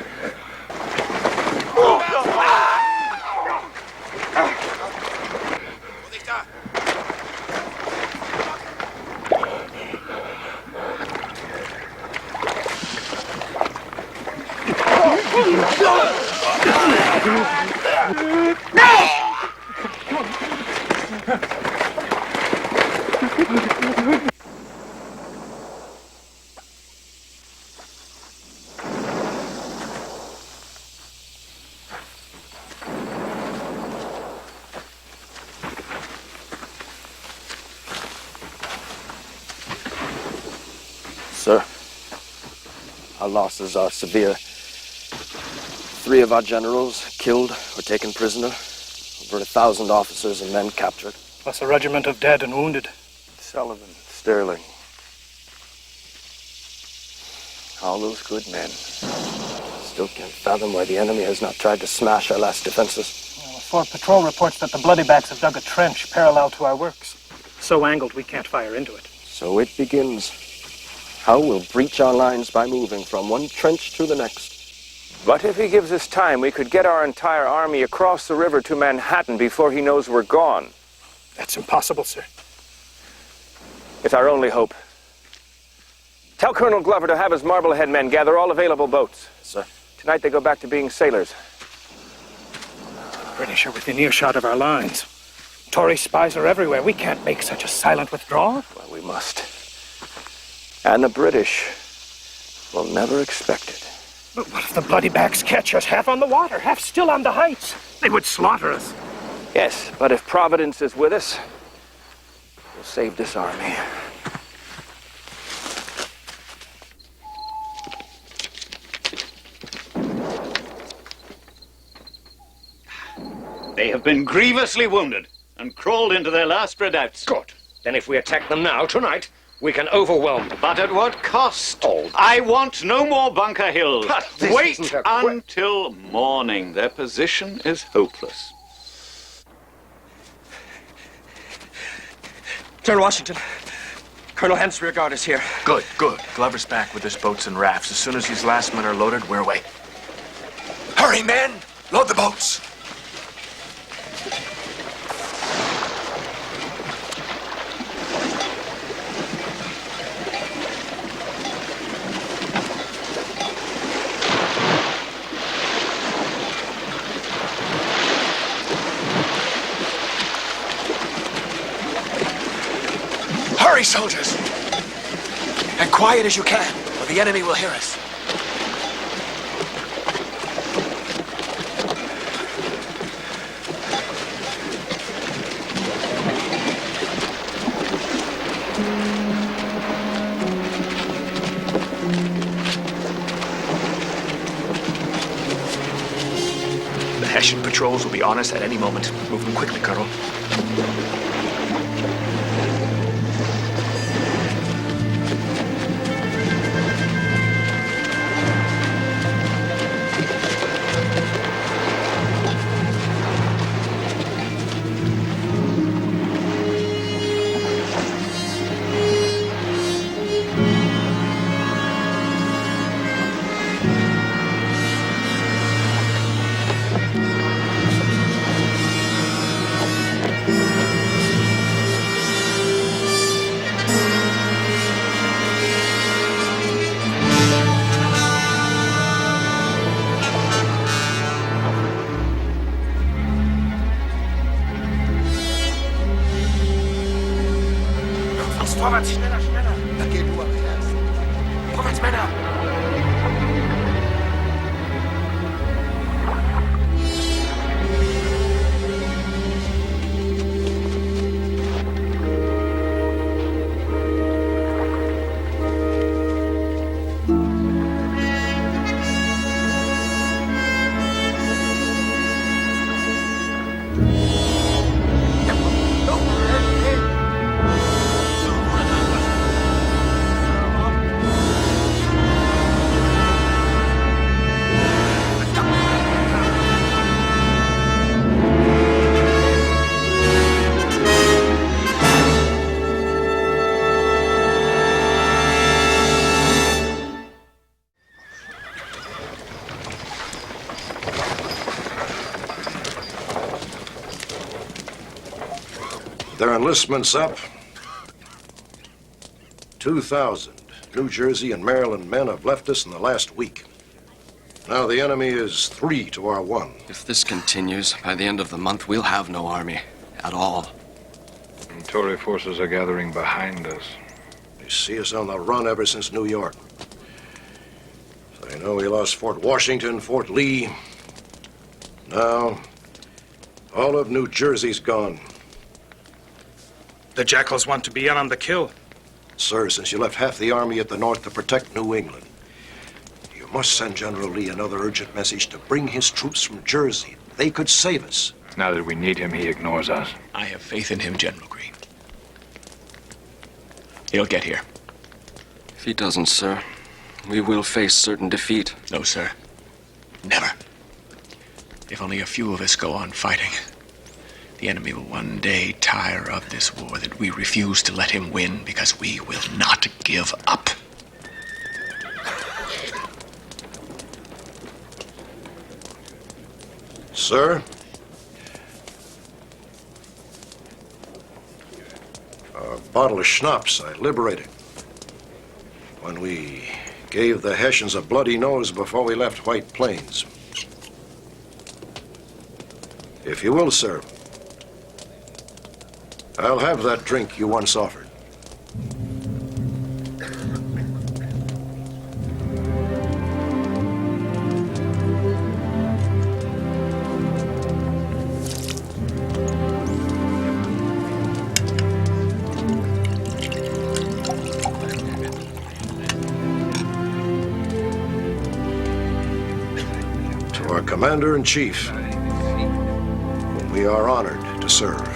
Vorsicht da! Sir, our losses are severe. 3 of our generals killed or taken prisoner. Over 1,000 officers and men captured. Plus a regiment of dead and wounded. Sullivan, Sterling. All those good men. Still can't fathom why the enemy has not tried to smash our last defenses. Well, a 4th patrol reports that the Bloodybacks have dug a trench parallel to our works. So angled we can't fire into it. So it begins. How we'll breach our lines by moving from one trench to the next. But if he gives us time, we could get our entire army across the river to Manhattan before he knows we're gone. That's impossible, sir. It's our only hope. Tell Colonel Glover to have his Marblehead men gather all available boats. Sir. Tonight they go back to being sailors. The British are within earshot of our lines. Tory spies are everywhere. We can't make such a silent withdrawal. Well, we must. And the British will never expect it. But what if the Bloodybacks catch us half on the water, half still on the heights? They would slaughter us. Yes, but if Providence is with us, we'll save this army. They have been grievously wounded and crawled into their last redoubts. Good. Then if we attack them now, tonight, we can overwhelm them. But at what cost? Oh. I want no more Bunker Hill. But this Wait isn't a until morning. Their position is hopeless. General Washington, Colonel Hemp's rear guard is here. Good, good. Glover's back with his boats and rafts. As soon as these last men are loaded, we're away. Hurry, men! Load the boats! Hurry, soldiers! And quiet as you can, or the enemy will hear us. The Hessian patrols will be on us at any moment. Move them quickly, Colonel. Vorwärts, schneller, schneller. Da geht nur erst. Vorwärts, Männer. their enlistments up, 2,000 New Jersey and Maryland men have left us in the last week. Now the enemy is 3 to our 1. If this continues, by the end of the month, we'll have no army at all. And Tory forces are gathering behind us. They see us on the run ever since New York. They know we lost Fort Washington, Fort Lee. Now, all of New Jersey's gone. The jackals want to be in on the kill. Sir, since you left half the army at the north to protect New England, you must send General Lee another urgent message to bring his troops from Jersey. They could save us. Now that we need him, he ignores us. I have faith in him, General Greene. He'll get here. If he doesn't, sir, we will face certain defeat. No, sir. Never. If only a few of us go on fighting, the enemy will one day tire of this war that we refuse to let him win because we will not give up. Sir? A bottle of schnapps I liberated when we gave the Hessians a bloody nose before we left White Plains. If you will, sir, I'll have that drink you once offered. To our Commander-in-Chief, whom we are honored to serve.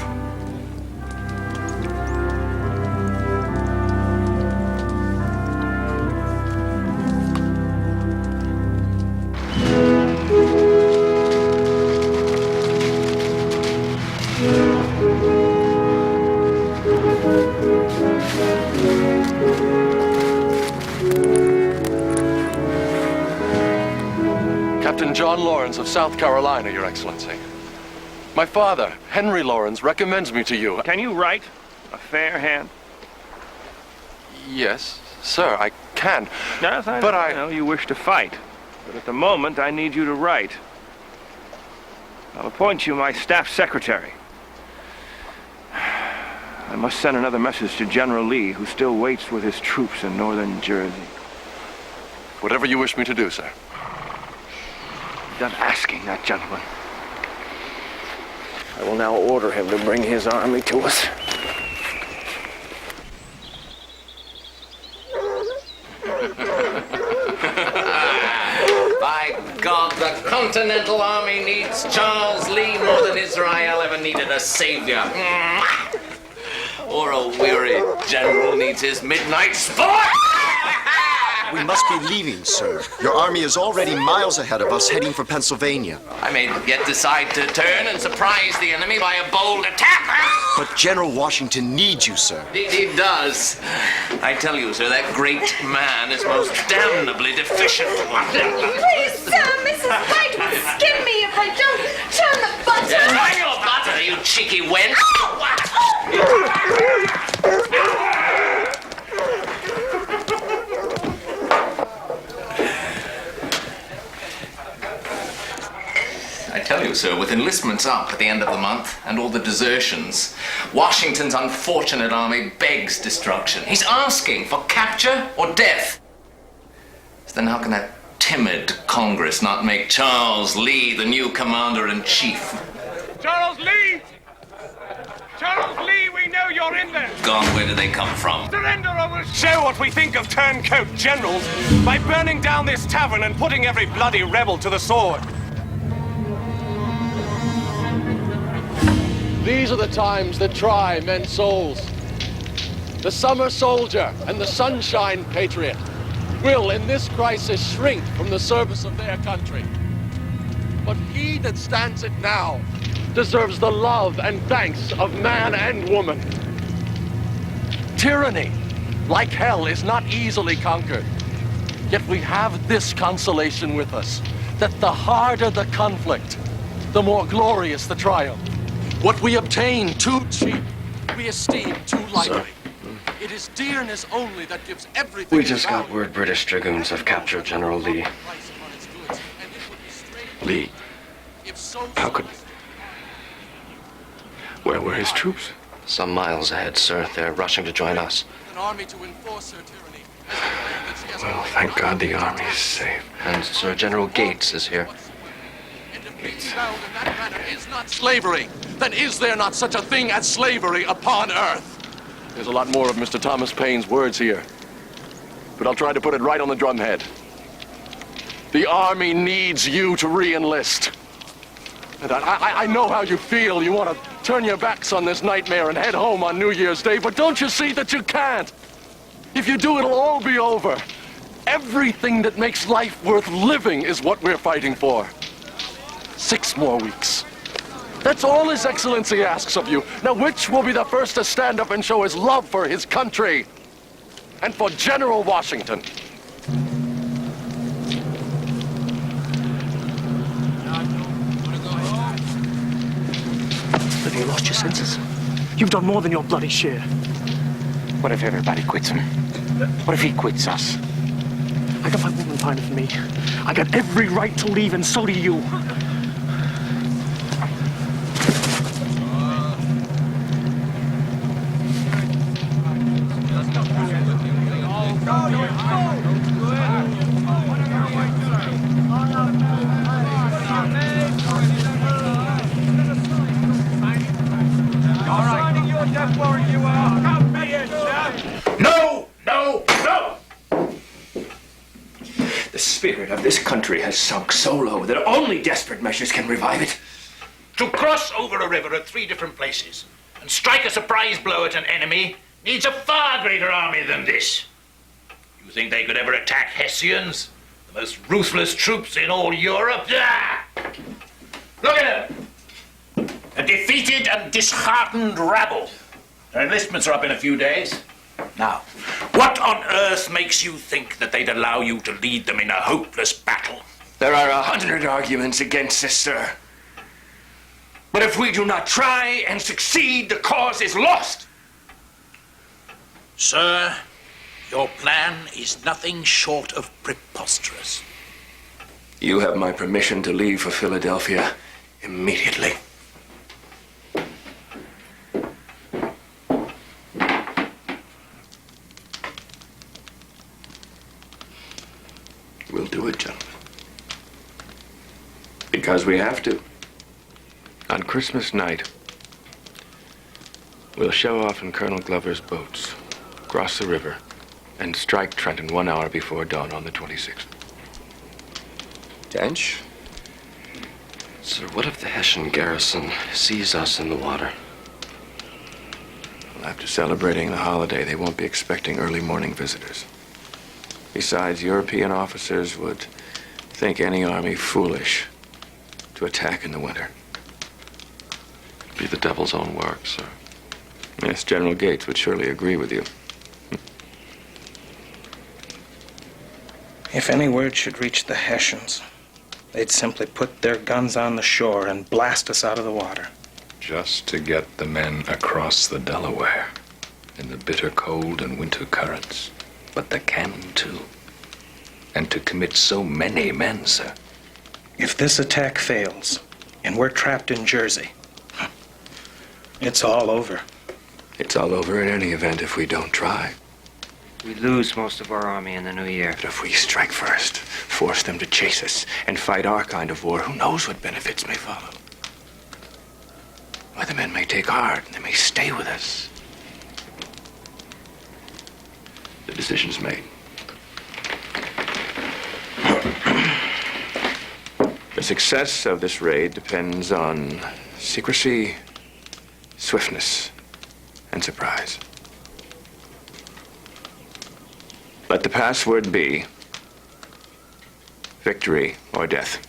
Captain John Lawrence of South Carolina, Your Excellency. My father, Henry Lawrence, recommends me to you. Can you write a fair hand? Yes, sir, I can. Yes, I know you wish to fight, but at the moment I need you to write. I'll appoint you my staff secretary. I must send another message to General Lee, who still waits with his troops in northern Jersey. Whatever you wish me to do, sir. Done asking that gentleman. I will now order him to bring his army to us. By God, the Continental Army needs Charles Lee more than Israel ever needed a savior. Or a weary general needs his midnight sport. We must be leaving, sir. Your army is already miles ahead of us, heading for Pennsylvania. I may yet decide to turn and surprise the enemy by a bold attack. But General Washington needs you, sir. He does. I tell you, sir, that great man is most damnably deficient. Please, sir, Mrs. White will skin me if I don't turn the butter. Yes, turn your butter, you cheeky wench. I tell you, sir, with enlistments up at the end of the month and all the desertions, Washington's unfortunate army begs destruction. He's asking for capture or death. So then how can that timid Congress not make Charles Lee the new commander-in-chief? Charles Lee! Charles Lee, we know you're in there! Gone, where do they come from? Surrender or we'll show what we think of turncoat generals by burning down this tavern and putting every bloody rebel to the sword. These are the times that try men's souls. The summer soldier and the sunshine patriot will, in this crisis, shrink from the service of their country. But he that stands it now deserves the love and thanks of man and woman. Tyranny, like hell, is not easily conquered. Yet we have this consolation with us, that the harder the conflict, the more glorious the triumph. What we obtain too cheap we esteem too lightly. It is dearness only that gives everything. We just got word British dragoons have captured General Lee. Lee? How could... Where were his troops? Some miles ahead, sir. They're rushing to join us. An army to enforce her tyranny. Well, thank God the army is safe. And Sir General Gates is here. Gates. Is not slavery. Then is there not such a thing as slavery upon Earth? There's a lot more of Mr. Thomas Paine's words here. But I'll try to put it right on the drumhead. The army needs you to re-enlist. And I know how you feel. You want to turn your backs on this nightmare and head home on New Year's Day, but don't you see that you can't? If you do, it'll all be over. Everything that makes life worth living is what we're fighting for. 6 more weeks. That's all His Excellency asks of you. Now, which will be the first to stand up and show his love for his country and for General Washington? Have you lost your senses? You've done more than your bloody share. What if everybody quits him? What if he quits us? I got my woman pining for me. I got every right to leave, and so do you. No! No! No! The spirit of this country has sunk so low that only desperate measures can revive it. To cross over a river at 3 different places and strike a surprise blow at an enemy needs a far greater army than this. You think they could ever attack Hessians, the most ruthless troops in all Europe? Ah! Look at them! A defeated and disheartened rabble. Their enlistments are up in a few days. Now, what on earth makes you think that they'd allow you to lead them in a hopeless battle? There are 100 arguments against this, sir. But if we do not try and succeed, the cause is lost. Sir, your plan is nothing short of preposterous. You have my permission to leave for Philadelphia immediately. We'll do it, gentlemen. Because we have to. On Christmas night, we'll show off in Colonel Glover's boats, cross the river, and strike Trenton 1 hour before dawn on the 26th. Dench? Sir, what if the Hessian garrison sees us in the water? Well, after celebrating the holiday, they won't be expecting early morning visitors. Besides, European officers would think any army foolish to attack in the winter. It'd be the devil's own work, sir. Yes, General Gates would surely agree with you. If any word should reach the Hessians, they'd simply put their guns on the shore and blast us out of the water. Just to get the men across the Delaware in the bitter cold and winter currents. But the cannon, too. And to commit so many men, sir. If this attack fails, and we're trapped in Jersey, it's all over. It's all over in any event if we don't try. We lose most of our army in the new year. But if we strike first, force them to chase us, and fight our kind of war, who knows what benefits may follow? Why, the men may take heart, and they may stay with us. The decision's made. The success of this raid depends on secrecy, swiftness, and surprise. Let the password be victory or death.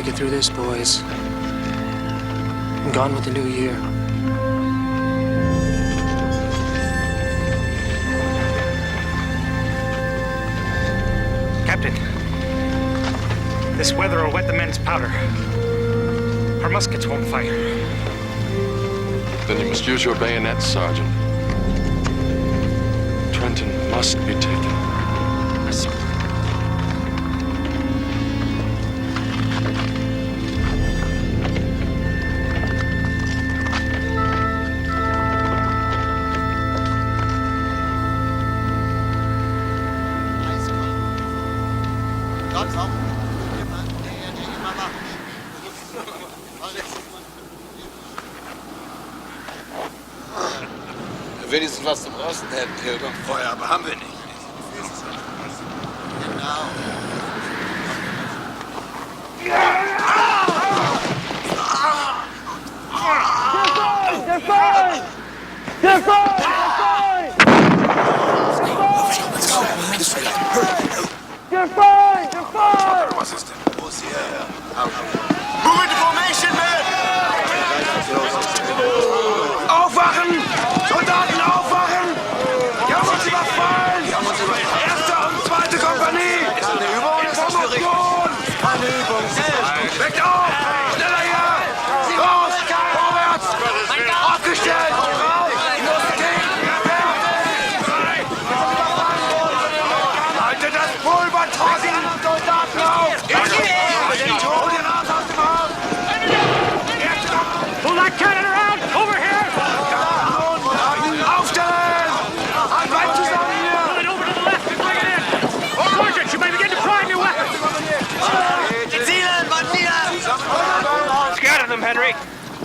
make it through this, boys. I'm gone with the new year. Captain, this weather will wet the men's powder. Our muskets won't fire. Then you must use your bayonets, Sergeant. Trenton must be taken. Yes, sir. Wenigstens was zum Rosten hätten, Hilda. Feuer, aber haben wir nicht. Genau. Der Feind! Der Feind! Der Feind! Der Feind! Was ist denn? Wo ist hier? Move into formation, man! Aufwachen! Soldaten, aufwachen! Die haben uns überfallen! Erste und zweite Kompanie! Ist eine Übung? Information! Keine Übung. Weckt auf! Schneller hier! Los! Vorwärts! Aufgestellt! Haltet das Pulver trocken! Soldaten auf! Hol die raus aus dem Haus! Pull that cannon around! Over here! Aufstellen! Bleibt zusammen hier! Pull it over to the left and bring it in! Sergeant, you may begin to prime your weapons! Scatter them, Henry.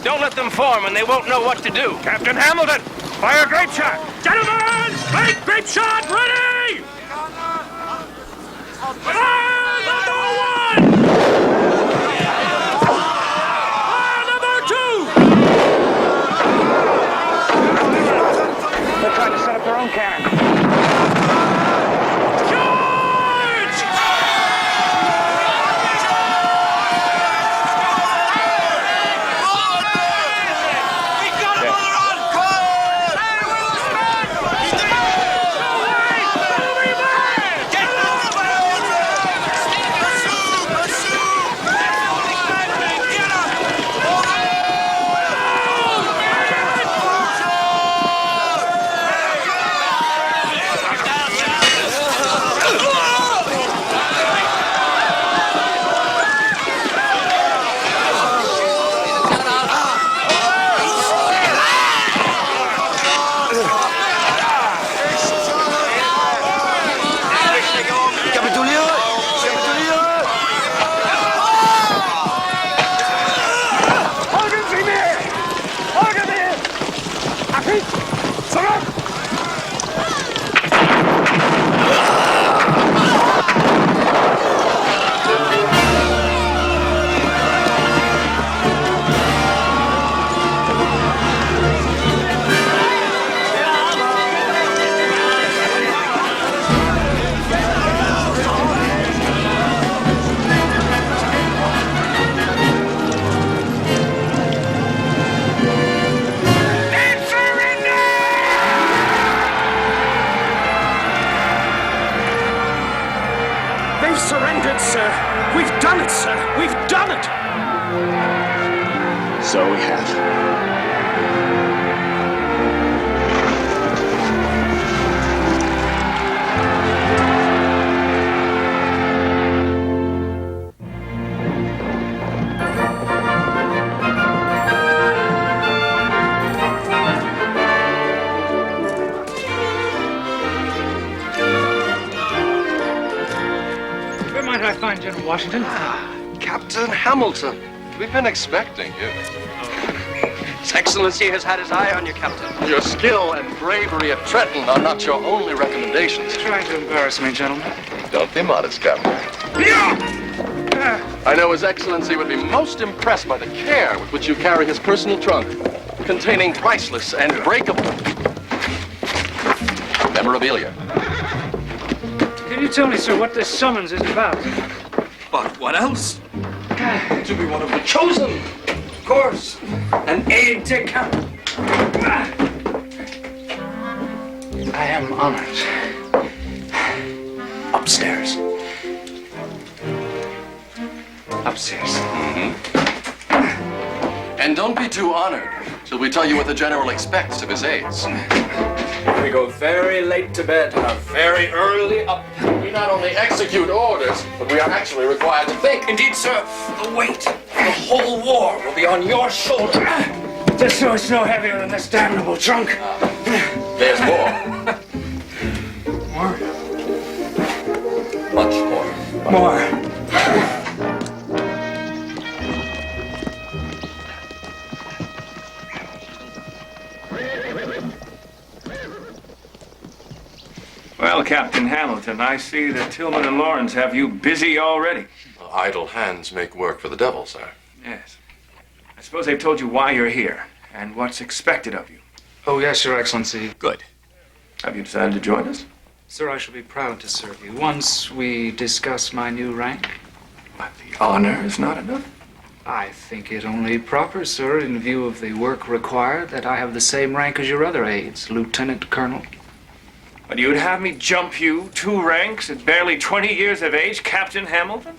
Don't let them form and they won't know what to do. Captain Hamilton, fire grape shot. Gentlemen, make grape shot ready! Fire number one! Fire number two! They're trying to set up their own cannon. Surrendered, sir. We've done it, sir. We've done it. So we have. Where might I find General Washington? Captain Hamilton, we've been expecting you. His Excellency has had his eye on you, Captain. Your skill and bravery at Trenton are not your only recommendations. Trying to embarrass me, gentlemen. Don't be modest, Captain. I know His Excellency would be most impressed by the care with which you carry his personal trunk, containing priceless and breakable memorabilia. Can you tell me, sir, what this summons is about? But what else? To be one of the chosen, of course. An aide-de-camp. I am honored. Upstairs. Upstairs. And don't be too honored till we tell you what the general expects of his aides. We go very late to bed and are very early up. We not only execute orders, but we are actually required to think. Indeed, sir, the weight of the whole war will be on your shoulder. Just so it's no heavier than this damnable trunk. There's more. More? Much more. More. Well, Captain Hamilton, I see that Tillman and Lawrence have you busy already. Well, idle hands make work for the devil, sir. Yes. I suppose they've told you why you're here and what's expected of you. Oh, yes, Your Excellency. Good. Have you decided to join us? Sir, I shall be proud to serve you once we discuss my new rank. But the honor is not enough. I think it only proper, sir, in view of the work required, that I have the same rank as your other aides, Lieutenant Colonel. But you'd have me jump you 2 ranks at barely 20 years of age, Captain Hamilton?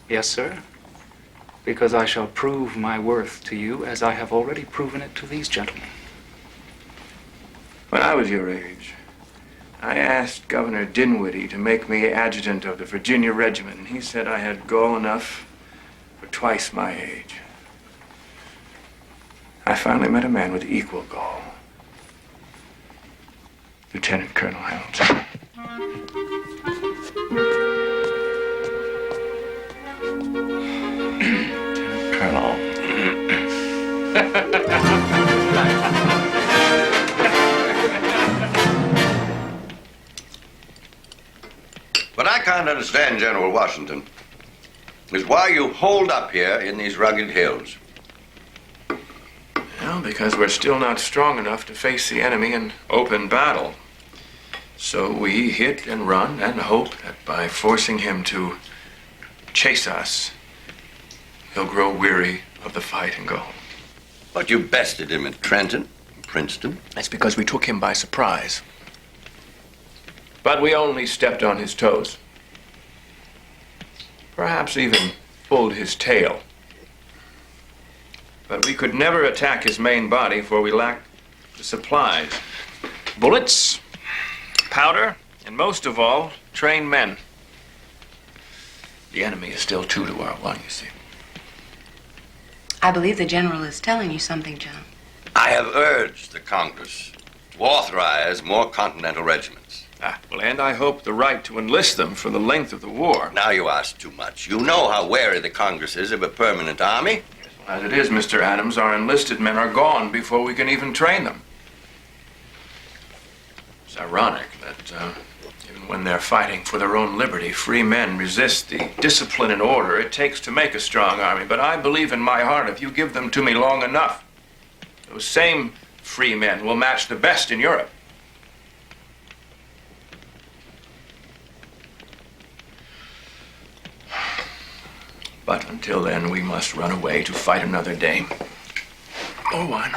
Yes, sir. Because I shall prove my worth to you as I have already proven it to these gentlemen. When I was your age, I asked Governor Dinwiddie to make me adjutant of the Virginia Regiment, and he said I had gall enough for twice my age. I finally met a man with equal gall. Lieutenant Colonel Hamilton. Colonel. What I can't understand, General Washington, is why you hold up here in these rugged hills. Well, because we're still not strong enough to face the enemy in open battle. So we hit and run and hope that by forcing him to chase us, he'll grow weary of the fight and go home. But you bested him at Trenton, Princeton. That's because we took him by surprise. But we only stepped on his toes. Perhaps even pulled his tail. But we could never attack his main body, for we lacked the supplies. Bullets, powder, and most of all, trained men. The enemy is still 2 to our 1, you see. I believe the General is telling you something, John. I have urged the Congress to authorize more continental regiments. Well, and I hope the right to enlist them for the length of the war. Now you ask too much. You know how wary the Congress is of a permanent army. As it is, Mr. Adams, our enlisted men are gone before we can even train them. It's ironic that even when they're fighting for their own liberty, free men resist the discipline and order it takes to make a strong army. But I believe in my heart if you give them to me long enough, those same free men will match the best in Europe. But until then, we must run away to fight another day. Or one.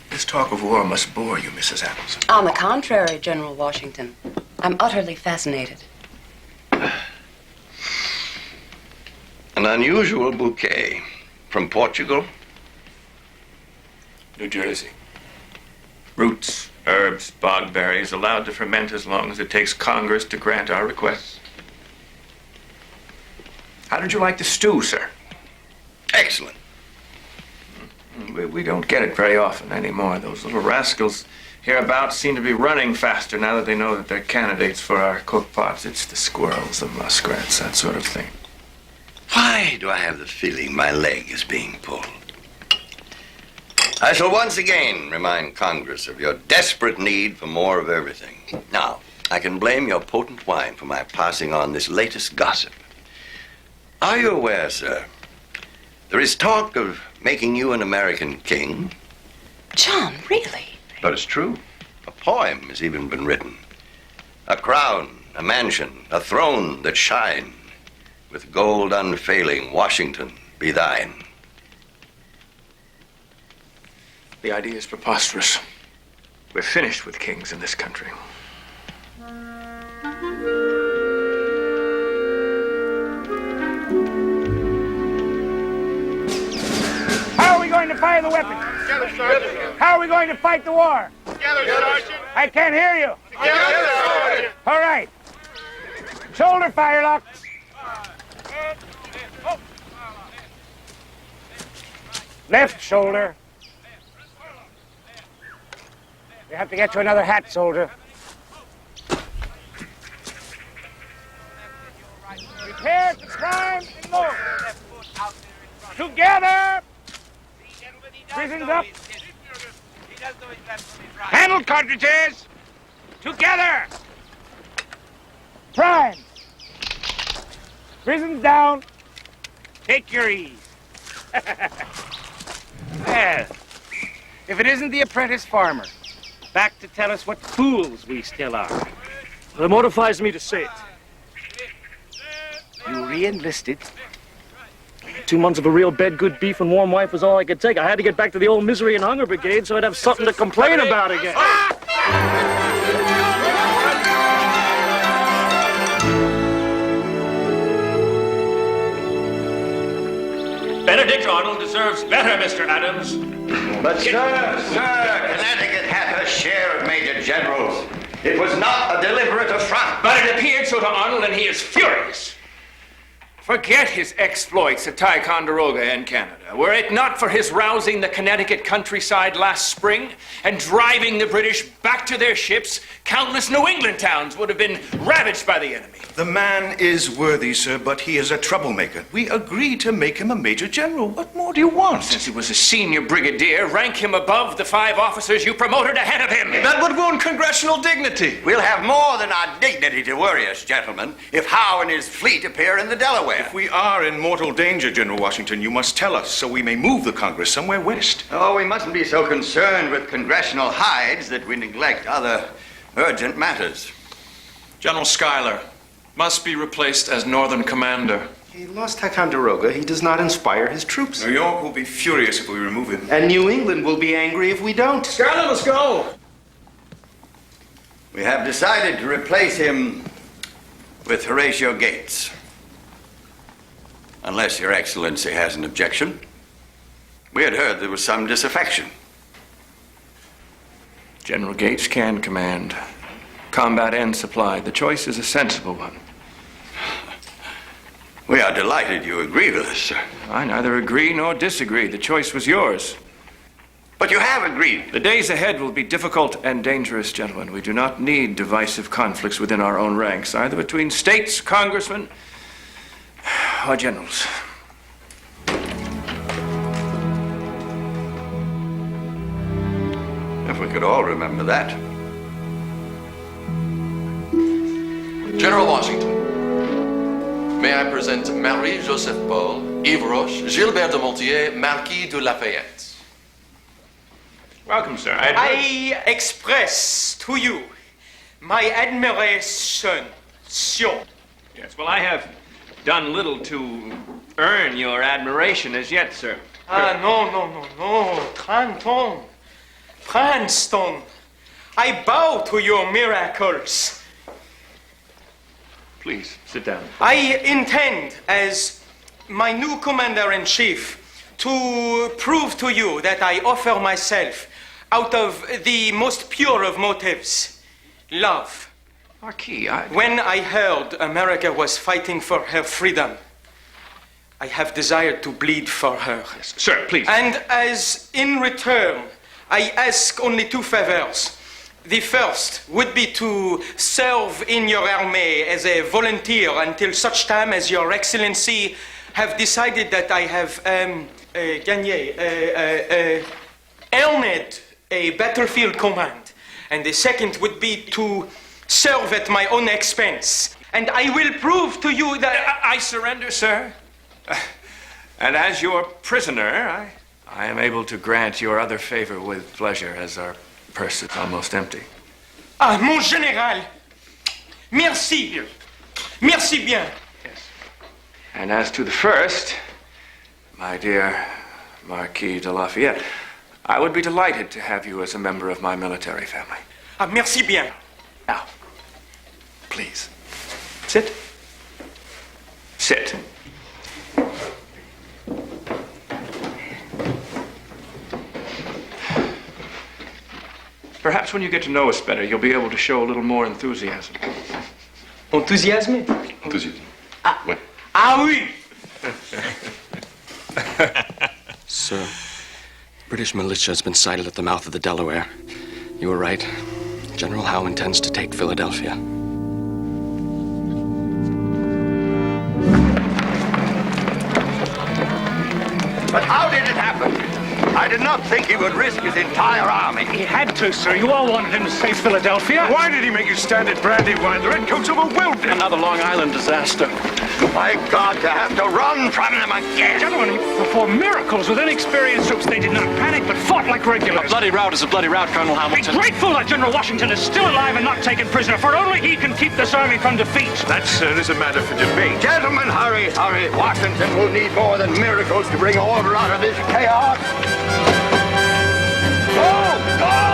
This talk of war must bore you, Mrs. Adams. On the contrary, General Washington, I'm utterly fascinated. An unusual bouquet. From Portugal? New Jersey. Roots, herbs, bog berries, allowed to ferment as long as it takes Congress to grant our requests. How did you like the stew, sir? Excellent. We don't get it very often anymore. Those little rascals hereabouts seem to be running faster now that they know that they're candidates for our cook pots. It's the squirrels, the muskrats, that sort of thing. Why do I have the feeling my leg is being pulled? I shall once again remind Congress of your desperate need for more of everything. Now, I can blame your potent wine for my passing on this latest gossip. Are you aware, sir, there is talk of making you an American king? John, really? But it's true. A poem has even been written. A crown, a mansion, a throne that shine with gold unfailing, Washington be thine. The idea is preposterous. We're finished with kings in this country. How are we going to fire the weapons? Together, Sergeant. How are we going to fight the war? Together, Sergeant. I can't hear you. Together, Sergeant. All right. Shoulder firelocks. Left shoulder. We have to get you another hat, soldier. Prepare to climb and move. Together. Prisons up. Handle cartridges. Together. Prime. Prisons down. Take your ease. Well, if it isn't the apprentice farmer, back to tell us what fools we still are. It mortifies me to say it. You re-enlisted? 2 months of a real bed, good beef, and warm wife was all I could take. I had to get back to the old misery and hunger brigade so I'd have something to complain about again. Benedict Arnold deserves better, Mr. Adams. But sir, Connecticut had her share of major generals. It was not a deliberate affront. But it appeared so to Arnold, and he is furious. Forget his exploits at Ticonderoga and Canada. Were it not for his rousing the Connecticut countryside last spring and driving the British back to their ships, countless New England towns would have been ravaged by the enemy. The man is worthy, sir, but he is a troublemaker. We agreed to make him a major general. What more do you want? Since he was a senior brigadier, rank him above the 5 officers you promoted ahead of him. That would ruin congressional dignity. We'll have more than our dignity to worry us, gentlemen, if Howe and his fleet appear in the Delaware. If we are in mortal danger, General Washington, you must tell us so we may move the Congress somewhere west. Oh, we mustn't be so concerned with congressional hides that we neglect other urgent matters. General Schuyler must be replaced as Northern Commander. He lost Ticonderoga. He does not inspire his troops. New York will be furious if we remove him. And New England will be angry if we don't. Schuyler, let's go. We have decided to replace him with Horatio Gates. Unless Your Excellency has an objection. We had heard there was some disaffection. General Gates can command. Combat and supply. The choice is a sensible one. We are delighted you agree with us, sir. I neither agree nor disagree. The choice was yours. But you have agreed. The days ahead will be difficult and dangerous, gentlemen. We do not need divisive conflicts within our own ranks, either between states, congressmen, or generals. If we could all remember that. General Washington, may I present Marie-Joseph Paul, Yves Roche, Gilbert de Montier, Marquis de Lafayette. Welcome, sir. I express to you my admiration. Yes, well, I have done little to earn your admiration as yet, sir. No. Printemps. Princeton. I bow to your miracles. Please, sit down. I intend, as my new commander-in-chief, to prove to you that I offer myself out of the most pure of motives, love. Marquis, When I heard America was fighting for her freedom, I have desired to bleed for her. Yes, sir, please. And as in return, I ask only 2 favors. The first would be to serve in your army as a volunteer until such time as Your Excellency have decided that I have earned a battlefield command. And the second would be to serve at my own expense. And I will prove to you that... I surrender, sir. And as your prisoner, I am able to grant your other favor with pleasure, as our purse is almost empty. Ah, mon général! Merci! Merci bien! Yes. And as to the first, my dear Marquis de Lafayette, I would be delighted to have you as a member of my military family. Ah, merci bien. Now, please, sit. Sit. Perhaps when you get to know us better, you'll be able to show a little more enthusiasm. Enthousiasme? Enthousiasme. Ouais. Ah oui! Sir, British militia has been sighted at the mouth of the Delaware. You were right. General Howe intends to take Philadelphia. But how did it happen? I did not think he would risk his entire army. He had to, sir. You all wanted him to save Philadelphia. Why did he make you stand at Brandywine? The Redcoats overwhelmed him. Another Long Island disaster. My God, to have to run from them again. Gentlemen, he performed miracles with inexperienced troops. They did not panic, but fought like regulars. A bloody rout is a bloody rout, Colonel Hamilton. Be grateful that General Washington is still alive and not taken prisoner, for only he can keep this army from defeat. That, sir, is a matter for debate. Gentlemen, hurry, hurry. Washington will need more than miracles to bring order out of this chaos. Go! Go!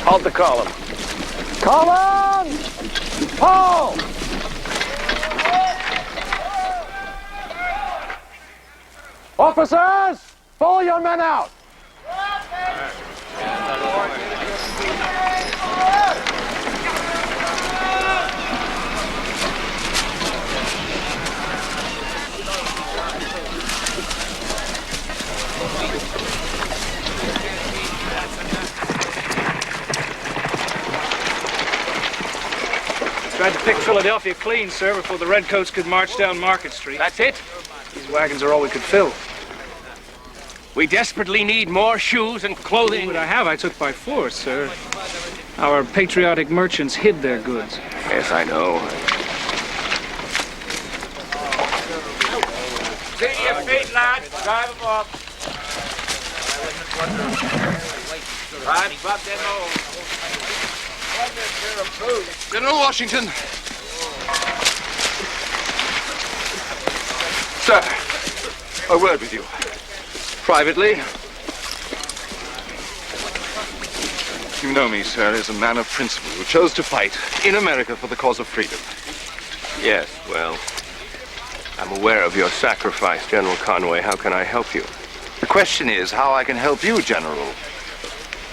Halt the column. Column! Halt! Officers, follow your men out. Tried to pick Philadelphia clean, sir, before the Redcoats could march down Market Street. That's it? These wagons are all we could fill. We desperately need more shoes and clothing. What I have, I took by force, sir. Our patriotic merchants hid their goods. Yes, I know. See your feet, lads. Drive them up. Right, drop them over. General Washington. Sir, a word with you. Privately. You know me, sir, as a man of principle who chose to fight in America for the cause of freedom. Yes, well, I'm aware of your sacrifice, General Conway. How can I help you? The question is how I can help you, General.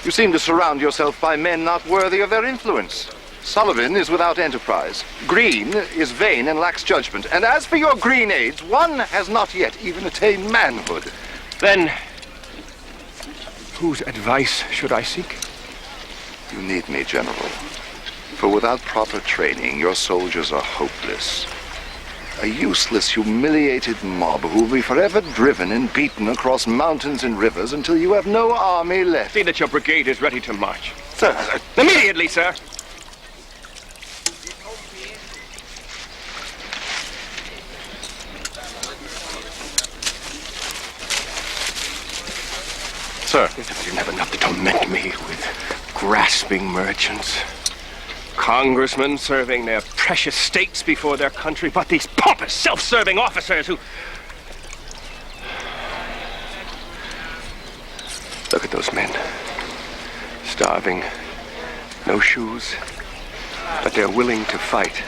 You seem to surround yourself by men not worthy of their influence. Sullivan is without enterprise. Greene is vain and lacks judgment. And as for your green aides, one has not yet even attained manhood. Then, whose advice should I seek? You need me, General. For without proper training, your soldiers are hopeless. A useless, humiliated mob who will be forever driven and beaten across mountains and rivers until you have no army left. See that your brigade is ready to march. Sir, Immediately, sir. Sir. You never enough to torment me with grasping merchants. Congressmen serving their precious states before their country, but these pompous, self-serving officers who... Look at those men. Starving, no shoes, but they're willing to fight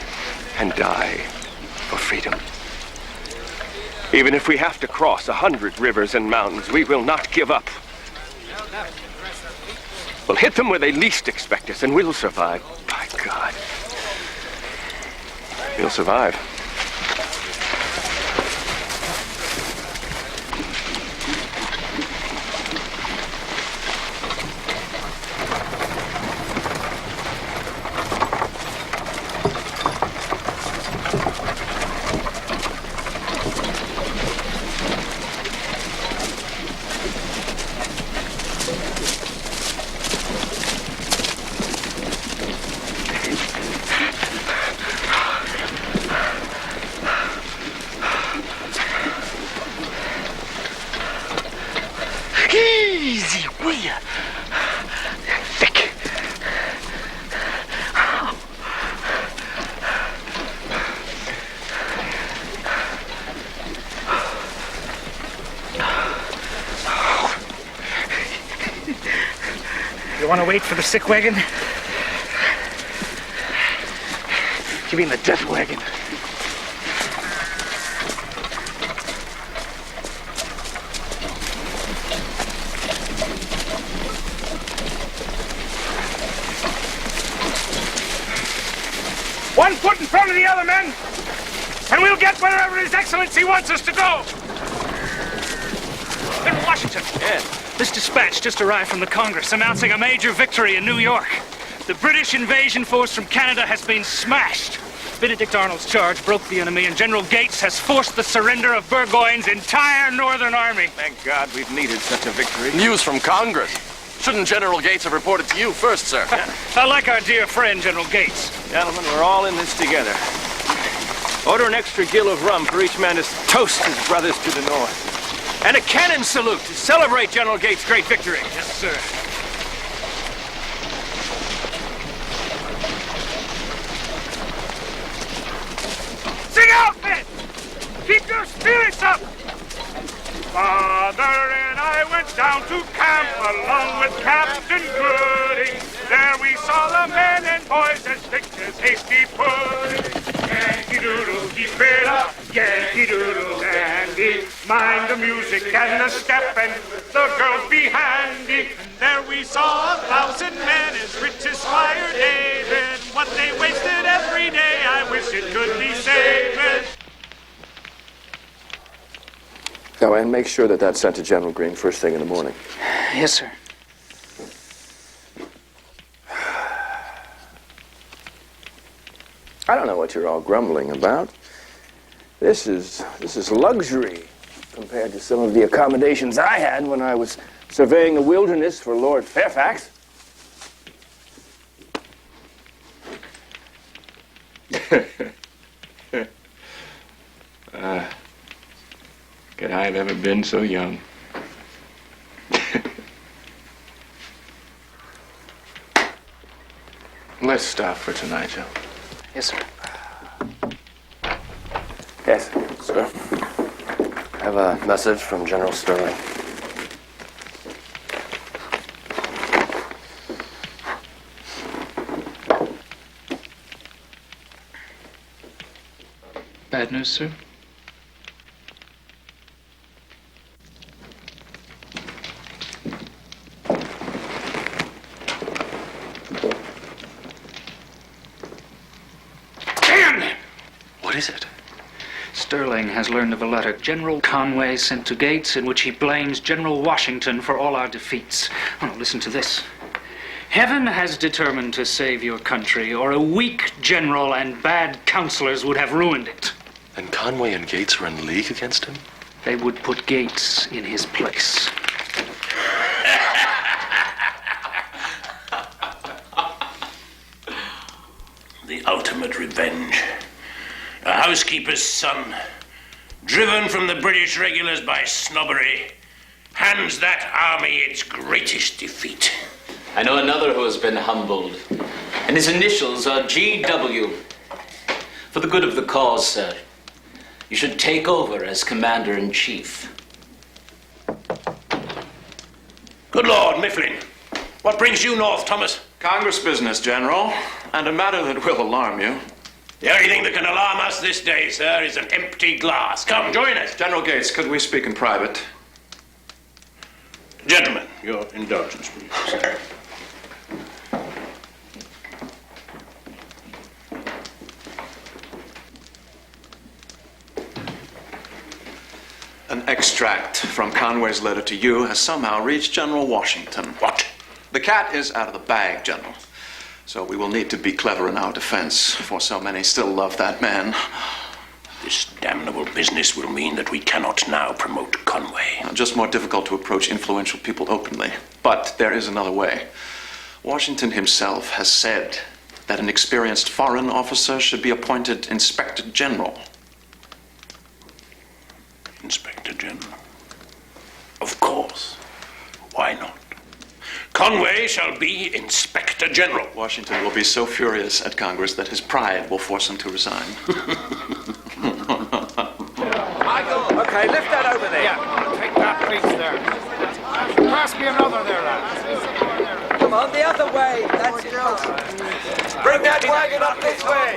and die for freedom. Even if we have to cross 100 rivers and mountains, we will not give up. We'll hit them where they least expect us, and we'll survive. By God. We'll survive. want to wait for the sick wagon? You mean the death wagon? One foot in front of the other, men, and we'll get wherever His Excellency wants us to go. General Washington. Yes. This dispatch just arrived from the Congress announcing a major victory in New York. The British invasion force from Canada has been smashed. Benedict Arnold's charge broke the enemy, and General Gates has forced the surrender of Burgoyne's entire northern army. Thank God we've needed such a victory. News from Congress. Shouldn't General Gates have reported to you first, sir? I like our dear friend, General Gates. Gentlemen, we're all in this together. Order an extra gill of rum for each man to toast his brothers to the north. And a cannon salute to celebrate General Gates' great victory. Yes, sir. Sing out, men! Keep your spirits up! Father and I went down to camp along with Captain Gooding. There we saw the men and boys as thick as hasty pudding. Yankee Doodle, keep it up, Yankee Doodle dandy. Mind the music and the step and the girls be handy. And there we saw 1,000 men as rich as Squire David. What they wasted every day, I wish it could be saved. Now, and make sure that that's sent to General Greene first thing in the morning. Yes, sir. I don't know what you're all grumbling about. This is luxury compared to some of the accommodations I had when I was surveying the wilderness for Lord Fairfax. Could I have ever been so young? Let's stop for tonight, Joe. Yes, sir. Yes, sir. I have a message from General Sterling. Bad news, sir? What is it? Sterling has learned of a letter General Conway sent to Gates in which he blames General Washington for all our defeats. Oh, listen to this. Heaven has determined to save your country, or a weak general and bad counselors would have ruined it. And Conway and Gates are in league against him? They would put Gates in his place. The ultimate revenge. A housekeeper's son, driven from the British regulars by snobbery, hands that army its greatest defeat. I know another who has been humbled, and his initials are G.W. For the good of the cause, sir, you should take over as Commander-in-Chief. Good Lord, Mifflin. What brings you north, Thomas? Congress business, General, and a matter that will alarm you. The only thing that can alarm us this day, sir, is an empty glass. Come, join us. General Gates, could we speak in private? Gentlemen, your indulgence, please. An extract from Conway's letter to you has somehow reached General Washington. What? The cat is out of the bag, General. So we will need to be clever in our defense, for so many still love that man. This damnable business will mean that we cannot now promote Conway. Just more difficult to approach influential people openly. But there is another way. Washington himself has said that an experienced foreign officer should be appointed Inspector General. Inspector General? Of course. Why not? Conway shall be Inspector General. Washington will be so furious at Congress that his pride will force him to resign. Michael, okay, lift that over there. Yeah, take that, please, there. Pass me another there, lad. Come on, the other way. That's it. Bring that wagon up this way.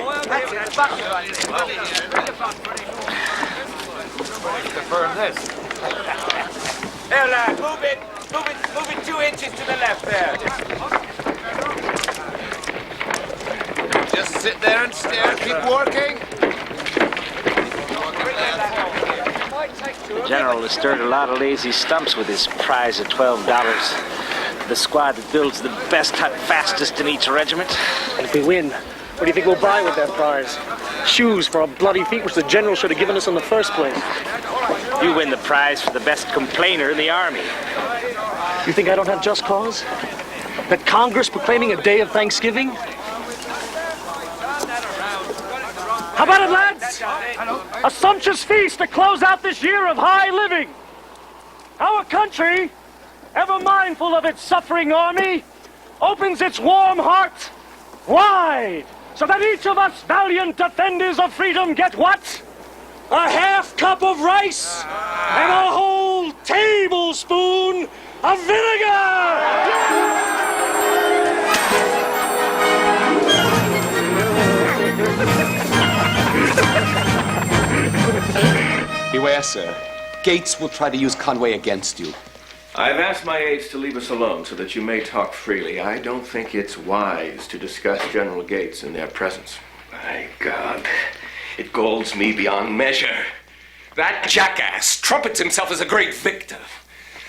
Confirm this. Here, lad, move it 2 inches to the left there. Just sit there and stare. Keep working. The general has stirred a lot of lazy stumps with his prize of $12. The squad that builds the best hut fastest in each regiment. And if we win, what do you think we'll buy with that prize? Shoes for our bloody feet, which the general should have given us in the first place. You win the prize for the best complainer in the army. You think I don't have just cause? That Congress proclaiming a day of Thanksgiving? How about it, lads? A sumptuous feast to close out this year of high living. Our country, ever mindful of its suffering army, opens its warm heart wide, so that each of us valiant defenders of freedom get what? A half cup of rice and a whole tablespoon of vinegar! Beware, sir. Gates will try to use Conway against you. I've asked my aides to leave us alone so that you may talk freely. I don't think it's wise to discuss General Gates in their presence. My God, it galls me beyond measure. That jackass trumpets himself as a great victor.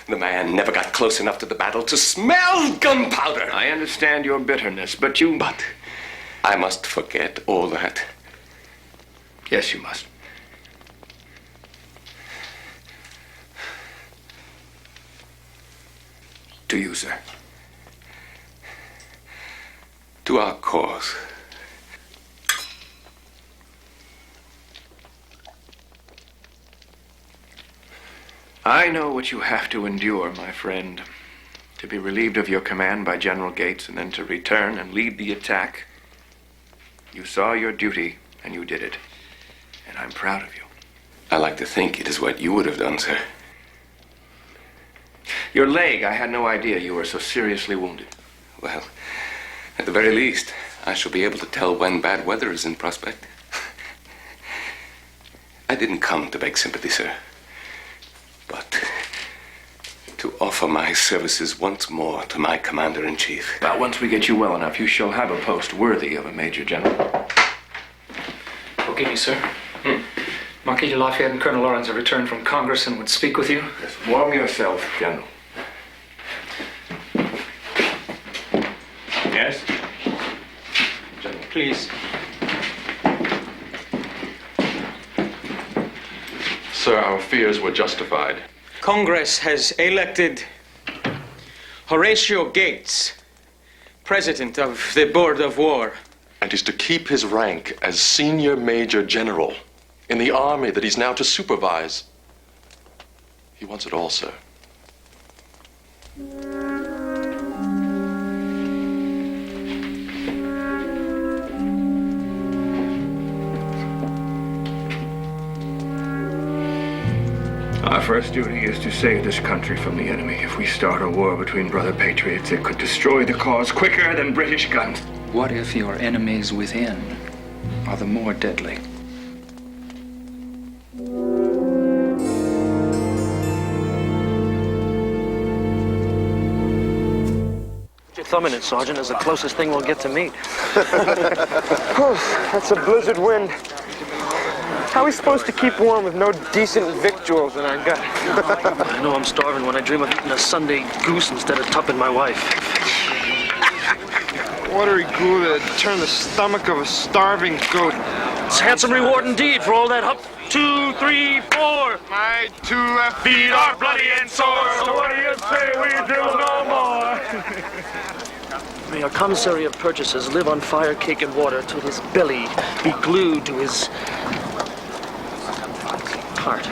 The man never got close enough to the battle to smell gunpowder. I understand your bitterness, but I must forget all that. Yes, you must. To you, sir. To our cause. I know what you have to endure, my friend. To be relieved of your command by General Gates and then to return and lead the attack. You saw your duty and you did it. And I'm proud of you. I like to think it is what you would have done, sir. Your leg, I had no idea you were so seriously wounded. Well, at the very least, I shall be able to tell when bad weather is in prospect. I didn't come to beg sympathy, sir, but to offer my services once more to my commander-in-chief. Well, once we get you well enough, you shall have a post worthy of a major general. Forgive me, sir. Marquis de Lafayette and Colonel Lawrence have returned from Congress and would speak with you. Yes, warm yourself, General. Yes? General, please. Sir, our fears were justified. Congress has elected Horatio Gates, President of the Board of War. And is to keep his rank as Senior Major General in the army that he's now to supervise. He wants it all, sir. Our first duty is to save this country from the enemy. If we start a war between brother patriots, it could destroy the cause quicker than British guns. What if your enemies within are the more deadly? Put your thumb in it, Sergeant, is the closest thing we'll get to meat. That's a blizzard wind. How are we supposed to keep warm with no decent victuals in our gut? I know I'm starving when I dream of eating a Sunday goose instead of tupping my wife. Watery goo that turn the stomach of a starving goat. It's a handsome reward indeed for all that hop. 2, 3, 4. My 2 left feet are bloody and sore. So what do you say we do no more? May our commissary of purchases live on fire, cake, and water till his belly be glued to his heart.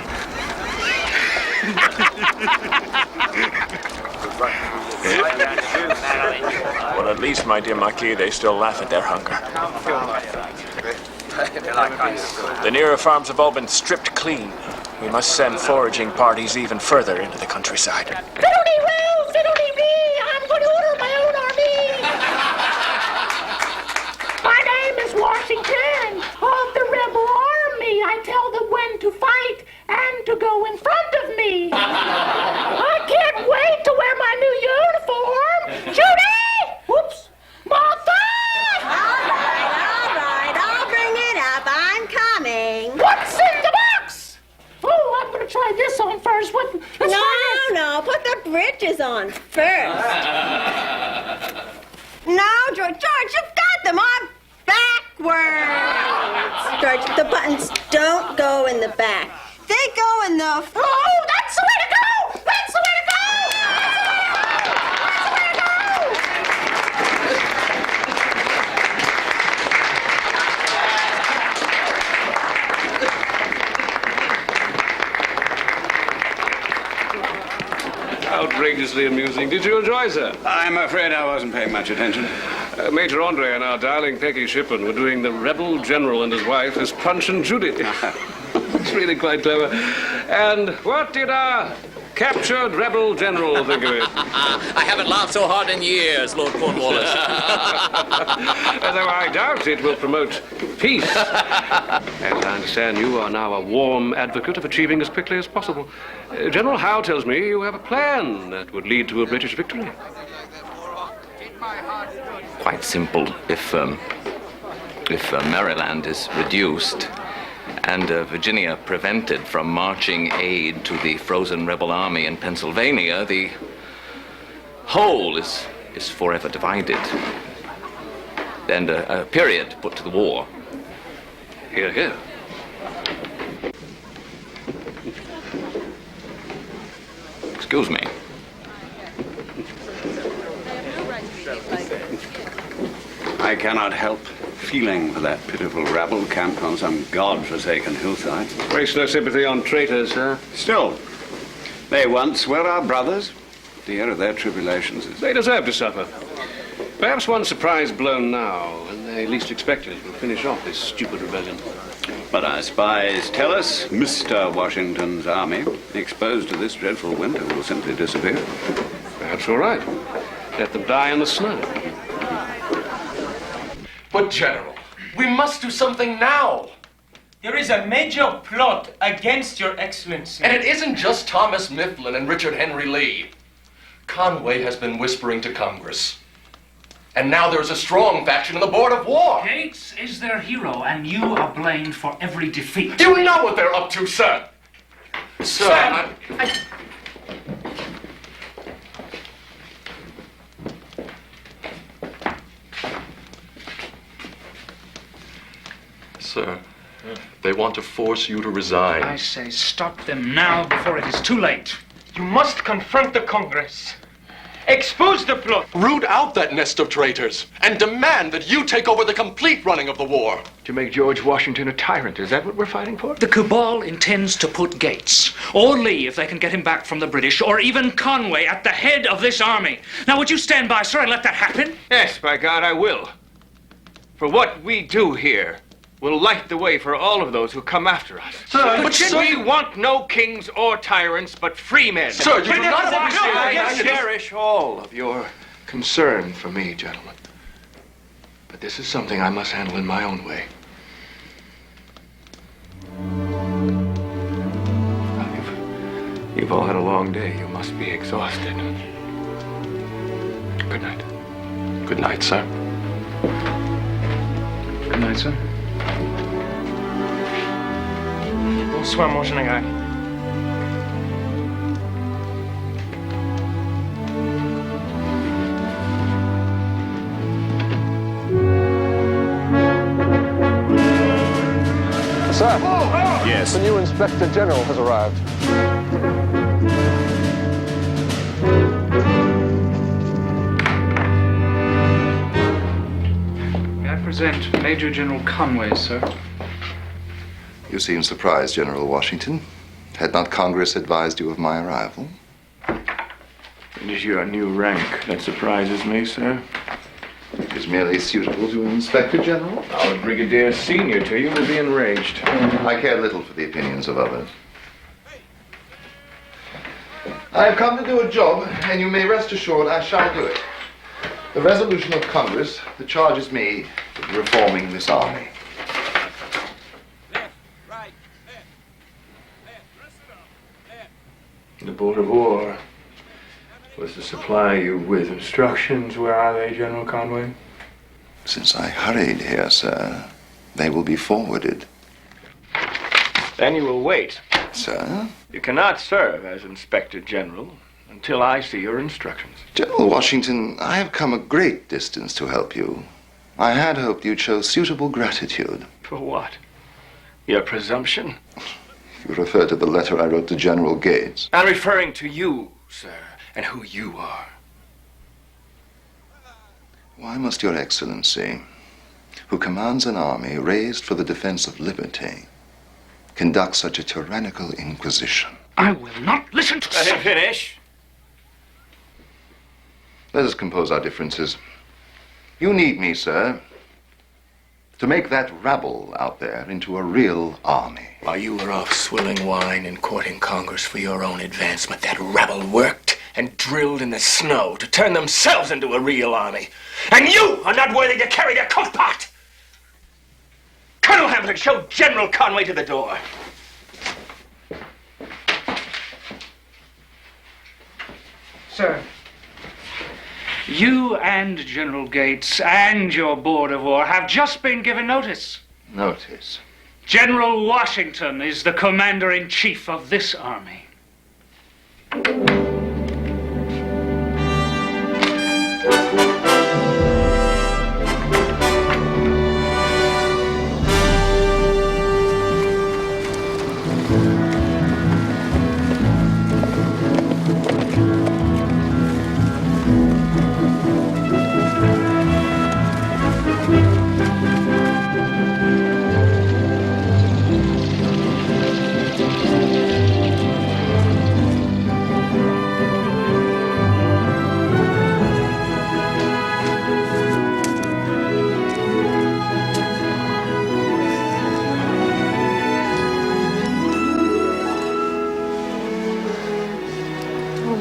Well, at least, my dear Marquis, they still laugh at their hunger. The nearer farms have all been stripped clean. We must send foraging parties even further into the countryside. Fiddle-dee-well, fiddle-dee-dee, I'm going to order my own army Washington of the rebel army. I tell them when to fight and to go in front of me. I can't wait to wear my new uniform. Judy! Whoops! Martha! All right, I'll bring it up. I'm coming. What's in the box? Oh, I'm gonna try this on first. No, put the britches on first. No, George, you've got them on backwards. George, the buttons don't go in the back. They go in the... Oh, that's the way to go! That's the way to go! Outrageously amusing. Did you enjoy, sir? I'm afraid I wasn't paying much attention. Major Andre and our darling Peggy Shippen were doing the rebel general and his wife as Punch and Judy. It's really quite clever. And what did our captured rebel general think of it? I haven't laughed so hard in years, Lord Cornwallis. Though I doubt it will promote peace. As I understand, you are now a warm advocate of achieving as quickly as possible. General Howe tells me you have a plan that would lead to a British victory. Quite simple. If Maryland is reduced and Virginia prevented from marching aid to the frozen rebel army in Pennsylvania, the whole is forever divided. And a period put to the war. Hear, hear. Excuse me. I cannot help feeling for that pitiful rabble camped on some god-forsaken hillside. Waste no sympathy on traitors, sir. Still, they once were our brothers. Dear of their tribulations. They deserve to suffer. Perhaps one surprise blown now, when they least expect it, will finish off this stupid rebellion. But our spies tell us Mr. Washington's army, exposed to this dreadful winter, will simply disappear. Perhaps you're right. Let them die in the snow. But, General, we must do something now. There is a major plot against your excellency. And it isn't just Thomas Mifflin and Richard Henry Lee. Conway has been whispering to Congress. And now there's a strong faction in the Board of War. Gates is their hero, and you are blamed for every defeat. Do you know what they're up to, sir? Sir, Sir, they want to force you to resign. I say stop them now before it is too late. You must confront the Congress. Expose the plot. Root out that nest of traitors and demand that you take over the complete running of the war. To make George Washington a tyrant, is that what we're fighting for? The cabal intends to put Gates, or Lee if they can get him back from the British, or even Conway at the head of this army. Now would you stand by, sir, and let that happen? Yes, by God, I will. For what we do here will light the way for all of those who come after us. Sir, but we want no kings or tyrants, but free men. Sir, you do not understand. I cherish all of your concern for me, gentlemen. But this is something I must handle in my own way. Now, you've all had a long day. You must be exhausted. Good night. Good night, sir. Good night, sir. Bonsoir, mon général. Sir. Yes. The new Inspector General has arrived. May I present Major General Conway, sir? You seem surprised, General Washington. Had not Congress advised you of my arrival? It is your new rank that surprises me, sir. It is merely suitable to an Inspector General. Our Brigadier Senior to you will be enraged. I care little for the opinions of others. I have come to do a job, and you may rest assured I shall do it. The resolution of Congress that charges me with reforming this army. The Board of War was to supply you with instructions. Where are they, General Conway? Since I hurried here, sir, they will be forwarded. Then you will wait. Sir? You cannot serve as Inspector General until I see your instructions. General Washington, I have come a great distance to help you. I had hoped you'd show suitable gratitude. For what? Your presumption? You refer to the letter I wrote to General Gates. I'm referring to you, sir, and who you are. Why must Your Excellency, who commands an army raised for the defense of liberty, conduct such a tyrannical inquisition? I will not listen to... Let him finish. Let us compose our differences. You need me, sir, to make that rabble out there into a real army. While you were off swilling wine and courting Congress for your own advancement, that rabble worked and drilled in the snow to turn themselves into a real army. And you are not worthy to carry their coat pot! Colonel Hamilton, show General Conway to the door. Sir, you and General Gates and your Board of War have just been given notice. Notice? General Washington is the commander-in-chief of this army.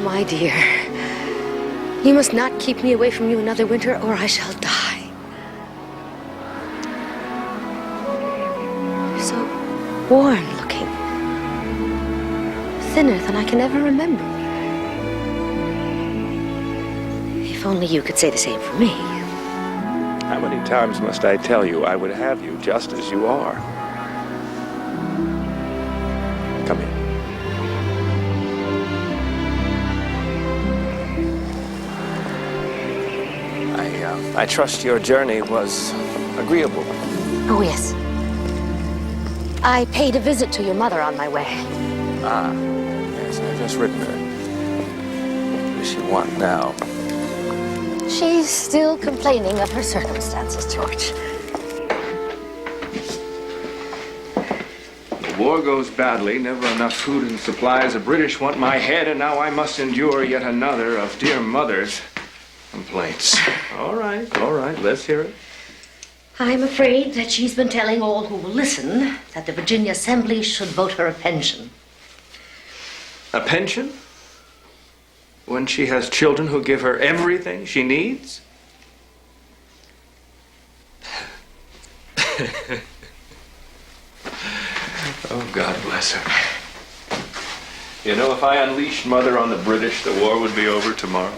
My dear, you must not keep me away from you another winter, or I shall die. You're so worn-looking, thinner than I can ever remember. If only you could say the same for me. How many times must I tell you I would have you just as you are? Come in. I trust your journey was agreeable. Oh, yes. I paid a visit to your mother on my way. Ah, yes, I've just written her. What does she want now? She's still complaining of her circumstances, George. The war goes badly, never enough food and supplies. The British want my head, and now I must endure yet another of dear mother's complaints. All right, let's hear it. I'm afraid that she's been telling all who will listen that the Virginia Assembly should vote her a pension. A pension? When she has children who give her everything she needs? Oh, God bless her. You know, if I unleashed Mother on the British, the war would be over tomorrow.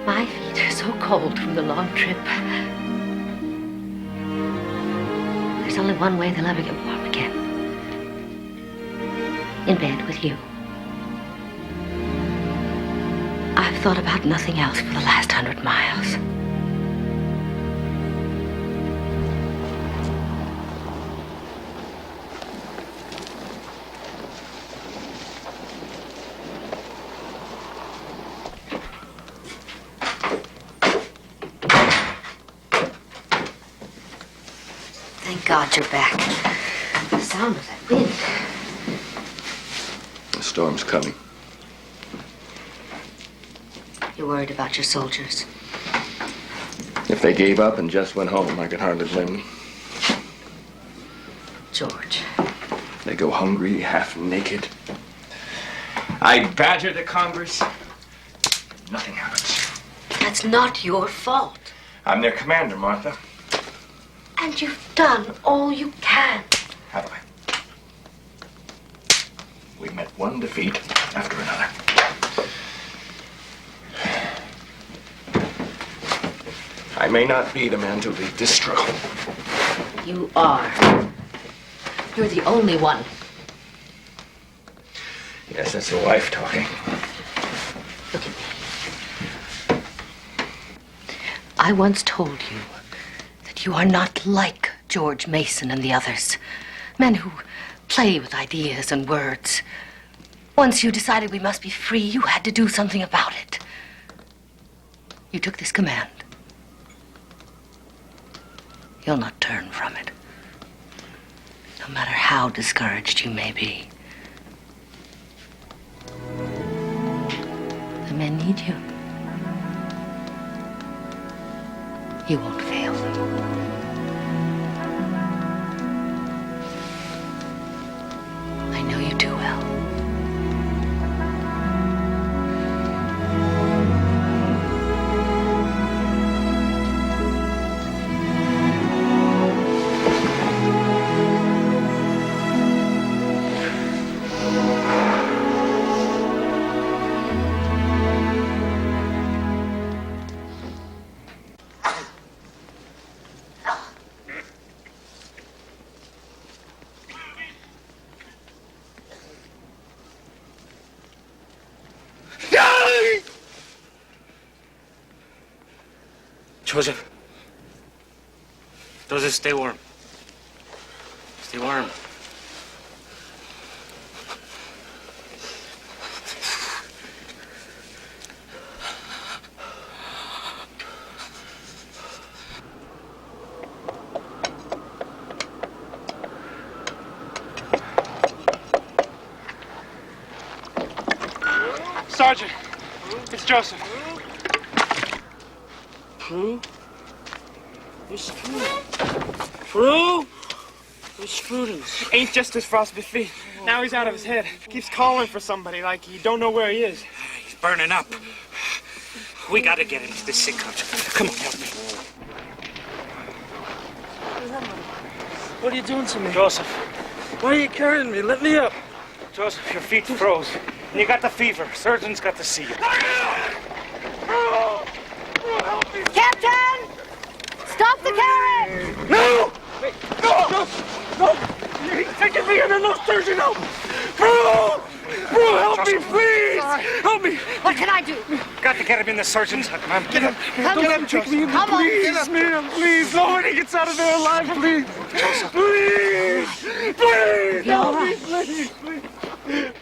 My feet are so cold from the long trip. There's only one way they'll ever get warm again. In bed with you. I've thought about nothing else for the last 100 miles. Thank God you're back. The sound of that wind. The storm's coming. You're worried about your soldiers. If they gave up and just went home, I could hardly blame them. George. They go hungry, half naked. I badger the Congress. Nothing happens. That's not your fault. I'm their commander, Martha. And you've done all you can. Have I? We've met one defeat after another. I may not be the man to lead this struggle. You are. You're the only one. Yes, that's the wife talking. Look at me. I once told you that you are not like George Mason and the others. Men who play with ideas and words. Once you decided we must be free, you had to do something about it. You took this command. You'll not turn from it. No matter how discouraged you may be. The men need you. You won't fail them. I know you too well. Joseph. Joseph, stay warm. Stay warm. Sergeant, it's Joseph. True? It's true. True? It's Prudence. Ain't just his frostbit feet. Now he's out of his head. Keeps calling for somebody like he don't know where he is. He's burning up. We gotta get him to the sick hut. Come on, help me. What are you doing to me? Joseph. Why are you carrying me? Let me up. Joseph, your feet froze. And you got the fever. Surgeon's got to see you. Captain! Stop the carriage! No! No! He's taking me in and no surgeon out! Bro! Bro, help me, please! Help me! What can I do? Got to get him in the surgeon's hut, man. Get him! Don't let him take me in, please, man, please! Nobody gets out of there alive, please! Please! Please! Help me, please, please!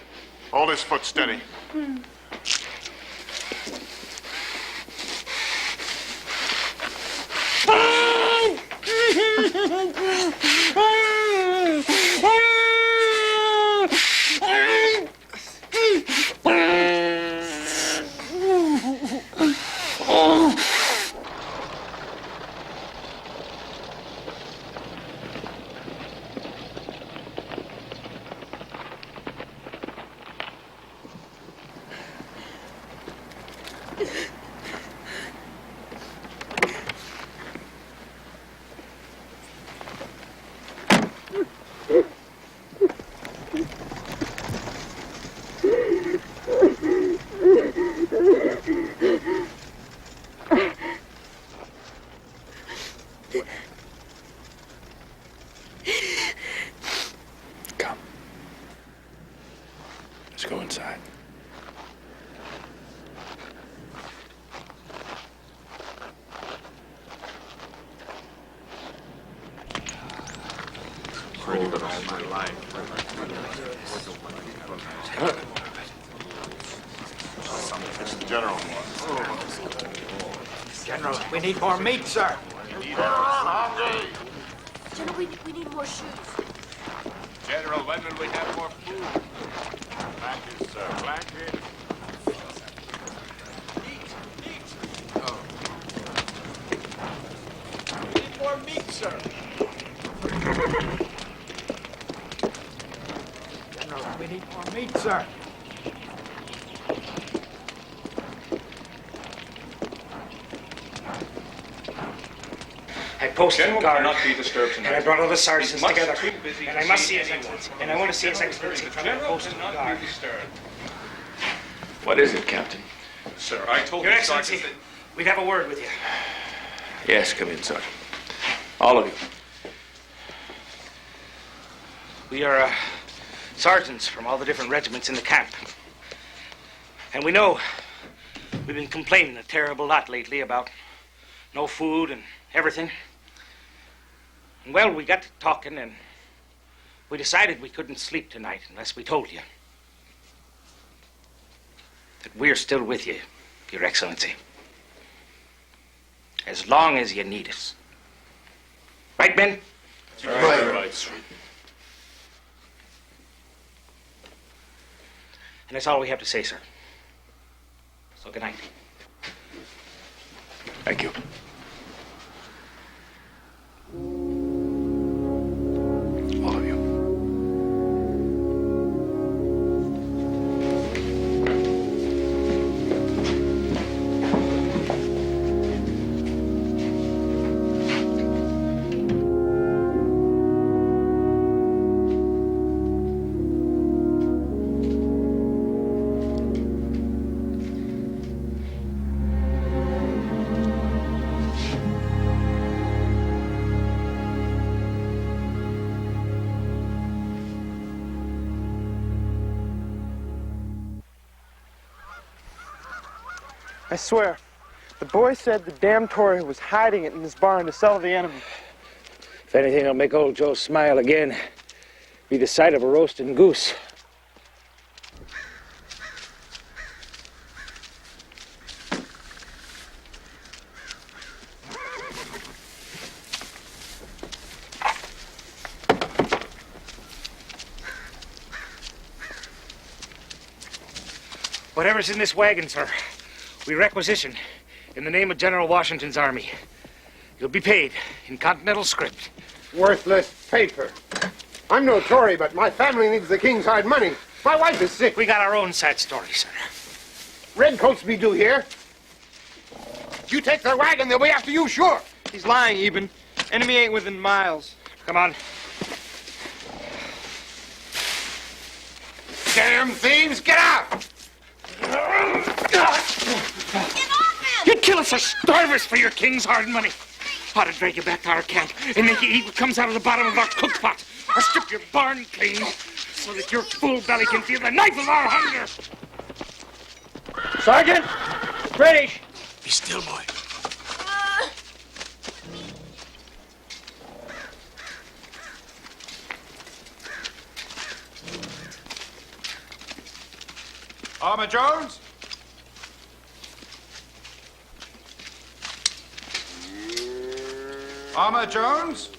Hold his foot steady. Come. Let's go inside. It's the general. General, we need more meat, sir. General, we need more shoes. General, when will we have more food? Blankets, sir. Blankets. We need more meat, sir. sir. I posted General guard. cannot be disturbed tonight. And I brought all the sergeants He must together. keep busy And I must see His Excellency. And I want to see His Excellency from the General posted cannot guard. be disturbed. What is it, Captain? Sir, I told Your the Excellency, sergeants we'd have a word with you. Yes, come in, Sergeant. All of you. We are sergeants from all the different regiments in the camp. And we know we've been complaining a terrible lot lately about no food and everything. And well, we got to talking and we decided we couldn't sleep tonight unless we told you that we're still with you, Your Excellency. As long as you need us. Right, Ben? Right. And that's all we have to say, sir. So good night. Thank you. All of you. I swear, the boy said the damn Tory was hiding it in this barn to sell to the enemy. If anything will make old Joe smile again, be the sight of a roasting goose. Whatever's in this wagon, sir, we requisition in the name of General Washington's army. You'll be paid in Continental scrip. Worthless paper. I'm no Tory, but my family needs the king's hard money. My wife is sick. We got our own sad story, sir. Redcoats be due here. You take their wagon, they'll be after you, sure. He's lying, Eben. Enemy ain't within miles. Come on. Damn thieves, get out! You'd kill us or starve us for your king's hard money. Ought to drag you back to our camp and make you eat what comes out of the bottom of our cook pot. Or strip your barn clean so that your full belly can feel the knife of our hunger. Sergeant! British! Be still, boy. Armour Jones? Armour Jones?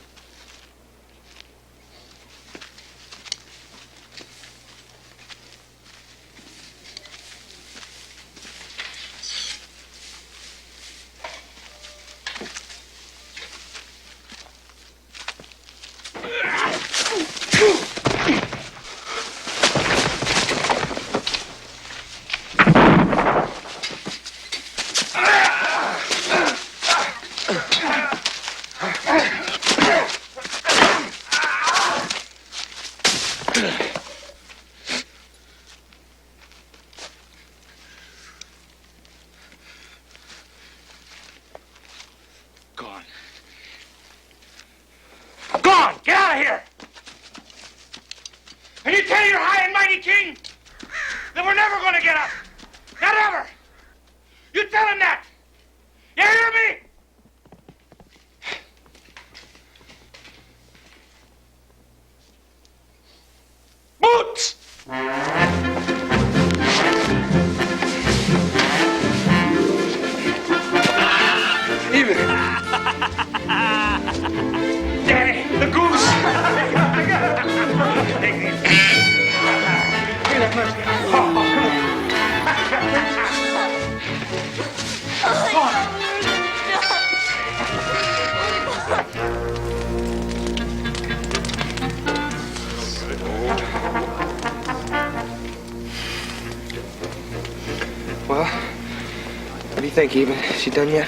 Gone! Get out of here! And you tell your high and mighty king that we're never going to get up. Not ever. You tell him that. You hear me? Boots! Danny, the goose! Well, what do you think, Eben? Is she done yet?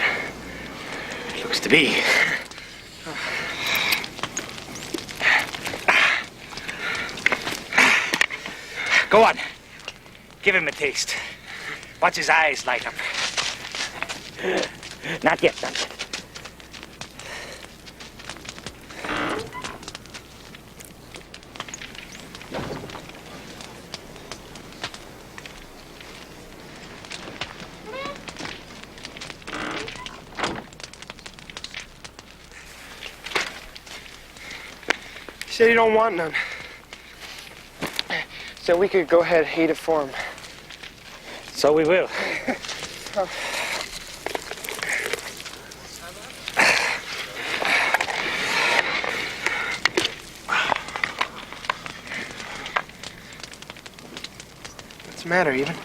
Looks to be. Go on. Give him a taste. Watch his eyes light up. Not yet, not yet. He said he don't want none. So we could go ahead and heat it for him. So we will. What's the matter, Eben?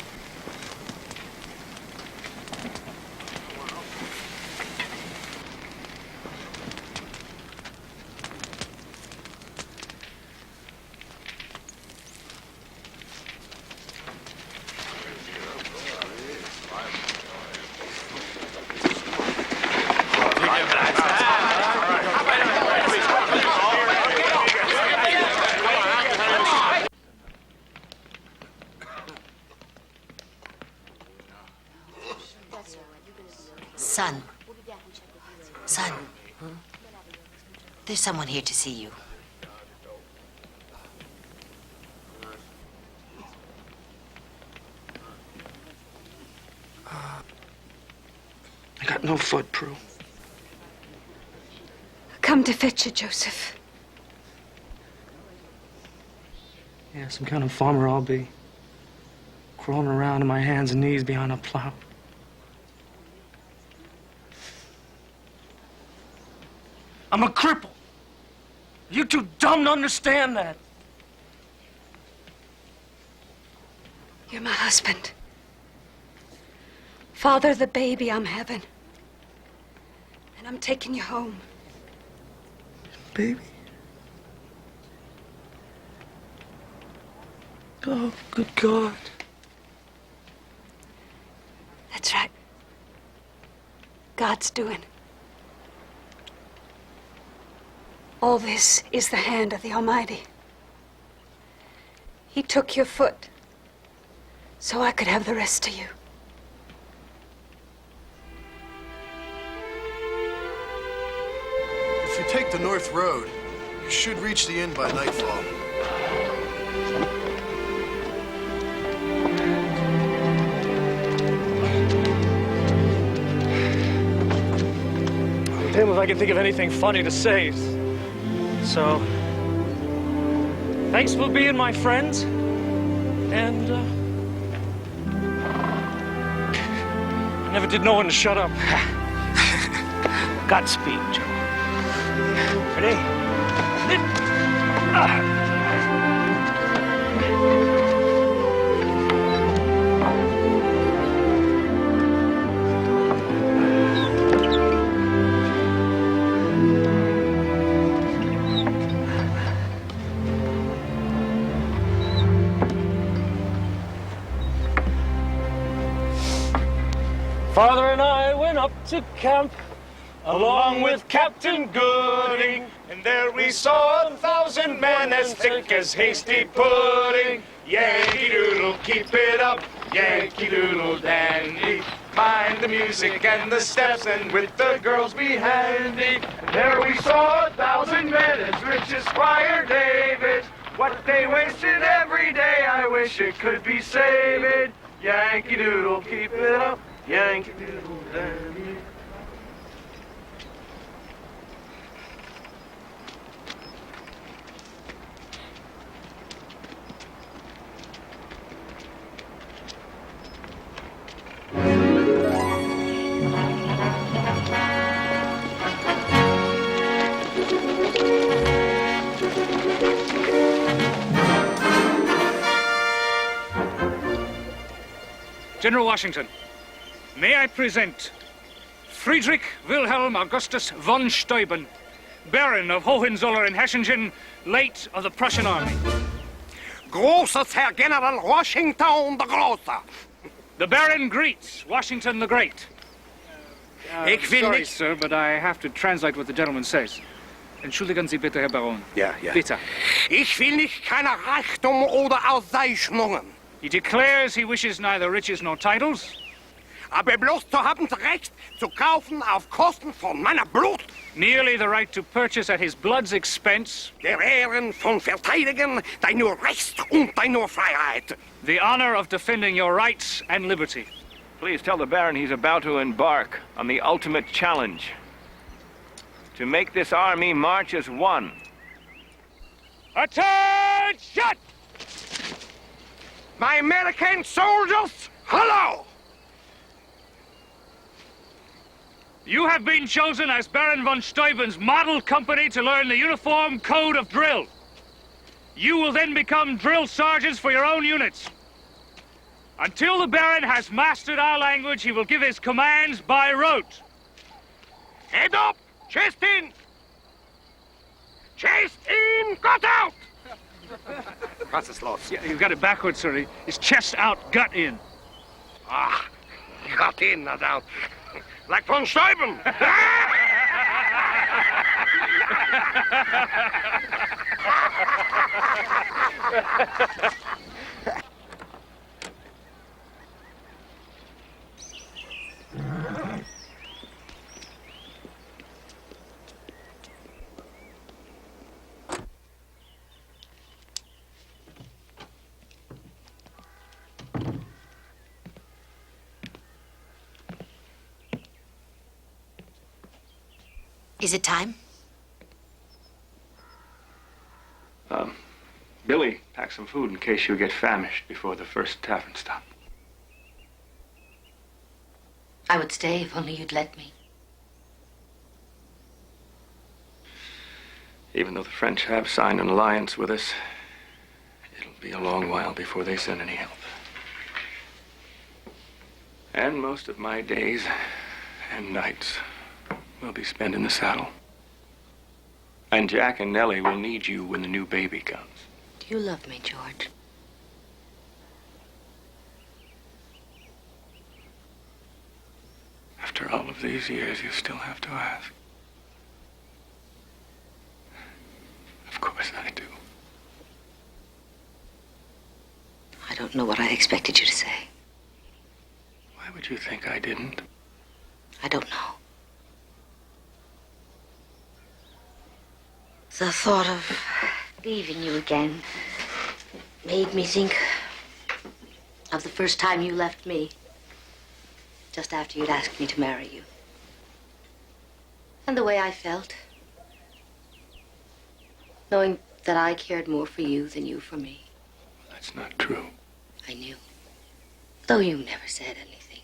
Son. Son. There's someone here to see you. I got no foot, Prue. Come to fetch you, Joseph. Yeah, some kind of farmer I'll be. Crawling around on my hands and knees behind a plow. I'm a cripple. You're too dumb to understand that. You're my husband. Father of the baby I'm having. And I'm taking you home. Baby? Oh, good God. That's right. God's doing. All this is the hand of the Almighty. He took your foot so I could have the rest of you. If you take the North Road, you should reach the inn by nightfall. Damn if I can think of anything funny to say. So, thanks for being my friends. And, never did know when to shut up. Godspeed, Joe. Ready? Father and I went up to camp, along with Captain Gooding, and there we saw 1,000 men as thick as hasty pudding. Yankee Doodle, keep it up, Yankee Doodle dandy. Mind the music and the steps, and with the girls be handy. And there we saw 1,000 men as rich as Squire David. What they wasted every day, I wish it could be saved. Yankee Doodle, keep it up, Yankee Doodle dandy. General Washington, may I present Friedrich Wilhelm Augustus von Steuben, Baron of Hohenzollern and Hechingen, late of the Prussian army. Großes Herr General Washington the Große. The Baron greets Washington the Great. Ich will Sorry, nicht... sir, but I have to translate what the gentleman says. Entschuldigen Sie bitte, Herr Baron. Ja, ja. Bitte. Ich will nicht keine Reichtum oder Auszeichnungen. He declares he wishes neither riches nor titles. Aber bloß zu haben das Recht zu kaufen auf Kosten von meiner Blut. Merely the right to purchase at his blood's expense. Der Ehren von Verteidigen deiner Recht und deiner Freiheit. The honor of defending your rights and liberty. Please tell the Baron he's about to embark on the ultimate challenge. To make this army march as one. Attention! My American soldiers, hello! You have been chosen as Baron von Steuben's model company to learn the uniform code of drill. You will then become drill sergeants for your own units. Until the Baron has mastered our language, he will give his commands by rote. Head up! Chest in! Chest in! Gut out! Was ist los? Yeah, you've got it backwards, sir. His chest out, gut in. Ah, gut in, not out. Like von Steuben! Is it time? Billy, pack some food in case you get famished before the first tavern stop. I would stay if only you'd let me. Even though the French have signed an alliance with us, it'll be a long while before they send any help. And most of my days and nights will be spent in the saddle. And Jack and Nellie will need you when the new baby comes. Do you love me, George? After all of these years, you still have to ask. Of course I do. I don't know what I expected you to say. Why would you think I didn't? I don't know. The thought of leaving you again made me think of the first time you left me, just after you'd asked me to marry you. And the way I felt, knowing that I cared more for you than you for me. That's not true. I knew, though you never said anything,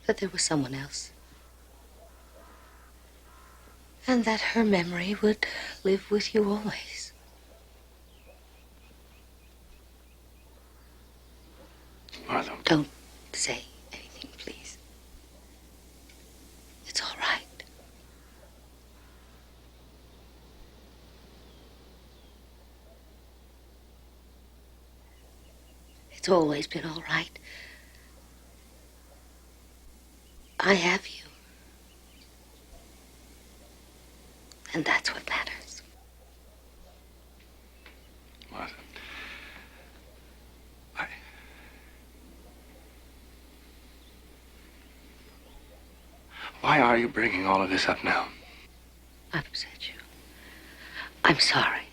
that there was someone else. And that her memory would live with you always. Martha. Don't say anything, please. It's all right. It's always been all right. I have you. And that's what matters. Martha. Why are you bringing all of this up now? I've upset you. I'm sorry.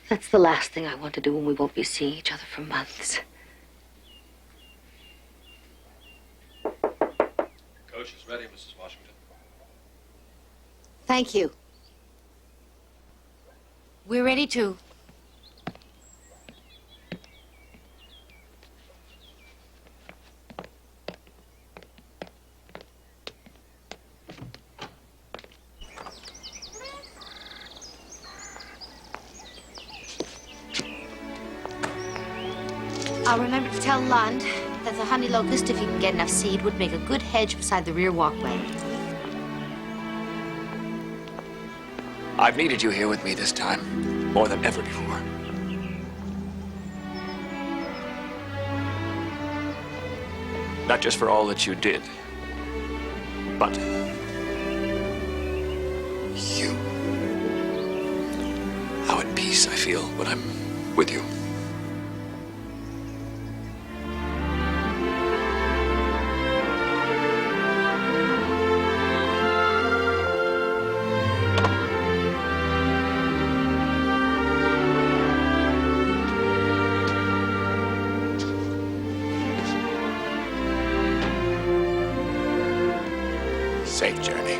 That's the last thing I want to do when we won't be seeing each other for months. Coach is ready, Mrs. Washington. Thank you. We're ready too. I'll remember to tell Lund that the honey locust, if he can get enough seed, would make a good hedge beside the rear walkway. I've needed you here with me this time, more than ever before. Not just for all that you did, but you. How at peace I feel when I'm with you. Safe journey.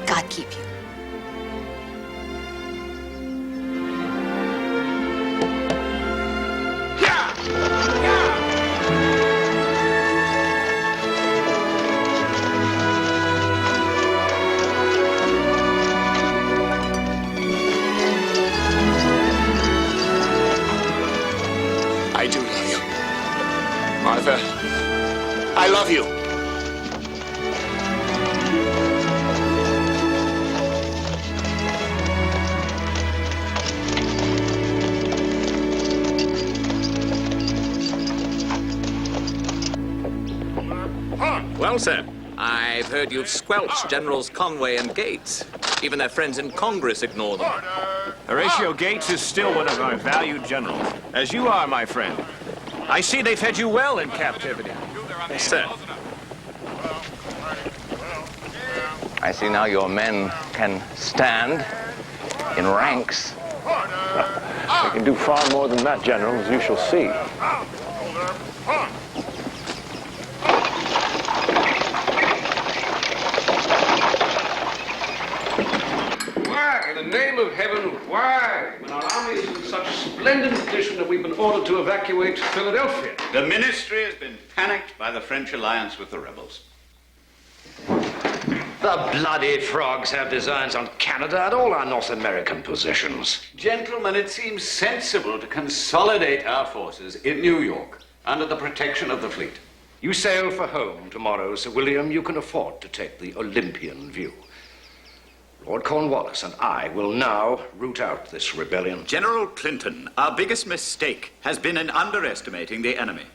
God keep you. I do love you. Martha, I love you. Well, sir, I've heard you've squelched Generals Conway and Gates. Even their friends in Congress ignore them. Horatio Gates is still one of our valued generals, as you are, my friend. I see they fed you well in captivity. Yes, sir. I see now your men can stand in ranks. We can do far more than that, General, as you shall see. Why, in the name of heaven, why, when our army is in such splendid condition that we've been ordered to evacuate Philadelphia? The ministry has been panicked by the French alliance with the rebels. The bloody frogs have designs on Canada and all our North American possessions. Gentlemen, it seems sensible to consolidate our forces in New York under the protection of the fleet. You sail for home tomorrow, Sir William. You can afford to take the Olympian view. Lord Cornwallis and I will now root out this rebellion. General Clinton, our biggest mistake has been in underestimating the enemy.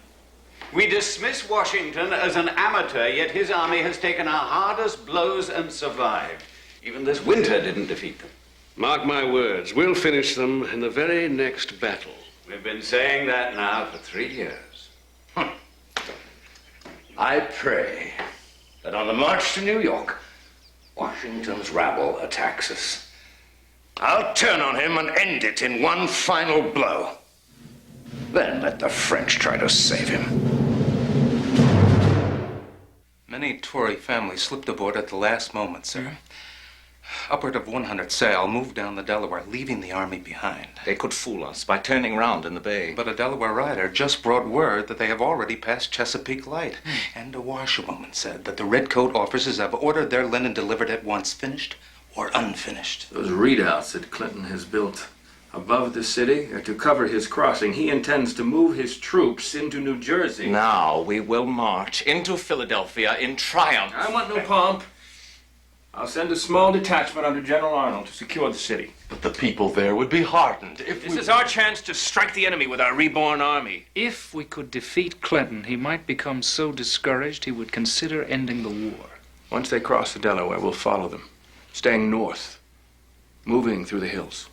We dismiss Washington as an amateur, yet his army has taken our hardest blows and survived. Even this winter didn't defeat them. Mark my words, we'll finish them in the very next battle. We've been saying that now for 3 years. I pray that on the march to New York, Washington's rabble attacks us. I'll turn on him and end it in one final blow. Then let the French try to save him. Many Tory families slipped aboard at the last moment, sir. Upward of 100 sail moved down the Delaware, leaving the army behind. They could fool us by turning round in the bay. But a Delaware rider just brought word that they have already passed Chesapeake Light. And a washerwoman said that the redcoat officers have ordered their linen delivered at once, finished or unfinished. Those redoubts that Clinton has built above the city are to cover his crossing. He intends to move his troops into New Jersey. Now we will march into Philadelphia in triumph. I want no pomp. I'll send a small detachment under General Arnold to secure the city. But the people there would be heartened if This is our chance to strike the enemy with our reborn army. If we could defeat Clinton, he might become so discouraged he would consider ending the war. Once they cross the Delaware, we'll follow them, staying north, moving through the hills.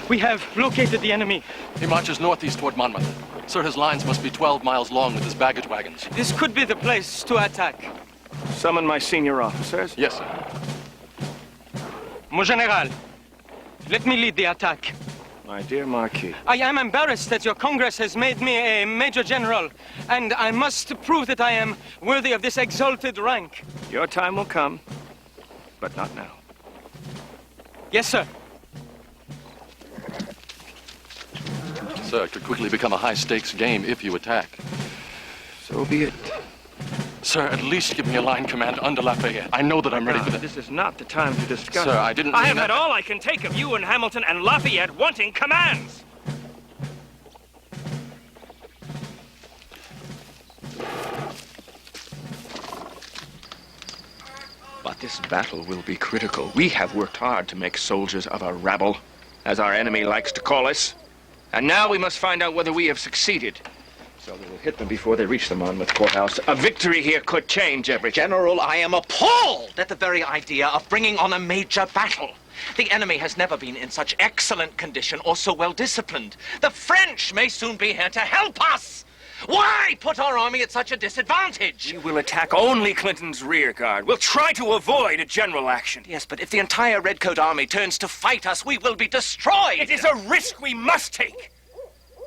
We have located the enemy. He marches northeast toward Monmouth. Sir, his lines must be 12 miles long with his baggage wagons. This could be the place to attack. Summon my senior officers. Yes, sir. Mon général, let me lead the attack. My dear Marquis. I am embarrassed that your Congress has made me a Major General, and I must prove that I am worthy of this exalted rank. Your time will come, but not now. Yes, sir. Sir, it could quickly become a high-stakes game if you attack. So be it. Sir, at least give me a line command under Lafayette. I know that I'm ready for that. This is not the time to discuss. Sir, I didn't I mean have that. had all I can take of you and Hamilton and Lafayette wanting commands. But this battle will be critical. We have worked hard to make soldiers of a rabble, as our enemy likes to call us. And now we must find out whether we have succeeded. So we will hit them before they reach the Monmouth courthouse. A victory here could change everything. General, I am appalled at the very idea of bringing on a major battle. The enemy has never been in such excellent condition or so well disciplined. The French may soon be here to help us. Why put our army at such a disadvantage? We will attack only Clinton's rear guard. We'll try to avoid a general action. Yes, but if the entire Redcoat army turns to fight us, we will be destroyed. It is a risk we must take.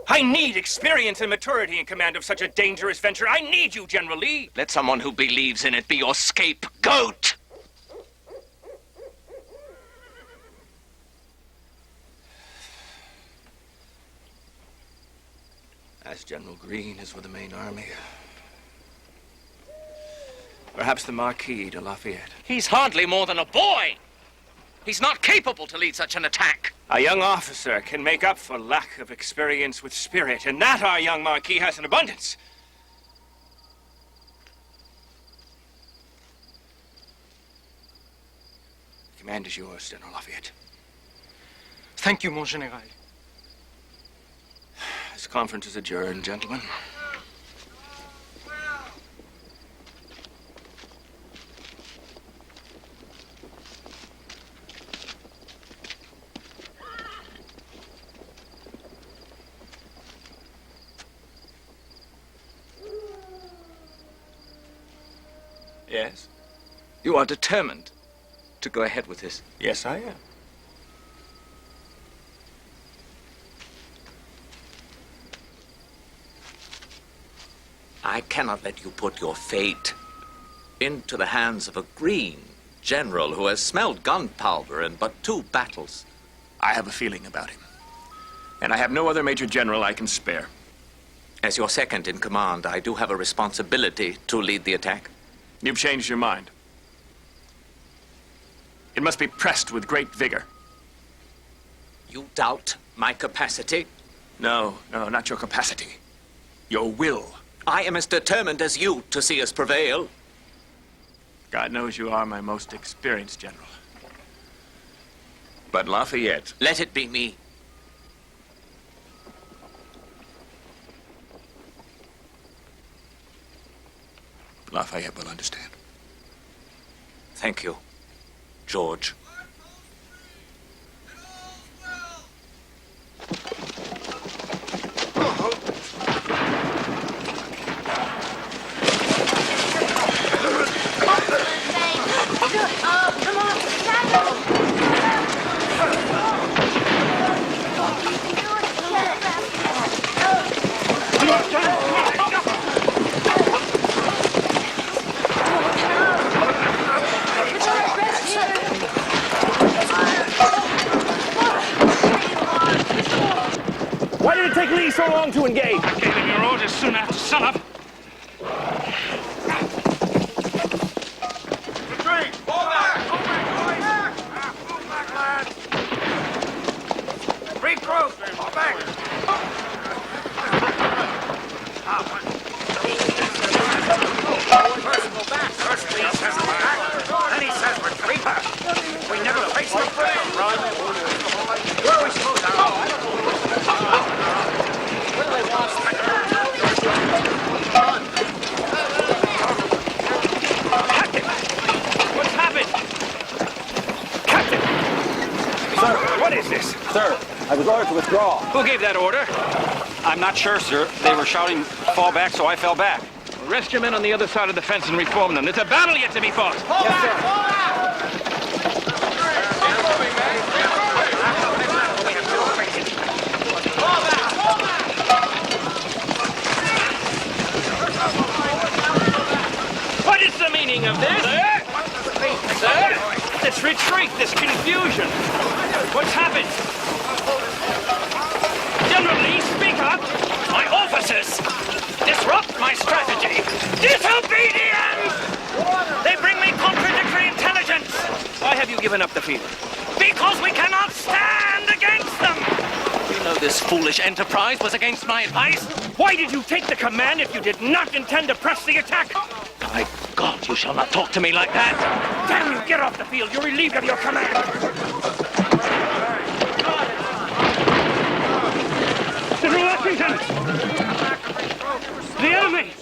I need experience and maturity in command of such a dangerous venture. I need you, General Lee. Let someone who believes in it be your scapegoat. As General Greene is with the main army, perhaps the Marquis de Lafayette. He's hardly more than a boy. He's not capable to lead such an attack. A young officer can make up for lack of experience with spirit, and that our young Marquis has in abundance. The command is yours, General Lafayette. Thank you, mon général. This conference is adjourned, gentlemen. Yes? You are determined to go ahead with this? Yes, I am. I cannot let you put your fate into the hands of a green general who has smelled gunpowder in but 2 battles. I have a feeling about him. And I have no other major general I can spare. As your second in command, I do have a responsibility to lead the attack. You've changed your mind. It must be pressed with great vigor. You doubt my capacity? No, not your capacity. Your will. I am as determined as you to see us prevail. God knows you are my most experienced general. But Lafayette... Let it be me. Lafayette will understand. Thank you, George. Why did it take Lee so long to engage? I gave him your orders soon after sunup. Retreat! Fall back! Fall back, lads! Regroup! Fall back! First go back. First Lee says attack. Then he says retreat. We never face the fray. Where are we supposed to go? Captain! What's happened? Captain! Sir, What is this? Sir, I was ordered to withdraw. Who gave that order? I'm not sure, sir. They were shouting, fall back, so I fell back. Rest your men on the other side of the fence and reform them. There's a battle yet to be fought. Yes, sir. What is the meaning of this? Sir? This retreat, this confusion. What's happened? General Lee, speak up. My officers disrupt my strategy. Disobedience! They bring me contradictory intelligence. Why have you given up the field? Because we cannot stand against them. You know this foolish enterprise was against my advice. Why did you take the command if you did not intend to press the attack? My God, you shall not talk to me like that. Damn you, get off the field. You're relieved of your command. General Washington! The enemy!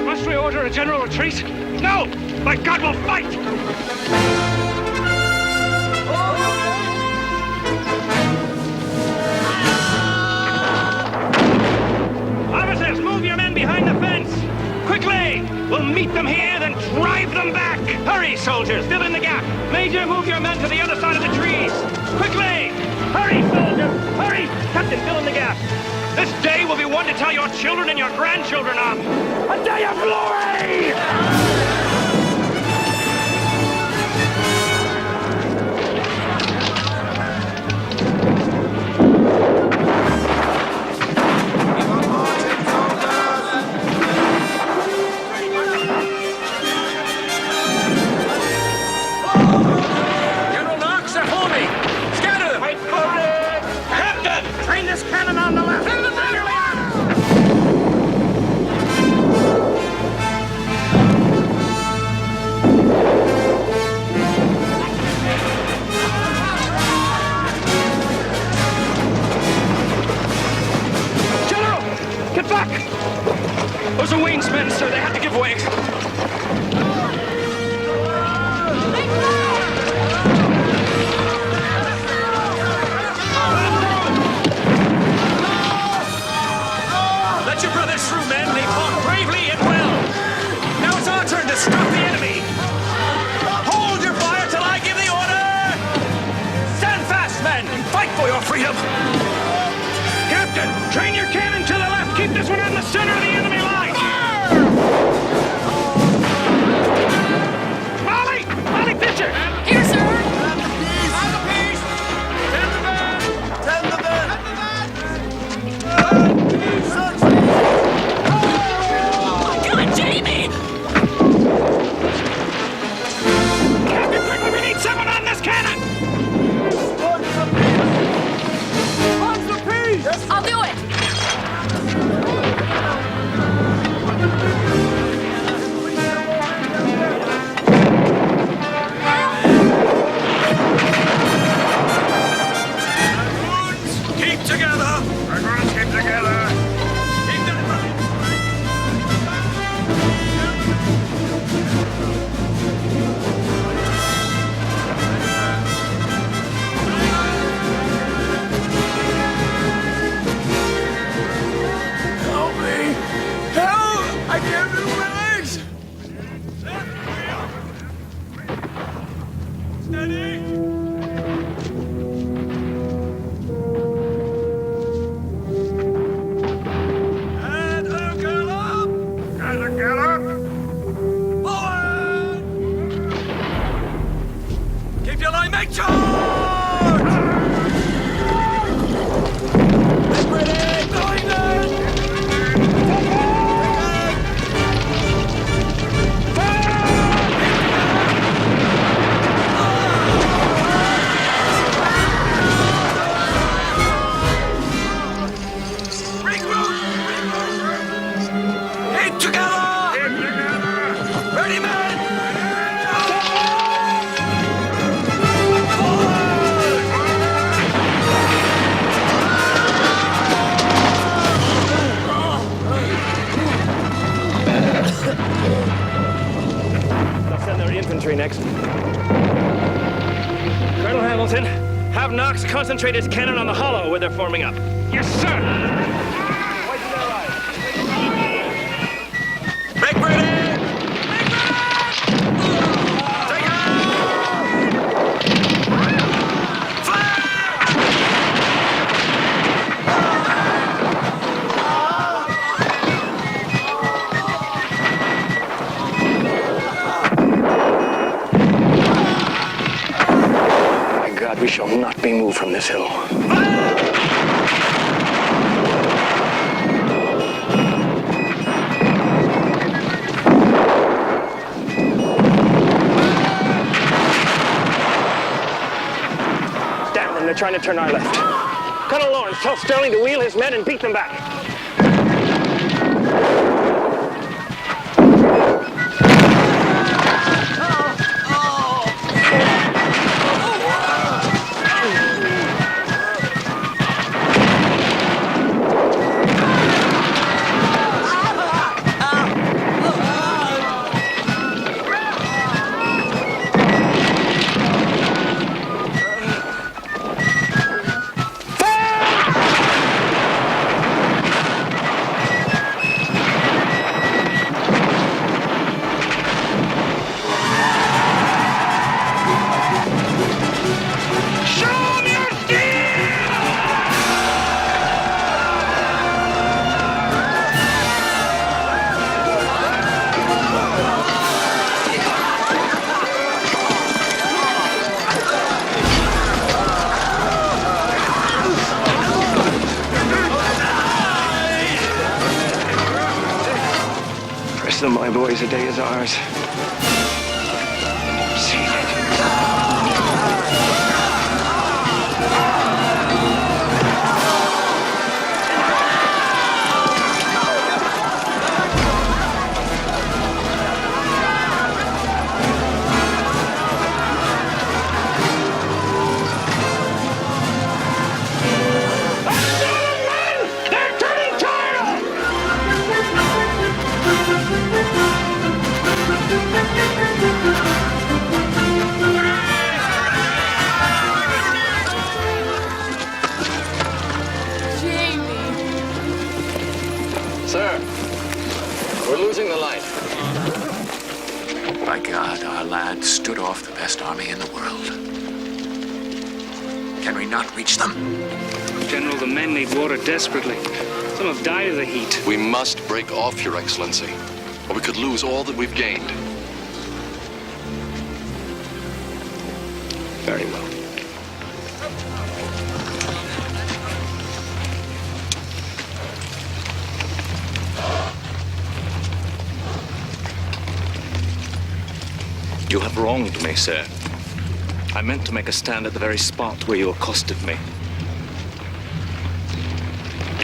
Must we order a general retreat? No! By God, we'll fight! Officers, move your men behind the fence! Quickly! We'll meet them here, then drive them back! Hurry, soldiers! Fill in the gap! Major, move your men to the other side of the trees! Quickly! Hurry, soldiers! Hurry! Captain, fill in the gap! This day will be one to tell your children and your grandchildren of! A day of glory! Cannon on the left! General! Get back! Those are Wayne's men, sir. They had to give way. Stop the enemy! Hold your fire till I give the order! Stand fast, men! Fight for your freedom! Captain, train your cannon to the left! Keep this one on the center of the enemy line! Molly! Molly Pitcher! Here, sir! Someone on this cannon! I'll do it! Keep together! We're going to keep together! Keep together! I can't move my legs! Steady! And angle up! And gallop! Forward! Keep your line, make charge! Get ready! Going in! infantry next. Colonel Hamilton, have Knox concentrate his cannon on the hollow where they're forming up. Yes, sir. Make ready! We shall not be moved from this hill. Damn them, they're trying to turn our left. Colonel Lawrence, tell Sterling to wheel his men and beat them back. My boys, a day is ours. See it. Sir, we're losing the light. By God, our lads stood off the best army in the world. Can we not reach them? General, the men need water desperately. Some have died of the heat. We must break off, Your Excellency, or we could lose all that we've gained. Very well. You have wronged me, sir. I meant to make a stand at the very spot where you accosted me.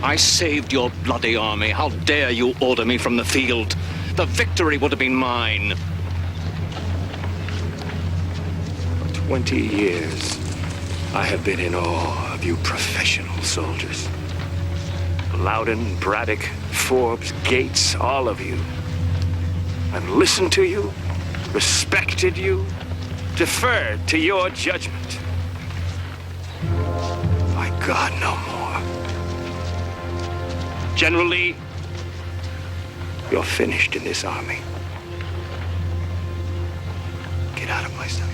I saved your bloody army. How dare you order me from the field? The victory would have been mine. For 20 years, I have been in awe of you professional soldiers. Loudon, Braddock, Forbes, Gates, all of you. I've listened to you, respected you, deferred to your judgment. By God, no more. General Lee, you're finished in this army. Get out of my sight.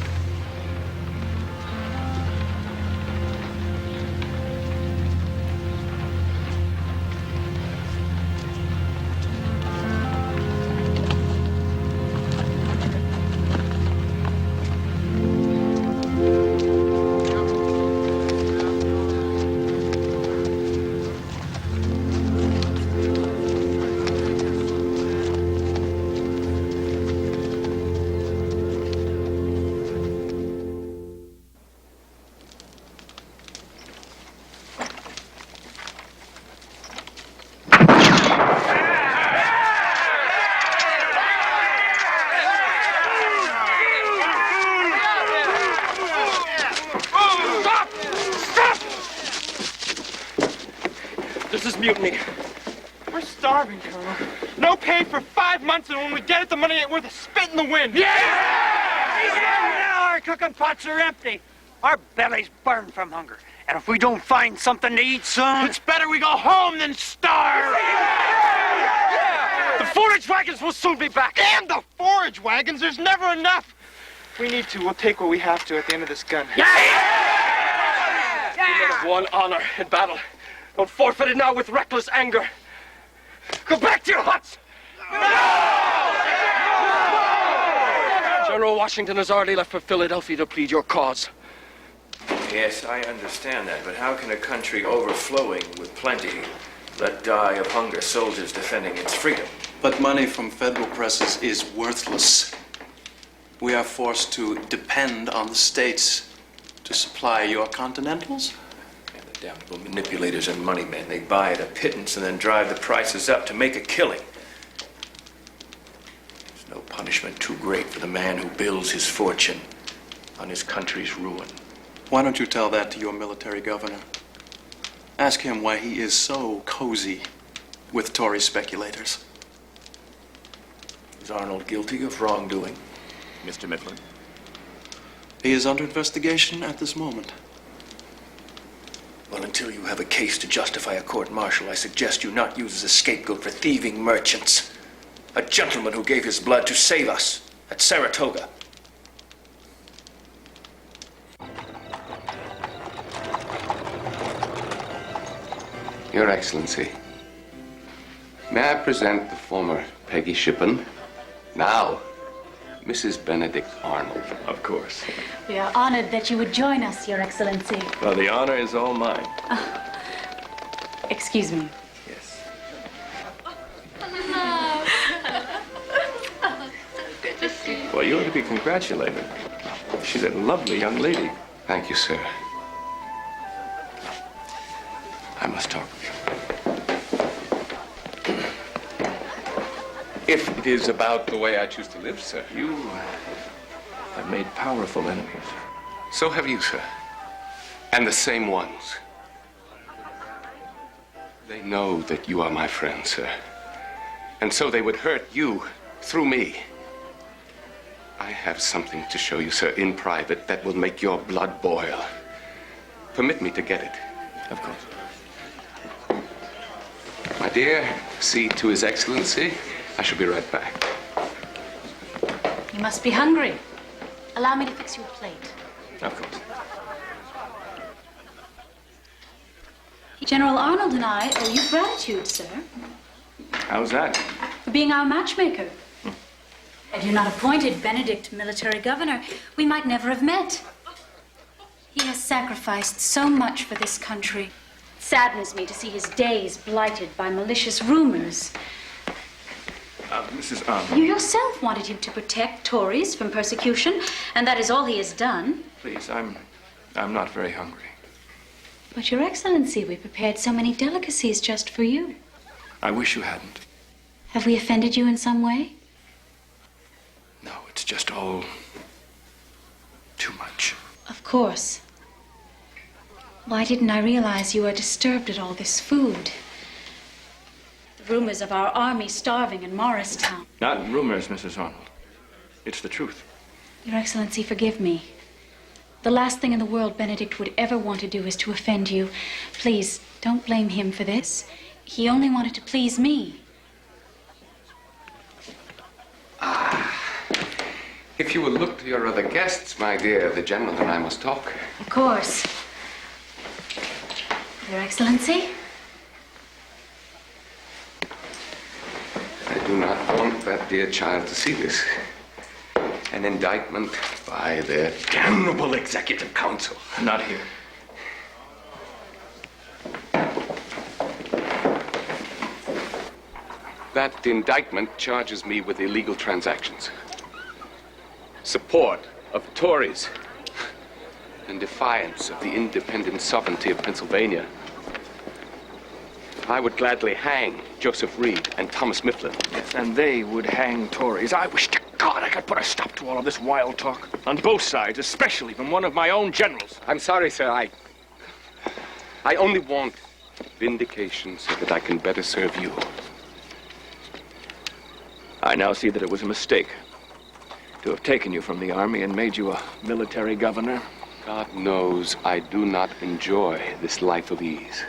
Mutiny. We're starving, Colonel. No pay for 5 months, and when we get it, the money ain't worth a spit in the wind. Yeah! Our cooking pots are empty. Our bellies burn from hunger. And if we don't find something to eat soon, it's better we go home than starve. The forage wagons will soon be back. Damn the forage wagons! There's never enough! If we need to, we'll take what we have to at the end of this gun. You men have won honor in battle. Don't forfeit it now with reckless anger. Go back to your huts! General Washington has already left for Philadelphia to plead your cause. Yes, I understand that, but how can a country overflowing with plenty let die of hunger soldiers defending its freedom? But money from federal presses is worthless. We are forced to depend on the states to supply your continentals. And the damnable manipulators and money men, they buy at a pittance and then drive the prices up to make a killing. There's no punishment too great for the man who builds his fortune on his country's ruin. Why don't you tell that to your military governor? Ask him why he is so cozy with Tory speculators. Is Arnold guilty of wrongdoing, Mr. Mifflin? He is under investigation at this moment. Well, until you have a case to justify a court-martial, I suggest you not use as a scapegoat for thieving merchants. A gentleman who gave his blood to save us at Saratoga. Your Excellency, may I present the former Peggy Shippen, now Mrs. Benedict Arnold? Of course. We are honored that you would join us, Your Excellency. Well, the honor is all mine. Excuse me. Yes. Good to see you. Well, you ought to be congratulated. She's a lovely young lady. Thank you, sir. I must talk with you. If it is about the way I choose to live, sir. You have made powerful enemies. So have you, sir. And the same ones. They know that you are my friend, sir. And so they would hurt you through me. I have something to show you, sir, in private that will make your blood boil. Permit me to get it. Of course. My dear, see to His Excellency. I shall be right back. You must be hungry. Allow me to fix you a plate. Of course. General Arnold and I owe you gratitude, sir, How's that? for being our matchmaker. Had you not appointed Benedict military governor, we might never have met. He has sacrificed so much for this country. It saddens me to see his days blighted by malicious rumors. Mrs. Arnold. You yourself wanted him to protect Tories from persecution, and that is all he has done. Please, I'm not very hungry. But, Your Excellency, we prepared so many delicacies just for you. I wish you hadn't. Have we offended you in some way? No, it's just all too much. Of course. Why didn't I realize you were disturbed at all this food? The rumors of our army starving in Morristown. Not rumors, Mrs. Arnold. It's the truth. Your Excellency, forgive me. The last thing in the world Benedict would ever want to do is to offend you. Please, don't blame him for this. He only wanted to please me. If you will look to your other guests, my dear, the General and I must talk. Of course. Your Excellency? I do not want that dear child to see this. An indictment by their damnable executive council. Not here. That indictment charges me with illegal transactions, support of Tories, and defiance of the independent sovereignty of Pennsylvania. I would gladly hang Joseph Reed and Thomas Mifflin. Yes, and they would hang Tories. I wish to God I could put a stop to all of this wild talk. On both sides, especially from one of my own generals. I'm sorry, sir. I only want vindication so that I can better serve you. I now see that it was a mistake to have taken you from the army and made you a military governor. God knows I do not enjoy this life of ease.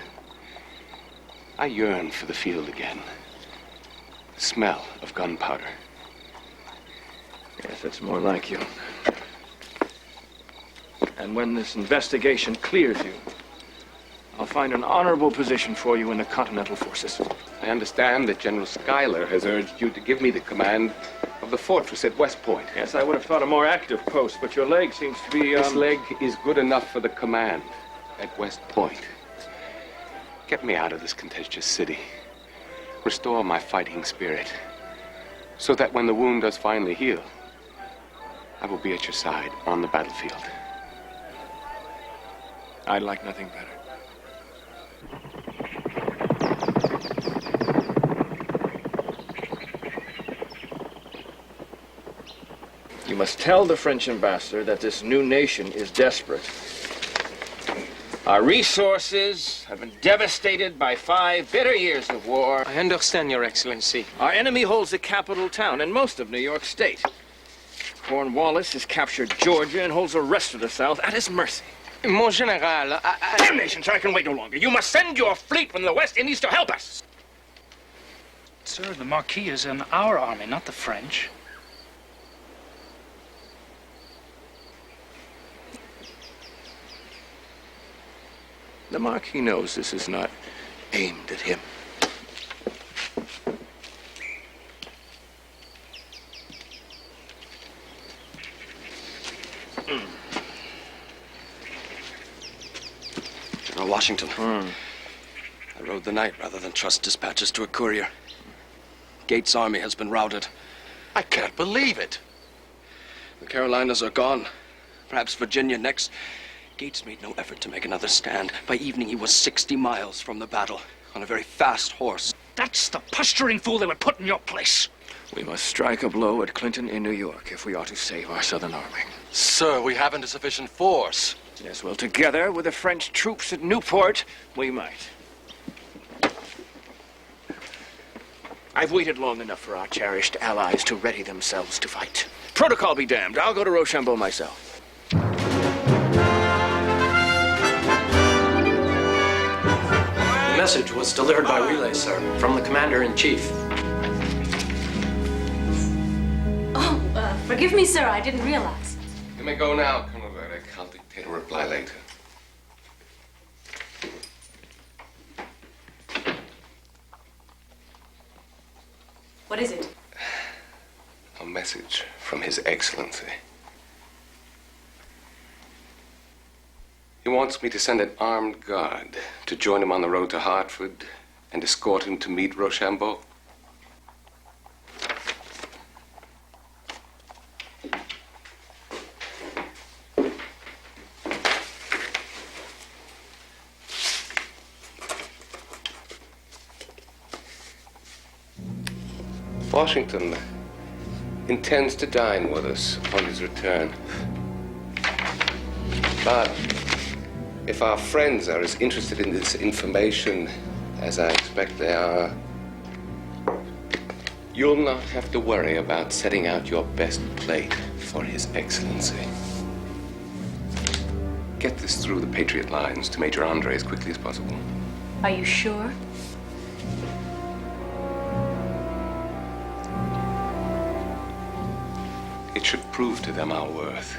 I yearn for the field again. The smell of gunpowder. Yes, that's more like you. And when this investigation clears you, I'll find an honorable position for you in the Continental Forces. I understand that General Schuyler has urged you to give me the command of the fortress at West Point. Yes, I would have thought a more active post, but your leg seems to be, This leg is good enough for the command at West Point. Get me out of this contentious city. Restore my fighting spirit, so that when the wound does finally heal, I will be at your side on the battlefield. I'd like nothing better. You must tell the French ambassador that this new nation is desperate. Our resources have been devastated by 5 bitter years of war. I understand, Your Excellency. Our enemy holds the capital town and most of New York State. Cornwallis has captured Georgia and holds the rest of the South at his mercy. Mon General, Damnation, sir, I can wait no longer. You must send your fleet from the West Indies to help us. Sir, the Marquis is in our army, not the French. The Marquis knows this is not aimed at him. General Washington. I rode the night rather than trust dispatches to a courier. Gates' army has been routed. I can't believe it. The Carolinas are gone. Perhaps Virginia next. Gates made no effort to make another stand. By evening, he was 60 miles from the battle on a very fast horse. That's the posturing fool they would put in your place. We must strike a blow at Clinton in New York if we are to save our Southern Army. Sir, we haven't a sufficient force. Yes, well, together with the French troops at Newport, we might. I've waited long enough for our cherished allies to ready themselves to fight. Protocol be damned. I'll go to Rochambeau myself. The message was delivered by relay, sir, from the commander-in-chief. Oh, forgive me, sir. I didn't realize. You may go now, Colonel Reddick. I'll dictate a reply later. What is it? A message from His Excellency. He wants me to send an armed guard to join him on the road to Hartford and escort him to meet Rochambeau. Washington intends to dine with us upon his return. But if our friends are as interested in this information as I expect they are, you'll not have to worry about setting out your best plate for His Excellency. Get this through the Patriot lines to Major Andre as quickly as possible. Are you sure? It should prove to them our worth.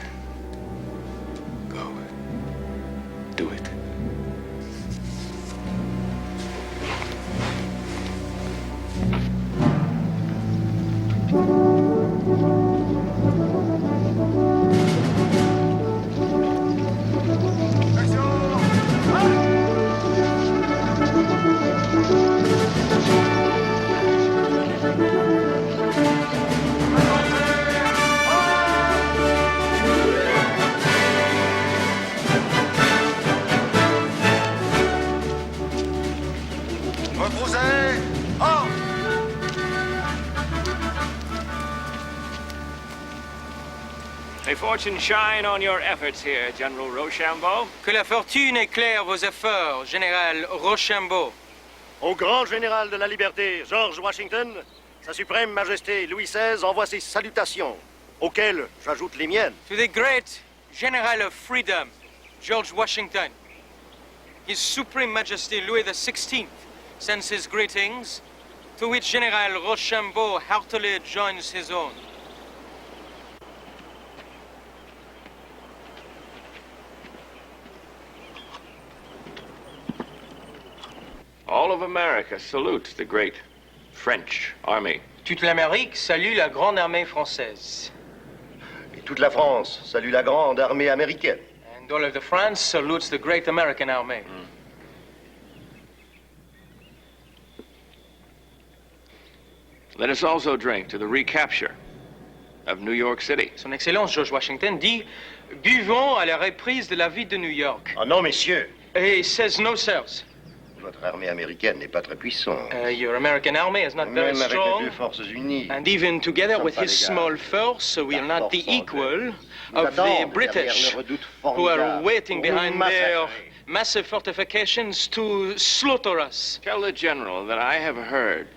Go. Do it. May fortune shine on your efforts here, General Rochambeau. Que la fortune éclaire vos efforts, Général Rochambeau. Au grand général de la liberté, George Washington, Sa Suprême Majesté Louis XVI envoie ses salutations. auxquelles j'ajoute les miennes. To the great General of Freedom, George Washington, His Supreme Majesty Louis XVI sends his greetings, to which General Rochambeau heartily joins his own. All of America salutes the great French army. Toute l'Amérique salue la grande armée française. Et toute la France salue la grande armée américaine. And all of the France salutes the great American army. Let us also drink to the recapture of New York City. Son Excellence George Washington dit « Buvons à la reprise de la ville de New York ». Ah non, messieurs. Et he says no, sirs. Votre armée américaine n'est pas très puissante. Your American army is not very Même avec les strong. deux forces unies. And even together with Pas his d'égal. small force, we are not the equal of the attendent British, derrière le redoute who are formidable waiting pour behind nous their massacrer. massive fortifications to slaughter us. Tell the general that I have heard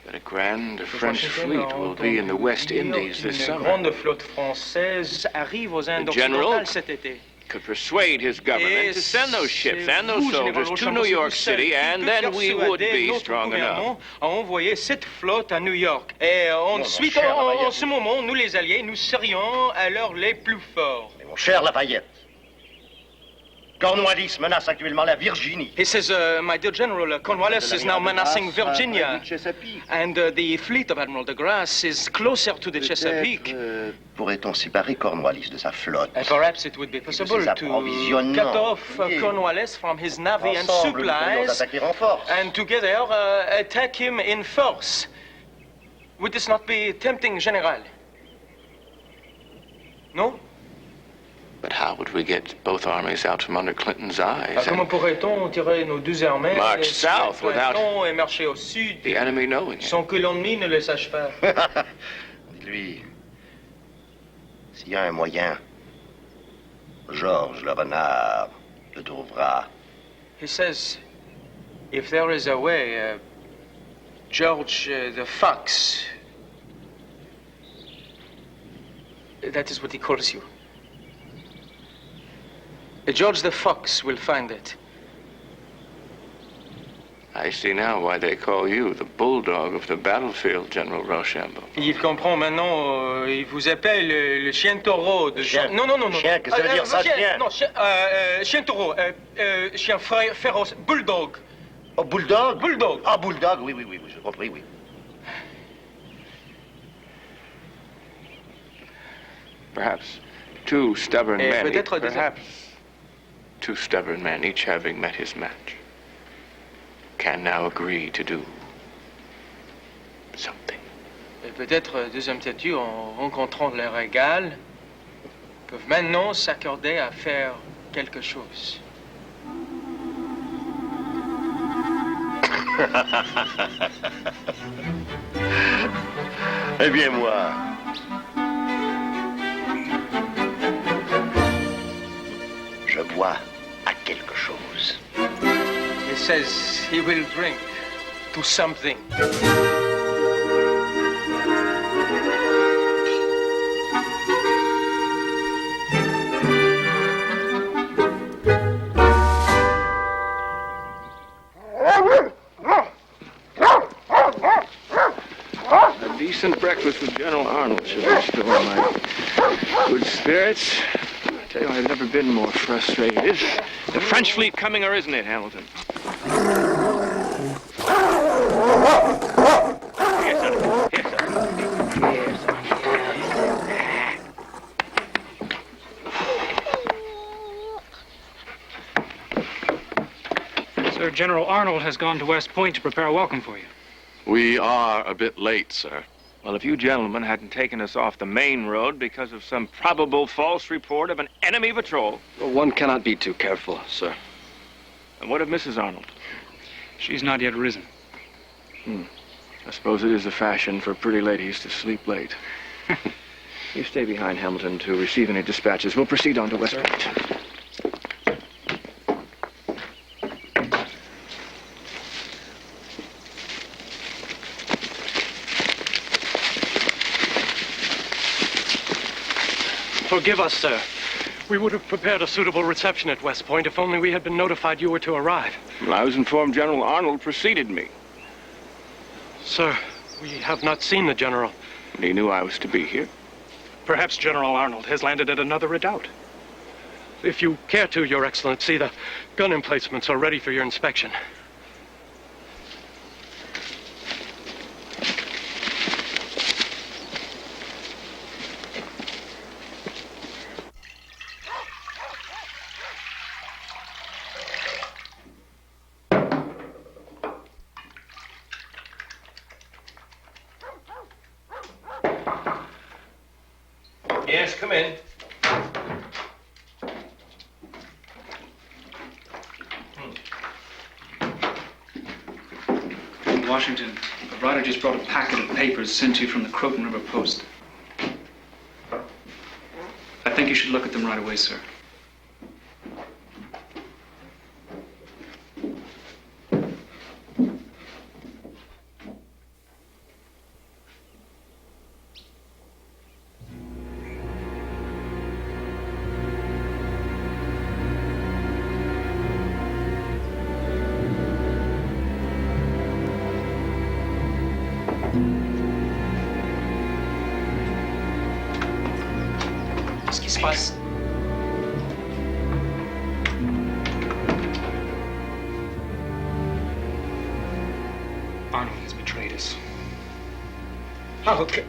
that a grand French fleet will be in the West Indies this Une summer. grande flotte française arrive aux Indes The general occidentales cet été. Could persuade his government to send those ships and those soldiers to New York City, and then we would be strong enough. A envoyé cette flotte à New York. Et ensuite, en ce moment, nous les Alliés, nous serions alors les plus forts. Mais mon cher Lafayette, Cornwallis menace actuellement la Virginie. He says, my dear General, Cornwallis is now menacing Virginia, and the fleet of Admiral de Grasse is closer to the Chesapeake. Pourrait-on séparer Cornwallis de sa flotte? And perhaps it would be possible to cut off Cornwallis from his navy and Ensemble, nous pourrions supplies, attaquer en force. and together attack him in force. Would this not be tempting, General? No? But how would we get both armies out from under Clinton's eyes Comment and pourrait-on tirer nos deux armées march south without et marcher au sud the enemy knowing it? sans que l'ennemi ne le sache pas? Dites-lui, s'il y a un moyen, Georges le renard le trouvera. He says, if there is a way, George the Fox, that is what he calls you. George the Fox will find it. I see now why they call you the bulldog of the battlefield, General Rochambeau. Il comprend maintenant, il vous appelle le chien taureau de... Chien. Non, non, non, non. Chien, qu'est-ce que ça veut dire, ça, chien? Non, chien taureau, chien féroce, bulldog. Oh, bulldog? Bulldog. Ah, bulldog, oui, oui, oui, oui, j'ai compris, oui. Perhaps two stubborn men, peut-être des- perhaps two stubborn men, each having met his match, can now agree to do something. Et peut-être deux hommes têtus, en rencontrant leur égal, peuvent maintenant s'accorder à faire quelque chose. Eh bien, moi, je bois à quelque chose. He says he will drink to something. A decent breakfast with General Arnold should restore my good spirits. I tell you, I've never been more frustrated. Is the French fleet coming, or isn't it, Hamilton? Sir, General Arnold has gone to West Point to prepare a welcome for you. We are a bit late, sir. Well, if you gentlemen hadn't taken us off the main road because of some probable false report of an enemy patrol... Well, one cannot be too careful, sir. And what of Mrs. Arnold? She's not yet risen. I suppose it is the fashion for pretty ladies to sleep late. You stay behind, Hamilton, to receive any dispatches. We'll proceed on to West Point. Forgive us, sir. We would have prepared a suitable reception at West Point if only we had been notified you were to arrive. Well, I was informed General Arnold preceded me. Sir, we have not seen the General. He knew I was to be here. Perhaps General Arnold has landed at another redoubt. If you care to, Your Excellency, the gun emplacements are ready for your inspection. Yes, come in. Washington, a writer just brought a packet of papers sent to you from the Croton River Post. I think you should look at them right away, sir. Qu'est-ce qui se passe? Arnold has betrayed us. How could...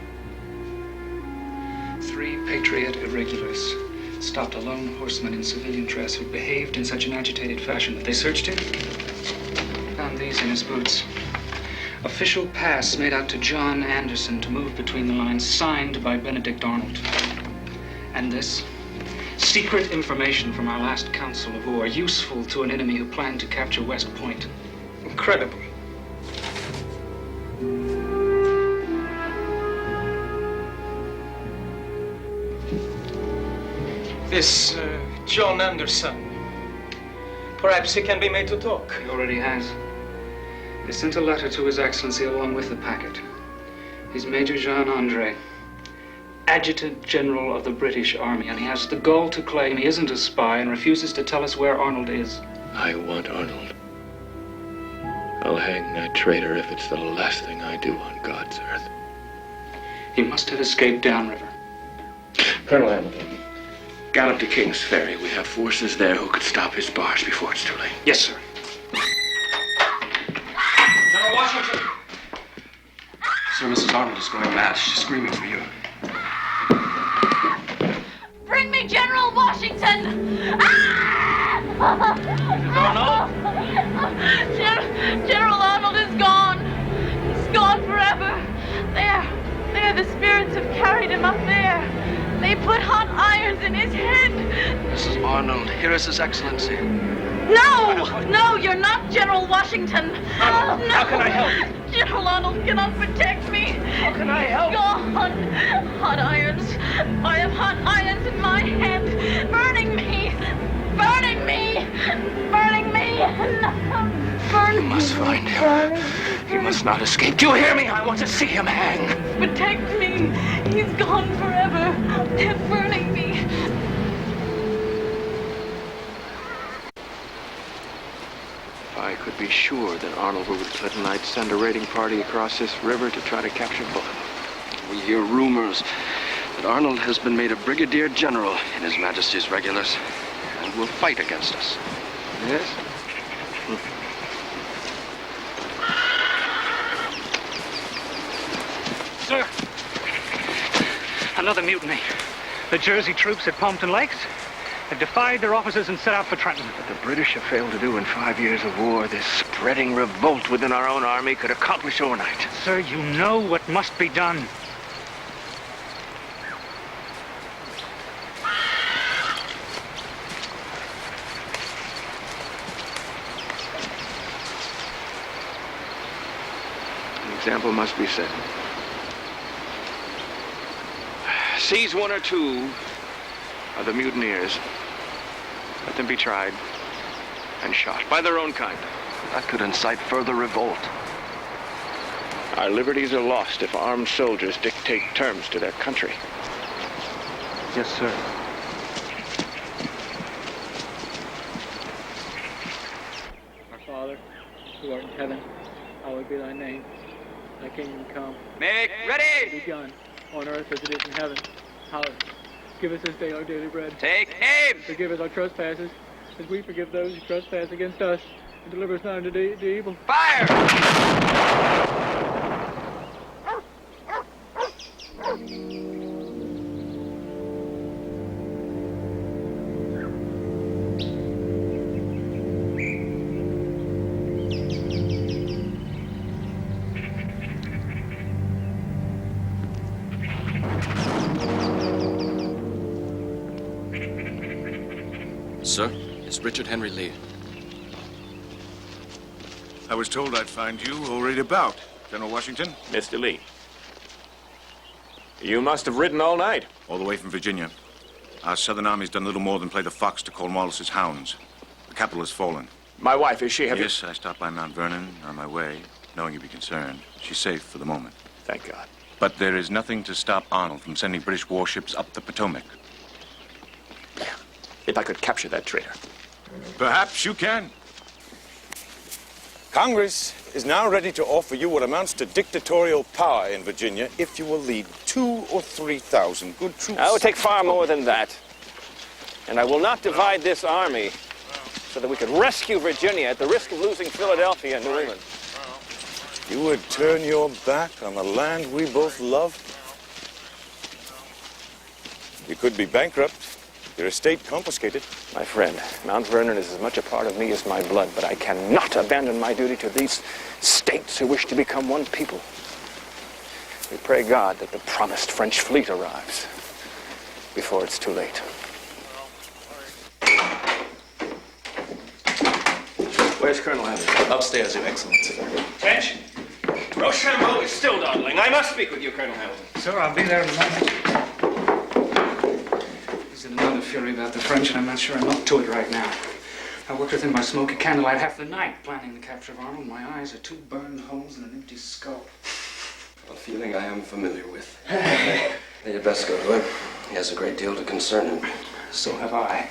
3 Patriot irregulars stopped a lone horseman in civilian dress who behaved in such an agitated fashion that they searched him. Found these in his boots. Official pass made out to John Anderson to move between the lines, signed by Benedict Arnold. And this, secret information from our last council of war, useful to an enemy who planned to capture West Point. Incredible. This John Anderson. Perhaps he can be made to talk. He already has. They sent a letter to His Excellency along with the packet. He's Major Jean-Andre, Adjutant General of the British Army, and he has the gall to claim he isn't a spy and refuses to tell us where Arnold is. I want Arnold. I'll hang that traitor if it's the last thing I do on God's earth. He must have escaped downriver. Colonel Hamilton, gallop to King's Ferry. We have forces there who could stop his barge before it's too late. Yes, sir. General Washington! Sir, Mrs. Arnold is going mad. She's screaming for you. Bring me General Washington! Arnold? General Arnold is gone. He's gone forever. There, the spirits have carried him up there. They put hot irons in his head. Mrs. Arnold, here is His Excellency. No, you're not General Washington. Arnold, No. how can I help? General Arnold cannot protect me. How can I help? Gone. Hot irons. I have hot irons in my head. Burning me. Burning me. Burning me. Burn You must find him. He must not escape. Do you hear me? I want to see him hang. Protect me. He's gone forever. They're burning me. If I could be sure that Arnold were with Clinton, I'd send a raiding party across this river to try to capture Bullen. We hear rumors that Arnold has been made a brigadier general in His Majesty's regulars and will fight against us. Yes? Sir, another mutiny. The Jersey troops at Pompton Lakes have defied their officers and set out for Trenton. What the British have failed to do in 5 years of war, this spreading revolt within our own army could accomplish overnight. Sir, you know what must be done. An example must be set. Seize 1 or 2 of the mutineers. Let them be tried and shot by their own kind. That could incite further revolt. Our liberties are lost if armed soldiers dictate terms to their country. Yes, sir. Our Father, who art in heaven, hallowed be thy name. Thy kingdom come. Make ready! Be done, on earth as it is in heaven. Hallowed. Give us this day our daily bread. Take aim! Forgive us our trespasses, as we forgive those who trespass against us. And deliver us not into evil. Fire! Sir, it's Richard Henry Lee. I was told I'd find you already about, General Washington. Mr. Lee, you must have ridden all night. All the way from Virginia. Our Southern Army's done little more than play the fox to Cornwallis's hounds. The capital has fallen. My wife, is she? Yes, I stopped by Mount Vernon on my way, knowing you'd be concerned. She's safe for the moment. Thank God. But there is nothing to stop Arnold from sending British warships up the Potomac. If I could capture that traitor. Perhaps you can. Congress is now ready to offer you what amounts to dictatorial power in Virginia if you will lead 2,000 or 3,000 good troops. I will take far more than that. And I will not divide this army so that we could rescue Virginia at the risk of losing Philadelphia and New England. You would turn your back on the land we both love? You could be bankrupt. Your estate confiscated. My friend, Mount Vernon is as much a part of me as my blood, but I cannot abandon my duty to these states who wish to become one people. We pray God that the promised French fleet arrives before it's too late. Where's Colonel Evans? Upstairs, Your Excellency. Trench? Rochambeau is still dawdling. I must speak with you, Colonel Hamilton. Sir, I'll be there in a moment. He's in another fury about the French, and I'm not sure I'm up to it right now. I worked with him by smoky candlelight half the night, planning the capture of Arnold. My eyes are two burned holes and an empty skull. A feeling I am familiar with. You'd best go to him. He has a great deal to concern him. So have I.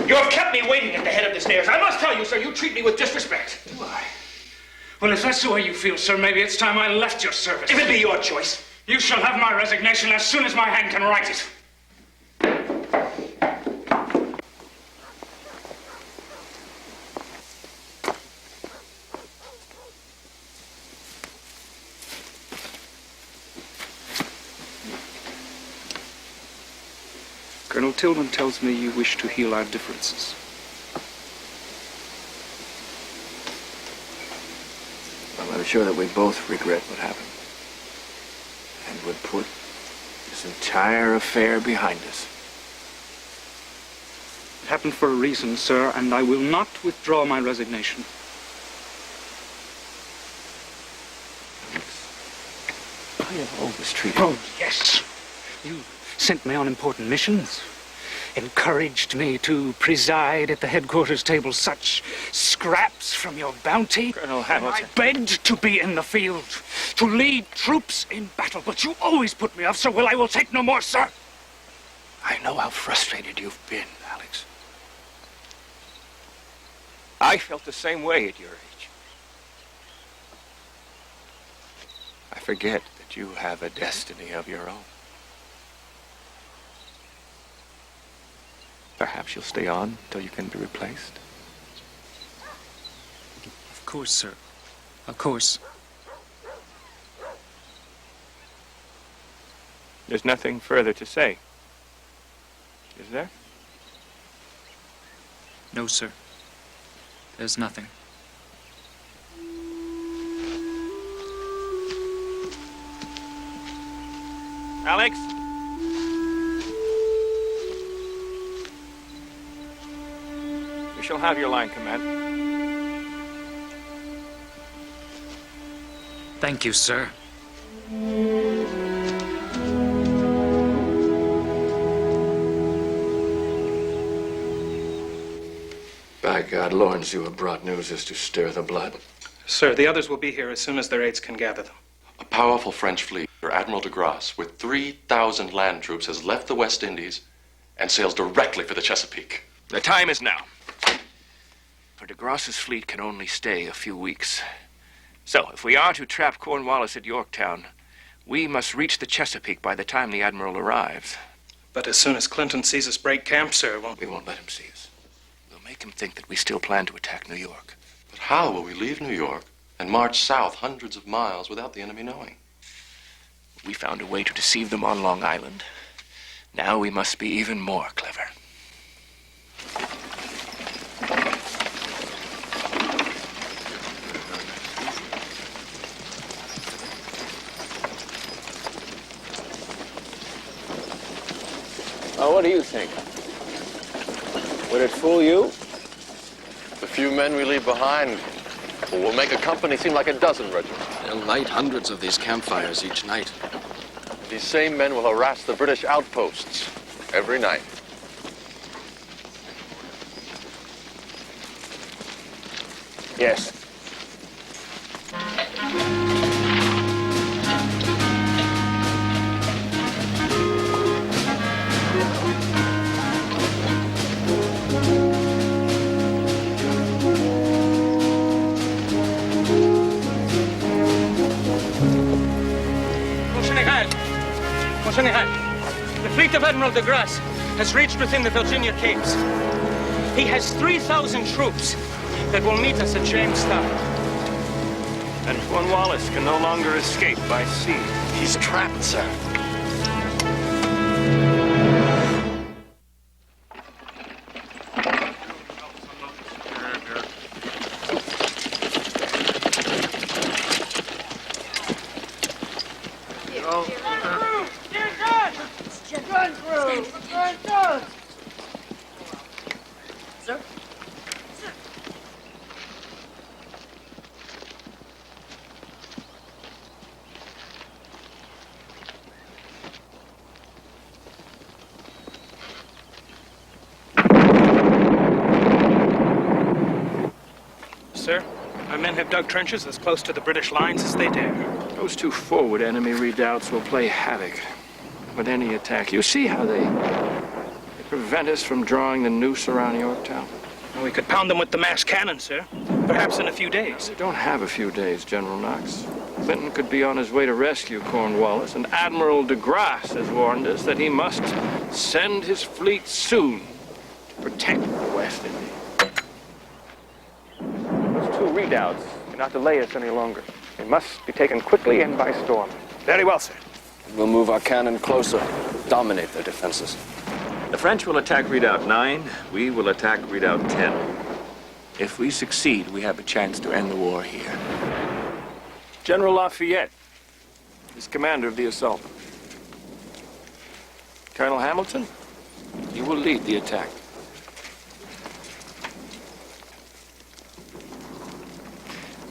You have kept me waiting at the head of the stairs. I must tell you, sir, you treat me with disrespect. Do I? Well, if that's the way you feel, sir, maybe it's time I left your service. If it be your choice. You shall have my resignation as soon as my hand can write it. Colonel Tillman tells me you wish to heal our differences. Well, I'm sure that we both regret what happened. And would put this entire affair behind us. It happened for a reason, sir, and I will not withdraw my resignation. I have always treated... Oh, yes. You sent me on important missions, encouraged me to preside at the headquarters table, such scraps from your bounty. Colonel Hamilton. I begged to be in the field, to lead troops in battle, but you always put me off, sir. Well, I will take no more, sir. I know how frustrated you've been, Alex. I felt the same way at your age. I forget that you have a destiny of your own. Perhaps you'll stay on until you can be replaced. Of course, sir. Of course. There's nothing further to say. Is there? No, sir. There's nothing. Alex? You shall have your line command. Thank you, sir. By God, Lawrence, you have brought news as to stir the blood. Sir, the others will be here as soon as their aides can gather them. A powerful French fleet Your Admiral de Grasse, with 3,000 land troops, has left the West Indies and sails directly for the Chesapeake. The time is now. For de Grasse's fleet can only stay a few weeks. So, if we are to trap Cornwallis at Yorktown, we must reach the Chesapeake by the time the Admiral arrives. But as soon as Clinton sees us break camp, sir, we won't let him see us. We'll make him think that we still plan to attack New York. But how will we leave New York and march south hundreds of miles without the enemy knowing? We found a way to deceive them on Long Island. Now we must be even more clever. What do you think? Would it fool you? The few men we leave behind will make a company seem like a dozen regiments. They'll light hundreds of these campfires each night. These same men will harass the British outposts every night. Yes. General, the fleet of Admiral de Grasse has reached within the Virginia Capes. He has 3,000 troops that will meet us at Jamestown. And Cornwallis can no longer escape by sea. He's trapped, sir. Sir, our men have dug trenches as close to the British lines as they dare. Those two forward enemy redoubts will play havoc with any attack. You see how they prevent us from drawing the noose around Yorktown? We could pound them with the mass cannon, sir. Perhaps in a few days. We don't have a few days, General Knox. Clinton could be on his way to rescue Cornwallis, and Admiral de Grasse has warned us that he must send his fleet soon to protect the West Indies. Those two redoubts cannot delay us any longer. They must be taken quickly and by storm. Very well, sir. We'll move our cannon closer, dominate their defenses. The French will attack Redoubt 9. We will attack Redoubt 10. If we succeed, we have a chance to end the war here. General Lafayette is commander of the assault. Colonel Hamilton, you will lead the attack.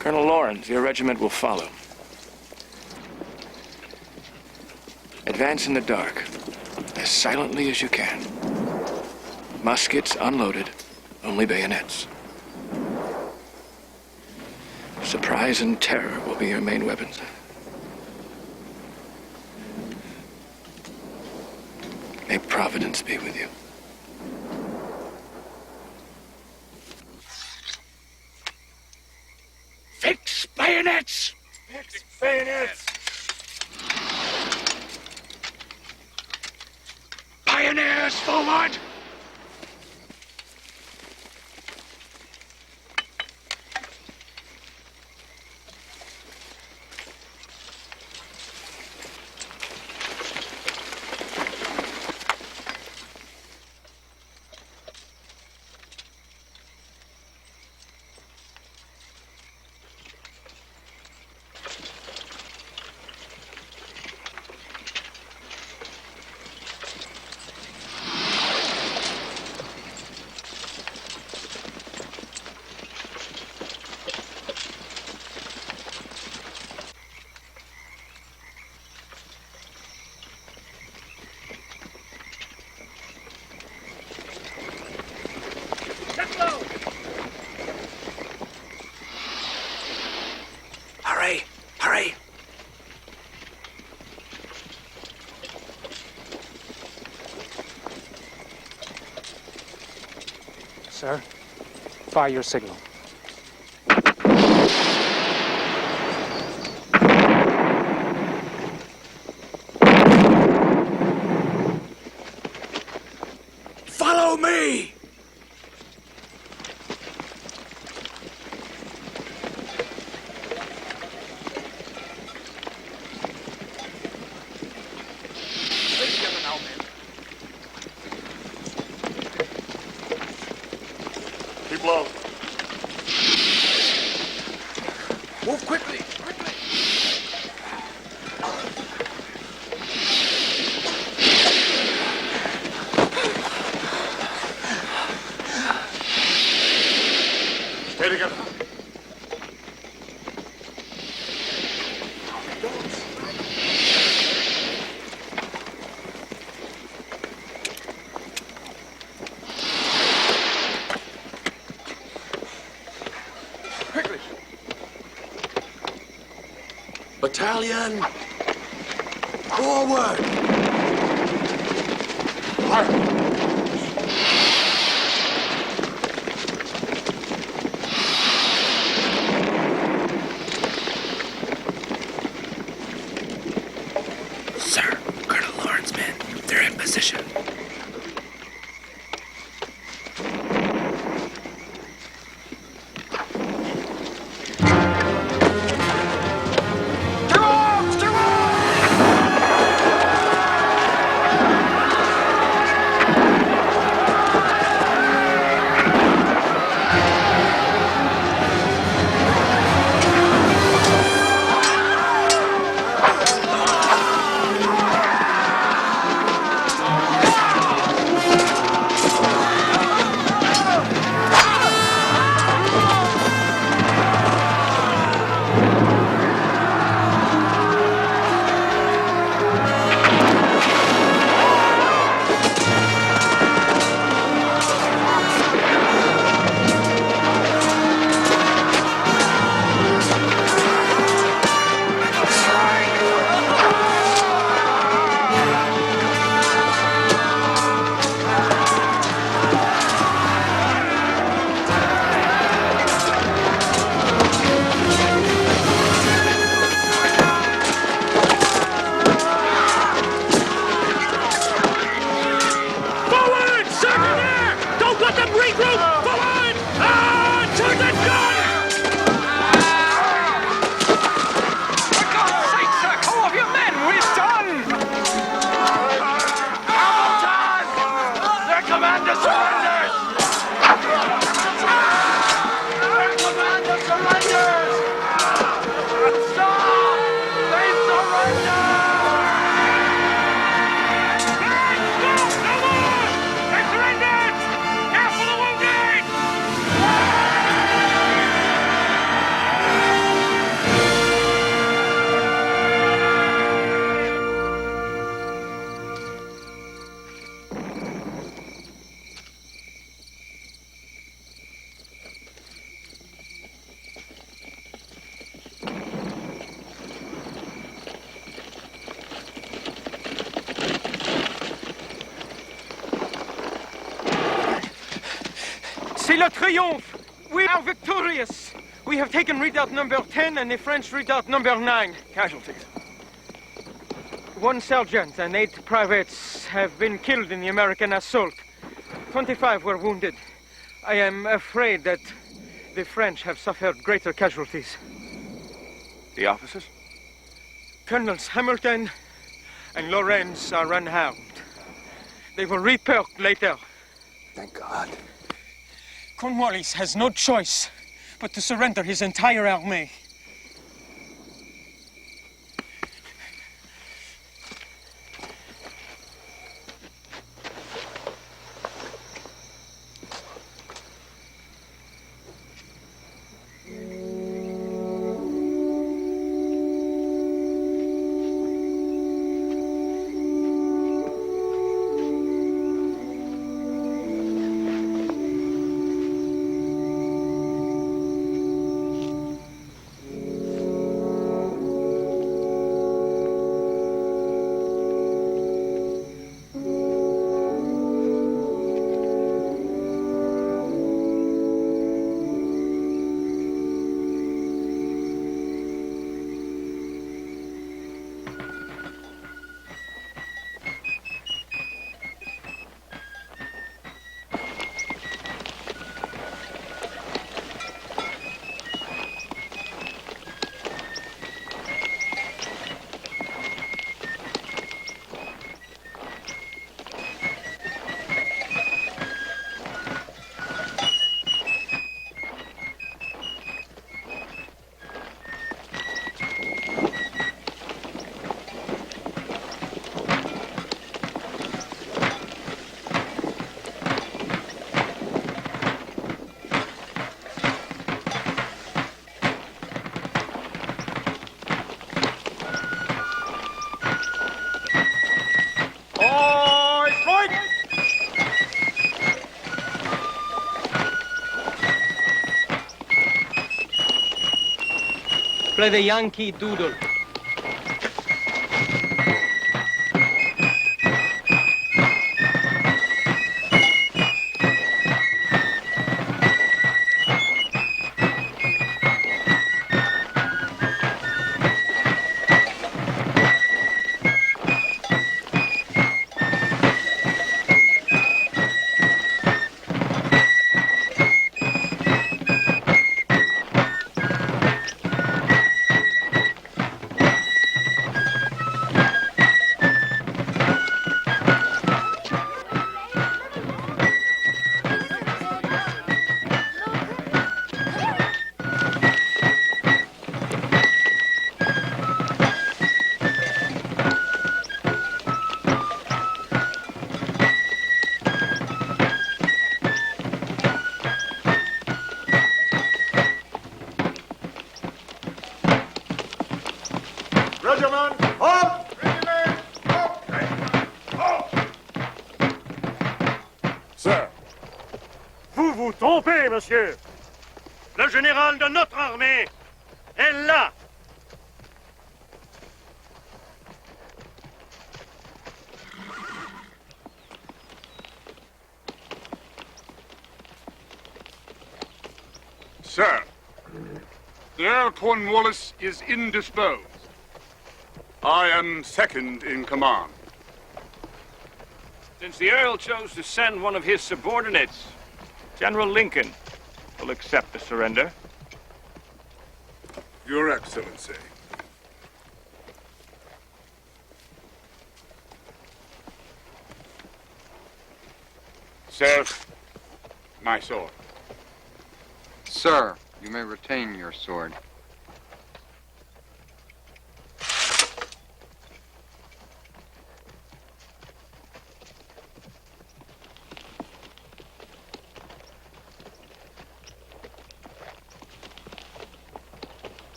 Colonel Lawrence, your regiment will follow. Advance in the dark, as silently as you can. Muskets unloaded, only bayonets. Surprise and terror will be your main weapons. May Providence be with you. Fix bayonets! Fix bayonets! Pioneers forward! by your signal. Follow me! Keep low. Move quickly, quickly! Stay together. Quickly! Battalion! Forward! Sir, Colonel Lawrence's men, they're in position. C'est le triomphe! We are victorious! We have taken redoubt number 10 and the French redoubt number 9. Casualties. 1 sergeant and 8 privates have been killed in the American assault. 25 were wounded. I am afraid that the French have suffered greater casualties. The officers? Colonels Hamilton and Lawrence are unharmed. They will report later. Thank God. Cornwallis has no choice but to surrender his entire army. play the Yankee Doodle. Vous vous trompez, monsieur. Le général de notre armée est là. Sir, the Earl Cornwallis is indisposed. I am second in command. Since the Earl chose to send one of his subordinates, General Lincoln will accept the surrender. Your Excellency. Sir, my sword. Sir, you may retain your sword.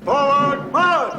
Forward, march!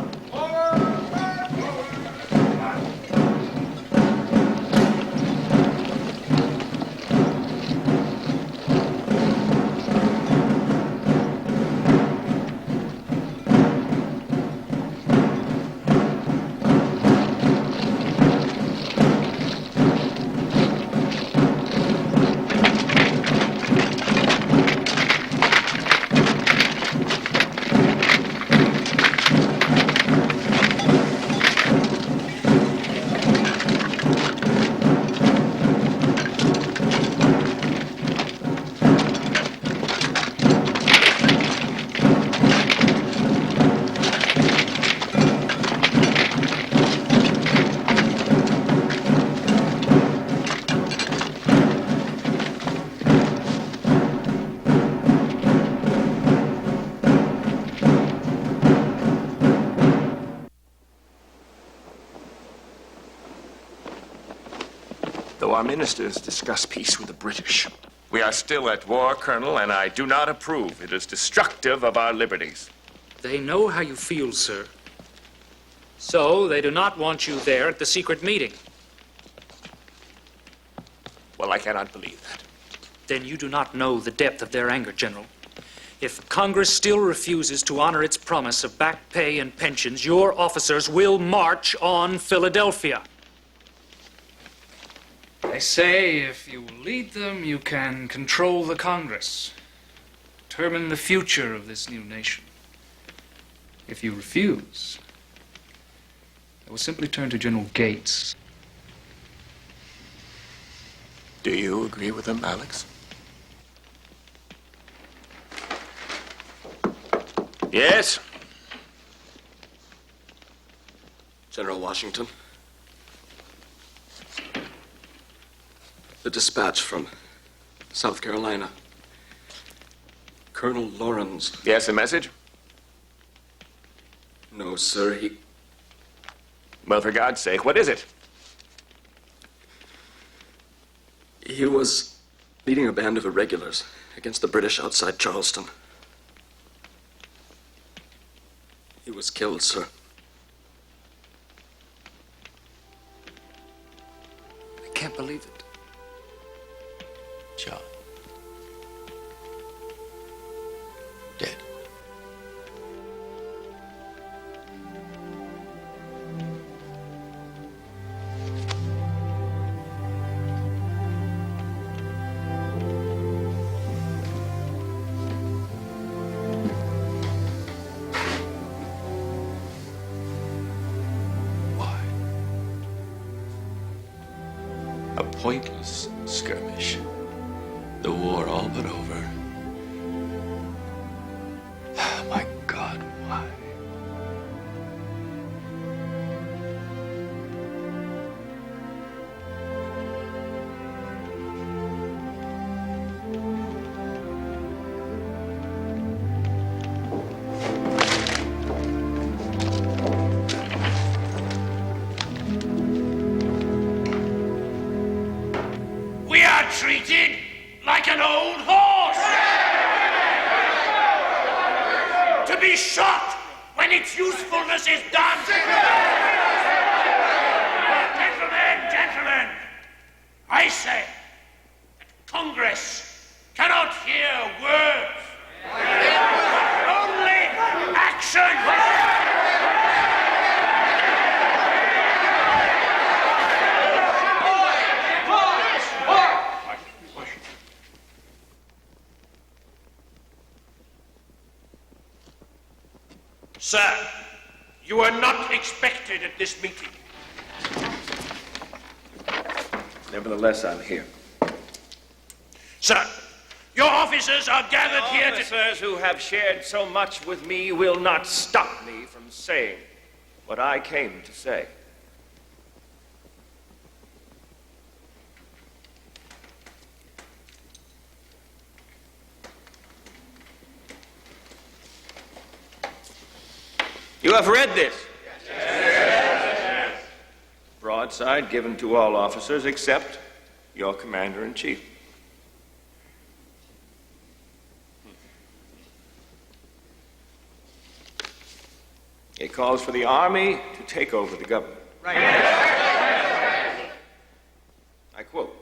Though our ministers discuss peace with the British, we are still at war, Colonel, and I do not approve. It is destructive of our liberties. They know how you feel, sir. So they do not want you there at the secret meeting. Well, I cannot believe that. Then you do not know the depth of their anger, General. If Congress still refuses to honor its promise of back pay and pensions, your officers will march on Philadelphia. They say if you lead them, you can control the Congress, determine the future of this new nation. If you refuse, they will simply turn to General Gates. Do you agree with them, Alex? Yes. General Washington. The dispatch from South Carolina. Colonel Lawrence. Yes, a message? No, sir, he... Well, for God's sake, what is it? He was leading a band of irregulars against the British outside Charleston. He was killed, sir. I can't believe it. John. pointless skirmish. The war all but over. My God, why? We are treated like an old horse. To be shot when its usefulness is done. Gentlemen, I say that Congress cannot hear words. Only action. Sir, you are not expected at this meeting. Nevertheless, I'm here. Sir, your officers are gathered here to... Officers who have shared so much with me will not stop me from saying what I came to say. You have read this? Yes. Broadside given to all officers except your commander-in-chief. It calls for the army to take over the government. Right. I quote,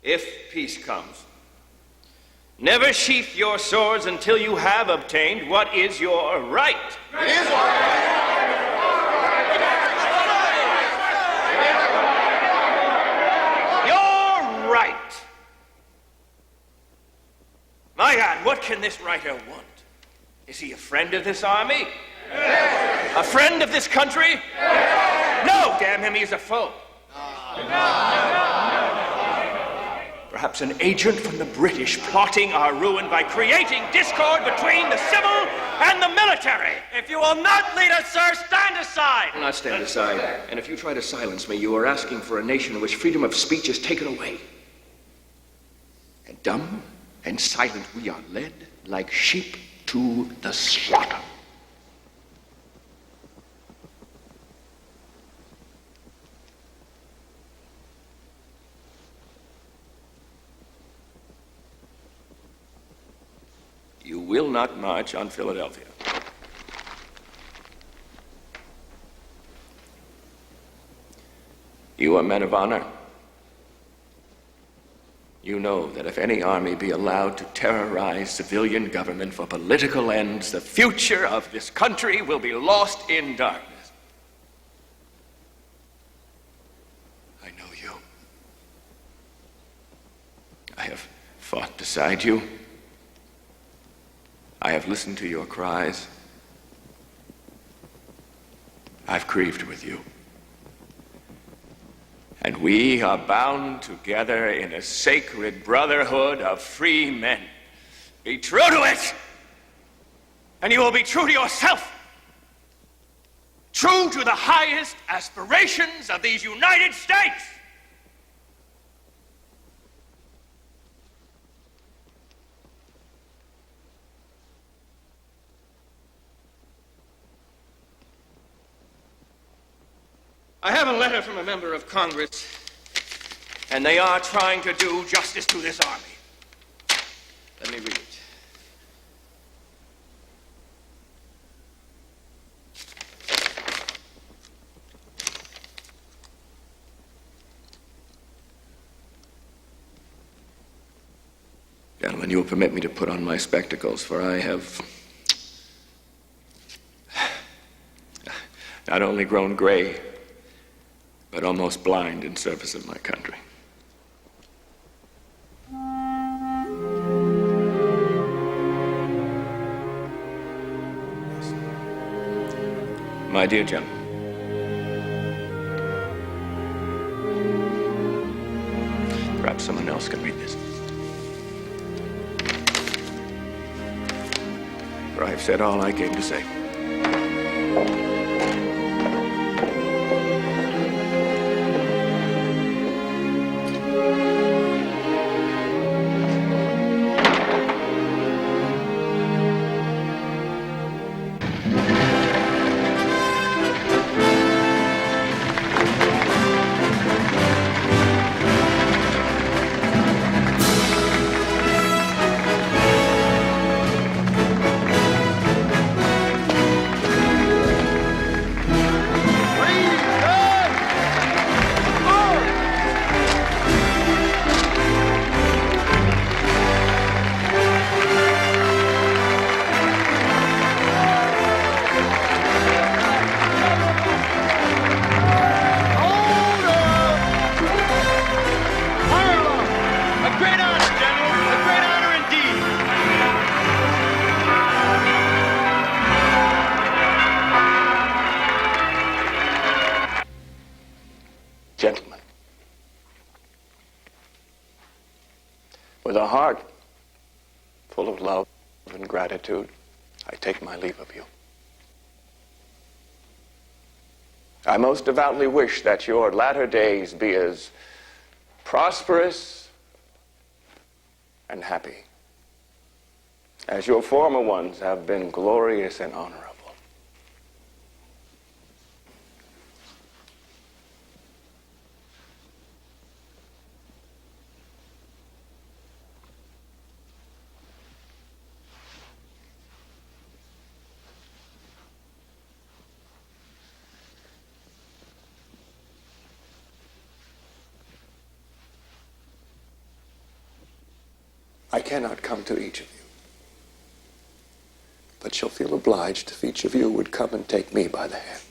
"If peace comes, never sheath your swords until you have obtained what is your right." It is our right. Your right. My God, what can this writer want? Is he a friend of this army? Yes. A friend of this country? Yes. No, damn him, he is a foe. Perhaps an agent from the British plotting our ruin by creating discord between the civil and the military. If you will not lead us, sir, stand aside. I will not stand aside. And if you try to silence me, you are asking for a nation in which freedom of speech is taken away. And dumb and silent we are led like sheep to the slaughter. You will not march on Philadelphia. You are men of honor. You know that if any army be allowed to terrorize civilian government for political ends, the future of this country will be lost in darkness. I know you. I have fought beside you. I have listened to your cries. I've grieved with you. And we are bound together in a sacred brotherhood of free men. Be true to it, and you will be true to yourself. True to the highest aspirations of these United States. I have a letter from a member of Congress, and they are trying to do justice to this army. Let me read it. Gentlemen, you will permit me to put on my spectacles, for I have not only grown gray, but almost blind in service of my country. My dear gentlemen, someone else can read this. For I have said all I came to say. Gentlemen, with a heart full of love and gratitude, I take my leave of you. I most devoutly wish that your latter days be as prosperous and happy as your former ones have been glorious and honorable. I cannot come to each of you, but shall feel obliged if each of you would come and take me by the hand.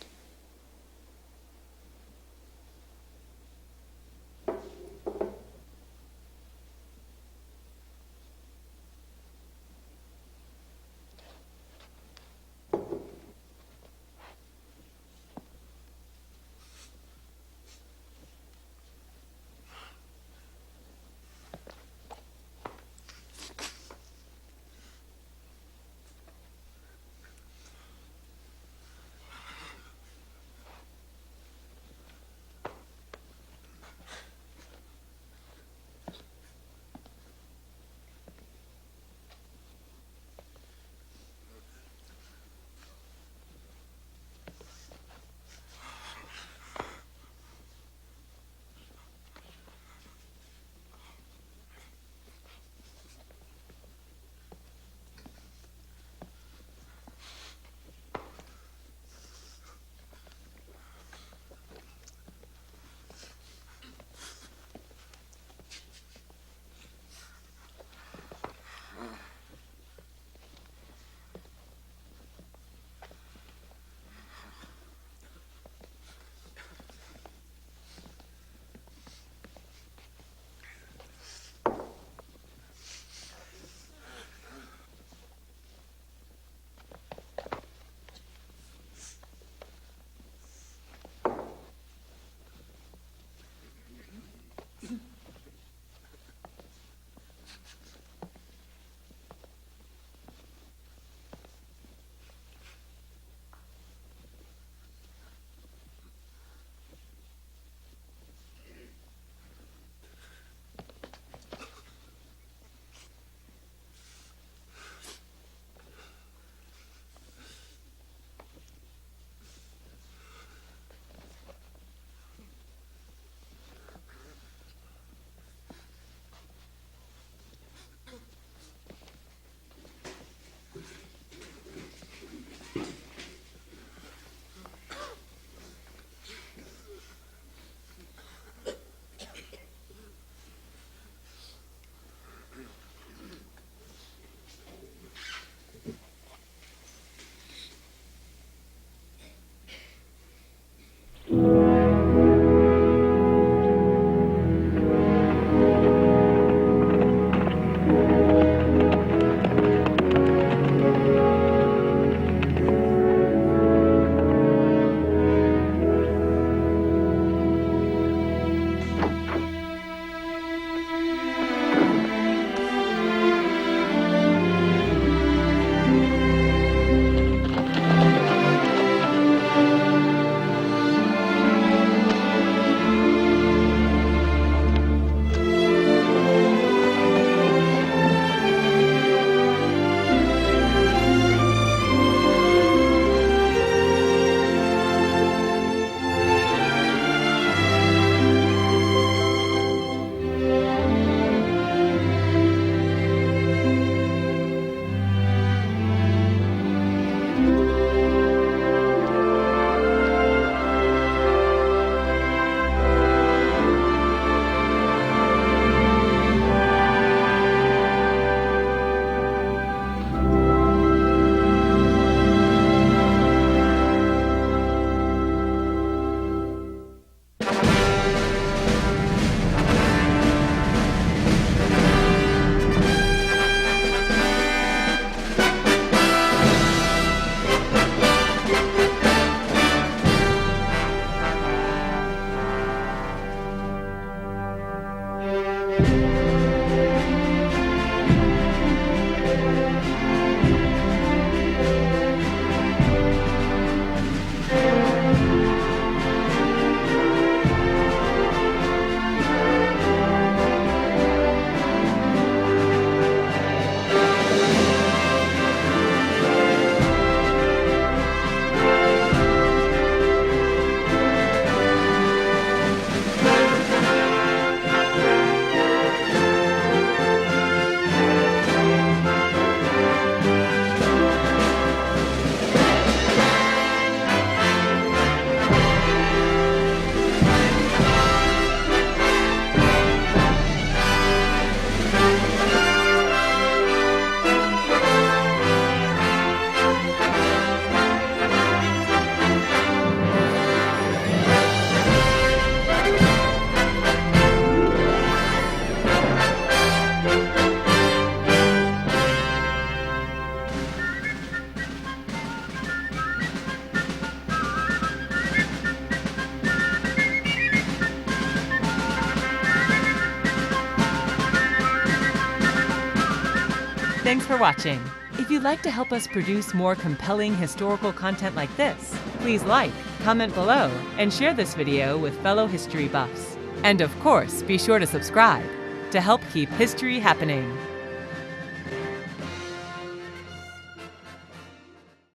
Thanks for watching. If you'd like to help us produce more compelling historical content like this, please like, comment below, and share this video with fellow history buffs. And of course, be sure to subscribe to help keep history happening.